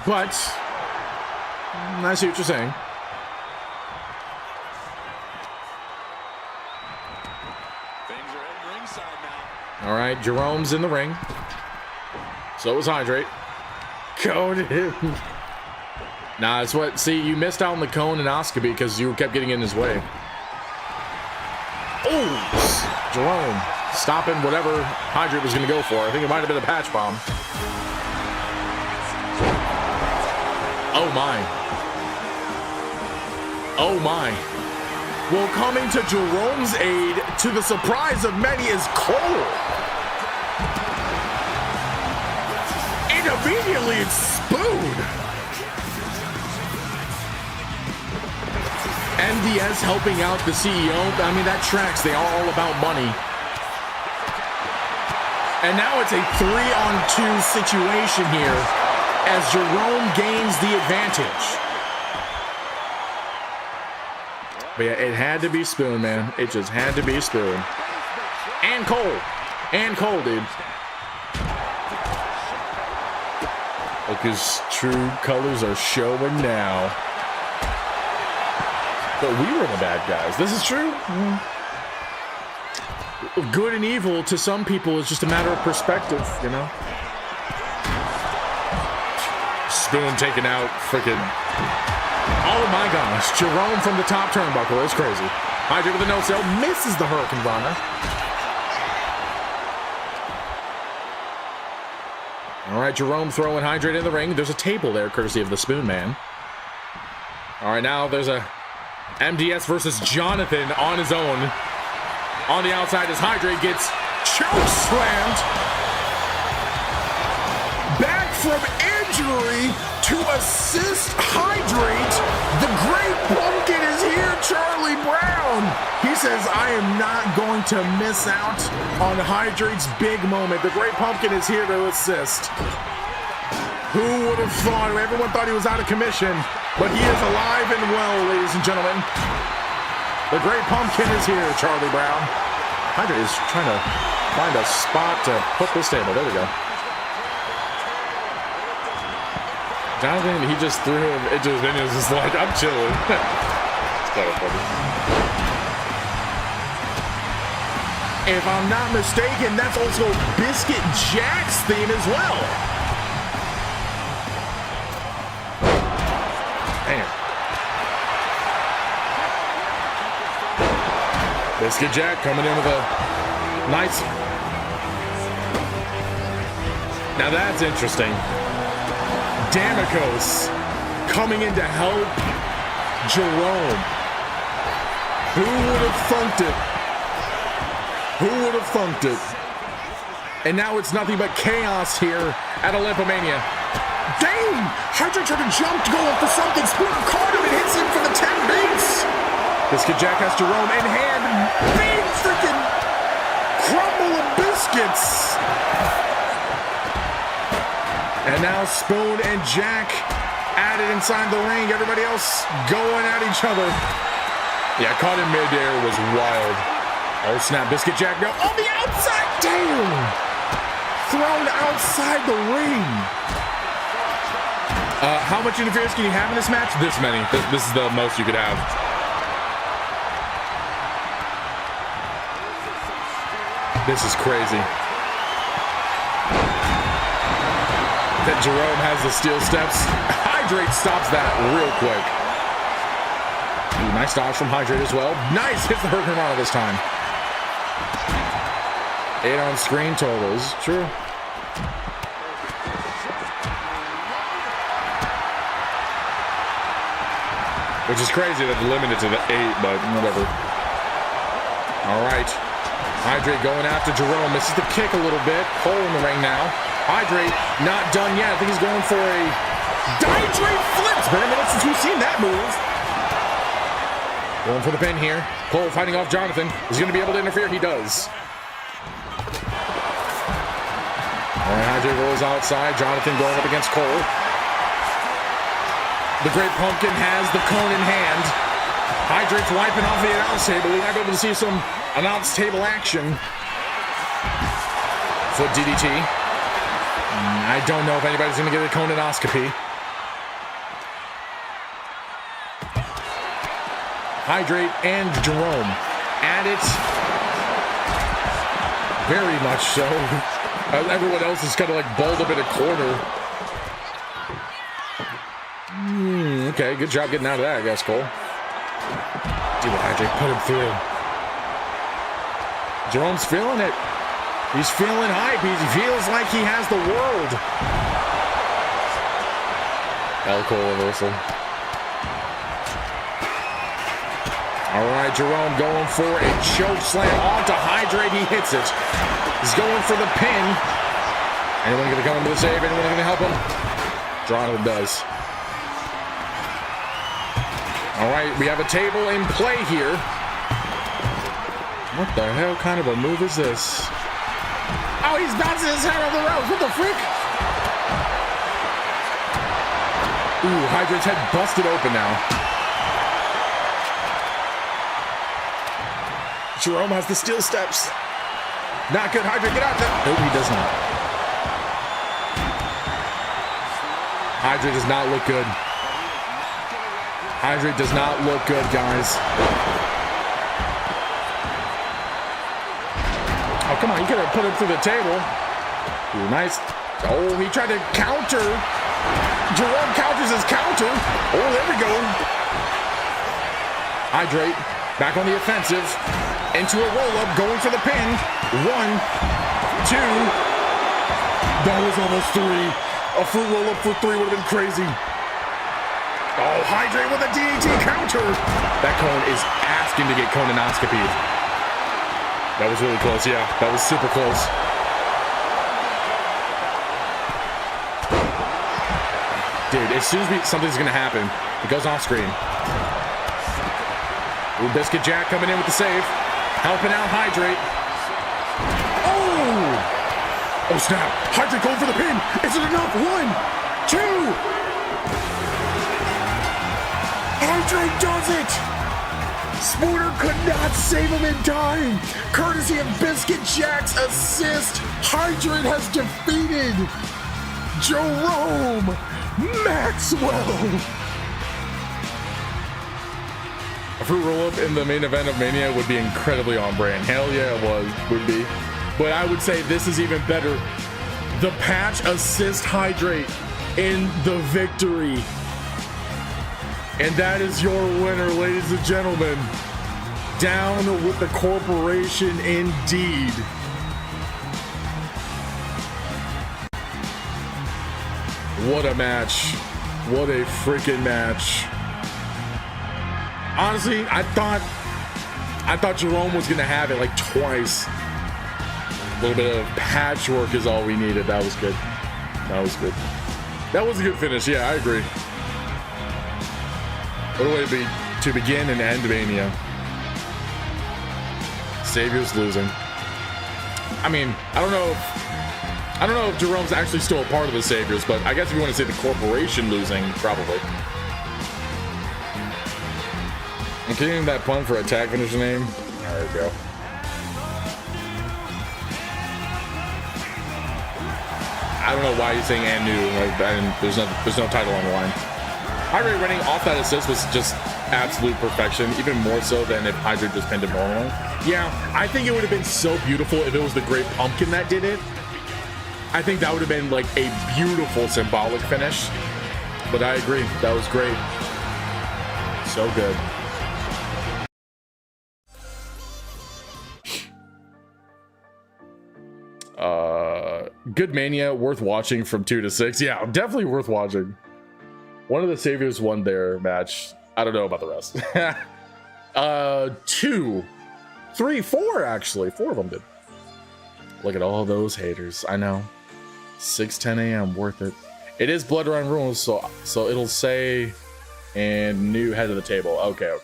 But I see what you're saying. All right, Jerome's in the ring. So is Hydrate. Cone him. Nah, it's what. See, you missed out on the colonoscopy because you kept getting in his way. Oh, Jerome stopping whatever Hydrate was going to go for. I think it might have been a patch bomb. Oh my. Oh my. Well, coming to Jerome's aid, to the surprise of many, is Cole. And immediately it's Spoon. MDS helping out the CEO. I mean, that tracks. They are all about money. And now it's a 3-on-2 situation here as Jerome gains the advantage. But yeah, it had to be Spoon, man. It just had to be Spoon. And Cole. And Cole, dude. Look, his true colors are showing now. But we were the bad guys. This is true. Good and evil to some people is just a matter of perspective, you know? Spoon taking out freaking... Oh my gosh, Jerome from the top turnbuckle is crazy. Hydrate with a no-sell, misses the Hurricane Rana. All right, Jerome throwing Hydrate in the ring. There's a table there, courtesy of the Spoon Man. All right, now there's a MDS versus Jonathan on his own. On the outside as Hydrate gets choke slammed. Back from injury to assist Hydrate. The Great Pumpkin is here, Charlie Brown. He says, I am not going to miss out on Hydrate's big moment. The Great Pumpkin is here to assist. Who would have thought? Everyone thought he was out of commission, but he is alive and well, ladies and gentlemen. The Great Pumpkin is here, Charlie Brown. Hydrate is trying to find a spot to put this table. There we go. Jonathan, he just threw him into his minions. Just like, I'm chilling. It's kind of funny. If I'm not mistaken, that's also Biscuit Jack's theme as well. Damn. Biscuit Jack coming in with a nice... Now that's interesting. Damikos coming in to help Jerome. Who would have funked it? Who would have funked it? And now it's nothing but chaos here at OlympiMania. Dang! Hydrate tried to jump going for something. Spoon caught him and hits him for the 10 beats. Biscuit Jack has Jerome in hand. Big freaking crumble of biscuits. And now Spoon and Jack at it inside the ring. Everybody else going at each other. Yeah, caught in midair was wild. Oh, snap. Biscuit Jack now on the outside. Damn. Thrown outside the ring. How much interference can you have in this match? This many. This is the most you could have. This is crazy. That Jerome has the steel steps. Hydrate stops that real quick. Ooh, nice dodge from Hydrate as well. Nice. Hits the Hurricane this time. 8 on screen totals. True. Which is crazy that they limited to the 8, but whatever. All right. Hydrate going after Jerome. Misses the kick a little bit. Cole in the ring now. Hydrate not done yet. I think he's going for a Hydrate flip. It's been a minute since we've seen that move. Going for the pin here. Cole fighting off Jonathan. Is he going to be able to interfere? He does. All right, Hydrate rolls outside. Jonathan going up against Cole. The Great Pumpkin has the cone in hand. Hydrate's wiping off the announce table. We might be able to see some announce table action. Foot DDT. I don't know if anybody's going to get a colonoscopy. Hydrate and Jerome at it. Very much so. Everyone else is kind of like balled up in a corner. Okay, good job getting out of that, I guess, Cole. Dude, Hydrate put him through. Jerome's feeling it. He's feeling hype. He feels like he has the world. Cole reversal. All right, Jerome going for a choke slam onto Hydrate. He hits it. He's going for the pin. Anyone going to come into the save? Anyone going to help him? Jonathan does. All right, we have a table in play here. What the hell kind of a move is this? Oh, he's bouncing his head on the ropes. What the frick? Ooh, Hydrate's head busted open now. Jerome has the steel steps. Not good. Hydrate, get out there. Nope, he does not. Hydrate does not look good. Hydrate does not look good, guys. Oh, come on. You could have put him through the table. Ooh, nice. Oh, he tried to counter. Jerome counters his counter. Oh, there we go. Hydrate back on the offensive. Into a roll-up, going for the pin. 1, 2. That was almost 3. A full roll-up for 3 would have been crazy. Oh, Hydrate with a DDT counter. That cone is asking to get colonoscopy. That was really close, yeah. That was super close. Dude, as soon as something's going to happen, it goes off screen. Ooh, Biscuit Jack coming in with the save. Helping out Hydrate. Oh! Oh, snap. Hydrate going for the pin. Is it enough? 1, 2. Hydrate does it! Spooner could not save him in time. Courtesy of Biscuit Jack's assist, Hydrate has defeated Jerome Maxwell. A fruit roll-up in the main event of Mania would be incredibly on brand. Hell yeah, it would be. But I would say this is even better. The patch assist Hydrate in the victory. And that is your winner, ladies and gentlemen. Down with the corporation indeed. What a match. What a freaking match. Honestly, I thought Jerome was gonna have it like twice. A little bit of patchwork is all we needed. That was good. That was good. That was a good finish. Yeah, I agree. What a way to begin and end Mania. Savior's losing. I mean, I don't know if I don't know if Jerome's actually still a part of the Saviors, but I guess if you want to say the corporation losing, probably. I'm getting that pun for a tag finisher name. There we go. I don't know why he's saying and new. Like, there's no title on the line. Hydrate winning off that assist was just absolute perfection, even more so than if Hydrate just pinned him normally. Yeah, I think it would have been so beautiful if it was the Great Pumpkin that did it. I think that would have been like a beautiful symbolic finish. But I agree, that was great. So good. Good Mania, worth watching from 2 to 6. Yeah, definitely worth watching. One of the Saviors won their match. I don't know about the rest. 2, 3, 4 actually. 4 of them did. Look at all those haters. I know. 6:10 a.m. worth it. It is Blood Run rules, so it'll say and new head of the table. Okay.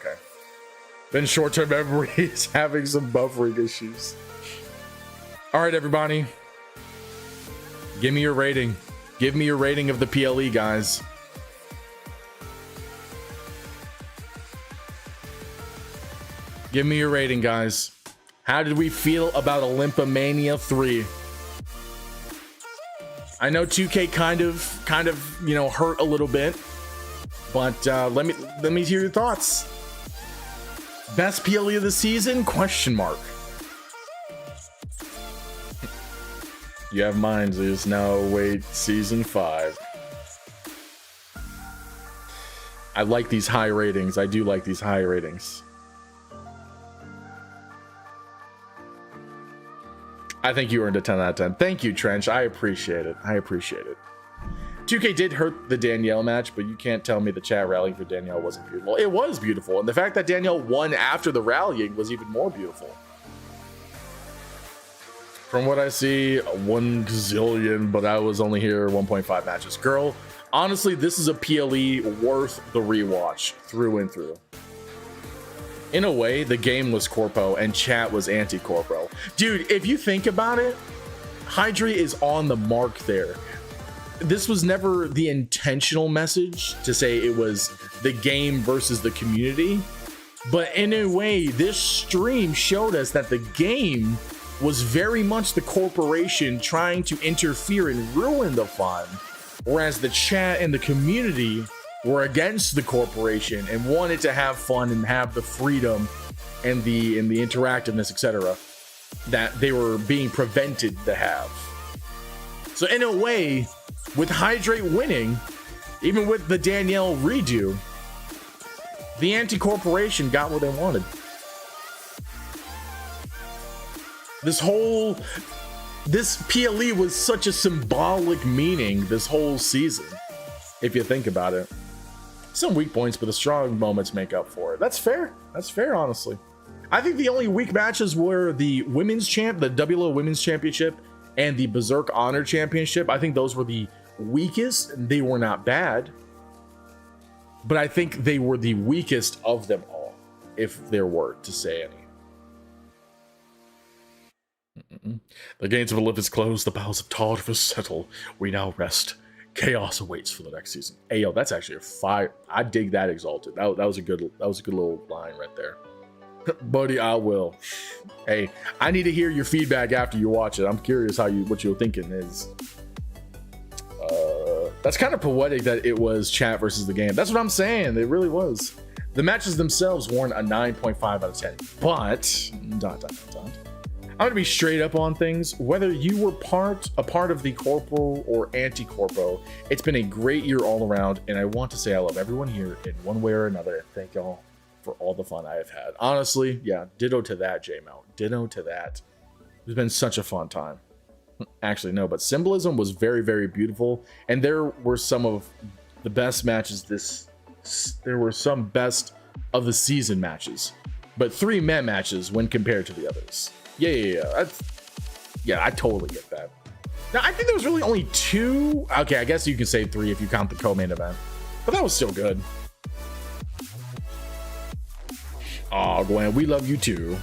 Been short-term memories having some buffering issues. All right, everybody. Give me your rating. Give me your rating of the PLE, guys. Give me your rating, guys. How did we feel about OlympiMania 3? I know 2K kind of, you know, hurt a little bit, but let me hear your thoughts. Best PLE of the season? Question mark. You have mine, Zeus. Now wait, season 5. I like these high ratings. I do like these high ratings. I think you earned a 10 out of 10. Thank you, Trench. I appreciate it. 2K did hurt the Danielle match, but you can't tell me the chat rallying for Danielle wasn't beautiful. It was beautiful, and the fact that Danielle won after the rallying was even more beautiful. From what I see, 1 gazillion, but I was only here 1.5 matches. Girl, honestly, this is a PLE worth the rewatch through and through. In a way, the game was corpo and chat was anti-corpo. Dude, if you think about it, Hydra is on the mark there. This was never the intentional message to say it was the game versus the community. But in a way, this stream showed us that the game was very much the corporation trying to interfere and ruin the fun, whereas the chat and the community were against the corporation and wanted to have fun and have the freedom and the interactiveness, etc., that they were being prevented to have. So in a way, with Hydrate winning, even with the Danielle redo, the anti-corporation got what they wanted. This PLE was such a symbolic meaning this whole season, if you think about it. Some weak points, but the strong moments make up for it. That's fair, honestly. I think the only weak matches were the women's champ, the WLO Women's Championship, and the Berserk Honor Championship. I think those were the weakest. They were not bad, but I think they were the weakest of them all, if there were to say any. The gates of Olympus closed, the bowels of Tartarus settle. We now rest. Chaos awaits for the next season. Hey, yo, that's actually a fire. I dig that, Exalted. That was a good little line right there. Buddy, I will. Hey, I need to hear your feedback after you watch it. I'm curious what you're thinking is. That's kind of poetic that it was chat versus the game. That's what I'm saying. It really was. The matches themselves warrant a 9.5 out of 10. But I'm gonna be straight up on things. Whether you were a part of the corpo or anti-corpo, it's been a great year all around, and I want to say I love everyone here in one way or another, and thank y'all for all the fun I have had. Honestly, yeah, ditto to that, J-Mount. Ditto to that. It's been such a fun time. Actually, no, but Symbolism was very, very beautiful, and there were some of the best matches there were some best of the season matches, but 3 men matches when compared to the others. Yeah. I totally get that. Now, I think there was really only 2. Okay, I guess you can say 3 if you count the co-main event, but that was still good. Oh, Gwen, we love you too.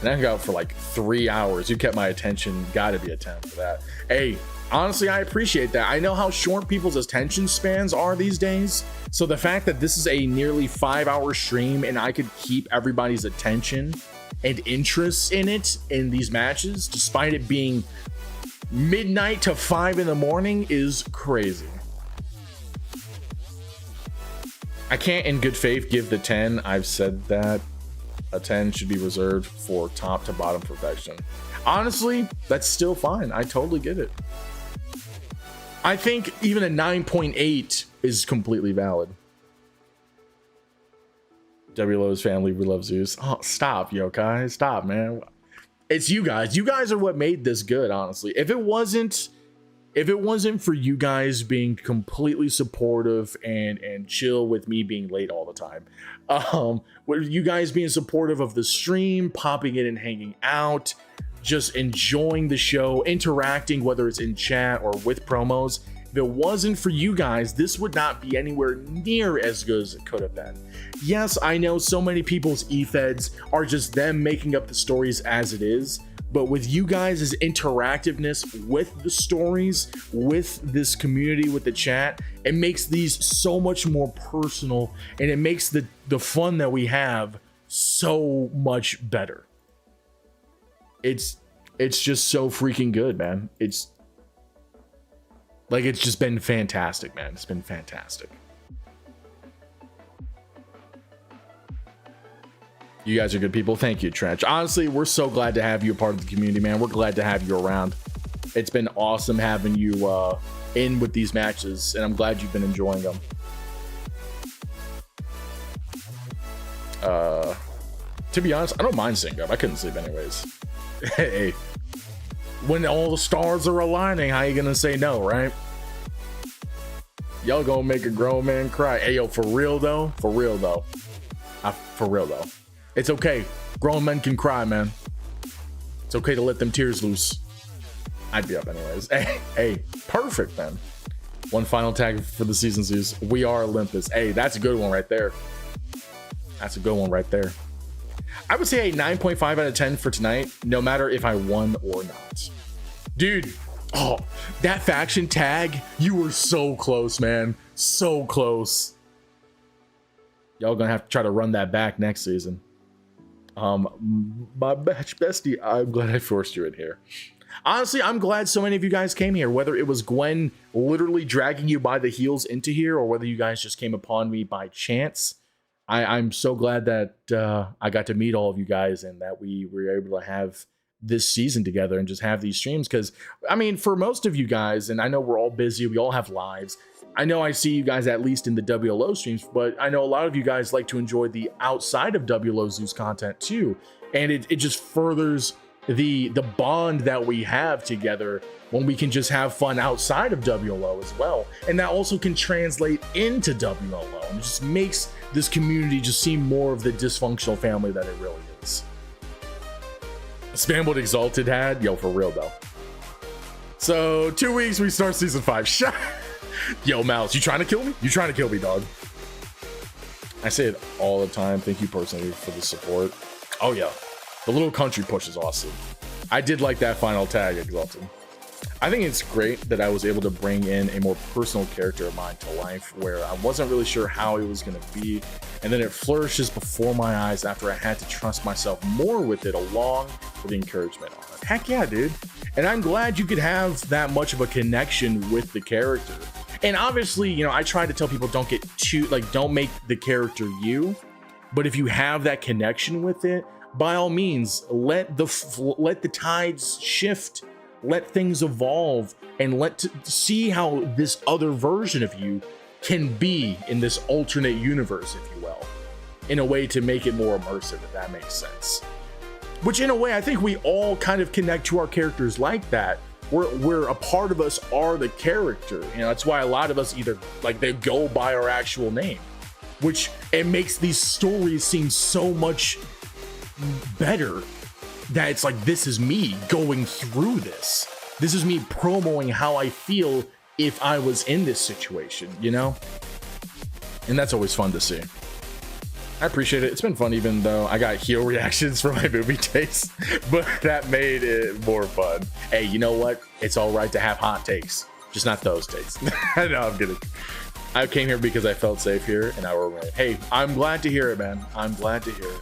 And I hung out for like 3 hours. You kept my attention. Gotta be a 10 for that. Hey, Honestly, I appreciate that. I know how short people's attention spans are these days. So the fact that this is a nearly 5-hour stream and I could keep everybody's attention and interest in it in these matches, despite it being midnight to 5 in the morning, is crazy. I can't in good faith give the 10. I've said that a 10 should be reserved for top to bottom perfection. Honestly, that's still fine. I totally get it. I think even a 9.8 is completely valid. WLO's family, we love Zeus. Oh, stop, Yokai. Stop, man. It's you guys. You guys are what made this good, honestly. If it wasn't for you guys being completely supportive and chill with me being late all the time, with you guys being supportive of the stream, popping in and hanging out, just enjoying the show, interacting, whether it's in chat or with promos. If it wasn't for you guys, this would not be anywhere near as good as it could have been. Yes, I know so many people's efeds are just them making up the stories as it is, but with you guys' interactiveness with the stories, with this community, with the chat, it makes these so much more personal, and it makes the fun that we have so much better. It's just so freaking good, man. It's just been fantastic, man. It's been fantastic. You guys are good people. Thank you, Trench. Honestly, we're so glad to have you a part of the community, man. We're glad to have you around. It's been awesome having you in with these matches, and I'm glad you've been enjoying them. To be honest, I don't mind staying up. I couldn't sleep anyways. Hey, when all the stars are aligning, how you gonna say no, right? Y'all gonna make a grown man cry. Hey, yo, for real though. It's okay. Grown men can cry, man. It's okay to let them tears loose. I'd be up anyways. Hey, perfect, man. One final tag for the season, Zeus. We are Olympus. Hey, that's a good one right there. That's a good one right there. I would say a 9.5 out of 10 for tonight, no matter if I won or not. Dude, oh, that faction tag, you were so close, man. So close. Y'all gonna have to try to run that back next season. My batch bestie, I'm glad I forced you in here. Honestly, I'm glad so many of you guys came here, whether it was Gwen literally dragging you by the heels into here, or whether you guys just came upon me by chance. I'm so glad that I got to meet all of you guys and that we were able to have this season together and just have these streams. Because, I mean, for most of you guys, and I know we're all busy, we all have lives. I know I see you guys at least in the WLO streams, but I know a lot of you guys like to enjoy the outside of WLO Zeus content too. And it just furthers the bond that we have together when we can just have fun outside of WLO as well. And that also can translate into WLO, and it just makes this community just seem more of the dysfunctional family that it really is. Spam what Exalted had, yo, for real though. So 2 weeks we start season 5. Yo, Mouse, you trying to kill me? You trying to kill me, dog? I say it all the time. Thank you personally for the support. Oh yeah, the little country push is awesome. I did like that final tag, Exalted. I think it's great that I was able to bring in a more personal character of mine to life where I wasn't really sure how it was going to be, and then it flourishes before my eyes after I had to trust myself more with it along with the encouragement on it. Heck yeah, dude. And I'm glad you could have that much of a connection with the character. And obviously, you know, I try to tell people don't get too, like, don't make the character you, but if you have that connection with it, by all means, let the tides shift. Let things evolve and see how this other version of you can be in this alternate universe, if you will, in a way to make it more immersive, if that makes sense. Which in a way, I think we all kind of connect to our characters like that. Where a part of us are the character. You know, that's why a lot of us either, like, they go by our actual name, which it makes these stories seem so much better. That it's like, this is me going through this. This is me promoting how I feel if I was in this situation, you know? And that's always fun to see. I appreciate it. It's been fun, even though I got heel reactions for my movie taste, but that made it more fun. Hey, you know what? It's all right to have hot takes, just not those takes. No, I'm kidding. I came here because I felt safe here, and I will remain. Hey, I'm glad to hear it, man. I'm glad to hear it.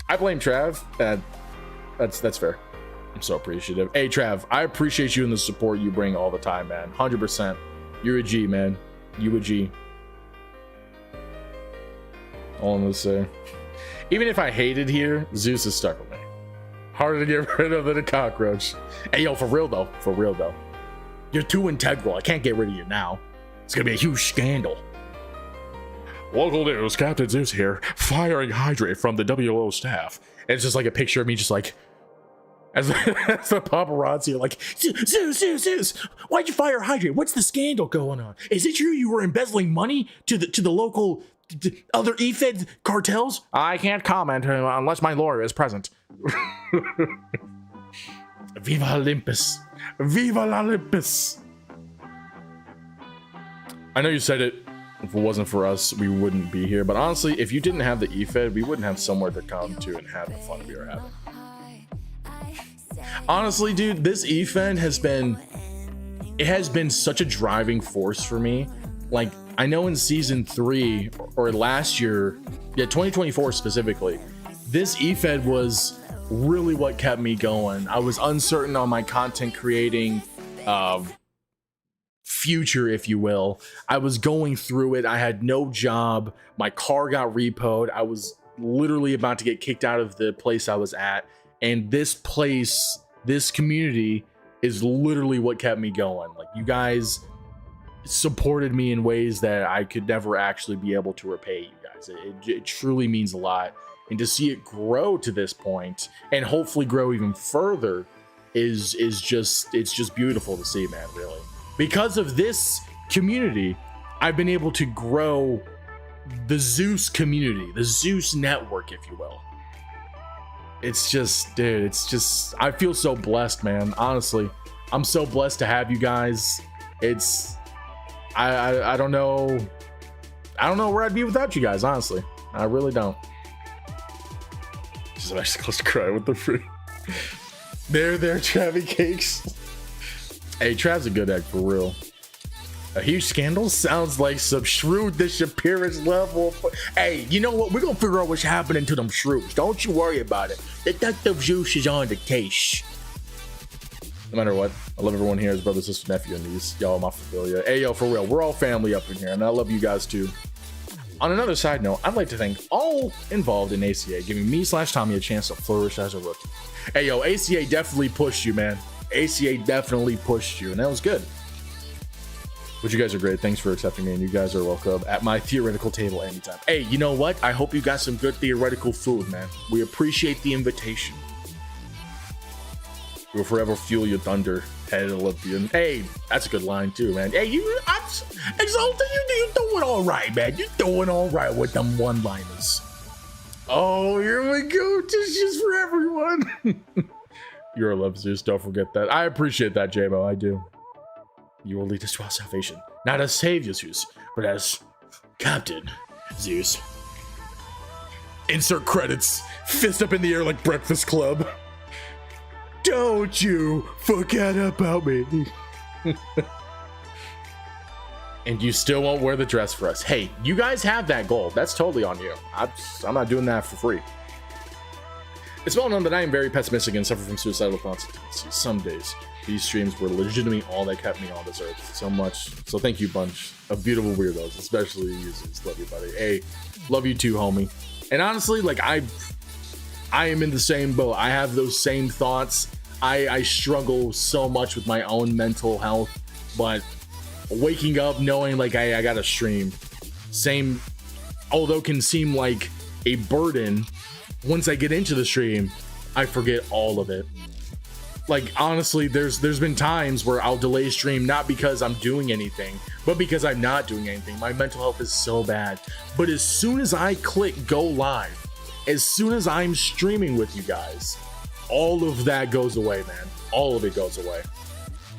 I blame Trav. That's fair. I'm so appreciative. Hey, Trav, I appreciate you and the support you bring all the time, man. 100%. You're a G, man. You a G. All I'm gonna say. Even if I hated here, Zeus is stuck with me. Harder to get rid of than a cockroach. Hey, yo, for real though. For real though. You're too integral. I can't get rid of you now. It's gonna be a huge scandal. Local news, Captain Zeus here, firing Hydrate from the WLO staff. And it's just like a picture of me just like, as the paparazzi are like, Zeus, why'd you fire Hydrate? What's the scandal going on? Is it true you were embezzling money to the local other efed cartels? I can't comment unless my lawyer is present. Viva Olympus. Viva Olympus. I know you said it. If it wasn't for us, we wouldn't be here. But honestly, if you didn't have the efed, we wouldn't have somewhere to come to and have the fun we are having. Honestly, dude, this efed has been such a driving force for me. Like, I know in season 3 or last year, yeah, 2024 specifically, this efed was really what kept me going. I was uncertain on my content creating future, if you will. I was going through it. I had no job. My car got repoed. I was literally about to get kicked out of the place I was at. And this place, this community is literally what kept me going. Like, you guys supported me in ways that I could never actually be able to repay you guys. It truly means a lot. And to see it grow to this point and hopefully grow even further is just beautiful to see, man, really. Because of this community, I've been able to grow the Zeus community, the Zeus network, if you will. It's just, dude, it's just, I feel so blessed, man. Honestly, I'm so blessed to have you guys. It's, I don't know where I'd be without you guys, honestly. I really don't. Just actually close to cry with the fruit. There, Travy Cakes. Hey, Trav's a good egg for real. A huge scandal sounds like some shrewd disappearance level. Hey, you know what? We're gonna figure out what's happening to them shrews. Don't you worry about it. Detective Zeus is on the case. No matter what, I love everyone here as brother, sister, nephew, and niece. Y'all, my familia. Hey, yo, for real, we're all family up in here, and I love you guys too. On another side note, I'd like to thank all involved in ACA, giving me/Tommy a chance to flourish as a rookie. Hey, yo, ACA definitely pushed you, man. ACA definitely pushed you, and that was good. But you guys are great. Thanks for accepting me, and you guys are welcome at my theoretical table anytime. Hey, you know what? I hope you got some good theoretical food, man. We appreciate the invitation. We'll forever fuel your thunder, head Olympian. Hey, that's a good line too, man. Hey, I'm exalted. You're doing all right, man. You're doing all right with them one-liners. Oh, here we go. Tissues for everyone. You're a love, Zeus. Don't forget that. I appreciate that, J-Mo. I do. You will lead us to our salvation. Not as Savior Zeus, but as Captain Zeus. Insert credits. Fist up in the air like Breakfast Club. Don't you forget about me. And you still won't wear the dress for us. Hey, you guys have that goal. That's totally on you. I'm not doing that for free. It's well known that I am very pessimistic and suffer from suicidal thoughts and tendencies. Some days, these streams were legitimately all that kept me on this earth. So much. So thank you, bunch of beautiful weirdos, especially you. Love you, buddy. Hey, love you too, homie. And honestly, like, I am in the same boat. I have those same thoughts. I struggle so much with my own mental health, but waking up knowing like I gotta stream, same, although can seem like a burden, once I get into the stream, I forget all of it. Like, honestly, there's been times where I'll delay stream, not because I'm doing anything, but because I'm not doing anything. My mental health is so bad. But as soon as I click go live, as soon as I'm streaming with you guys, all of that goes away, man. All of it goes away.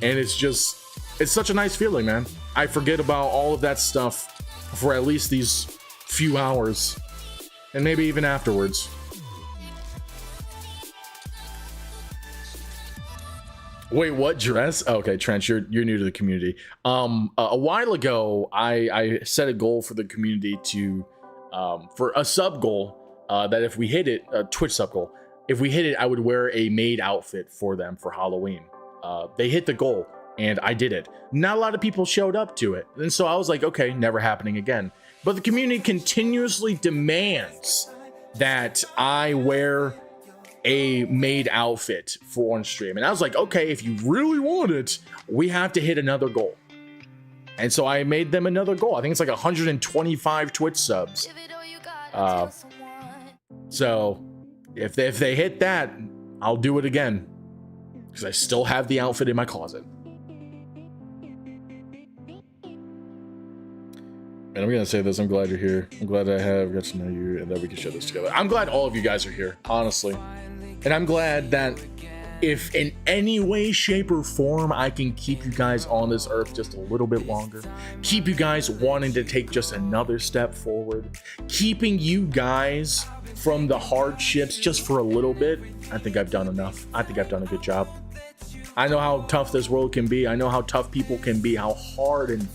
And it's such a nice feeling, man. I forget about all of that stuff for at least these few hours. and maybe even afterwards. Wait, what dress? Oh, okay, Trent, you're new to the community. A while ago, I set a goal for the community to for a sub goal that if we hit it, a Twitch sub goal, if we hit it, I would wear a maid outfit for them for Halloween. They hit the goal, and I did it. Not a lot of people showed up to it, and so I was like, okay, never happening again. But the community continuously demands that I wear a maid outfit for on stream, and I was like, okay, if you really want it, we have to hit another goal. And so I made them another goal. I think it's like 125 Twitch subs. So if they hit that, I'll do it again, because I still have the outfit in my closet. And I'm gonna say this, I'm glad you're here. I'm glad I have got to know you and that we can share this together. I'm glad all of you guys are here, honestly. And I'm glad that if in any way, shape, or form I can keep you guys on this earth just a little bit longer, keep you guys wanting to take just another step forward, keeping you guys from the hardships just for a little bit, I think I've done enough. I think I've done a good job. I know how tough this world can be. I know how tough people can be, how hard and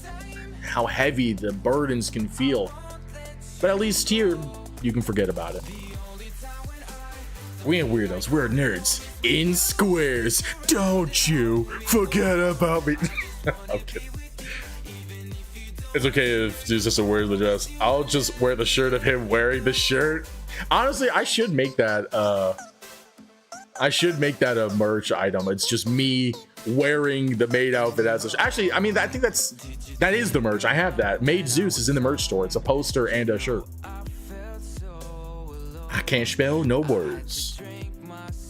how heavy the burdens can feel. But at least here, you can forget about it. We ain't weirdos, we're nerds in squares. Don't you forget about me. I'm kidding. It's okay if Zeus doesn't wear the dress. I'll just wear the shirt of him wearing the shirt. Honestly, I should make that a merch item. It's just me wearing the maid outfit as a actually, I mean, I think that is the merch. I have that. Maid Zeus is in the merch store. It's a poster and a shirt. I can't spell no words.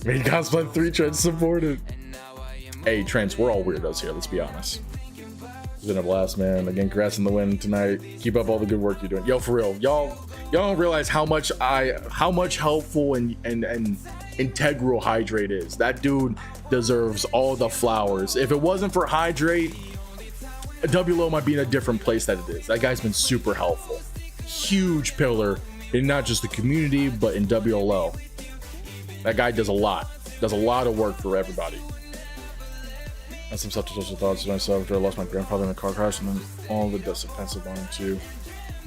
Maid cosplay 3 Trents supported. Hey Trents, we're all weirdos here, let's be honest. It's been a blast, man. Again, congrats on the win tonight. Keep up all the good work you're doing. Yo, for real, y'all don't realize how much helpful and integral Hydrate is. That dude deserves all the flowers. If it wasn't for Hydrate, WLO might be in a different place that it is. That guy's been super helpful. Huge pillar in not just the community, but in WLO. That guy does a lot of work for everybody. And some self-destructive thoughts to myself after I lost my grandfather in a car crash, and then all the dust of pencil wanting to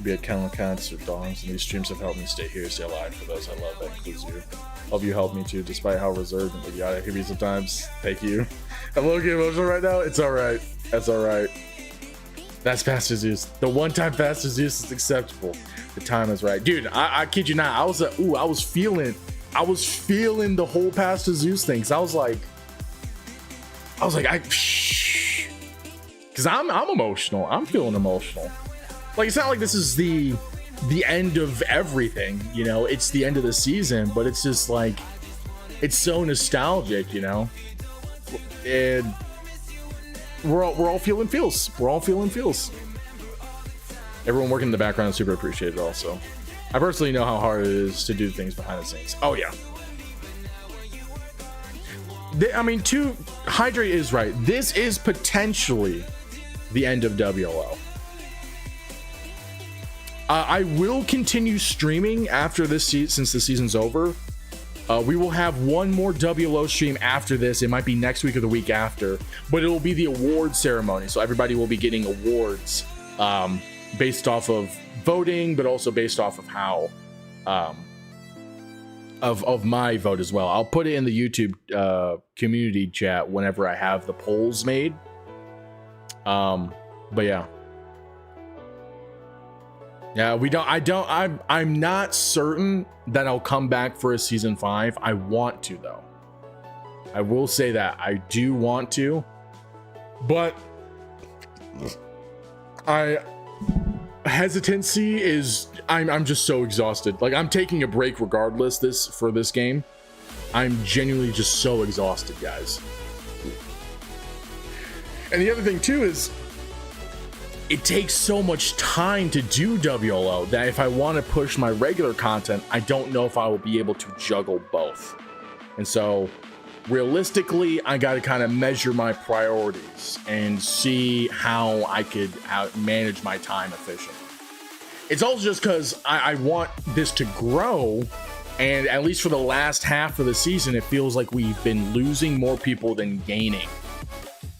be a kennel of cats or dogs, and these streams have helped me stay here, stay alive. For those I love, that includes you. Hope you helped me too, despite how reserved and idiotic I can be sometimes. Thank you. I'm a little bit emotional right now. It's alright. That's alright. That's Pastor Zeus. The one-time Pastor Zeus is acceptable. The time is right. Dude, I kid you not. I was feeling the whole Pastor Zeus thing. Cause I was like, because I'm emotional. I'm feeling emotional. Like, it's not like this is the end of everything, you know. It's the end of the season, but it's just like, it's so nostalgic, you know. And we're all feeling feels. We're all feeling feels. Everyone working in the background is super appreciated. Also, I personally know how hard it is to do things behind the scenes. Oh yeah. I mean, Hydrate is right. This is potentially the end of WLO. I will continue streaming after this since the season's over. We will have one more WLO stream after this. It might be next week or the week after, but it will be the award ceremony. So everybody will be getting awards based off of voting, but also based off of how of my vote as well. I'll put it in the YouTube community chat whenever I have the polls made. But yeah. Yeah, I'm not certain that I'll come back for a season 5. I want to though. I will say that I do want to, but hesitancy is I'm just so exhausted. Like, I'm taking a break regardless for this game. I'm genuinely just so exhausted, guys. And the other thing too is it takes so much time to do WLO that if I want to push my regular content, I don't know if I will be able to juggle both. And so realistically, I got to kind of measure my priorities and see how I could manage my time efficiently. It's also just because I want this to grow. And at least for the last half of the season, it feels like we've been losing more people than gaining.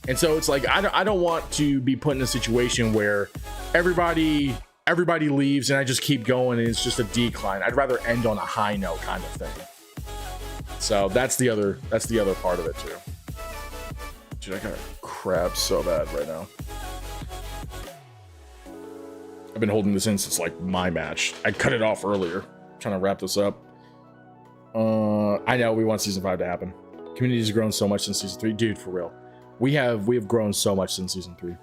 And so it's like, I don't want to be put in a situation where everybody leaves and I just keep going and it's just a decline. I'd rather end on a high note kind of thing. So that's the other part of it too. Dude, I got crap so bad right now. I've been holding this in since like my match. I cut it off earlier. I'm trying to wrap this up. I know we want season 5 to happen. Community has grown so much since season 3, dude. For real, we have grown so much since season 3. All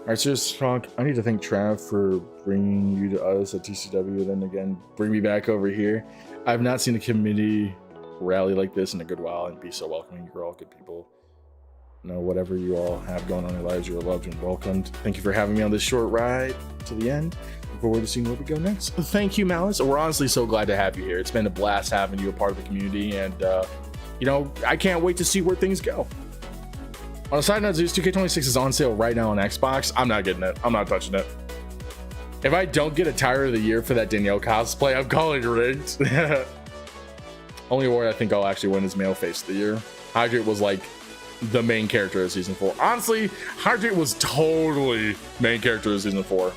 right, serious talk. I need to thank Trav for bringing you to us at TCW. Then again, bring me back over here. I've not seen a community rally like this in a good while and be so welcoming. You're all good people. Know whatever you all have going on in your lives, you're loved and welcomed. Thank you for having me on this short ride to the end. Look forward to seeing where we go next. Thank you, Malice. We're honestly so glad to have you here. It's been a blast having you a part of the community, and you know, I can't wait to see where things go. On a side note, Zeus 2K26 is on sale right now on Xbox. I'm not getting it. I'm not touching it. If I don't get a tire of the year for that Danielle cosplay, I'm calling it rigged. Only award I think I'll actually win is male face of the year. Hydrate was like the main character of season 4. Honestly, Hydrate was totally main character of season 4.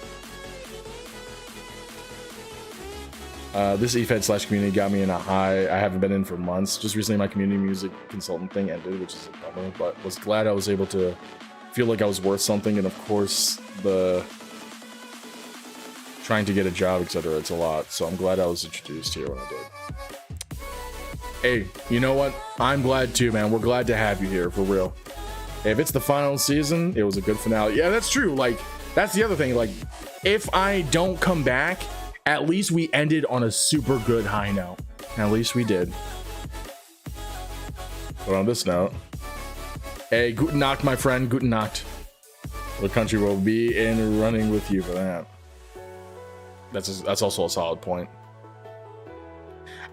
This efed / community got me in a high I haven't been in for months. Just recently my community music consultant thing ended, which is a bummer, but was glad I was able to feel like I was worth something. And of course, the trying to get a job, etc. It's a lot, so I'm glad I was introduced here when I did. Hey, you know what? I'm glad too, man. We're glad to have you here, for real. If it's the final season, it was a good finale. Yeah, that's true. Like, that's the other thing. Like, if I don't come back, at least we ended on a super good high note. At least we did. But on this note, hey, guten Nacht, my friend. Guten Nacht. The country will be in running with you for that. That's also a solid point.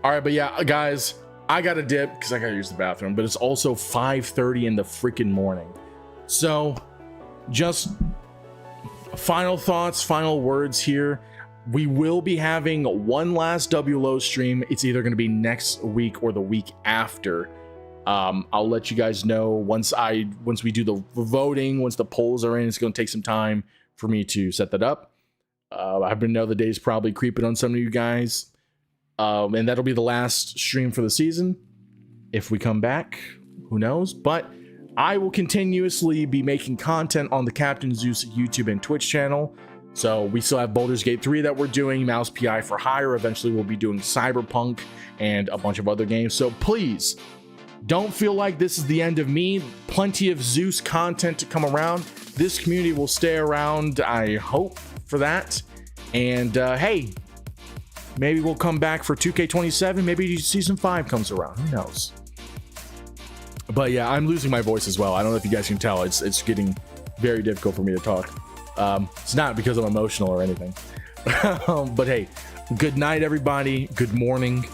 All right, but yeah, guys, I gotta dip because I gotta use the bathroom, but it's also 5:30 in the freaking morning. So just final thoughts, final words here. We will be having one last WLO stream. It's either going to be next week or the week after. I'll let you guys know once we do the voting, once the polls are in. It's going to take some time for me to set that up. I've been know the day's probably creeping on some of you guys. And that'll be the last stream for the season. If we come back, who knows? But I will continuously be making content on the Captain Zeus YouTube and Twitch channel. So we still have Baldur's Gate 3 that we're doing, Mouse PI for Hire. Eventually we'll be doing Cyberpunk and a bunch of other games. So please don't feel like this is the end of me. Plenty of Zeus content to come around. This community will stay around, I hope, for that. And hey, maybe we'll come back for 2K27. Maybe season 5 comes around. Who knows? But yeah, I'm losing my voice as well. I don't know if you guys can tell. It's getting very difficult for me to talk. It's not because I'm emotional or anything. But hey, good night, everybody. Good morning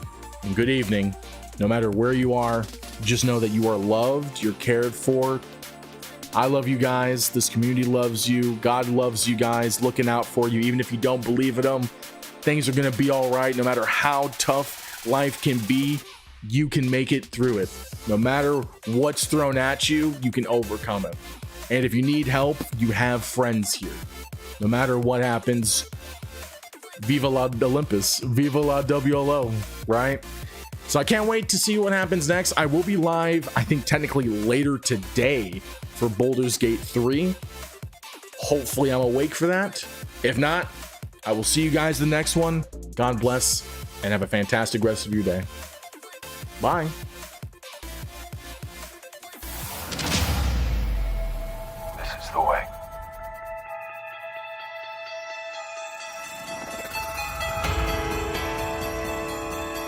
and good evening. No matter where you are, just know that you are loved. You're cared for. I love you guys. This community loves you. God loves you guys, looking out for you. Even if you don't believe in them, things are going to be all right. No matter how tough life can be, you can make it through it. No matter what's thrown at you, you can overcome it. And if you need help, you have friends here. No matter what happens, viva la Olympus, viva la WLO, right? So I can't wait to see what happens next. I will be live, I think technically later today for Baldur's Gate 3. Hopefully I'm awake for that. If not, I will see you guys the next one. God bless and have a fantastic rest of your day. Bye.